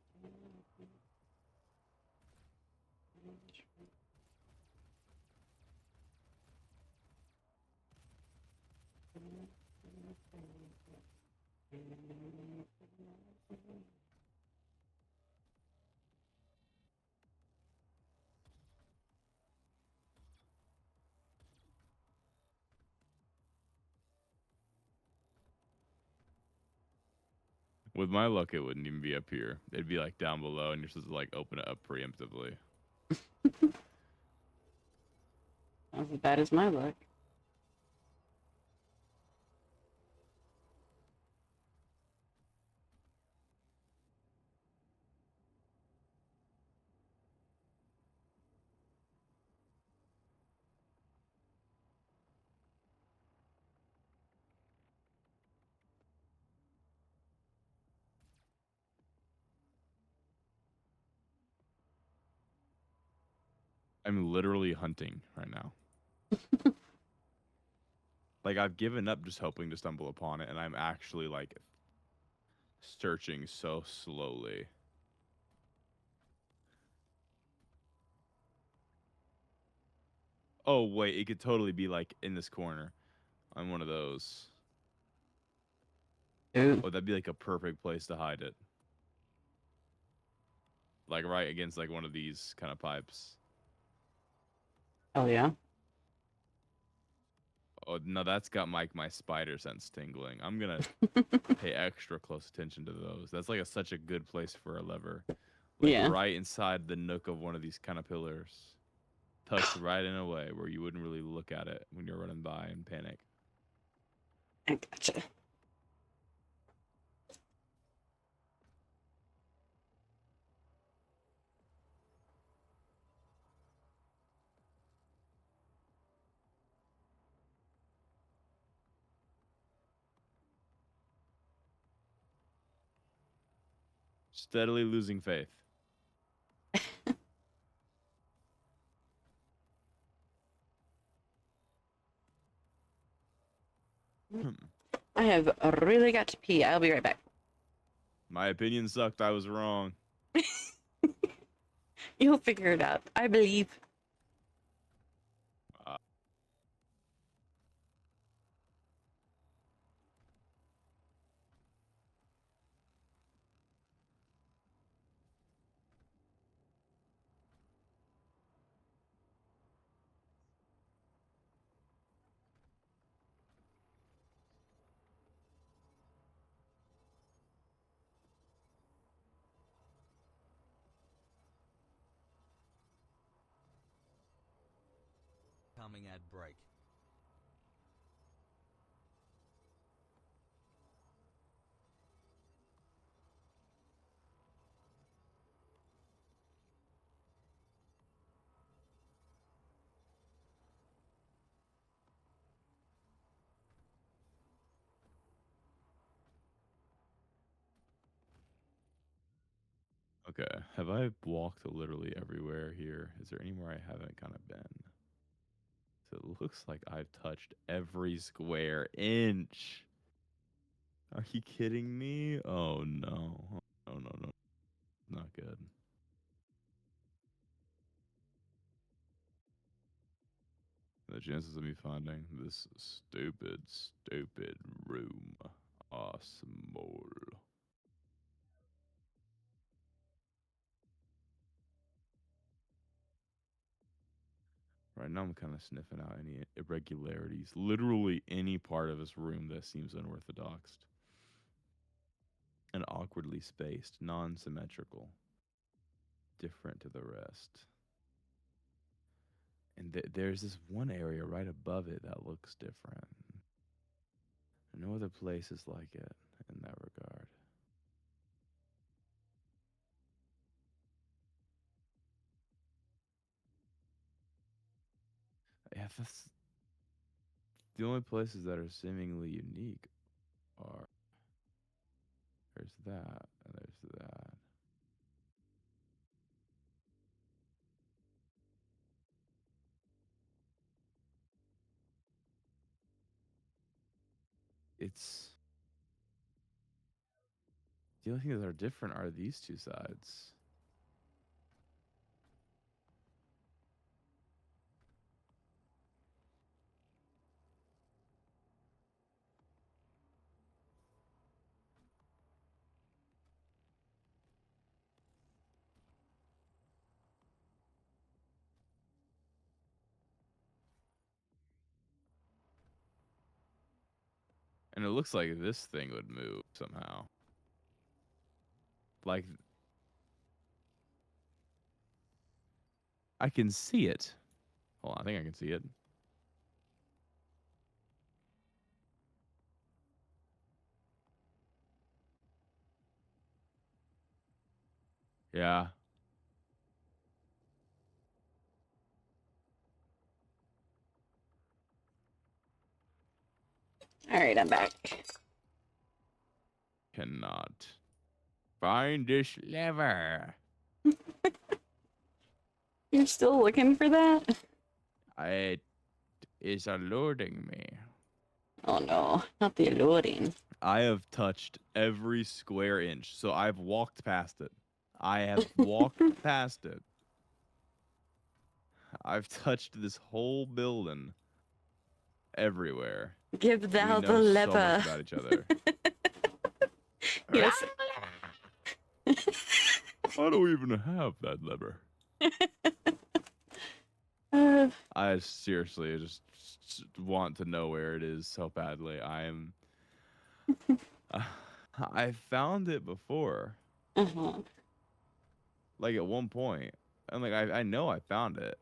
With my luck, it wouldn't even be up here. It'd be like down below, and you're supposed to like open it up preemptively. Not as bad as my luck. I'm literally hunting right now. Like, I've given up just hoping to stumble upon it, and I'm actually like searching so slowly. Oh wait, it could totally be like in this corner. I'm one of those. Ooh. Oh, that'd be like a perfect place to hide it. Like right against like one of these kind of pipes. Oh yeah. Oh no, that's got my spider sense tingling. I'm gonna pay extra close attention to those. That's like such a good place for a lever. Like Yeah. right inside the nook of one of these kind of pillars. Tucked right in a way where you wouldn't really look at it when you're running by and panic. I gotcha. Steadily losing faith. I have really got to pee. I'll be right back. My opinion sucked. I was wrong. You'll figure it out. I believe. Coming at break. Okay, have I walked literally everywhere here? Is there anywhere I haven't kind of been? So it looks like I've touched every square inch. Are you kidding me? Oh no. Oh no, no. Not good. chances of me finding this stupid room are small. Right now I'm kind of sniffing out any irregularities. Literally any part of this room that seems unorthodox. And awkwardly spaced, non-symmetrical. Different to the rest. And there's this one area right above it that looks different. No other place is like it in that regard. Yeah, that's the only places that are seemingly unique are there's that and there's that. It's the only things that are different are these two sides. And it looks like this thing would move somehow. Like I can see it. Hold on, I think I can see it. Yeah. Alright, I'm back. Cannot find this lever. You're still looking for that? It is eluding me. Oh no, not the eluding. I have touched every square inch, so I've walked past it. I have walked past it. I've touched this whole building everywhere. Give thou we the know lever. so much about each other. Yes. I don't even have that lever. I seriously just want to know where it is so badly. I am. I found it before. Like at one point, and like I know I found it.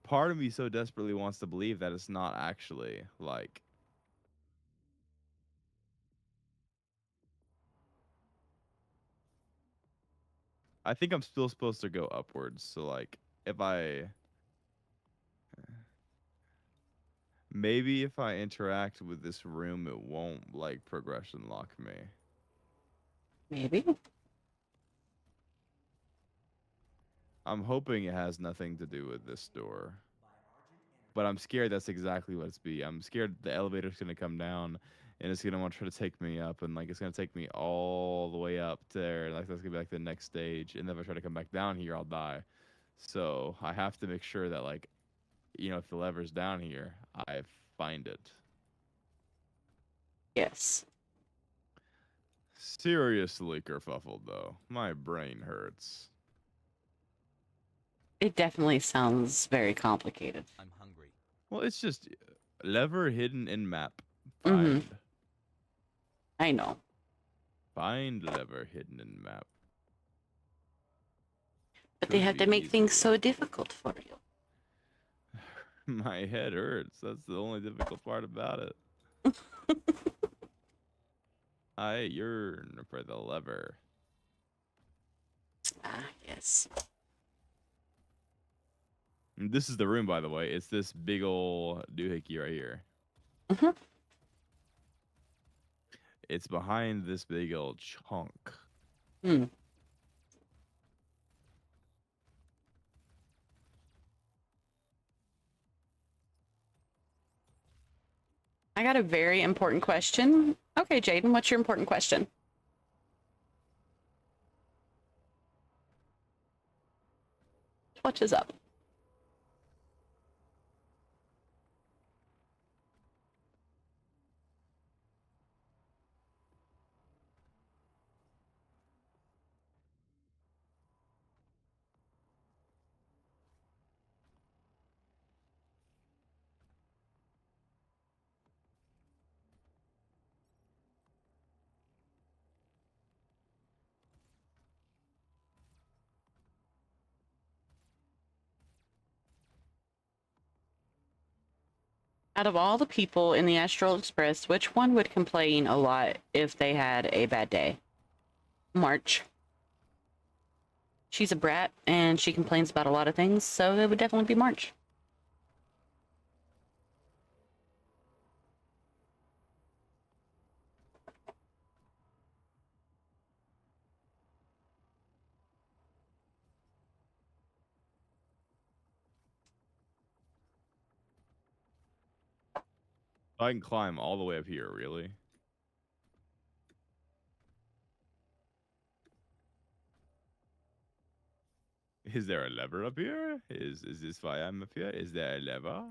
Part of me so desperately wants to believe that it's not actually like. I think I'm still supposed to go upwards. So like, if I. Maybe if I interact with this room, it won't like progression lock me. Maybe. I'm hoping it has nothing to do with this door. But I'm scared that's exactly what it's be. I'm scared the elevator's gonna come down and it's gonna want to try to take me up, and like it's gonna take me all the way up there. Like that's gonna be like the next stage. And then if I try to come back down here, I'll die. So I have to make sure that like, you know, if the lever's down here, I find it. Yes. Seriously kerfuffled though. My brain hurts. It definitely sounds very complicated. I'm hungry. Well, it's just lever hidden in map. Find. I know. Find lever hidden in map. But they have to make things so difficult for you. My head hurts. That's the only difficult part about it. I yearn for the lever. Ah, yes. And this is the room, by the way. It's this big ol' doohickey right here. It's behind this big old chunk. I got a very important question. Okay, Jaden, what's your important question? What is up? Out of all the people in the Astral Express, which one would complain a lot if they had a bad day? March. She's a brat, and she complains about a lot of things, so it would definitely be March. I can climb all the way up here, really? Is there a lever up here? Is this why I'm up here? Is there a lever?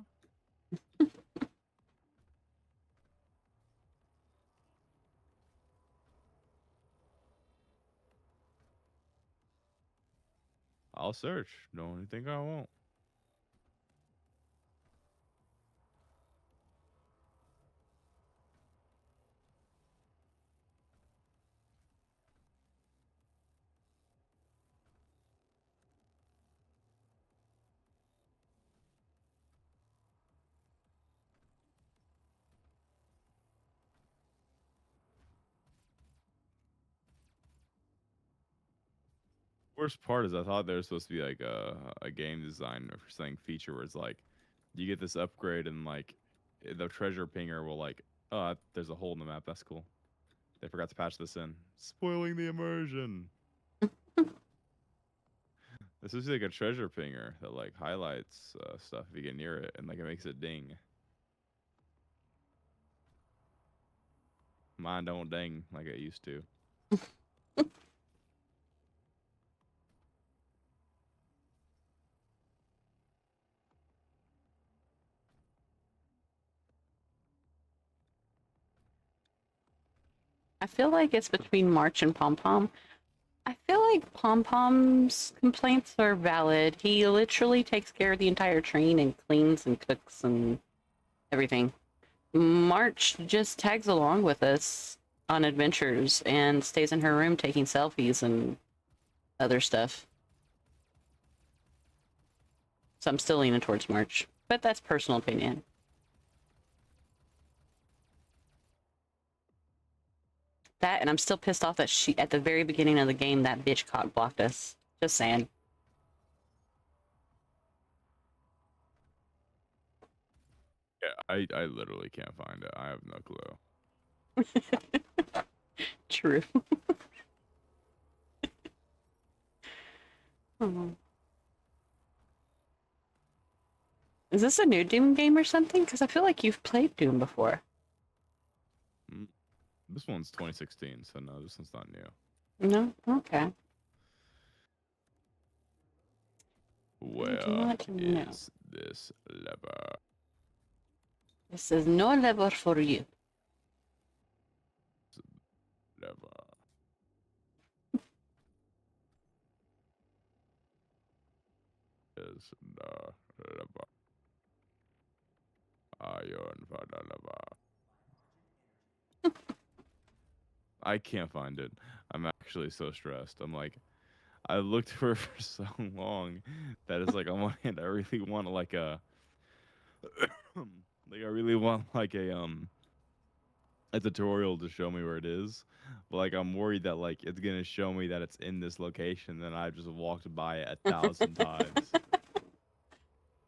I'll search. Don't think I won't. Worst part is I thought there was supposed to be like a game design or something feature where it's like you get this upgrade and like the treasure pinger will like, oh, there's a hole in the map. That's cool. They forgot to patch this in. Spoiling the immersion. This is like a treasure pinger that like highlights stuff if you get near it and like it makes it ding. Mine don't ding like it used to. I feel like it's between March and Pom Pom. I feel like Pom Pom's complaints are valid. He literally takes care of the entire train and cleans and cooks and everything. March just tags along with us on adventures and stays in her room taking selfies and other stuff. So I'm still leaning towards March, but that's personal opinion. That, and I'm still pissed off that she, at the very beginning of the game, that bitch cock blocked us. Just saying. Yeah, I literally can't find it. I have no clue. True. Is this a new Doom game or something? Because I feel like you've played Doom before. This one's 2016, so no, this one's not new. No? Okay. Where know. is this lever? This is no lever for you. Lever. Is the lever. Iron for the lever. I can't find it. I'm actually so stressed. I'm like, I looked for it for so long that it's like on one hand I really want like a like I really want like a tutorial to show me where it is, but like I'm worried that like it's gonna show me that it's in this location and I've just walked by it 1,000 times.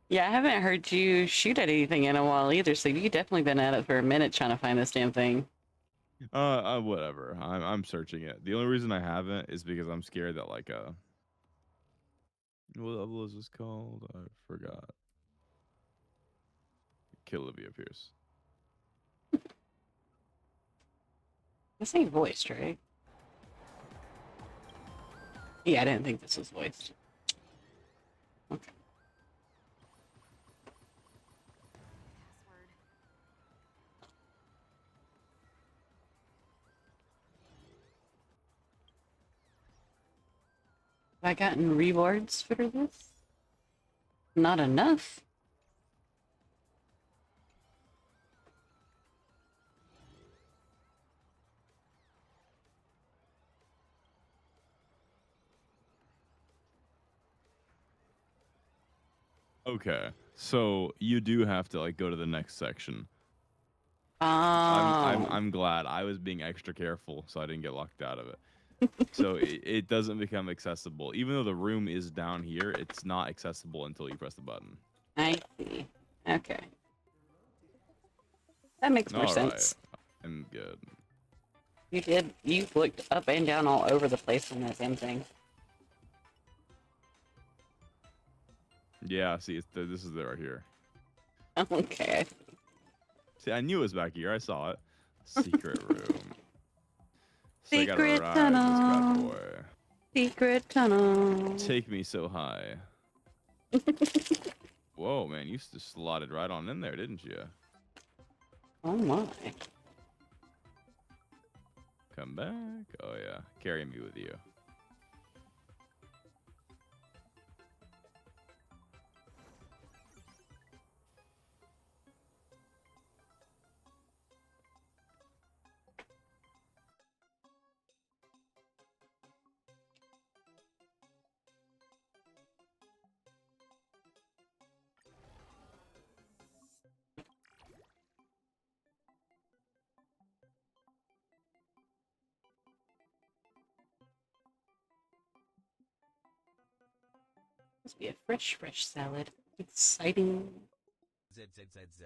Yeah, I haven't heard you shoot at anything in a while either, so you've definitely been at it for a minute trying to find this damn thing. Whatever. I'm searching it. The only reason I haven't is because I'm scared that like what level is this called? I forgot. Kill Olivia Pierce. This ain't voiced, right? Yeah, I didn't think this was voiced. Okay. Have I gotten rewards for this? Not enough. Okay. So you do have to like go to the next section. Oh. I'm glad I was being extra careful so I didn't get locked out of it. So it doesn't become accessible. Even though the room is down here, it's not accessible until you press the button. I see. Okay. That makes more sense. I'm good. You looked up and down all over the place on that damn thing. Yeah, see, this is it right here. Okay. See, I knew it was back here. I saw it. Secret room. So Secret I gotta ride this bad tunnel. boy. Secret tunnel. Take me so high. Whoa, man, you just slotted right on in there, didn't you? Oh my. Come back. Oh yeah, carry me with you. Must be a fresh salad. Exciting. Z Z Z Z.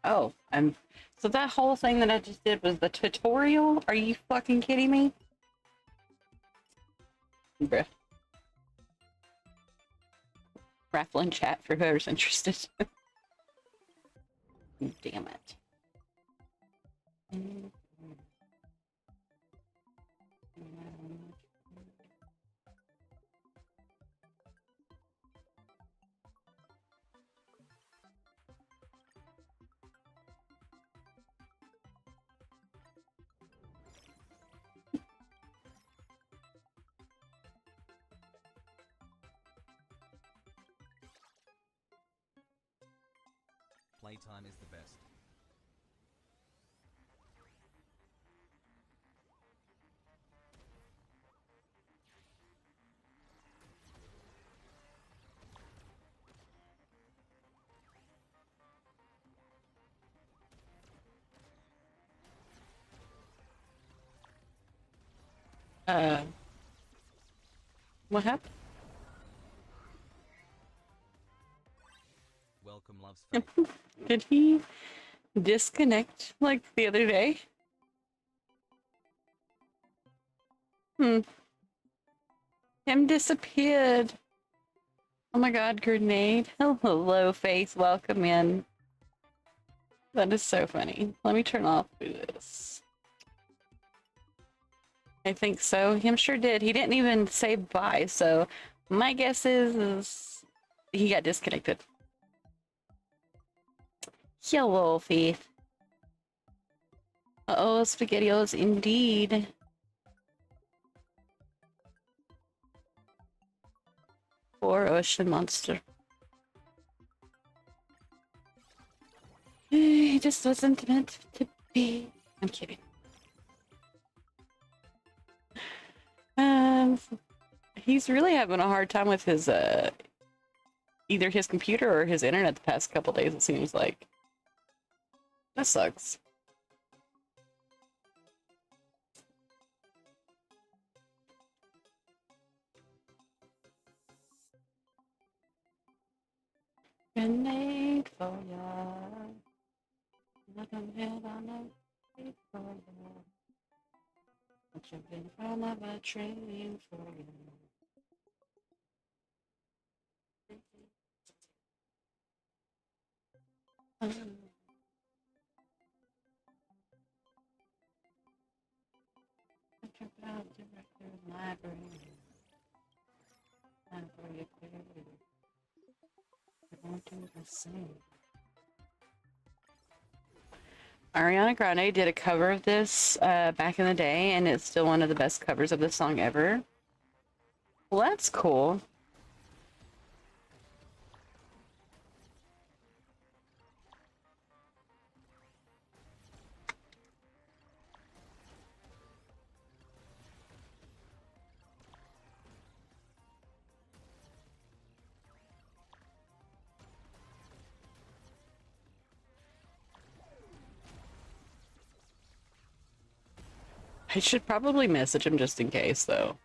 Oh, so that whole thing that I just did was the tutorial? Are you fucking kidding me? Bruh. Raffle in chat for whoever's interested. Damn it. Playtime is the best. What happened? Welcome, love's fate. Did he disconnect like the other day? Him disappeared. Oh my god, grenade. Hello, face. Welcome in. That is so funny. Let me turn off this. I think so. Him sure did. He didn't even say bye, so my guess is he got disconnected. Hello, Faith. Uh-oh, SpaghettiOs indeed. Poor ocean monster. He just wasn't meant to be. I'm kidding. He's really having a hard time with his either his computer or his internet the past couple days, it seems like. That sucks. Grenade for ya. Nothing head on a grenade for ya. I'll jump in front of a train for ya. Jump out the record library. Library clearly. I won't do the same. Ariana Grande did a cover of this back in the day, and it's still one of the best covers of this song ever. Well, that's cool. I should probably message him just in case, though.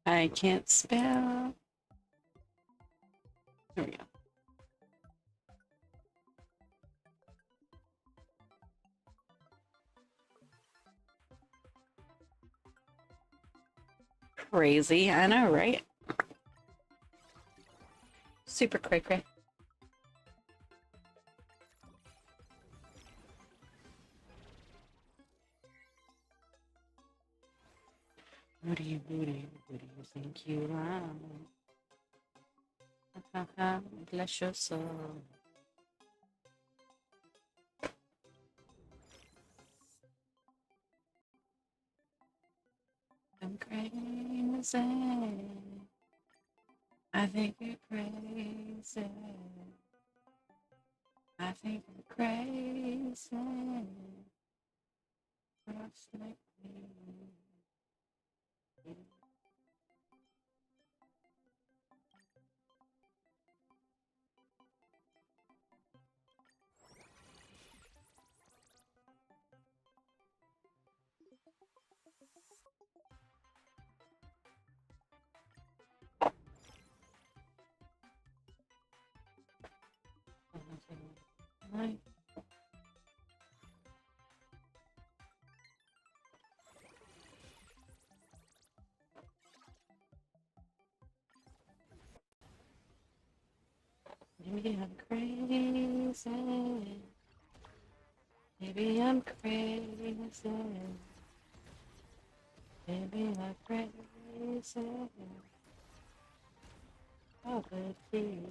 I can't spell. There we go. Crazy, I know, right? Super cray-cray. What do you think you are? Bless your soul. I'm crazy. I think you're crazy. I think you're crazy. Just like me. Right. Maybe I'm crazy. Maybe I'm crazy. Maybe I'm crazy. How could it be?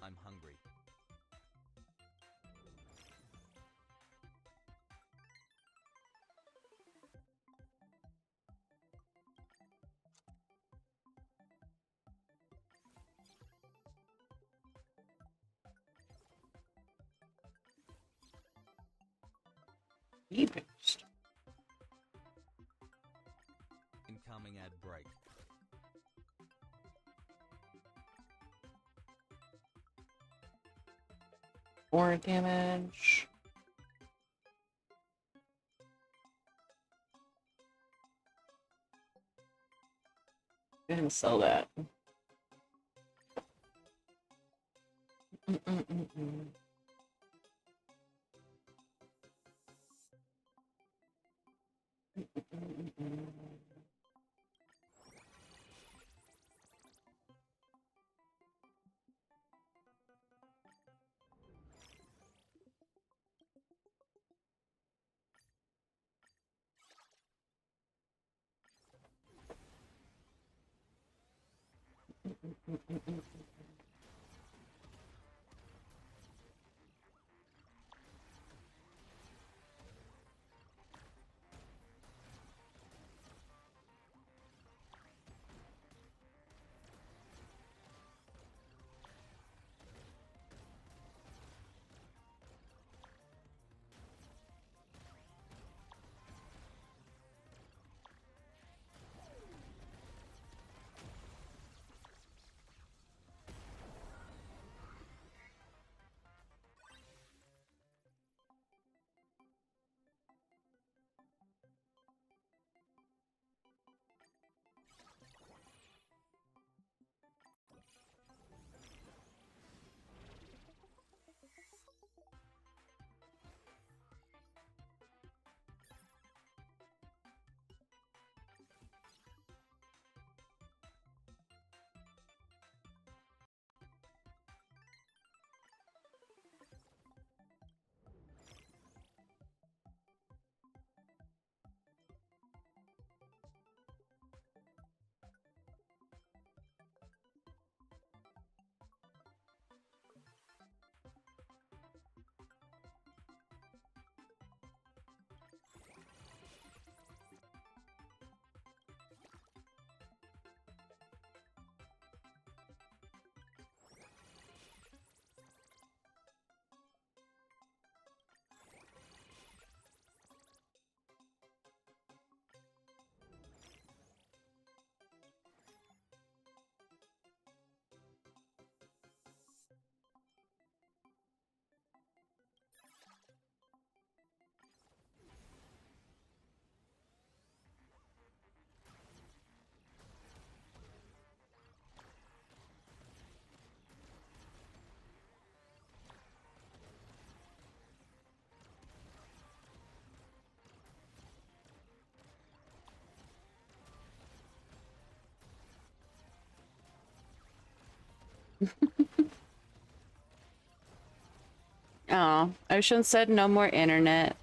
I'm hungry. Beast. Incoming ad break. More damage. Go ahead and sell that. Mm-mm-mm-mm. Oh, Ocean said no more internet.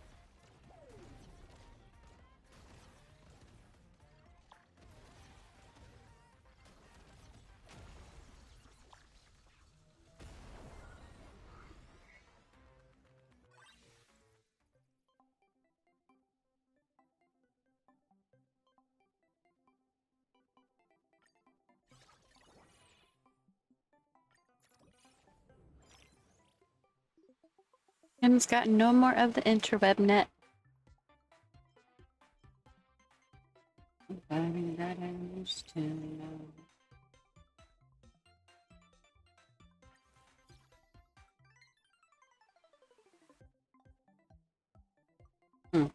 Kim's got no more of the interweb net. Something that I used to know. Hmm.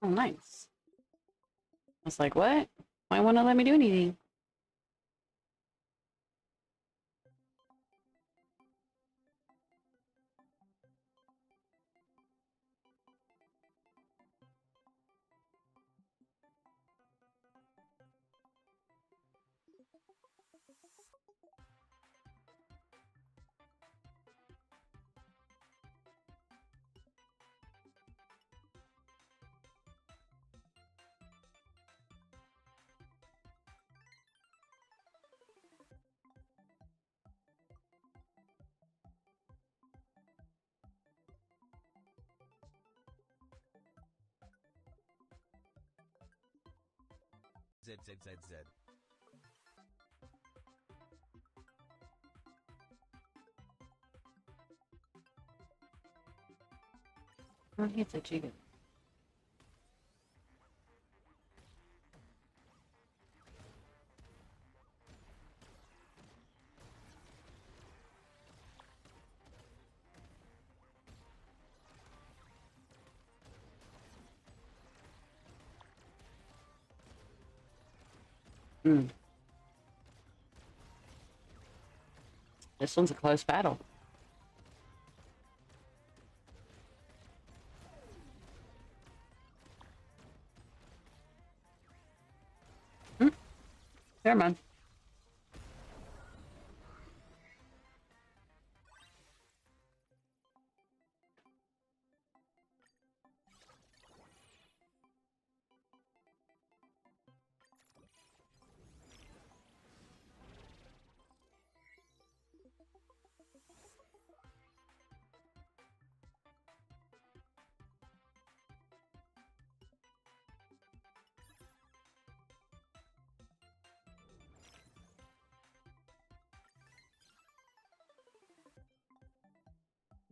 Oh, nice. I was like, what? Why won't it let me do anything? Z. Oh, he's a chicken. Hmm. This one's a close battle. Hmm. Never mind.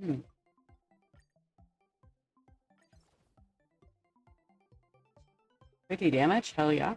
Hmm. 50 damage? Hell yeah.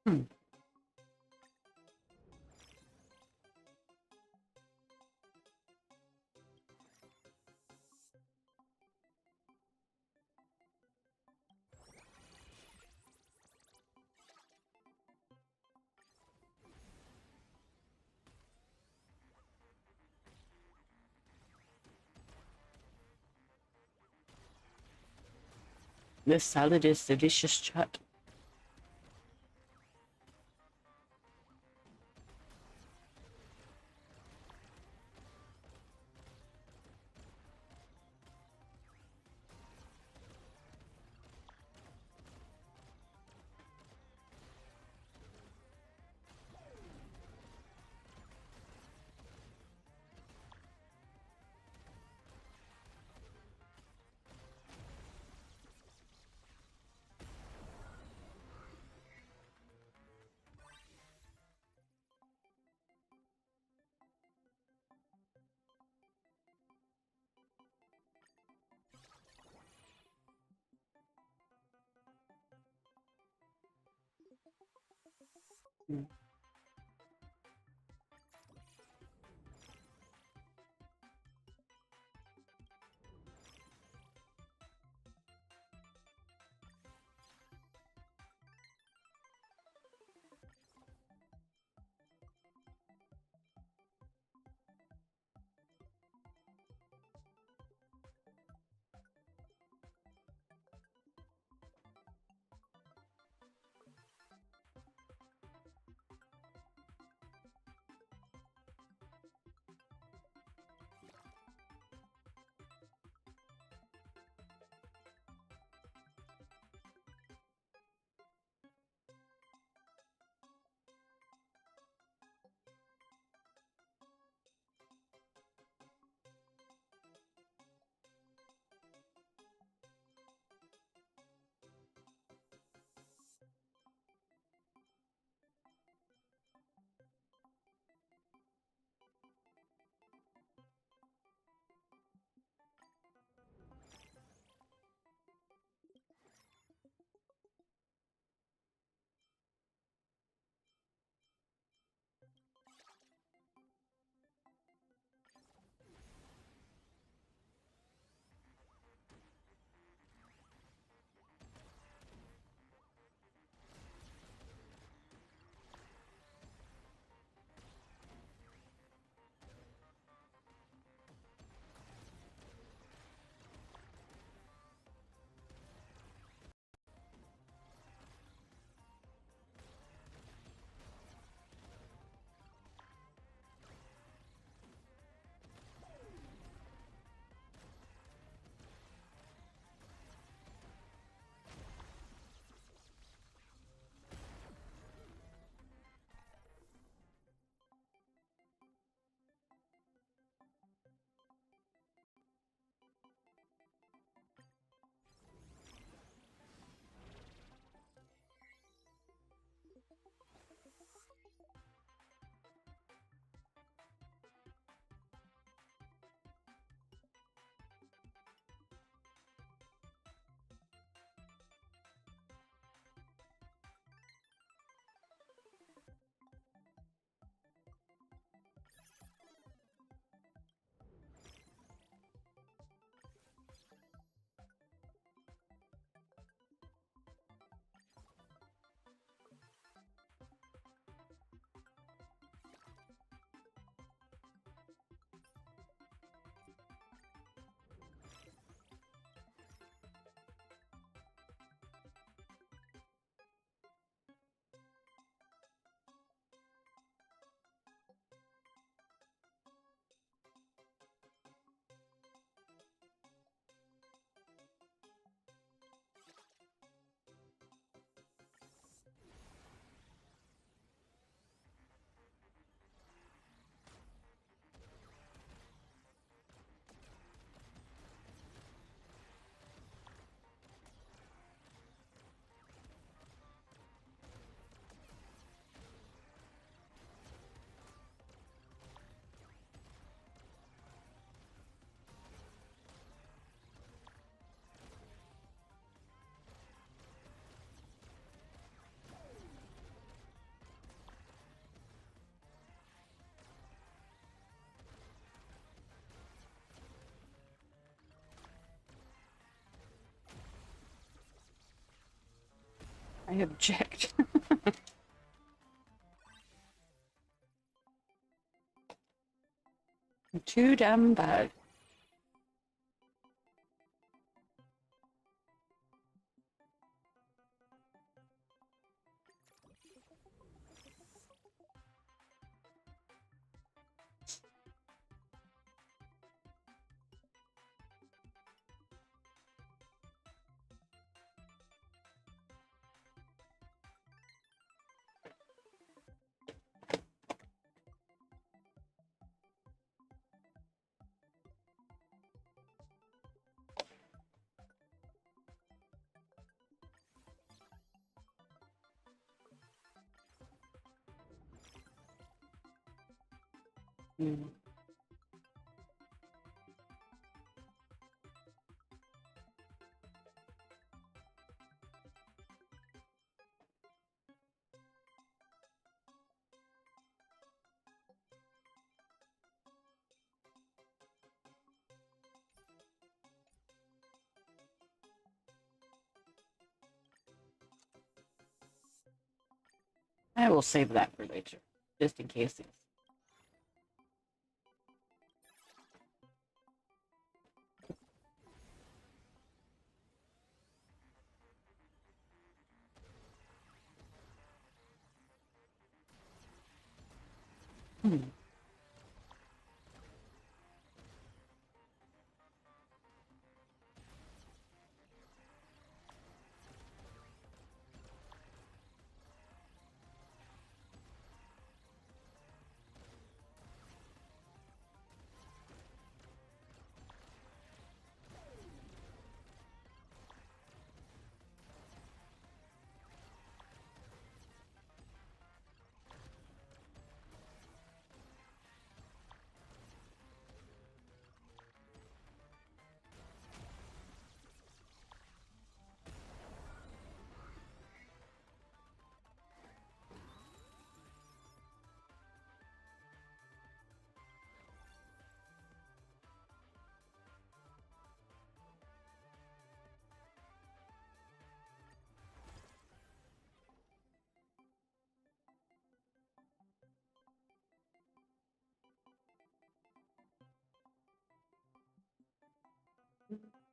Hmm. This salad is delicious, chat. Mm. I object. Too damn bad. Mm. I will save that for later, just in case.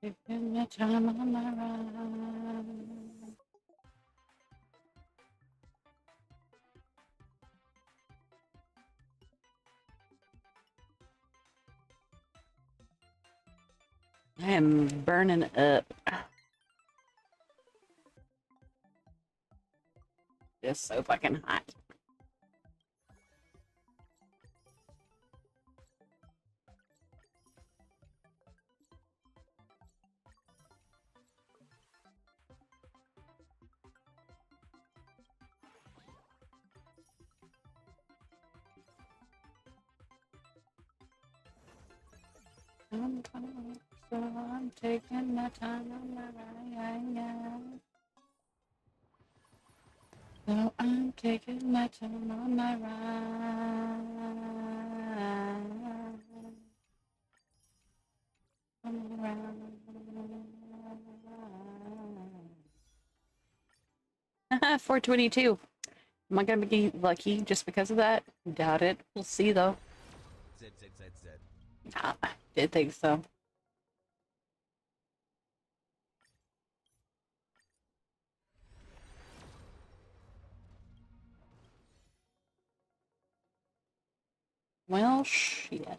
Taking the time on my ride. I am burning up. It's so fucking hot. So I'm taking my time on my ride. So I'm taking my time on my ride. On my ride. 422. Am I gonna be lucky just because of that? Doubt it. We'll see though. Z. Did think so. Well, shit.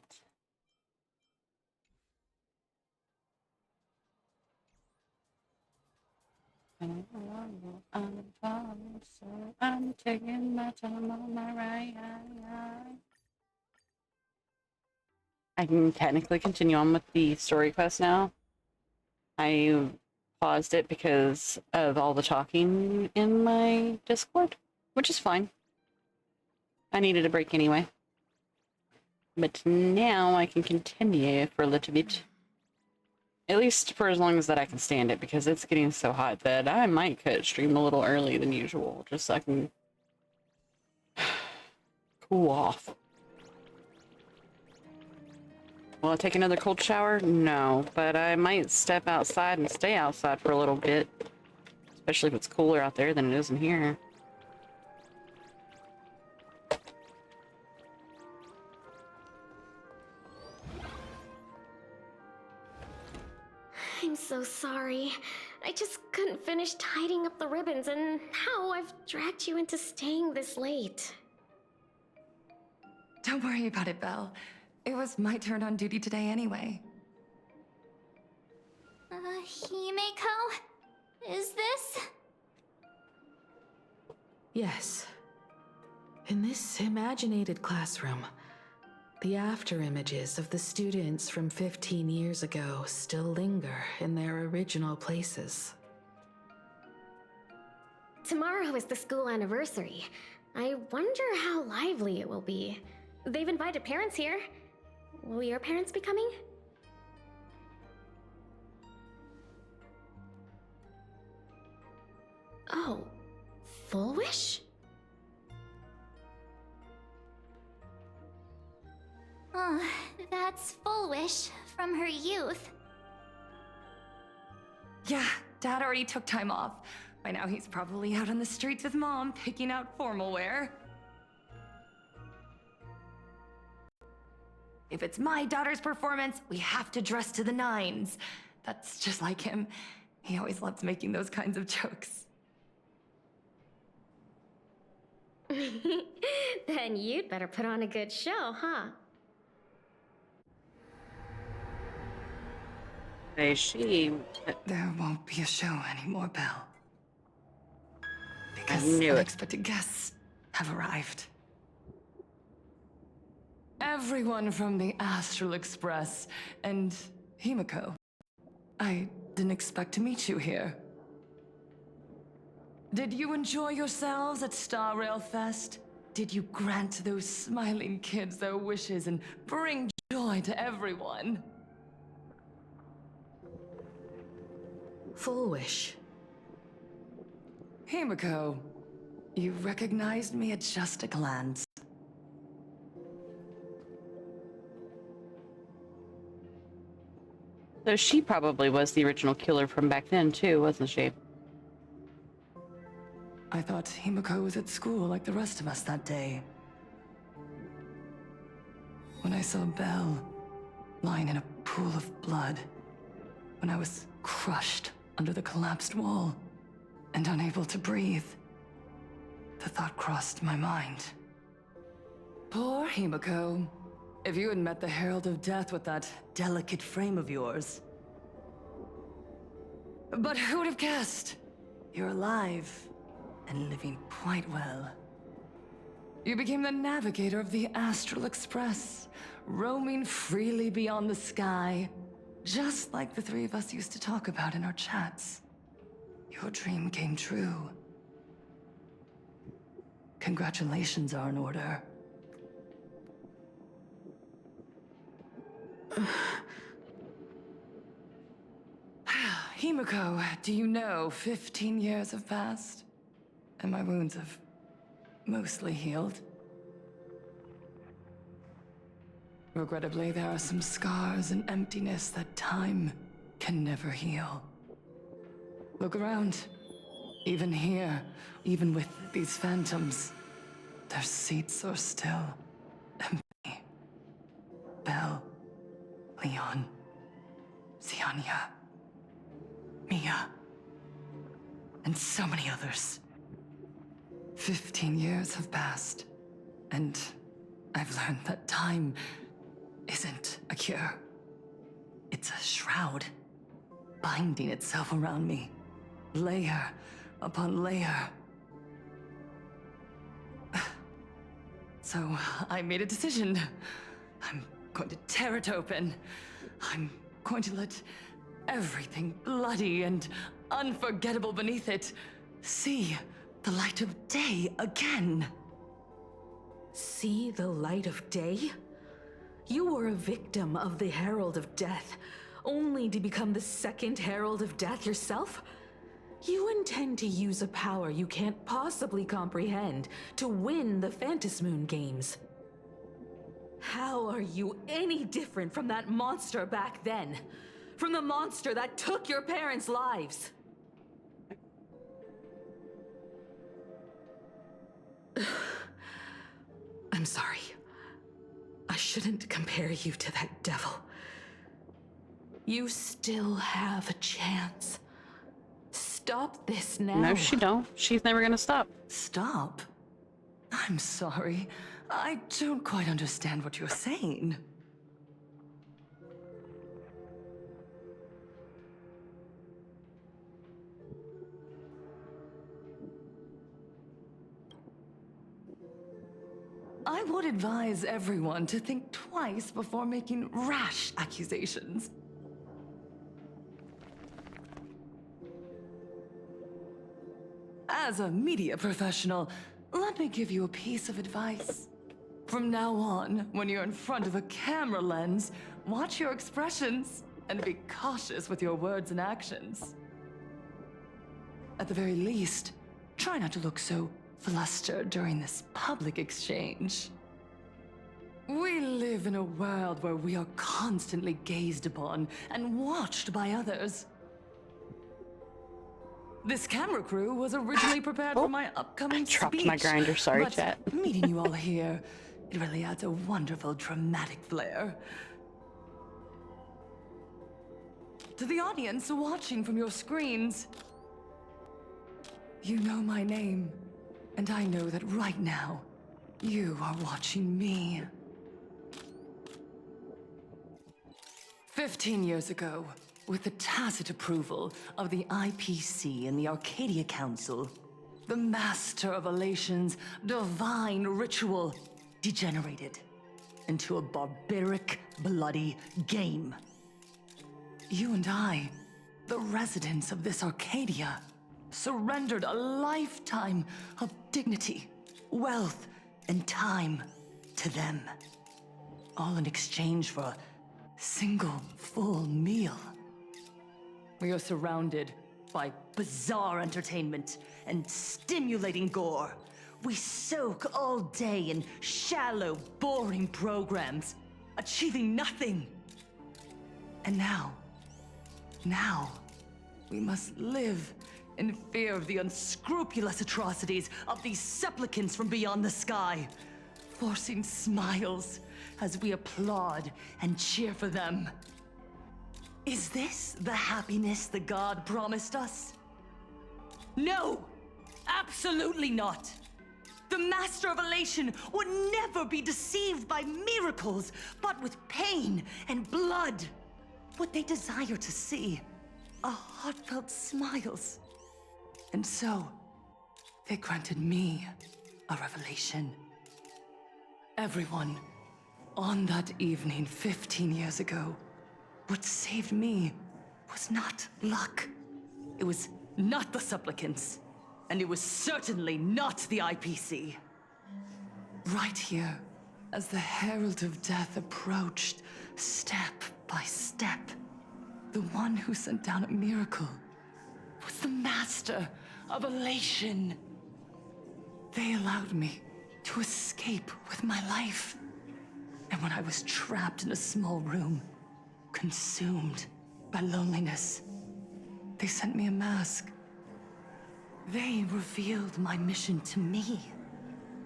So I'm taking my time on my ride. I can technically continue on with the story quest now. I paused it because of all the talking in my Discord, which is fine. I needed a break anyway. But now I can continue for a little bit. At least for as long as that I can stand it, because it's getting so hot that I might cut stream a little early than usual, just so I can cool off. Will I take another cold shower? No, but I might step outside and stay outside for a little bit. Especially if it's cooler out there than it is in here. I'm so sorry. I just couldn't finish tidying up the ribbons, and now I've dragged you into staying this late. Don't worry about it, Belle. It was my turn on duty today anyway. Himeko? Is this? Yes. In this imaginated classroom, the after images of the students from 15 years ago still linger in their original places. Tomorrow is the school anniversary. I wonder how lively it will be. They've invited parents here. Will your parents be coming? Oh, Full Wish? Oh, that's Full Wish from her youth. Yeah, Dad already took time off. By now he's probably out on the streets with Mom, picking out formal wear. If it's my daughter's performance, we have to dress to the nines. That's just like him. He always loves making those kinds of jokes. Then you'd better put on a good show, huh? There won't be a show anymore, Belle. Because knew it. unexpected guests have arrived. Everyone from the Astral Express and Himiko. I didn't expect to meet you here. Did you enjoy yourselves at Star Rail Fest? Did you grant those smiling kids their wishes and bring joy to everyone? Full wish. Himiko, you recognized me at just a glance. So she probably was the original killer from back then too, wasn't she? I thought Himiko was at school like the rest of us that day. When I saw Belle lying in a pool of blood, when I was crushed under the collapsed wall and unable to breathe, the thought crossed my mind. Poor Himiko. If you had met the Herald of Death with that delicate frame of yours. But who would have guessed? You're alive and living quite well. You became the navigator of the Astral Express, roaming freely beyond the sky, just like the three of us used to talk about in our chats. Your dream came true. Congratulations are in order. Himiko, do you know 15 years have passed? And my wounds have mostly healed. Regrettably, there are some scars and emptiness that time can never heal. Look around. Even here, even with these phantoms, their seats are still empty. Belle, Leon, Ziania, Mia, and so many others. 15 years have passed, and I've learned that time isn't a cure. It's a shroud, binding itself around me, layer upon layer. So I made a decision. I'm going to tear it open. I'm going to let everything bloody and unforgettable beneath it see the light of day again. See the light of day? You were a victim of the Herald of Death, only to become the second Herald of Death yourself? You intend to use a power you can't possibly comprehend to win the Phantasmoon games. How are you any different from that monster back then? From the monster that took your parents' lives? I'm sorry. I shouldn't compare you to that devil. You still have a chance. Stop this now. No, she don't. She's never gonna stop. Stop? I'm sorry. I don't quite understand what you're saying. I would advise everyone to think twice before making rash accusations. As a media professional, let me give you a piece of advice. From now on, when you're in front of a camera lens, watch your expressions and be cautious with your words and actions. At the very least, try not to look so flustered during this public exchange. We live in a world where we are constantly gazed upon and watched by others. This camera crew was originally prepared for my upcoming dropped speech. my grinder, sorry, but chat. meeting you all here, it really adds a wonderful dramatic flair. To the audience watching from your screens, you know my name, and I know that right now, you are watching me. 15 years ago, with the tacit approval of the IPC and the Arcadia Council, the Master of Elation's divine ritual degenerated into a barbaric, bloody game. You and I, the residents of this Arcadia, surrendered a lifetime of dignity, wealth, and time to them. All in exchange for a single full meal. We are surrounded by bizarre entertainment and stimulating gore. We soak all day in shallow, boring programs, achieving nothing. And now, we must live in fear of the unscrupulous atrocities of these supplicants from beyond the sky, forcing smiles as we applaud and cheer for them. Is this the happiness the god promised us? No! Absolutely not! The Master of Elation would never be deceived by miracles, but with pain and blood. What they desire to see are heartfelt smiles. And so, they granted me a revelation. Everyone, on that evening 15 years ago, what saved me was not luck. It was not the supplicants, and it was certainly not the IPC. Right here, as the Herald of Death approached, step by step, the one who sent down a miracle was the Master of Elation. They allowed me to escape with my life. And when I was trapped in a small room, consumed by loneliness, they sent me a mask. They revealed my mission to me.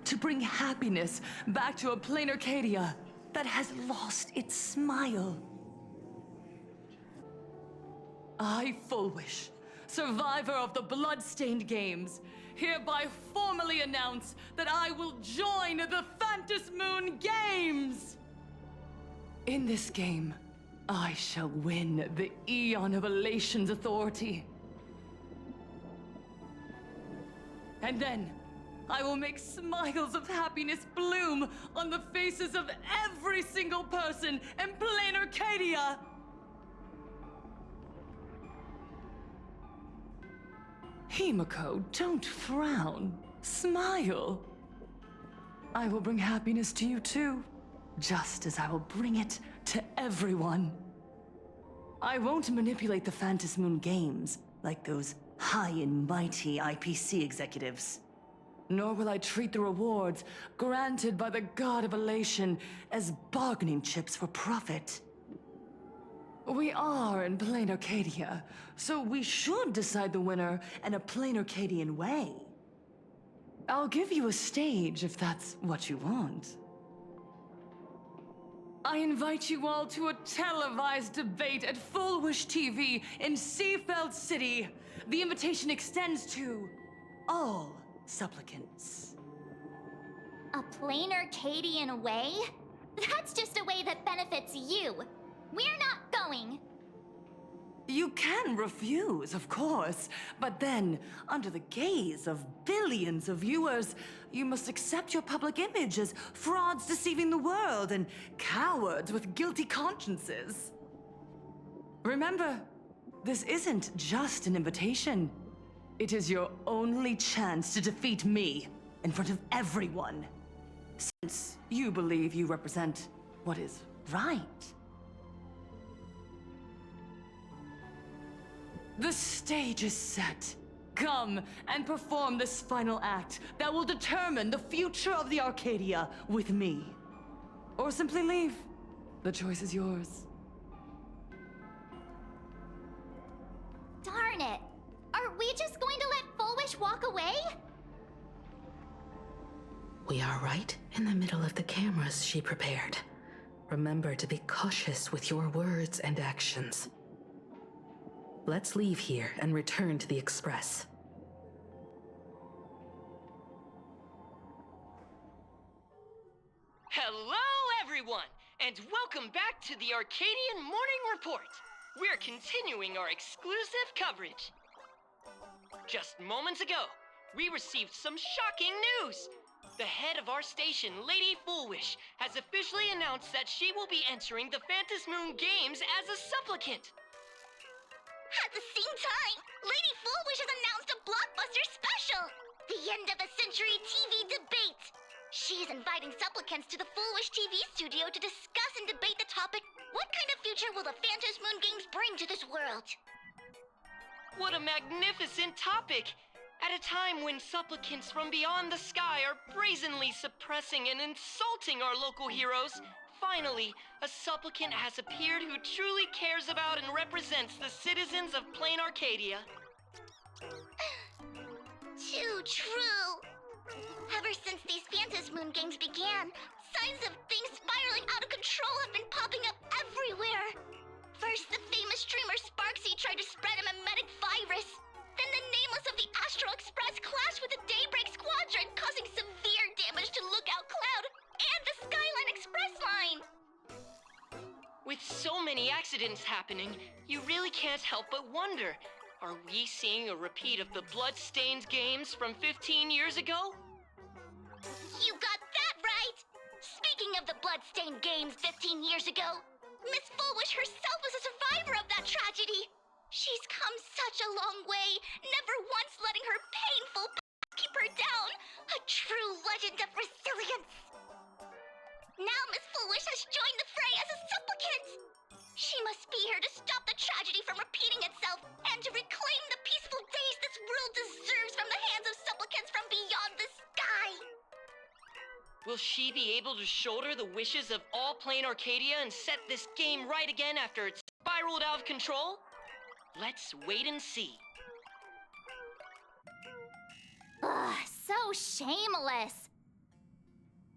To bring happiness back to a plain Arcadia that has lost its smile. I, Fullwish, survivor of the Bloodstained Games, hereby formally announce that I will join the Phantasmoon Games! In this game, I shall win the Eon of Elation's authority. And then, I will make smiles of happiness bloom on the faces of every single person in plain Arcadia! Himiko, don't frown. Smile. I will bring happiness to you too, just as I will bring it to everyone. I won't manipulate the Phantasmoon Games like those high and mighty IPC executives. Nor will I treat the rewards granted by the God of Elation as bargaining chips for profit. We are in plain Arcadia, so we should decide the winner in a plain Arcadian way. I'll give you a stage if that's what you want. I invite you all to a televised debate at Fullwish TV in Seafeld City. The invitation extends to all supplicants. A plain Arcadian way? That's just a way that benefits you. We're not going. You can refuse, of course, but then, under the gaze of billions of viewers, you must accept your public image as frauds deceiving the world and cowards with guilty consciences. Remember, this isn't just an invitation. It is your only chance to defeat me in front of everyone, since you believe you represent what is right. The stage is set. Come and perform this final act that will determine the future of the Arcadia with me. Or simply leave. The choice is yours. Darn it! Are we just going just walk away? We are right in the middle of the cameras she prepared. Remember to be cautious with your words and actions. Let's leave here and return to the Express. Hello, everyone, and welcome back to the Arcadian Morning Report. We're continuing our exclusive coverage. Just moments ago, we received some shocking news. The head of our station, Lady Foolwish, has officially announced that she will be entering the Phantom Moon Games as a supplicant. At the same time, Lady Foolwish has announced a blockbuster special! The end of a century TV debate! She is inviting supplicants to the Foolwish TV studio to discuss and debate the topic, what kind of future will the Phantom Moon Games bring to this world? What a magnificent topic! At a time when supplicants from beyond the sky are brazenly suppressing and insulting our local heroes, finally, a supplicant has appeared who truly cares about and represents the citizens of Plain Arcadia. Too true! Ever since these Phantom Moon Games began, signs of things spiraling out of control have been popping up everywhere! First, the famous streamer Sparksy tried to spread a mimetic virus. Then the nameless of the Astral Express clashed with the Daybreak Squadron, causing severe damage to Lookout Cloud and the Skyline Express line! With so many accidents happening, you really can't help but wonder, are we seeing a repeat of the Bloodstained games from 15 years ago? You got that right! Speaking of the Bloodstained games 15 years ago, Miss Foolwish herself was a survivor of that tragedy! She's come such a long way, never once letting her painful past keep her down! A true legend of resilience! Now Miss Foolwish has joined the fray as a supplicant! She must be here to stop the tragedy from repeating itself and to reclaim the peaceful days this world deserves from the hands of supplicants from beyond the sky! Will she be able to shoulder the wishes of all Plain Arcadia and set this game right again after it's spiraled out of control? Let's wait and see. Ugh, so shameless!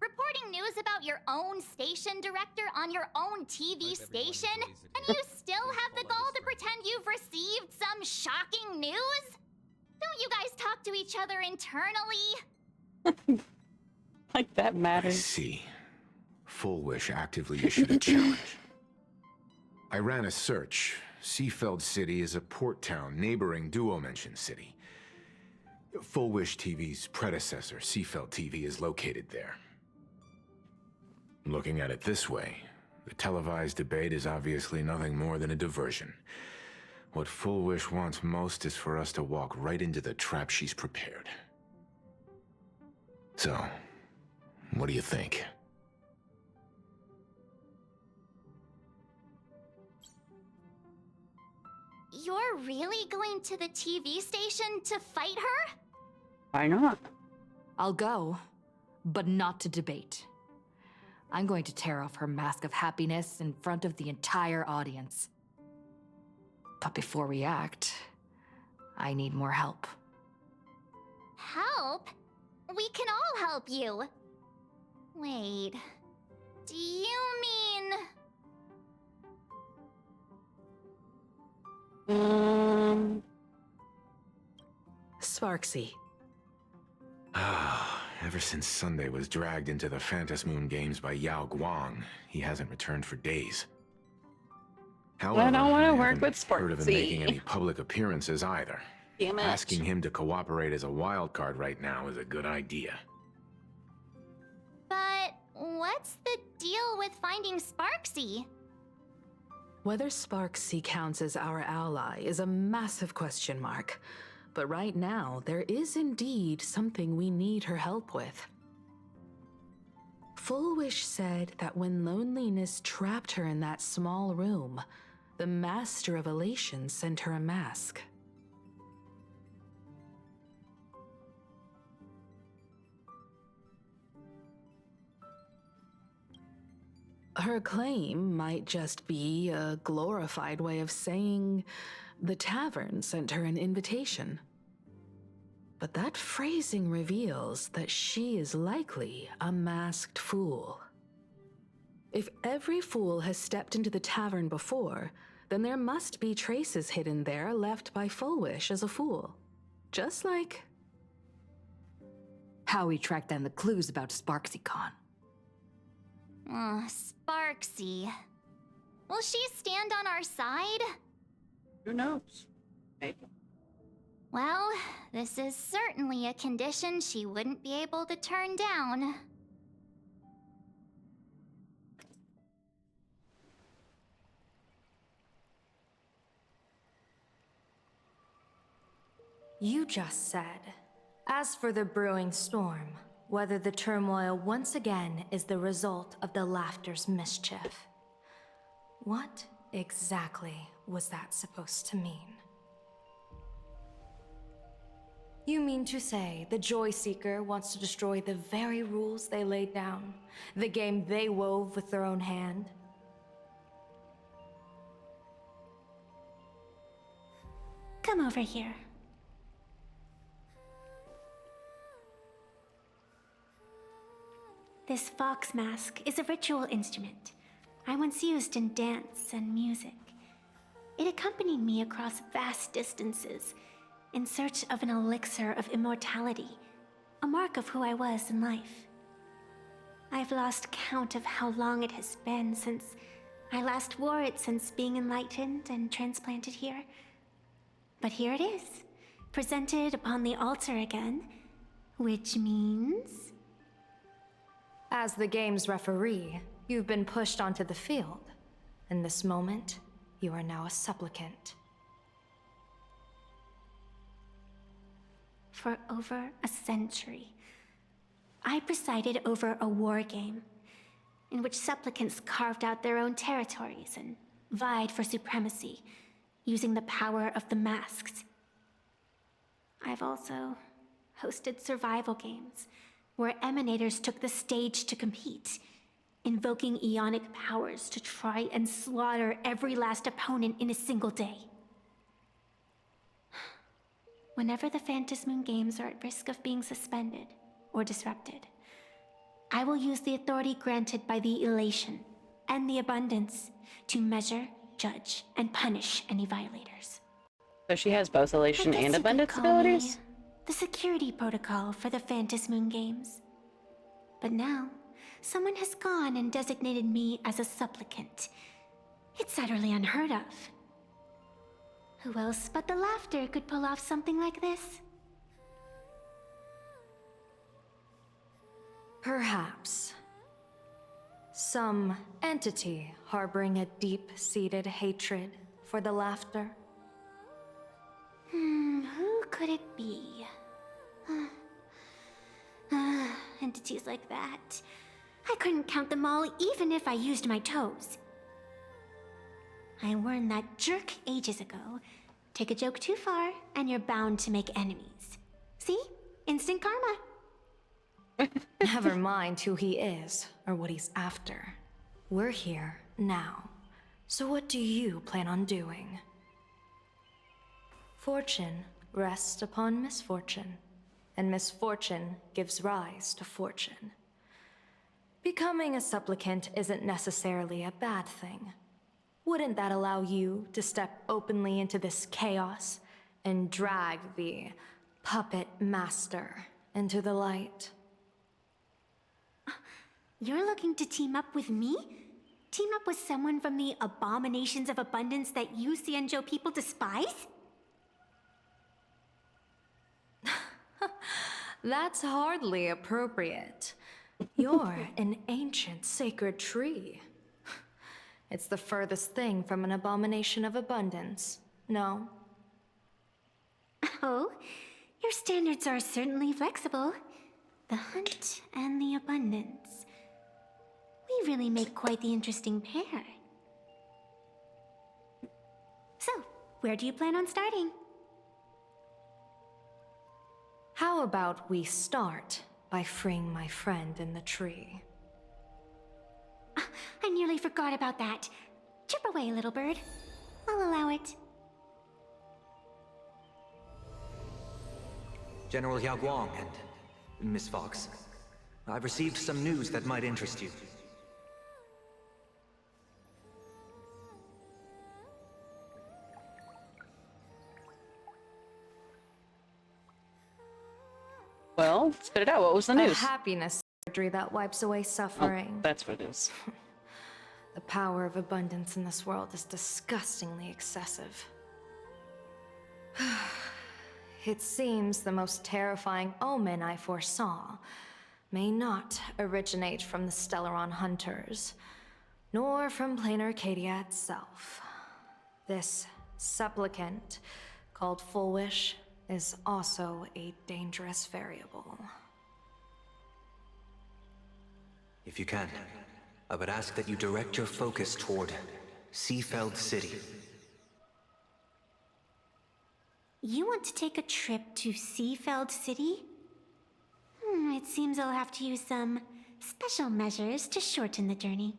Reporting news about your own station director on your own TV station, and you still have the gall to pretend you've received some shocking news? Don't you guys talk to each other internally? Like that I matters. see. Foolwish actively issued a challenge. I ran a search. Seafeld City is a port town neighboring Duo-Mention City. Foolwish TV's predecessor, Seafeld TV, is located there. Looking at it this way, the televised debate is obviously nothing more than a diversion. What Foolwish wants most is for us to walk right into the trap she's prepared. So, what do you think? You're really going to the TV station to fight her? Why not? I'll go, but not to debate. I'm going to tear off her mask of happiness in front of the entire audience. But before we act, I need more help. Help? We can all help you. Wait, do you mean... Sparksy. Ever since Sunday was dragged into the Phantom Moon Games by Yao Guang, he hasn't returned for days. However, I don't want to I work haven't with heard of him making any Sparksy. public appearances either. Damn it. Asking him to cooperate as a wild card right now is a good idea. But what's the deal with finding Sparksy? Whether Sparksy counts as our ally is a massive question mark. But right now, there is indeed something we need her help with. Foolwish said that when loneliness trapped her in that small room, the Master of Elation sent her a mask. Her claim might just be a glorified way of saying the tavern sent her an invitation. But that phrasing reveals that she is likely a masked fool. If every fool has stepped into the tavern before, then there must be traces hidden there left by Fullwish as a fool. Just like how we tracked down the clues about SparksyCon. Sparksy. Will she stand on our side? Who knows? Maybe. Well, this is certainly a condition she wouldn't be able to turn down. You just said, as for the brewing storm, whether the turmoil once again is the result of the laughter's mischief. What exactly was that supposed to mean? You mean to say the Joy Seeker wants to destroy the very rules they laid down, the game they wove with their own hand? Come over here. This fox mask is a ritual instrument I once used in dance and music. It accompanied me across vast distances in search of an elixir of immortality, a mark of who I was in life. I've lost count of how long it has been since I last wore it since being enlightened and transplanted here. But here it is, presented upon the altar again, which means... As the game's referee, you've been pushed onto the field. In this moment, you are now a supplicant. For over a century, I presided over a war game in which supplicants carved out their own territories and vied for supremacy, using the power of the masks. I've also hosted survival games where emanators took the stage to compete, invoking eonic powers to try and slaughter every last opponent in a single day. Whenever the Phantasmoon Games are at risk of being suspended or disrupted, I will use the authority granted by the Elation and the Abundance to measure, judge, and punish any violators. So she has both Elation I guess and you could Abundance call abilities? me the security protocol for the Phantasmoon Games. But now, someone has gone and designated me as a supplicant. It's utterly unheard of. Who else but the Laughter could pull off something like this? Perhaps. Some entity harboring a deep-seated hatred for the Laughter. Who could it be? Entities like that. I couldn't count them all even if I used my toes. I learned that jerk ages ago. Take a joke too far, and you're bound to make enemies. See? Instant karma. Never mind who he is, or what he's after. We're here, now. So what do you plan on doing? Fortune rests upon misfortune, and misfortune gives rise to fortune. Becoming a supplicant isn't necessarily a bad thing. Wouldn't that allow you to step openly into this chaos and drag the puppet master into the light? You're looking to team up with me? Team up with someone from the abominations of abundance that you Xianzhou people despise? That's hardly appropriate. You're an ancient sacred tree. It's the furthest thing from an abomination of abundance, no? Oh, your standards are certainly flexible. The hunt and the abundance. We really make quite the interesting pair. So, where do you plan on starting? How about we start by freeing my friend in the tree? I nearly forgot about that. Chip away, little bird. I'll allow it. General Yao Guang and Miss Fox. I've received some news that might interest you. Well, spit it out. What was the A news? happiness surgery that wipes away suffering. Oh, that's what it is. The power of abundance in this world is disgustingly excessive. It seems the most terrifying omen I foresaw may not originate from the Stellaron hunters, nor from plain Arcadia itself. This supplicant, called Full Wish, is also a dangerous variable. If you can, I would ask that you direct your focus toward Seafeld City. You want to take a trip to Seafeld City? It seems I'll have to use some special measures to shorten the journey.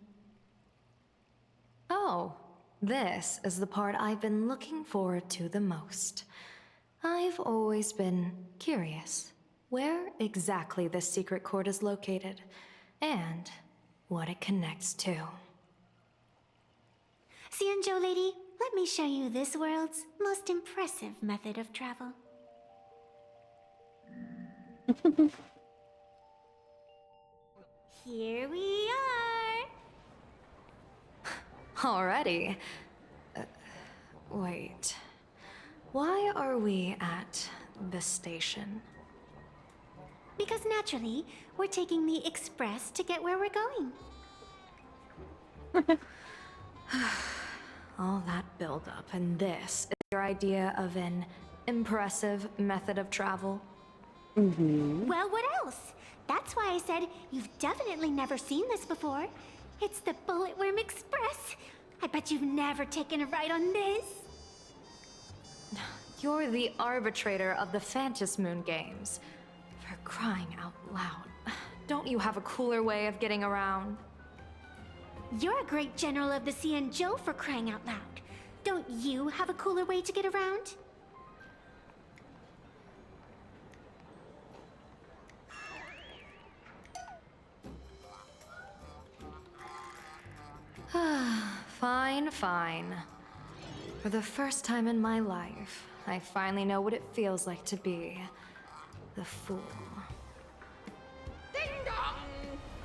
Oh, this is the part I've been looking forward to the most. I've always been curious where exactly this secret court is located, and what it connects to. Xianzhou lady, let me show you this world's most impressive method of travel. Here we are! Already? Wait. Why are we at the station? Because naturally, we're taking the express to get where we're going. All that buildup, and this is your idea of an impressive method of travel? Well, what else? That's why I said you've definitely never seen this before. It's the Bulletworm Express. I bet you've never taken a ride on this. You're the arbitrator of the Phantasmoon games. For crying out loud. Don't you have a cooler way of getting around? You're a great general of the Xianzhou for crying out loud. Don't you have a cooler way to get around? Fine, fine. For the first time in my life, I finally know what it feels like to be the fool. Ding dong!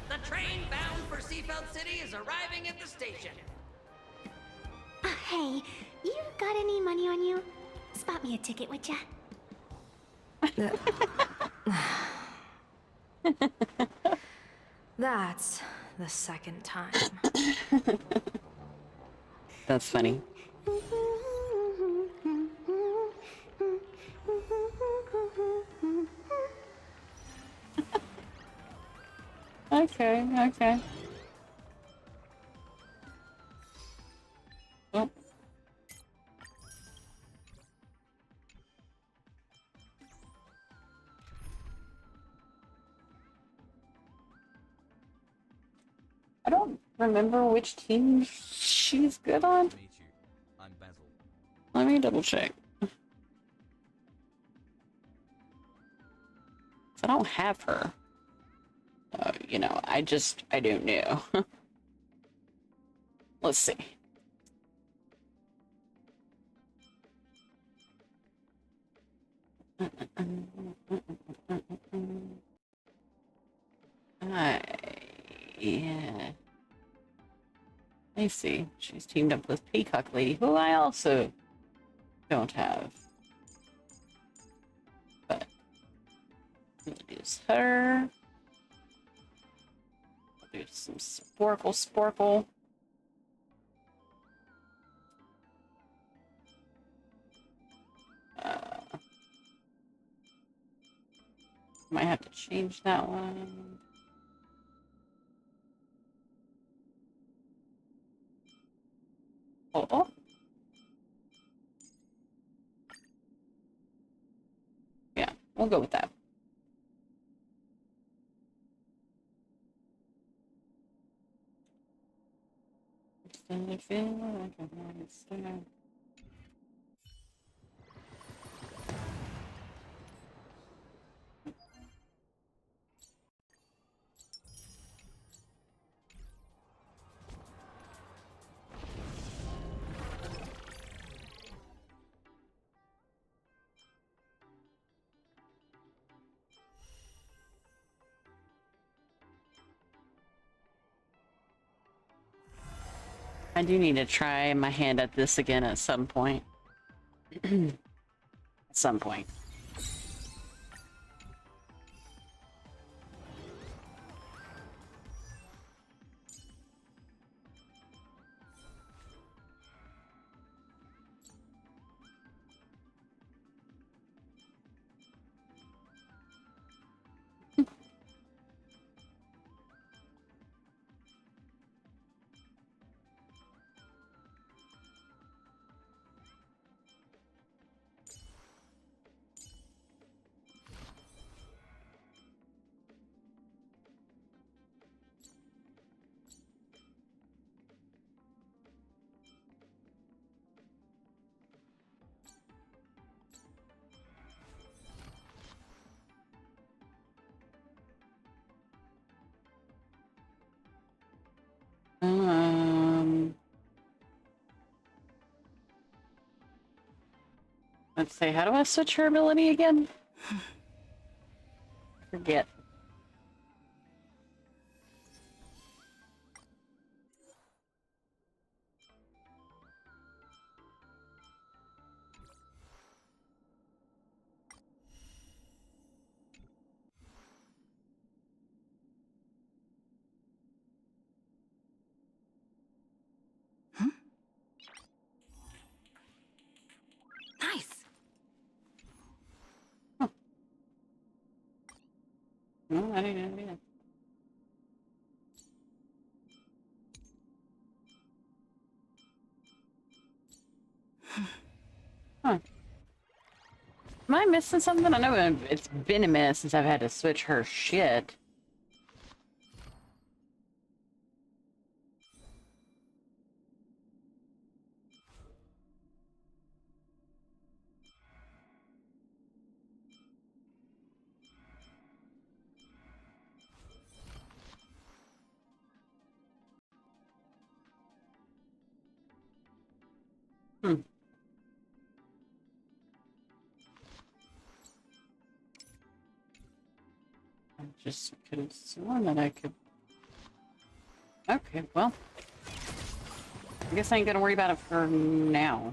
The train bound for Seafeld City is arriving at the station. Hey, you got any money on you? Spot me a ticket, would ya? That's the second time. That's funny. Okay. Oh. I don't remember which team she's good on. I'm Basil. Let me double check. I don't have her. I don't know. Let's see. Yeah. I see. She's teamed up with Peacock Lady, who I also don't have. But we'll use her. I'll do some Sporkle. Might have to change that one. Oh. Yeah, we'll go with that. I feel like I'm on star. I do need to try my hand at this again at some point. At some point. Let's see, how do I switch her ability again? Forget. Nice. No, I didn't do that. Huh. Am I missing something? I know it's been a minute since I've had to switch her shit. Hmm. I just could have sworn that I could. Okay, well. I guess I ain't gonna worry about it for now.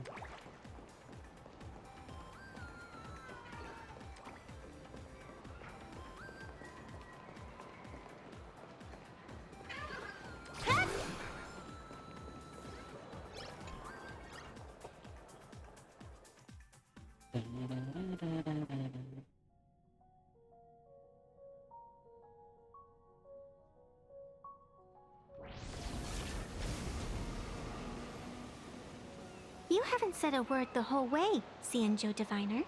You haven't said a word the whole way, Xianzhou Diviner.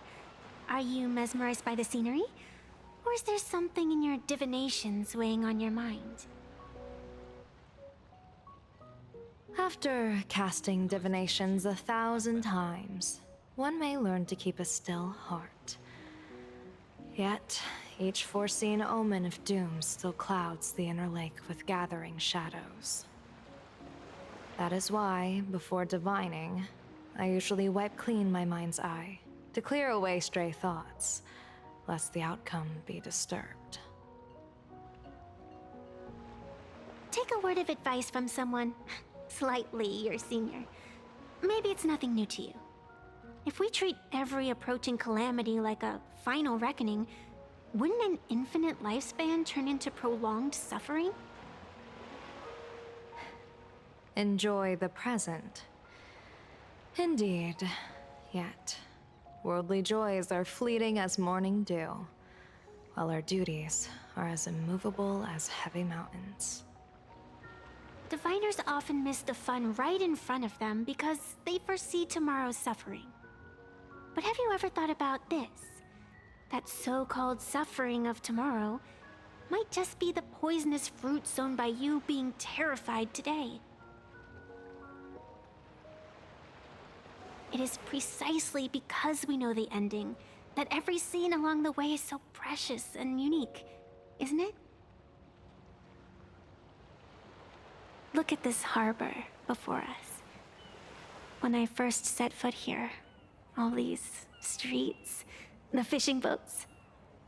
Are you mesmerized by the scenery? Or is there something in your divinations weighing on your mind? After casting divinations 1,000 times, one may learn to keep a still heart. Yet, each foreseen omen of doom still clouds the inner lake with gathering shadows. That is why, before divining, I usually wipe clean my mind's eye to clear away stray thoughts, lest the outcome be disturbed. Take a word of advice from someone slightly your senior. Maybe it's nothing new to you. If we treat every approaching calamity like a final reckoning, wouldn't an infinite lifespan turn into prolonged suffering? Enjoy the present. Indeed, yet worldly joys are fleeting as morning dew, while our duties are as immovable as heavy mountains. Diviners often miss the fun right in front of them because they foresee tomorrow's suffering. But have you ever thought about this? That so-called suffering of tomorrow might just be the poisonous fruit sown by you being terrified today. It is precisely because we know the ending that every scene along the way is so precious and unique, isn't it? Look at this harbor before us. When I first set foot here, all these streets, the fishing boats,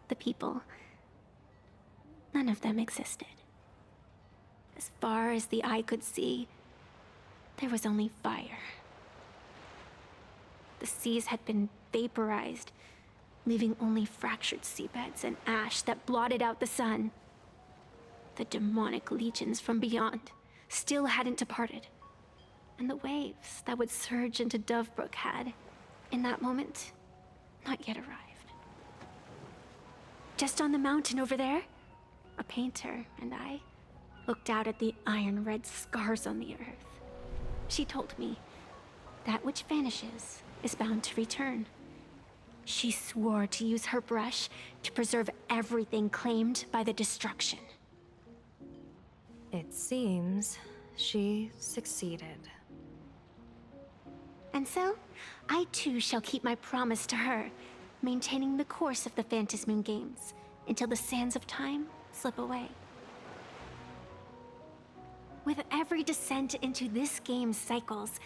the people, none of them existed. As far as the eye could see, there was only fire. The seas had been vaporized, leaving only fractured seabeds and ash that blotted out the sun. The demonic legions from beyond still hadn't departed, and the waves that would surge into Dovebrook had, in that moment, not yet arrived. Just on the mountain over there, a painter and I looked out at the iron-red scars on the earth. She told me, that which vanishes is bound to return. She swore to use her brush to preserve everything claimed by the destruction. It seems she succeeded. And so, I too shall keep my promise to her, maintaining the course of the Phantasmoon Games until the sands of time slip away. With every descent into this game's cycles,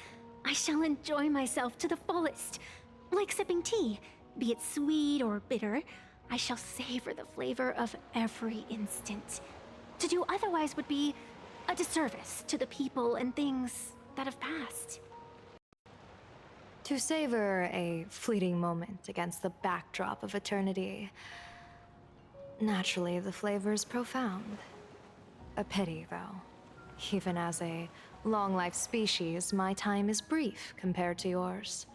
I shall enjoy myself to the fullest. Like sipping tea, be it sweet or bitter, I shall savor the flavor of every instant. To do otherwise would be a disservice to the people and things that have passed. To savor a fleeting moment against the backdrop of eternity. Naturally, the flavor's profound. A pity, though. Even as a long-life species, my time is brief compared to yours.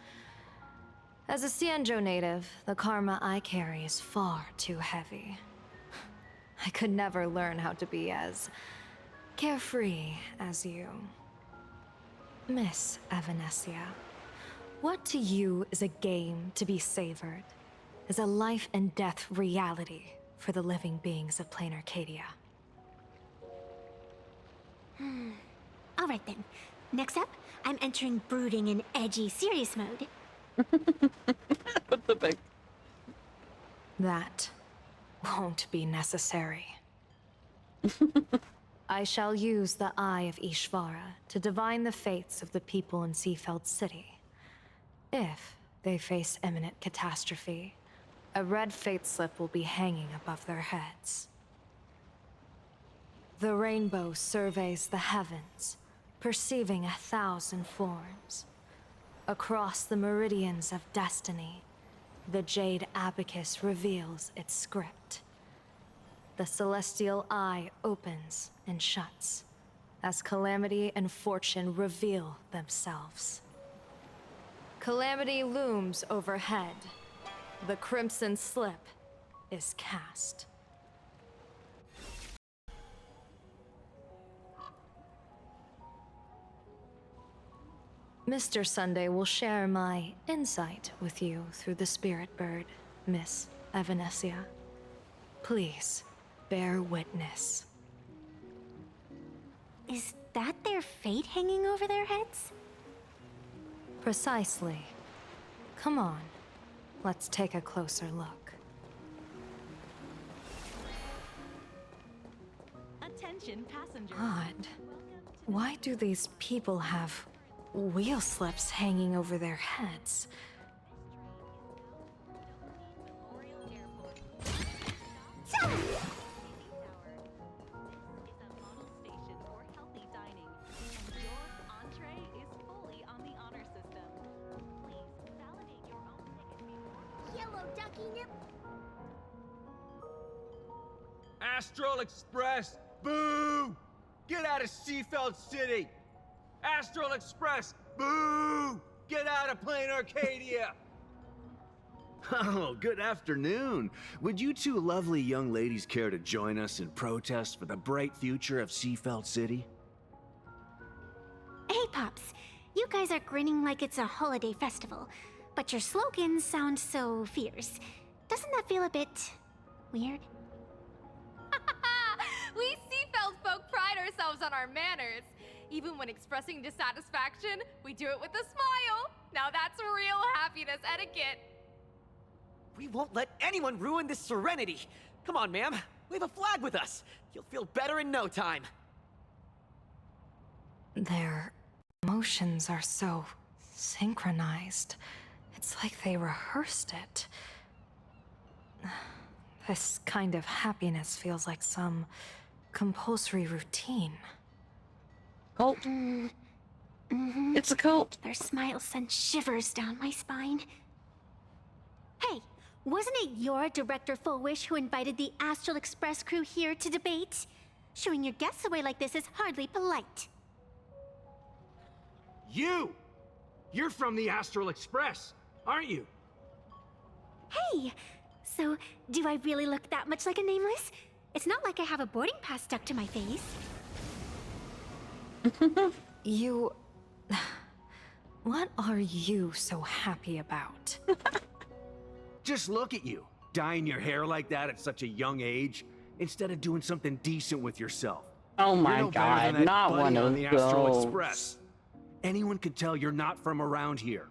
As a Cienjo native, the karma I carry is far too heavy. I could never learn how to be as carefree as you. Miss Evanescia, what to you is a game to be savored, is a life and death reality for the living beings of Plain Arcadia. All right then. Next up, I'm entering brooding and edgy serious mode. What the fuck? That won't be necessary. I shall use the Eye of Ishvara to divine the fates of the people in Seafeld City. If they face imminent catastrophe, a red fate slip will be hanging above their heads. The rainbow surveys the heavens, perceiving 1,000 forms. Across the meridians of destiny, the Jade Abacus reveals its script. The celestial eye opens and shuts, as calamity and fortune reveal themselves. Calamity looms overhead. The crimson slip is cast. Mr. Sunday will share my insight with you through the spirit bird, Miss Evanescia. Please, bear witness. Is that their fate hanging over their heads? Precisely. Come on, let's take a closer look. Attention passengers. Odd. Why do these people have wheel slips hanging over their heads? Yellow ducky nip. Astral Express! Boo! Get out of Seafeld City! Astral Express! Boo! Get out of Plain Arcadia! Oh, good afternoon. Would you two lovely young ladies care to join us in protest for the bright future of Seafeld City? Hey, Pops. You guys are grinning like it's a holiday festival, but your slogans sound so fierce. Doesn't that feel a bit weird? We Seafeld folk pride ourselves on our manners. Even when expressing dissatisfaction, we do it with a smile. Now that's real happiness etiquette. We won't let anyone ruin this serenity. Come on, ma'am. Wave a flag with us. You'll feel better in no time. Their emotions are so synchronized. It's like they rehearsed it. This kind of happiness feels like some compulsory routine. Oh. Mm-hmm. It's a cult. Their smiles send shivers down my spine. Hey, wasn't it your Director Fullwish who invited the Astral Express crew here to debate? Showing your guests away like this is hardly polite. You! You're from the Astral Express, aren't you? Hey! So, do I really look that much like a nameless? It's not like I have a boarding pass stuck to my face. You... What are you so happy about? Just look at you, dyeing your hair like that at such a young age, instead of doing something decent with yourself. Oh You're my no better than god, that not buddy one on of the Astral those. Express. Anyone could tell you're not from around here.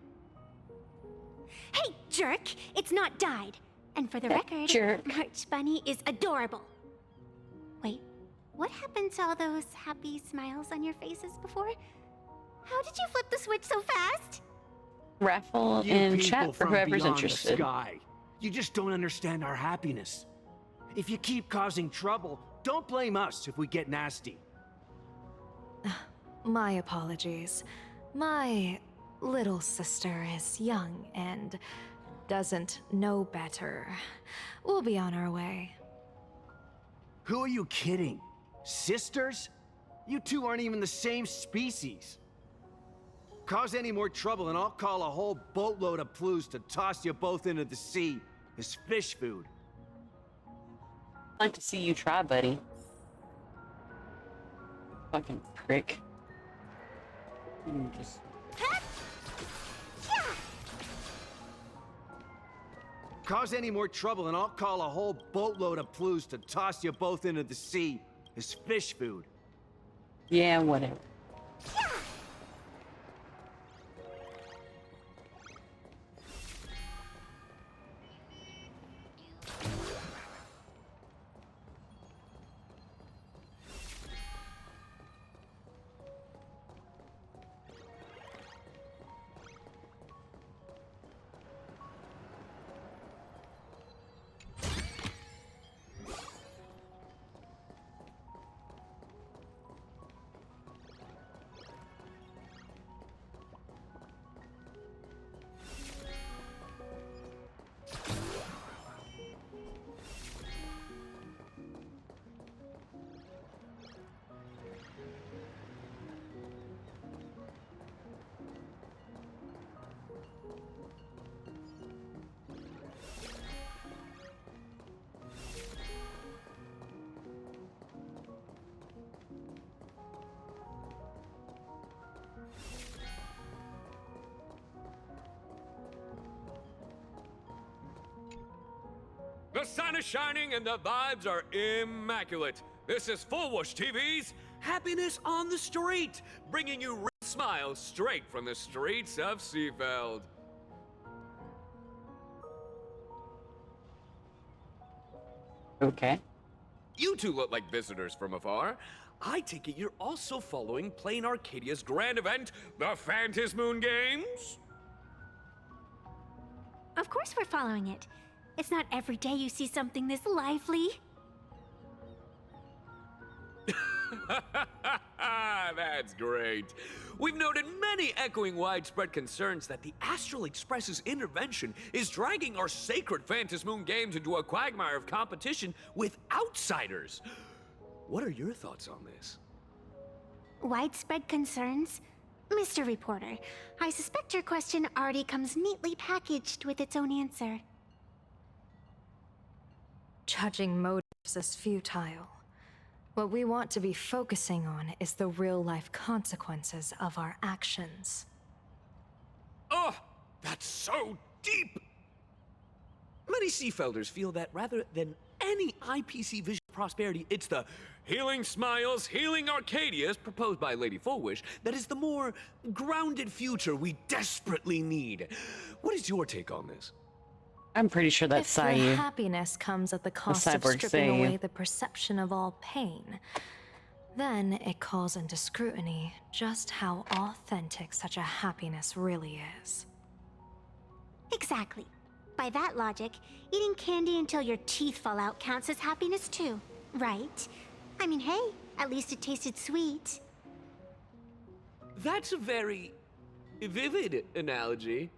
Hey, jerk! It's not dyed. And for the That record, jerk. March Bunny is adorable. Wait, what happened to all those happy smiles on your faces before? How did you flip the switch so fast? Raffle You in people chat for from whoever's beyond interested. The sky. You just don't understand our happiness. If you keep causing trouble, don't blame us if we get nasty. My apologies. My little sister is young and doesn't know better. We'll be on our way. Who are you kidding? Sisters? You two aren't even the same species. Cause any more trouble and I'll call a whole boatload of Ploos to toss you both into the sea as fish food. I'd like to see you try, buddy. Fucking prick. You just... Cause any more trouble and I'll call a whole boatload of Ploos to toss you both into the sea as fish food. Yeah, whatever. The sun is shining and the vibes are immaculate. This is Full Whoosh TV's Happiness on the Street, bringing you real smiles straight from the streets of Seafeld. Okay. You two look like visitors from afar. I take it you're also following Plain Arcadia's grand event, the Phantasmoon Games? Of course we're following it. It's not every day you see something this lively. That's great. We've noted many echoing widespread concerns that the Astral Express's intervention is dragging our sacred Phantasmoon Games into a quagmire of competition with outsiders. What are your thoughts on this? Widespread concerns? Mr. Reporter, I suspect your question already comes neatly packaged with its own answer. Judging motives is futile. What we want to be focusing on is the real-life consequences of our actions. Oh, that's so deep! Many Seafelders feel that rather than any IPC vision of prosperity, it's the healing smiles, healing Arcadias proposed by Lady Fullwish that is the more grounded future we desperately need. What is your take on this? I'm pretty sure that's If the Sayu. happiness comes at the cost of Cyborg stripping Sayu. away the perception of all pain, then it calls into scrutiny just how authentic such a happiness really is. Exactly. By that logic, eating candy until your teeth fall out counts as happiness too, right? I mean, hey, at least it tasted sweet. That's a very vivid analogy.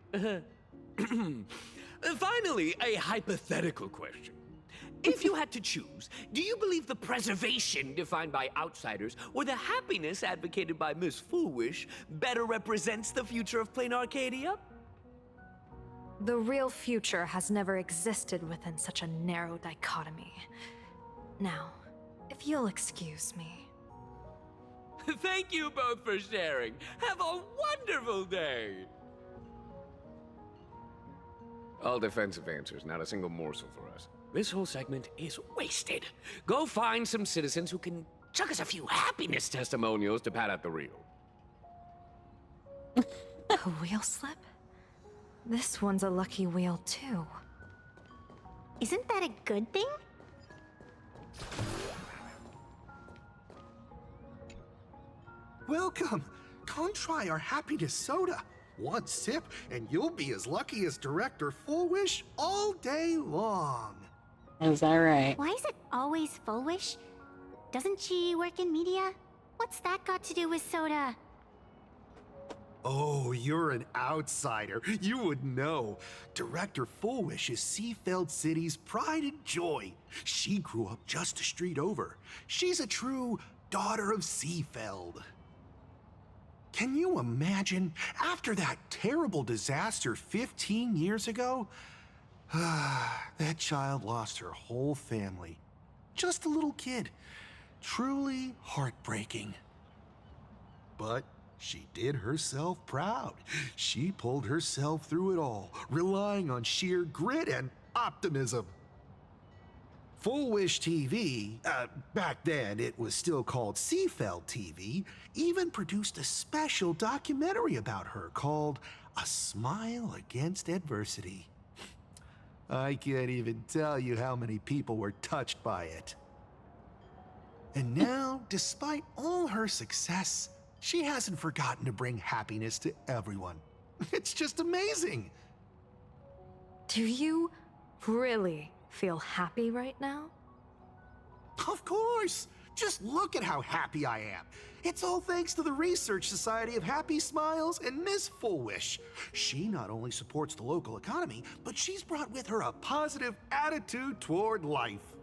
Finally, a hypothetical question. If you had to choose, do you believe the preservation defined by outsiders or the happiness advocated by Miss Foolish better represents the future of plain Arcadia? The real future has never existed within such a narrow dichotomy. Now, if you'll excuse me. Thank you both for sharing. Have a wonderful day. All defensive answers, not a single morsel for us. This whole segment is wasted. Go find some citizens who can chuck us a few happiness testimonials to pad out the reel. A wheel slip? This one's a lucky wheel, too. Isn't that a good thing? Welcome! Come try our happiness soda. One sip, and you'll be as lucky as Director Fullwish all day long. Is that right? Why is it always Fullwish? Doesn't she work in media? What's that got to do with soda? Oh, you're an outsider. You would know. Director Fullwish is Seafeld City's pride and joy. She grew up just a street over. She's a true daughter of Seafeld. Can you imagine? After that terrible disaster 15 years ago, that child lost her whole family. Just a little kid. Truly heartbreaking. But she did herself proud. She pulled herself through it all, relying on sheer grit and optimism. Full Wish TV, back then it was still called Seafeld TV, even produced a special documentary about her called A Smile Against Adversity. I can't even tell you how many people were touched by it. And now, despite all her success, she hasn't forgotten to bring happiness to everyone. It's just amazing. Do you really feel happy right now? Of course! Just look at how happy I am. It's all thanks to the Research Society of Happy Smiles and Miss Fullwish. She not only supports the local economy, but she's brought with her a positive attitude toward life.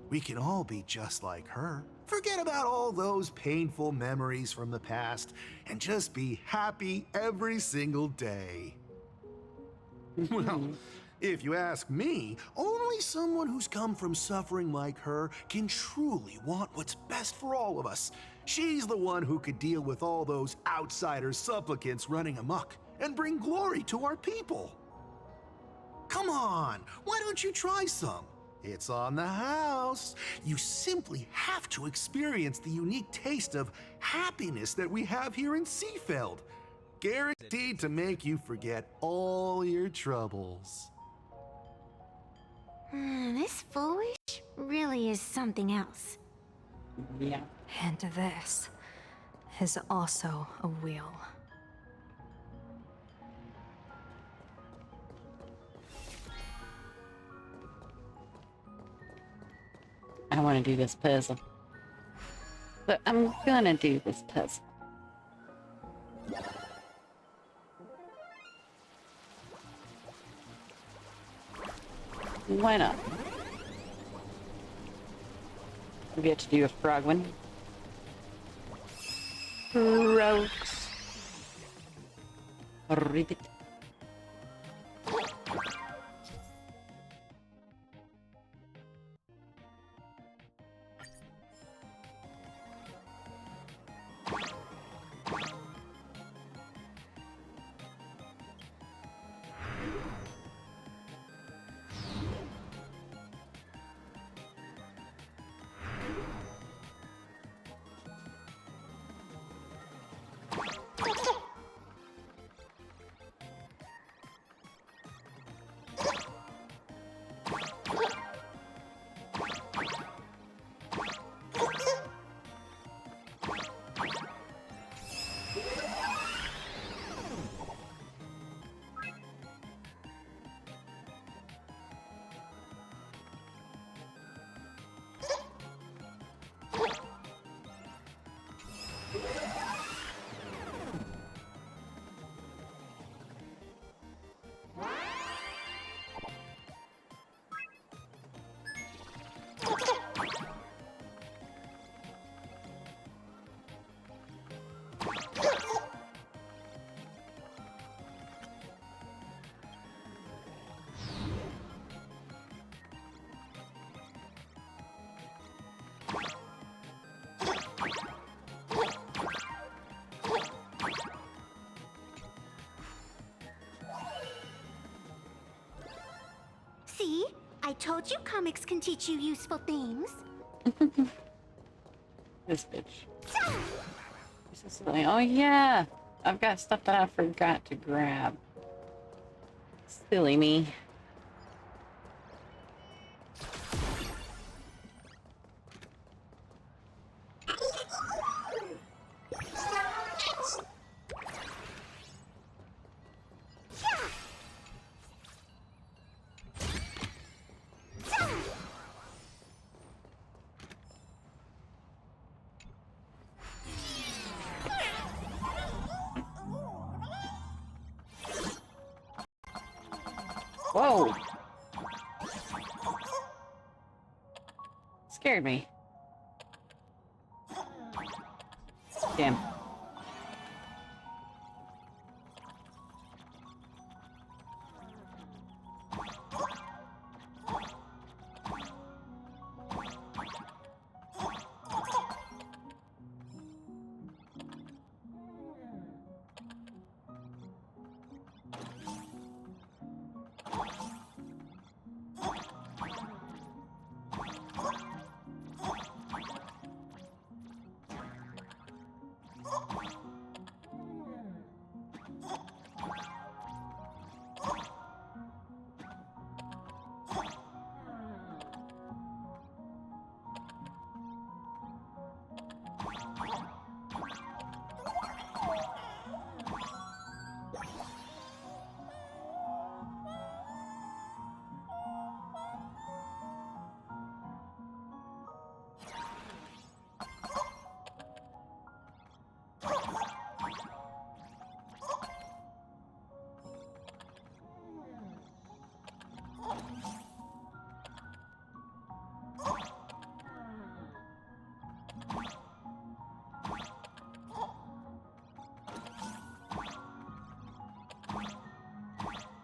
We can all be just like her. Forget about all those painful memories from the past and just be happy every single day. Well, if you ask me, only someone who's come from suffering like her can truly want what's best for all of us. She's the one who could deal with all those outsider supplicants running amok and bring glory to our people. Come on, why don't you try some? It's on the house. You simply have to experience the unique taste of happiness that we have here in Seafeld. Guaranteed to make you forget all your troubles. This Fullwish really is something else. Yeah. And this is also a wheel. I want to do this puzzle. But I'm gonna do this puzzle. Why not? We get to do a frog one. Gross. Ribbit. Told you comics can teach you useful things. This bitch. This is really, oh yeah! I've got stuff that I forgot to grab. Silly me. Whoa! Scared me. Damn.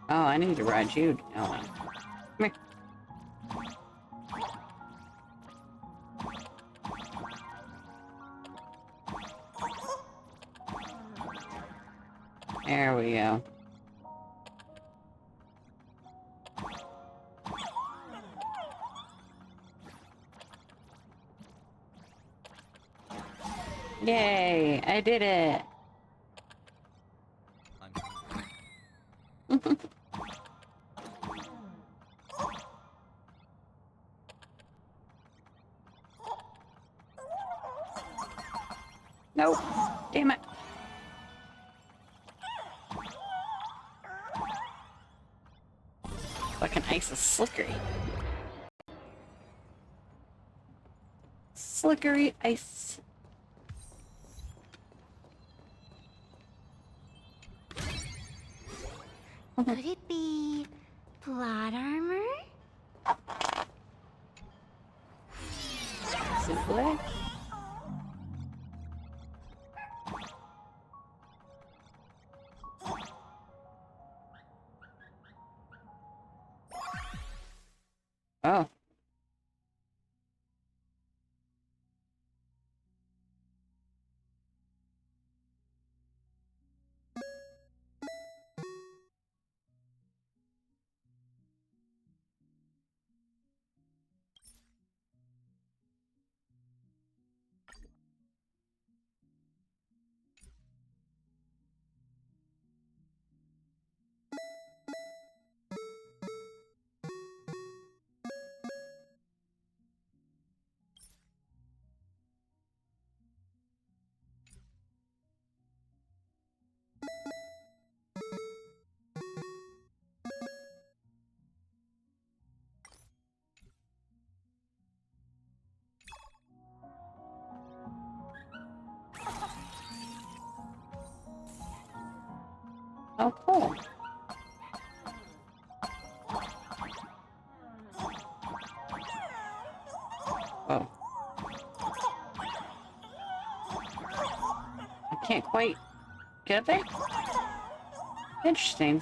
Oh, I need to ride you down. Come here. There we go. Yay! I did it! Nope. Damn it. Fucking ice is slickery. Slickery ice. Could it be plot armor? Souffle? Oh. Oh, cool. Oh. I can't quite get there? Interesting.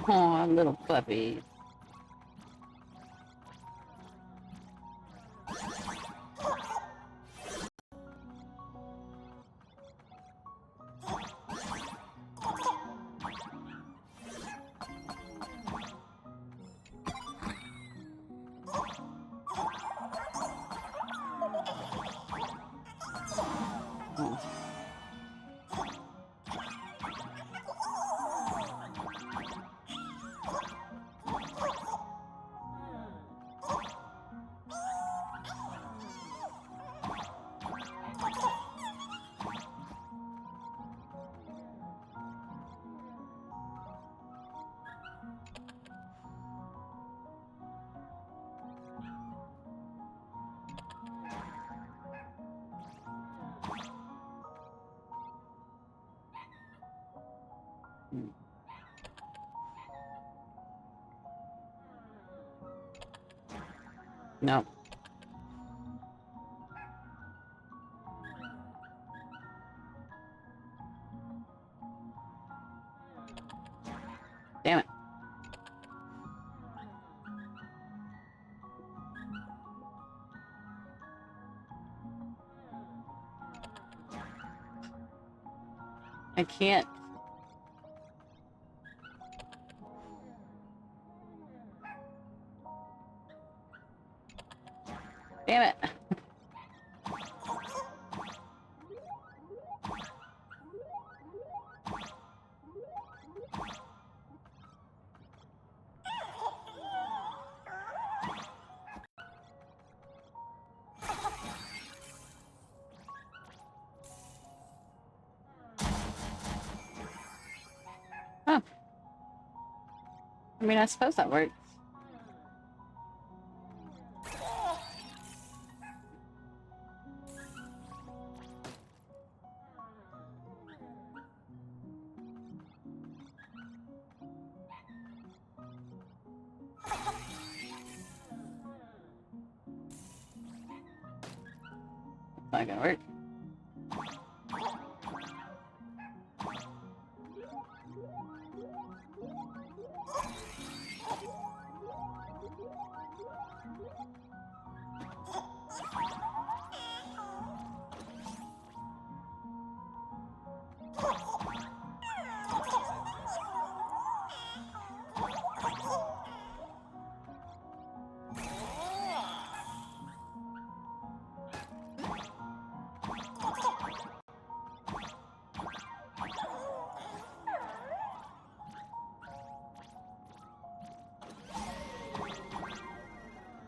Oh, little puppies. No. Damn it. I can't. Damn it. Huh. I mean, I suppose that works. Not gonna work.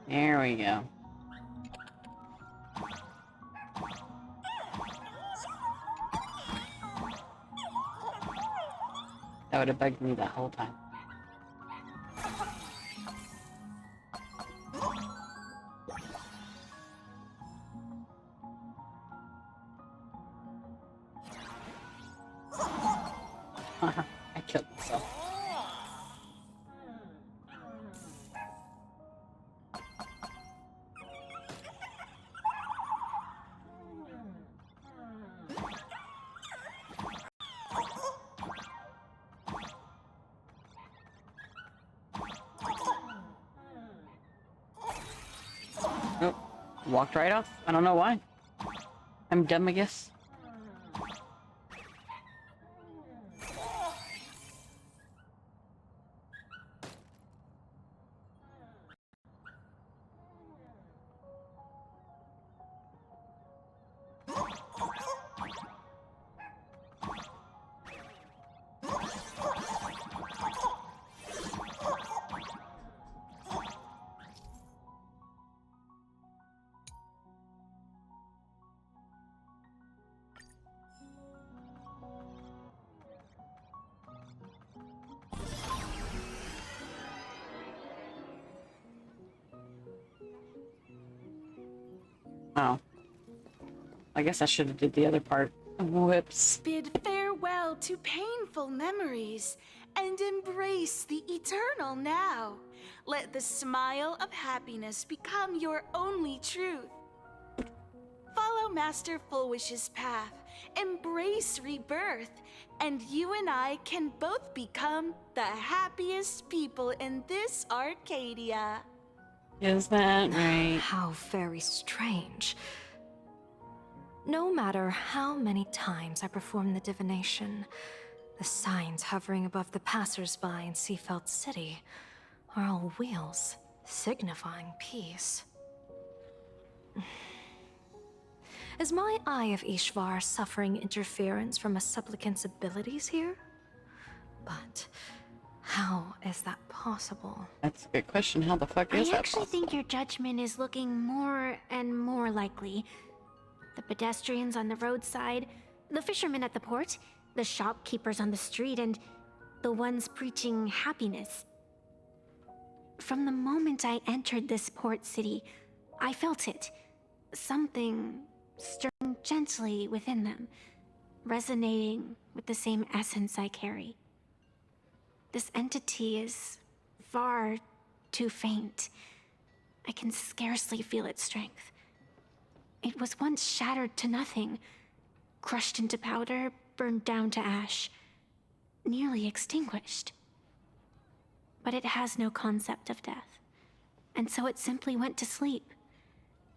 There we go. That would have bugged me that whole time. I killed myself. Nope. Walked right off. I don't know why. I'm dumb, I guess. Oh. I guess I should have did the other part. Whoops. Bid farewell to painful memories and embrace the eternal now. Let the smile of happiness become your only truth. Follow follow Master Fullwish's path, embrace rebirth, and you and I can both become the happiest people in this Arcadia. Is that right? How very strange. No matter how many times I perform the divination, the signs hovering above the passers-by in Seafeld City are all wheels, signifying peace. Is my Eye of Ishvar suffering interference from a supplicant's abilities here? But how is that possible? That's a good question. How the fuck is I that actually possible? think your judgment is looking more and more likely. The pedestrians on the roadside, the fishermen at the port, the shopkeepers on the street, and the ones preaching happiness. From the moment I entered this port city, I felt it. Something stirring gently within them, resonating with the same essence I carry. This entity is far too faint. I can scarcely feel its strength. It was once shattered to nothing, crushed into powder, burned down to ash, nearly extinguished. But it has no concept of death, and so it simply went to sleep.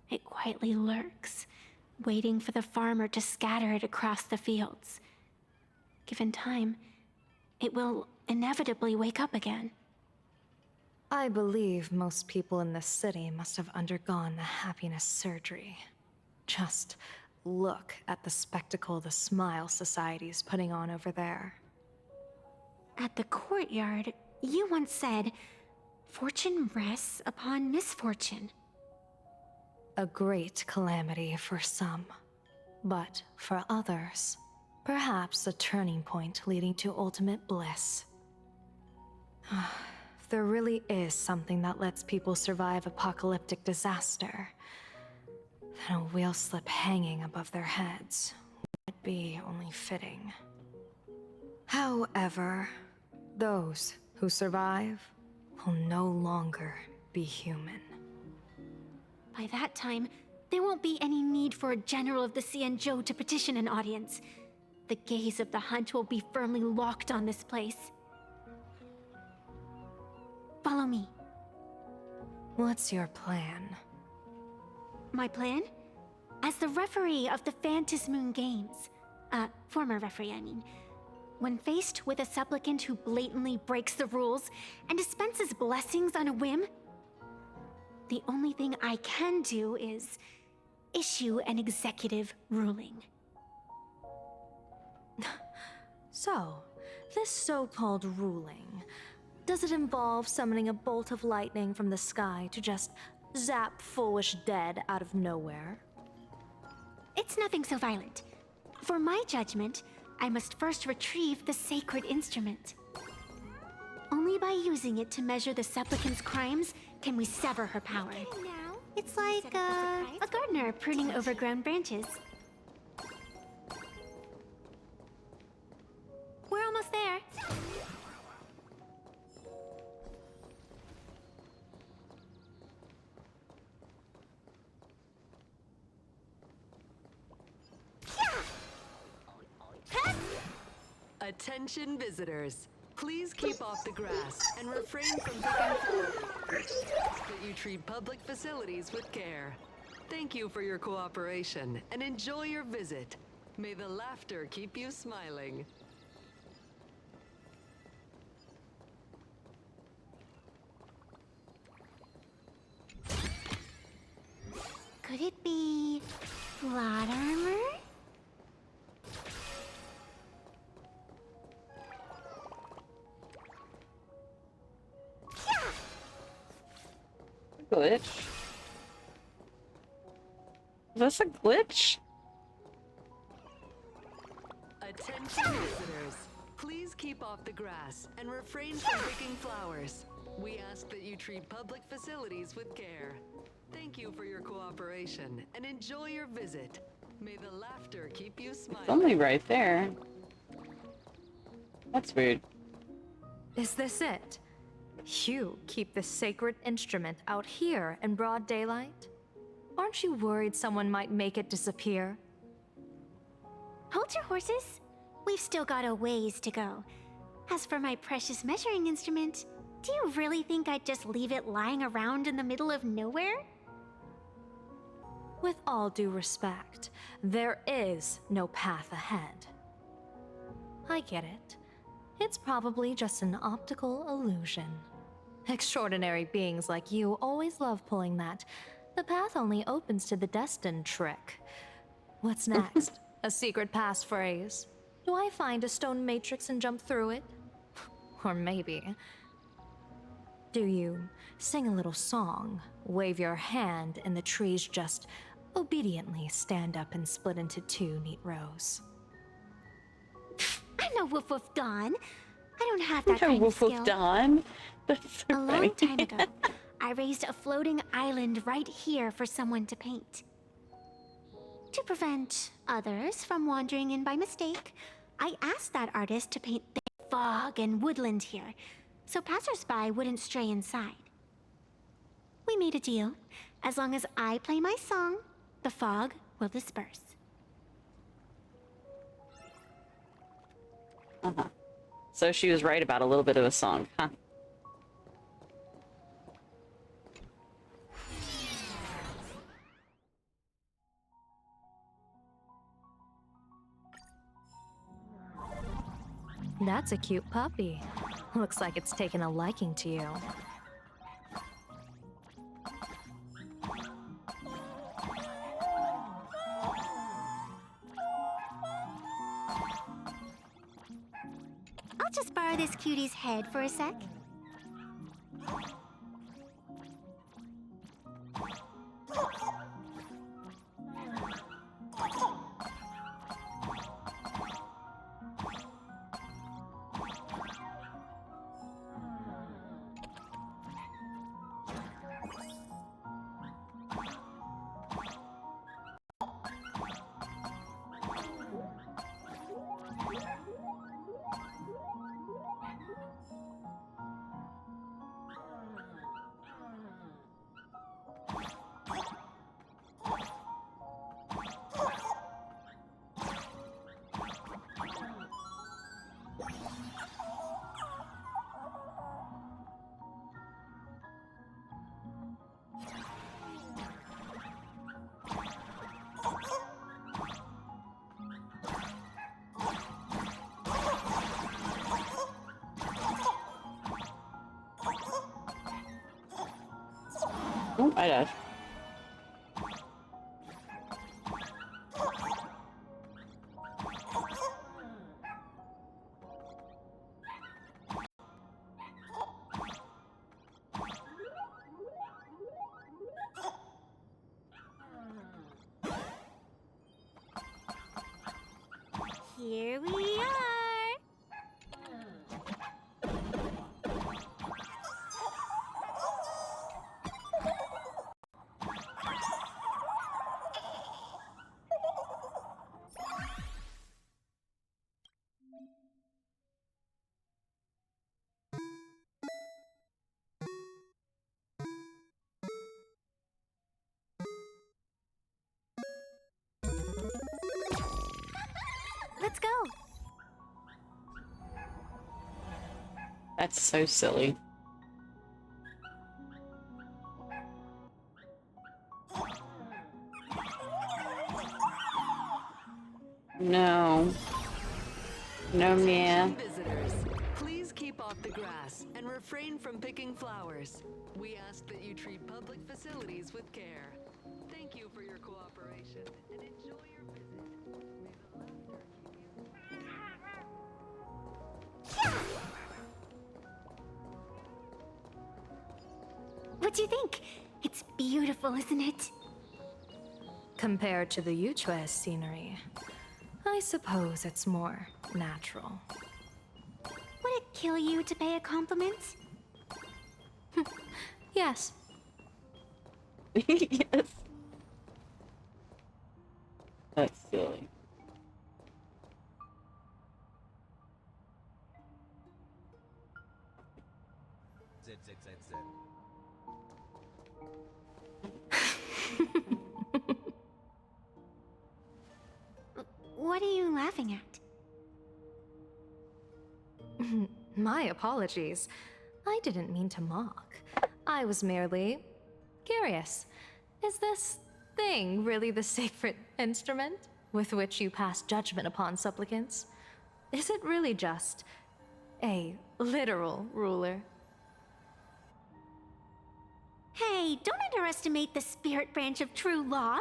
It quietly lurks, waiting for the farmer to scatter it across the fields. Given time, it will inevitably wake up again. I believe most people in this city must have undergone the happiness surgery. Just look at the spectacle the Smile Society is putting on over there. At the courtyard, you once said, "Fortune rests upon misfortune." A great calamity for some, but for others, perhaps a turning point leading to ultimate bliss. If there really is something that lets people survive apocalyptic disaster, then a wheel slip hanging above their heads would be only fitting. However, those who survive will no longer be human. By that time, there won't be any need for a general of the Xianzhou to petition an audience. The gaze of the hunt will be firmly locked on this place. Follow me. What's your plan? My plan? As the referee of the Phantasmoon Games, former referee, I mean, when faced with a supplicant who blatantly breaks the rules and dispenses blessings on a whim, the only thing I can do is issue an executive ruling. So, this so-called ruling, does it involve summoning a bolt of lightning from the sky to just zap Foolish dead out of nowhere? It's nothing so violent. For my judgment, I must first retrieve the sacred instrument. Only by using it to measure the supplicant's crimes can we sever her power. It's like a gardener pruning overgrown branches. We're almost there. Attention visitors. Please keep off the grass and refrain from picking flowers. That you treat public facilities with care. Thank you for your cooperation and enjoy your visit. May the laughter keep you smiling. Could it be plot armor? Glitch? Is this a glitch? Attention visitors. Please keep off the grass and refrain from picking flowers. We ask that you treat public facilities with care. Thank you for your cooperation and enjoy your visit. May the laughter keep you smiling. It's only right there. That's weird. Is this it? You keep the sacred instrument out here in broad daylight? Aren't you worried someone might make it disappear? Hold your horses. We've still got a ways to go. As for my precious measuring instrument, do you really think I'd just leave it lying around in the middle of nowhere? With all due respect, there is no path ahead. I get it. It's probably just an optical illusion. Extraordinary beings like you always love pulling that. The path only opens to the destined trick. What's next? A secret passphrase? Do I find a stone matrix and jump through it? Or maybe... do you sing a little song, wave your hand, and the trees just obediently stand up and split into 2 neat rows? I'm no Woof Woof Dawn. I don't have that kind of Woof skill. Woof Dawn. That's so A funny. long time ago, I raised a floating island right here for someone to paint. To prevent others from wandering in by mistake, I asked that artist to paint the fog and woodland here, so passersby wouldn't stray inside. We made a deal. As long as I play my song, the fog will disperse. Uh-huh. So she was right about a little bit of a song, huh? That's a cute puppy. Looks like it's taken a liking to you. I'll just borrow this cutie's head for a sec. Oh, I died. Here we are. Let's go. That's so silly. No. No, man. Visitors, please keep off the grass and refrain from picking flowers. We ask that you treat public facilities with care. Thank you for your cooperation and enjoy your visit. May the laughter keep you... What do you think? It's beautiful, isn't it? Compared to the Yuchue scenery, I suppose it's more natural. Would it kill you to pay a compliment? Yes. Yes. That's silly. Z. What are you laughing at? My apologies. I didn't mean to mock. I was merely curious. Is this thing really the sacred instrument with which you pass judgment upon supplicants? Is it really just a literal ruler? Hey, don't underestimate the spirit branch of true law.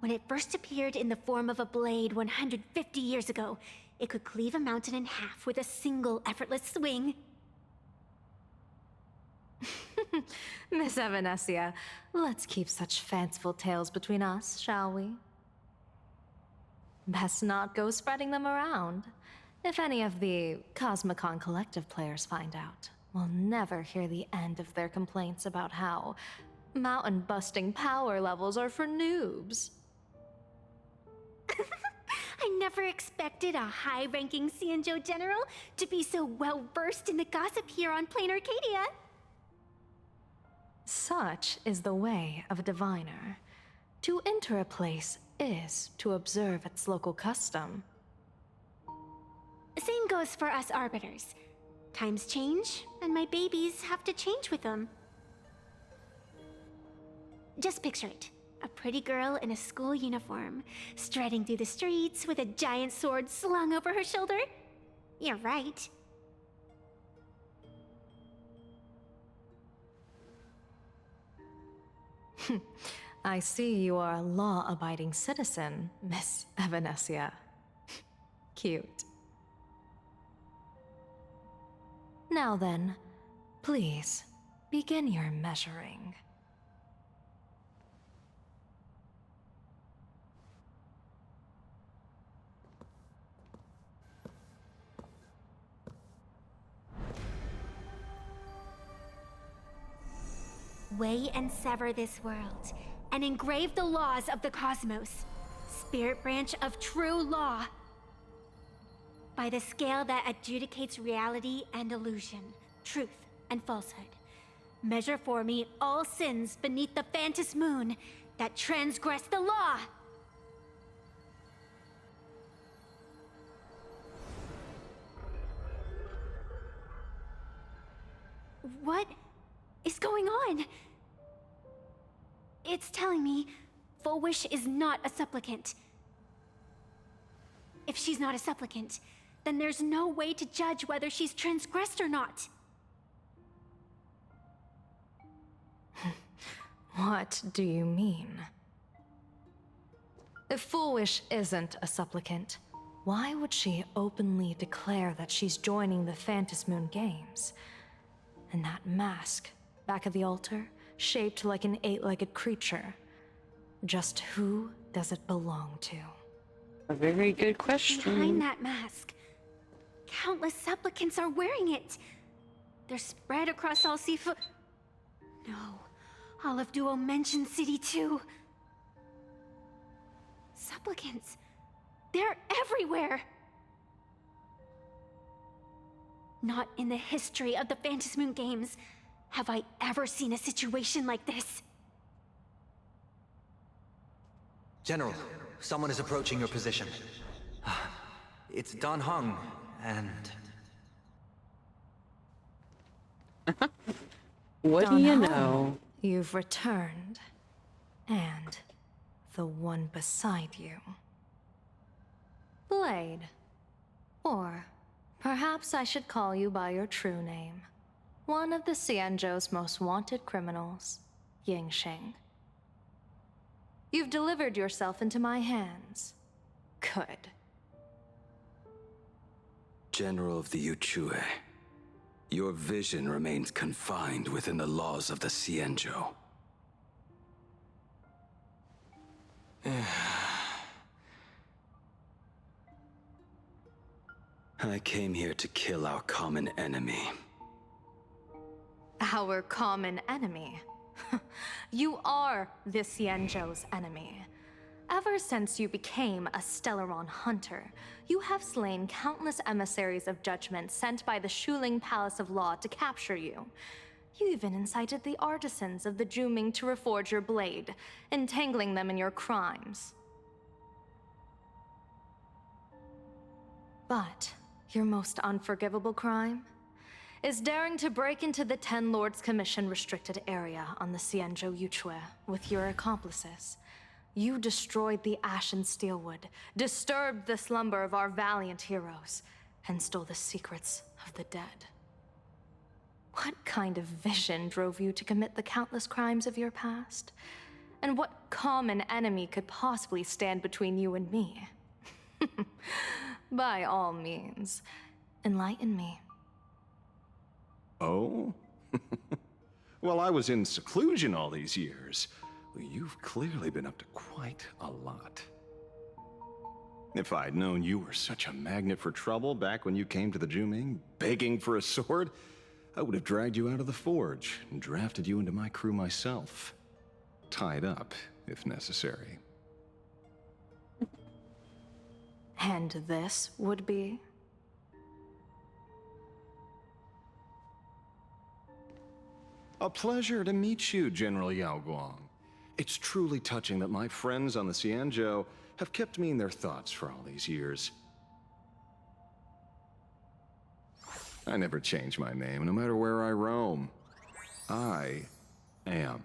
When it first appeared in the form of a blade 150 years ago, it could cleave a mountain in half with a single effortless swing. Miss Evanesia, let's keep such fanciful tales between us, shall we? Best not go spreading them around. If any of the Cosmicon Collective players find out, we'll never hear the end of their complaints about how mountain-busting power levels are for noobs. I never expected a high-ranking Xianzhou general to be so well-versed in the gossip here on Plain Arcadia. Such is the way of a diviner. To enter a place is to observe its local custom. Same goes for us arbiters. Times change, and my babies have to change with them. Just picture it. A pretty girl in a school uniform, striding through the streets with a giant sword slung over her shoulder. You're right. I see you are a law-abiding citizen, Miss Evanesia. Cute. Now then, please, begin your measuring. Weigh and sever this world, and engrave the laws of the cosmos. Spirit branch of true law. By the scale that adjudicates reality and illusion, truth and falsehood. Measure for me all sins beneath the Phantom Moon that transgress the law. What is going on? It's telling me Full Wish is not a supplicant. If she's not a supplicant, then there's no way to judge whether she's transgressed or not. What do you mean? If Full Wish isn't a supplicant, why would she openly declare that she's joining the Phantom Moon Games? And that mask, back of the altar, shaped like an 8-legged creature. Just who does it belong to? A very good question. Behind that mask, countless supplicants are wearing it. They're spread across all Sifu... No, all of Duo mentioned City too. Supplicants, they're everywhere. Not in the history of the Phantom Moon Games have I ever seen a situation like this. General, someone is approaching your position. It's Dan Heng, and... What do you know? You've returned. And the one beside you. Blade. Or perhaps I should call you by your true name. One of the Xianzhou's most wanted criminals, Yingxing. You've delivered yourself into my hands. Good. General of the Yuchue, your vision remains confined within the laws of the Xianzhou. I came here to kill our common enemy. Our common enemy? You are the Xianzhou's enemy. Ever since you became a Stellaron hunter, you have slain countless emissaries of judgment sent by the Shuling Palace of Law to capture you. You even incited the artisans of the Juming to reforge your blade, entangling them in your crimes. But your most unforgivable crime is daring to break into the Ten Lords Commission restricted area on the Xianzhou Yuchue with your accomplices. You destroyed the Ashen Steelwood, disturbed the slumber of our valiant heroes, and stole the secrets of the dead. What kind of vision drove you to commit the countless crimes of your past? And what common enemy could possibly stand between you and me? By all means, enlighten me. Oh? Well, I was in seclusion all these years. Well, you've clearly been up to quite a lot. If I'd known you were such a magnet for trouble back when you came to the Juming, begging for a sword, I would have dragged you out of the forge and drafted you into my crew myself. Tied up, if necessary. And this would be? A pleasure to meet you, General Yao Guang. It's truly touching that my friends on the Xianzhou have kept me in their thoughts for all these years. I never change my name, no matter where I roam. I am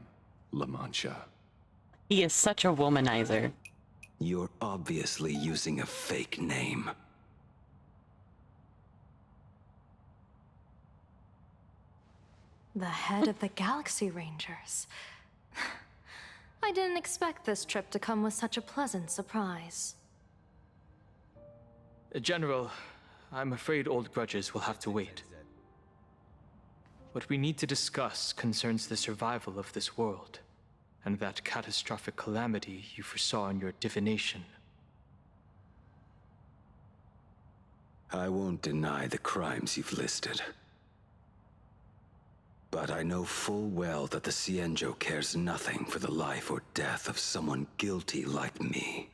La Mancha. He is such a womanizer. You're obviously using a fake name. The head of the Galaxy Rangers. I didn't expect this trip to come with such a pleasant surprise. General, I'm afraid old grudges will have to wait. What we need to discuss concerns the survival of this world, and that catastrophic calamity you foresaw in your divination. I won't deny the crimes you've listed. But I know full well that the Xianzhou cares nothing for the life or death of someone guilty like me.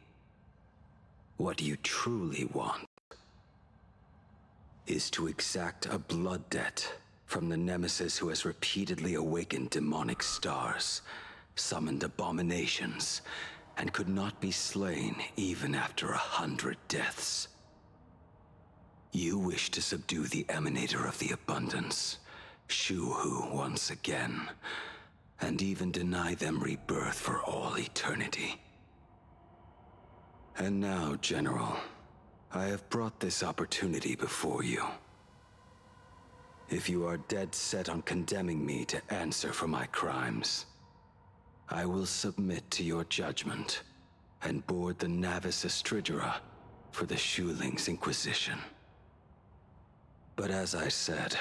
What you truly want is to exact a blood debt from the nemesis who has repeatedly awakened demonic stars, summoned abominations, and could not be slain even after 100 deaths. You wish to subdue the Emanator of the Abundance, Shu-Hu once again, and even deny them rebirth for all eternity. And now, General, I have brought this opportunity before you. If you are dead set on condemning me to answer for my crimes, I will submit to your judgment and board the Navis Astridura for the Shuling's Inquisition. But as I said,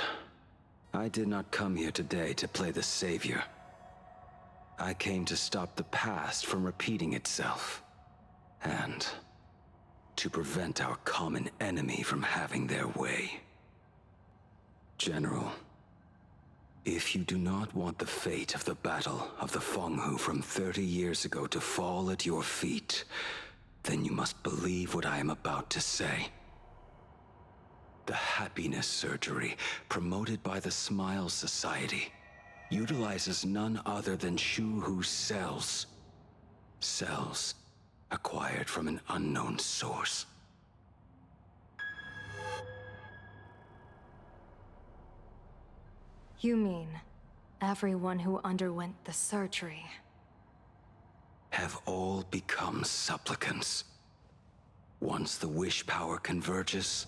I did not come here today to play the savior. I came to stop the past from repeating itself, and to prevent our common enemy from having their way. General, if you do not want the fate of the Battle of the Fenghu from 30 years ago to fall at your feet, then you must believe what I am about to say. The happiness surgery, promoted by the Smile Society, utilizes none other than Shu-Hu's cells. Cells acquired from an unknown source. You mean everyone who underwent the surgery Have all become supplicants. Once the wish power converges,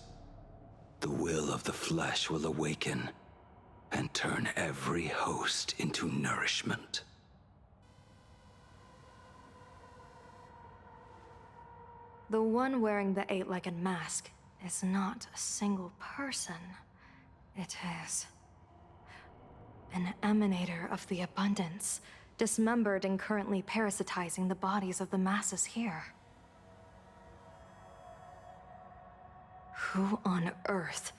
the will of the flesh will awaken and turn every host into nourishment. The one wearing the eight-legged mask is not a single person. It is an emanator of the abundance, dismembered and currently parasitizing the bodies of the masses here. Who on earth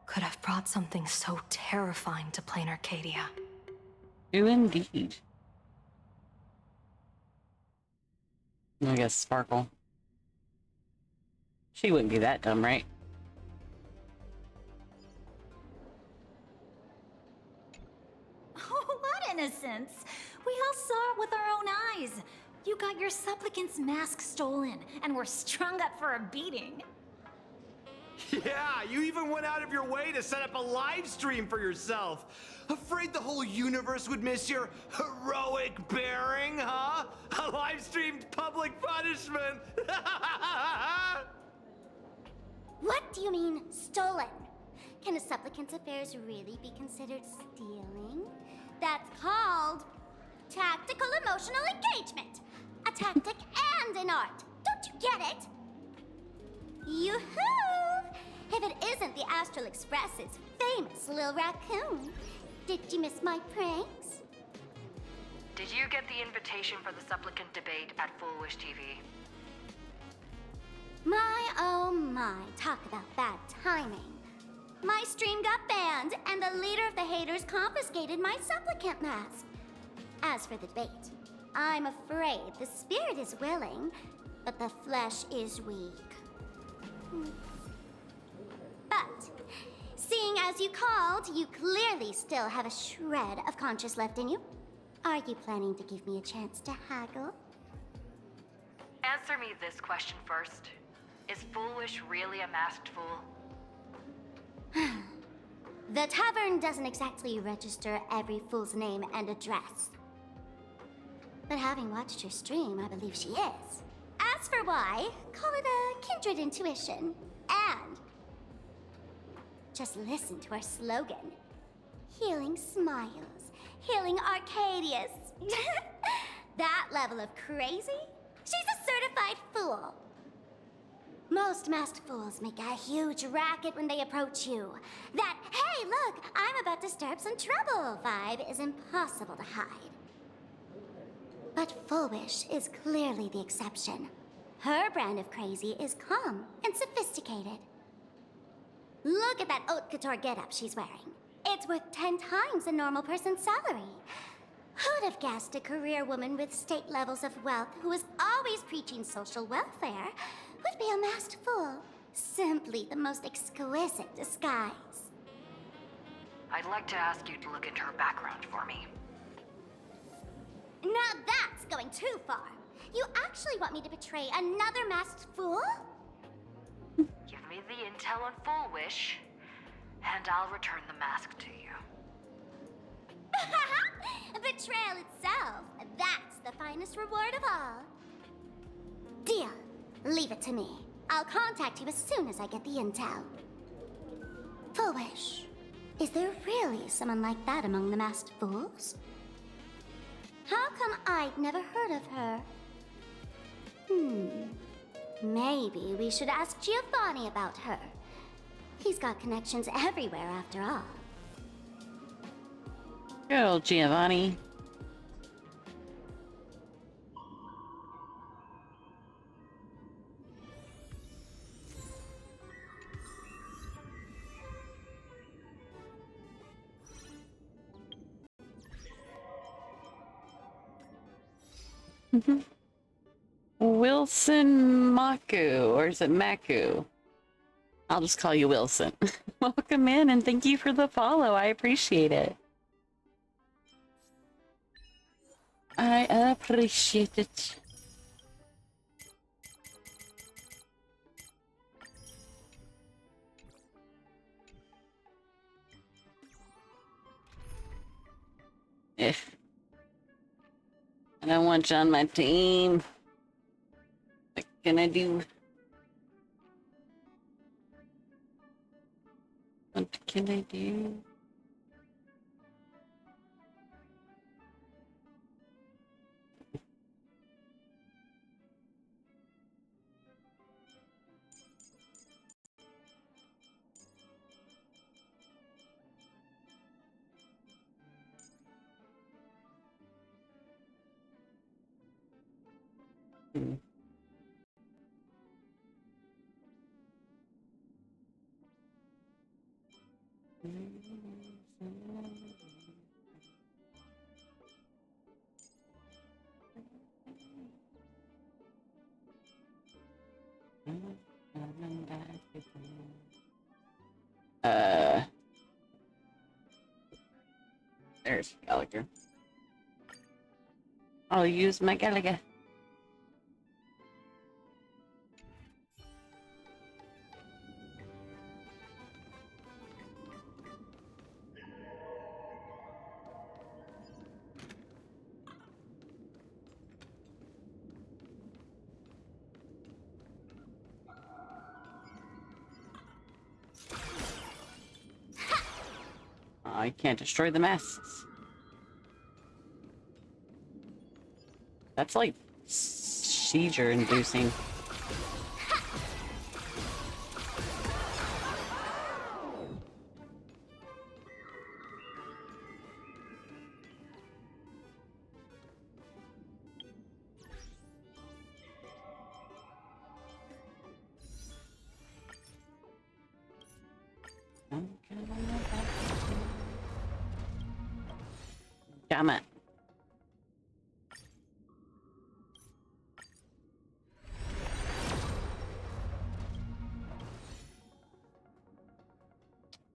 could have brought something so terrifying to plain Arcadia? Who indeed? I guess Sparkle. She wouldn't be that dumb, right? Oh, what innocence! We all saw it with our own eyes. You got your supplicant's mask stolen, and were strung up for a beating. Yeah, you even went out of your way to set up a live stream for yourself. Afraid the whole universe would miss your heroic bearing, huh? A live-streamed public punishment! What do you mean, stolen? Can a supplicant's affairs really be considered stealing? That's called tactical emotional engagement. A tactic and an art. Don't you get it? Yoo-hoo! If it isn't the Astral Express's famous Lil Raccoon, did you miss my pranks? Did you get the invitation for the supplicant debate at Full Wish TV? My oh my, talk about bad timing. My stream got banned, and the leader of the haters confiscated my supplicant mask. As for the debate, I'm afraid the spirit is willing, but the flesh is weak. But, seeing as you called, you clearly still have a shred of conscience left in you. Are you planning to give me a chance to haggle? Answer me this question first. Is Foolish really a masked fool? The tavern doesn't exactly register every fool's name and address. But having watched her stream, I believe she is. As for why, call it a kindred intuition. And just listen to our slogan. Healing smiles, healing Arcadius. That level of crazy? She's a certified fool. Most masked fools make a huge racket when they approach you. That, hey, look, I'm about to stir up some trouble vibe is impossible to hide. But Full Wish is clearly the exception. Her brand of crazy is calm and sophisticated. Look at that haute couture getup she's wearing. It's worth 10 times a normal person's salary. Who'd have guessed a career woman with state levels of wealth who was always preaching social welfare would be a masked fool? Simply the most exquisite disguise. I'd like to ask you to look into her background for me. Now that's going too far. You actually want me to betray another masked fool? Give me the intel on Full Wish, and I'll return the mask to you. Betrayal itself, that's the finest reward of all. Deal. Leave it to me. I'll contact you as soon as I get the intel. Full Wish, is there really someone like that among the masked fools? How come I'd never heard of her? Maybe we should ask Giovanni about her. He's got connections everywhere after all. Good old Giovanni. Wilson Maku, or is it Maku? I'll just call you Wilson. Welcome in and thank you for the follow. I appreciate it. I appreciate it. I don't want you on my team. What can I do? What can I do? There's Gallagher. I'll use my Gallagher. I can't destroy the masts. That's like seizure inducing. Damn it.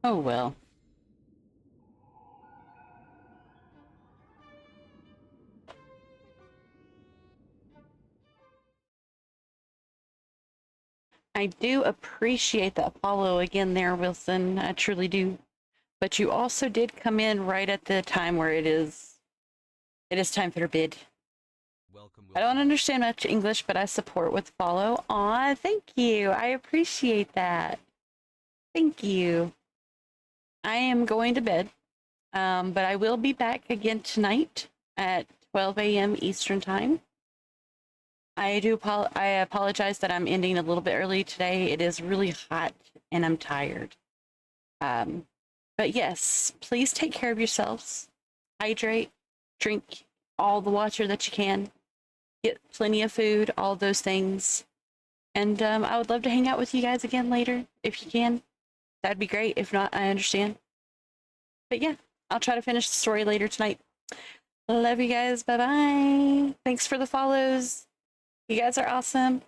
Oh well. I do appreciate that follow again there, Wilson. I truly do. But you also did come in right at the time where it is time for a bid. Welcome. I don't understand much English, but I support with follow. Aw, thank you. I appreciate that. Thank you. I am going to bed, but I will be back again tonight at 12 a.m. Eastern Time. I apologize that I'm ending a little bit early today. It is really hot and I'm tired. But yes, please take care of yourselves. Hydrate, drink all the water that you can, get plenty of food, all those things. And I would love to hang out with you guys again later if you can. That'd be great. If not, I understand. But yeah, I'll try to finish the story later tonight. Love you guys. Bye-bye. Thanks for the follows. You guys are awesome.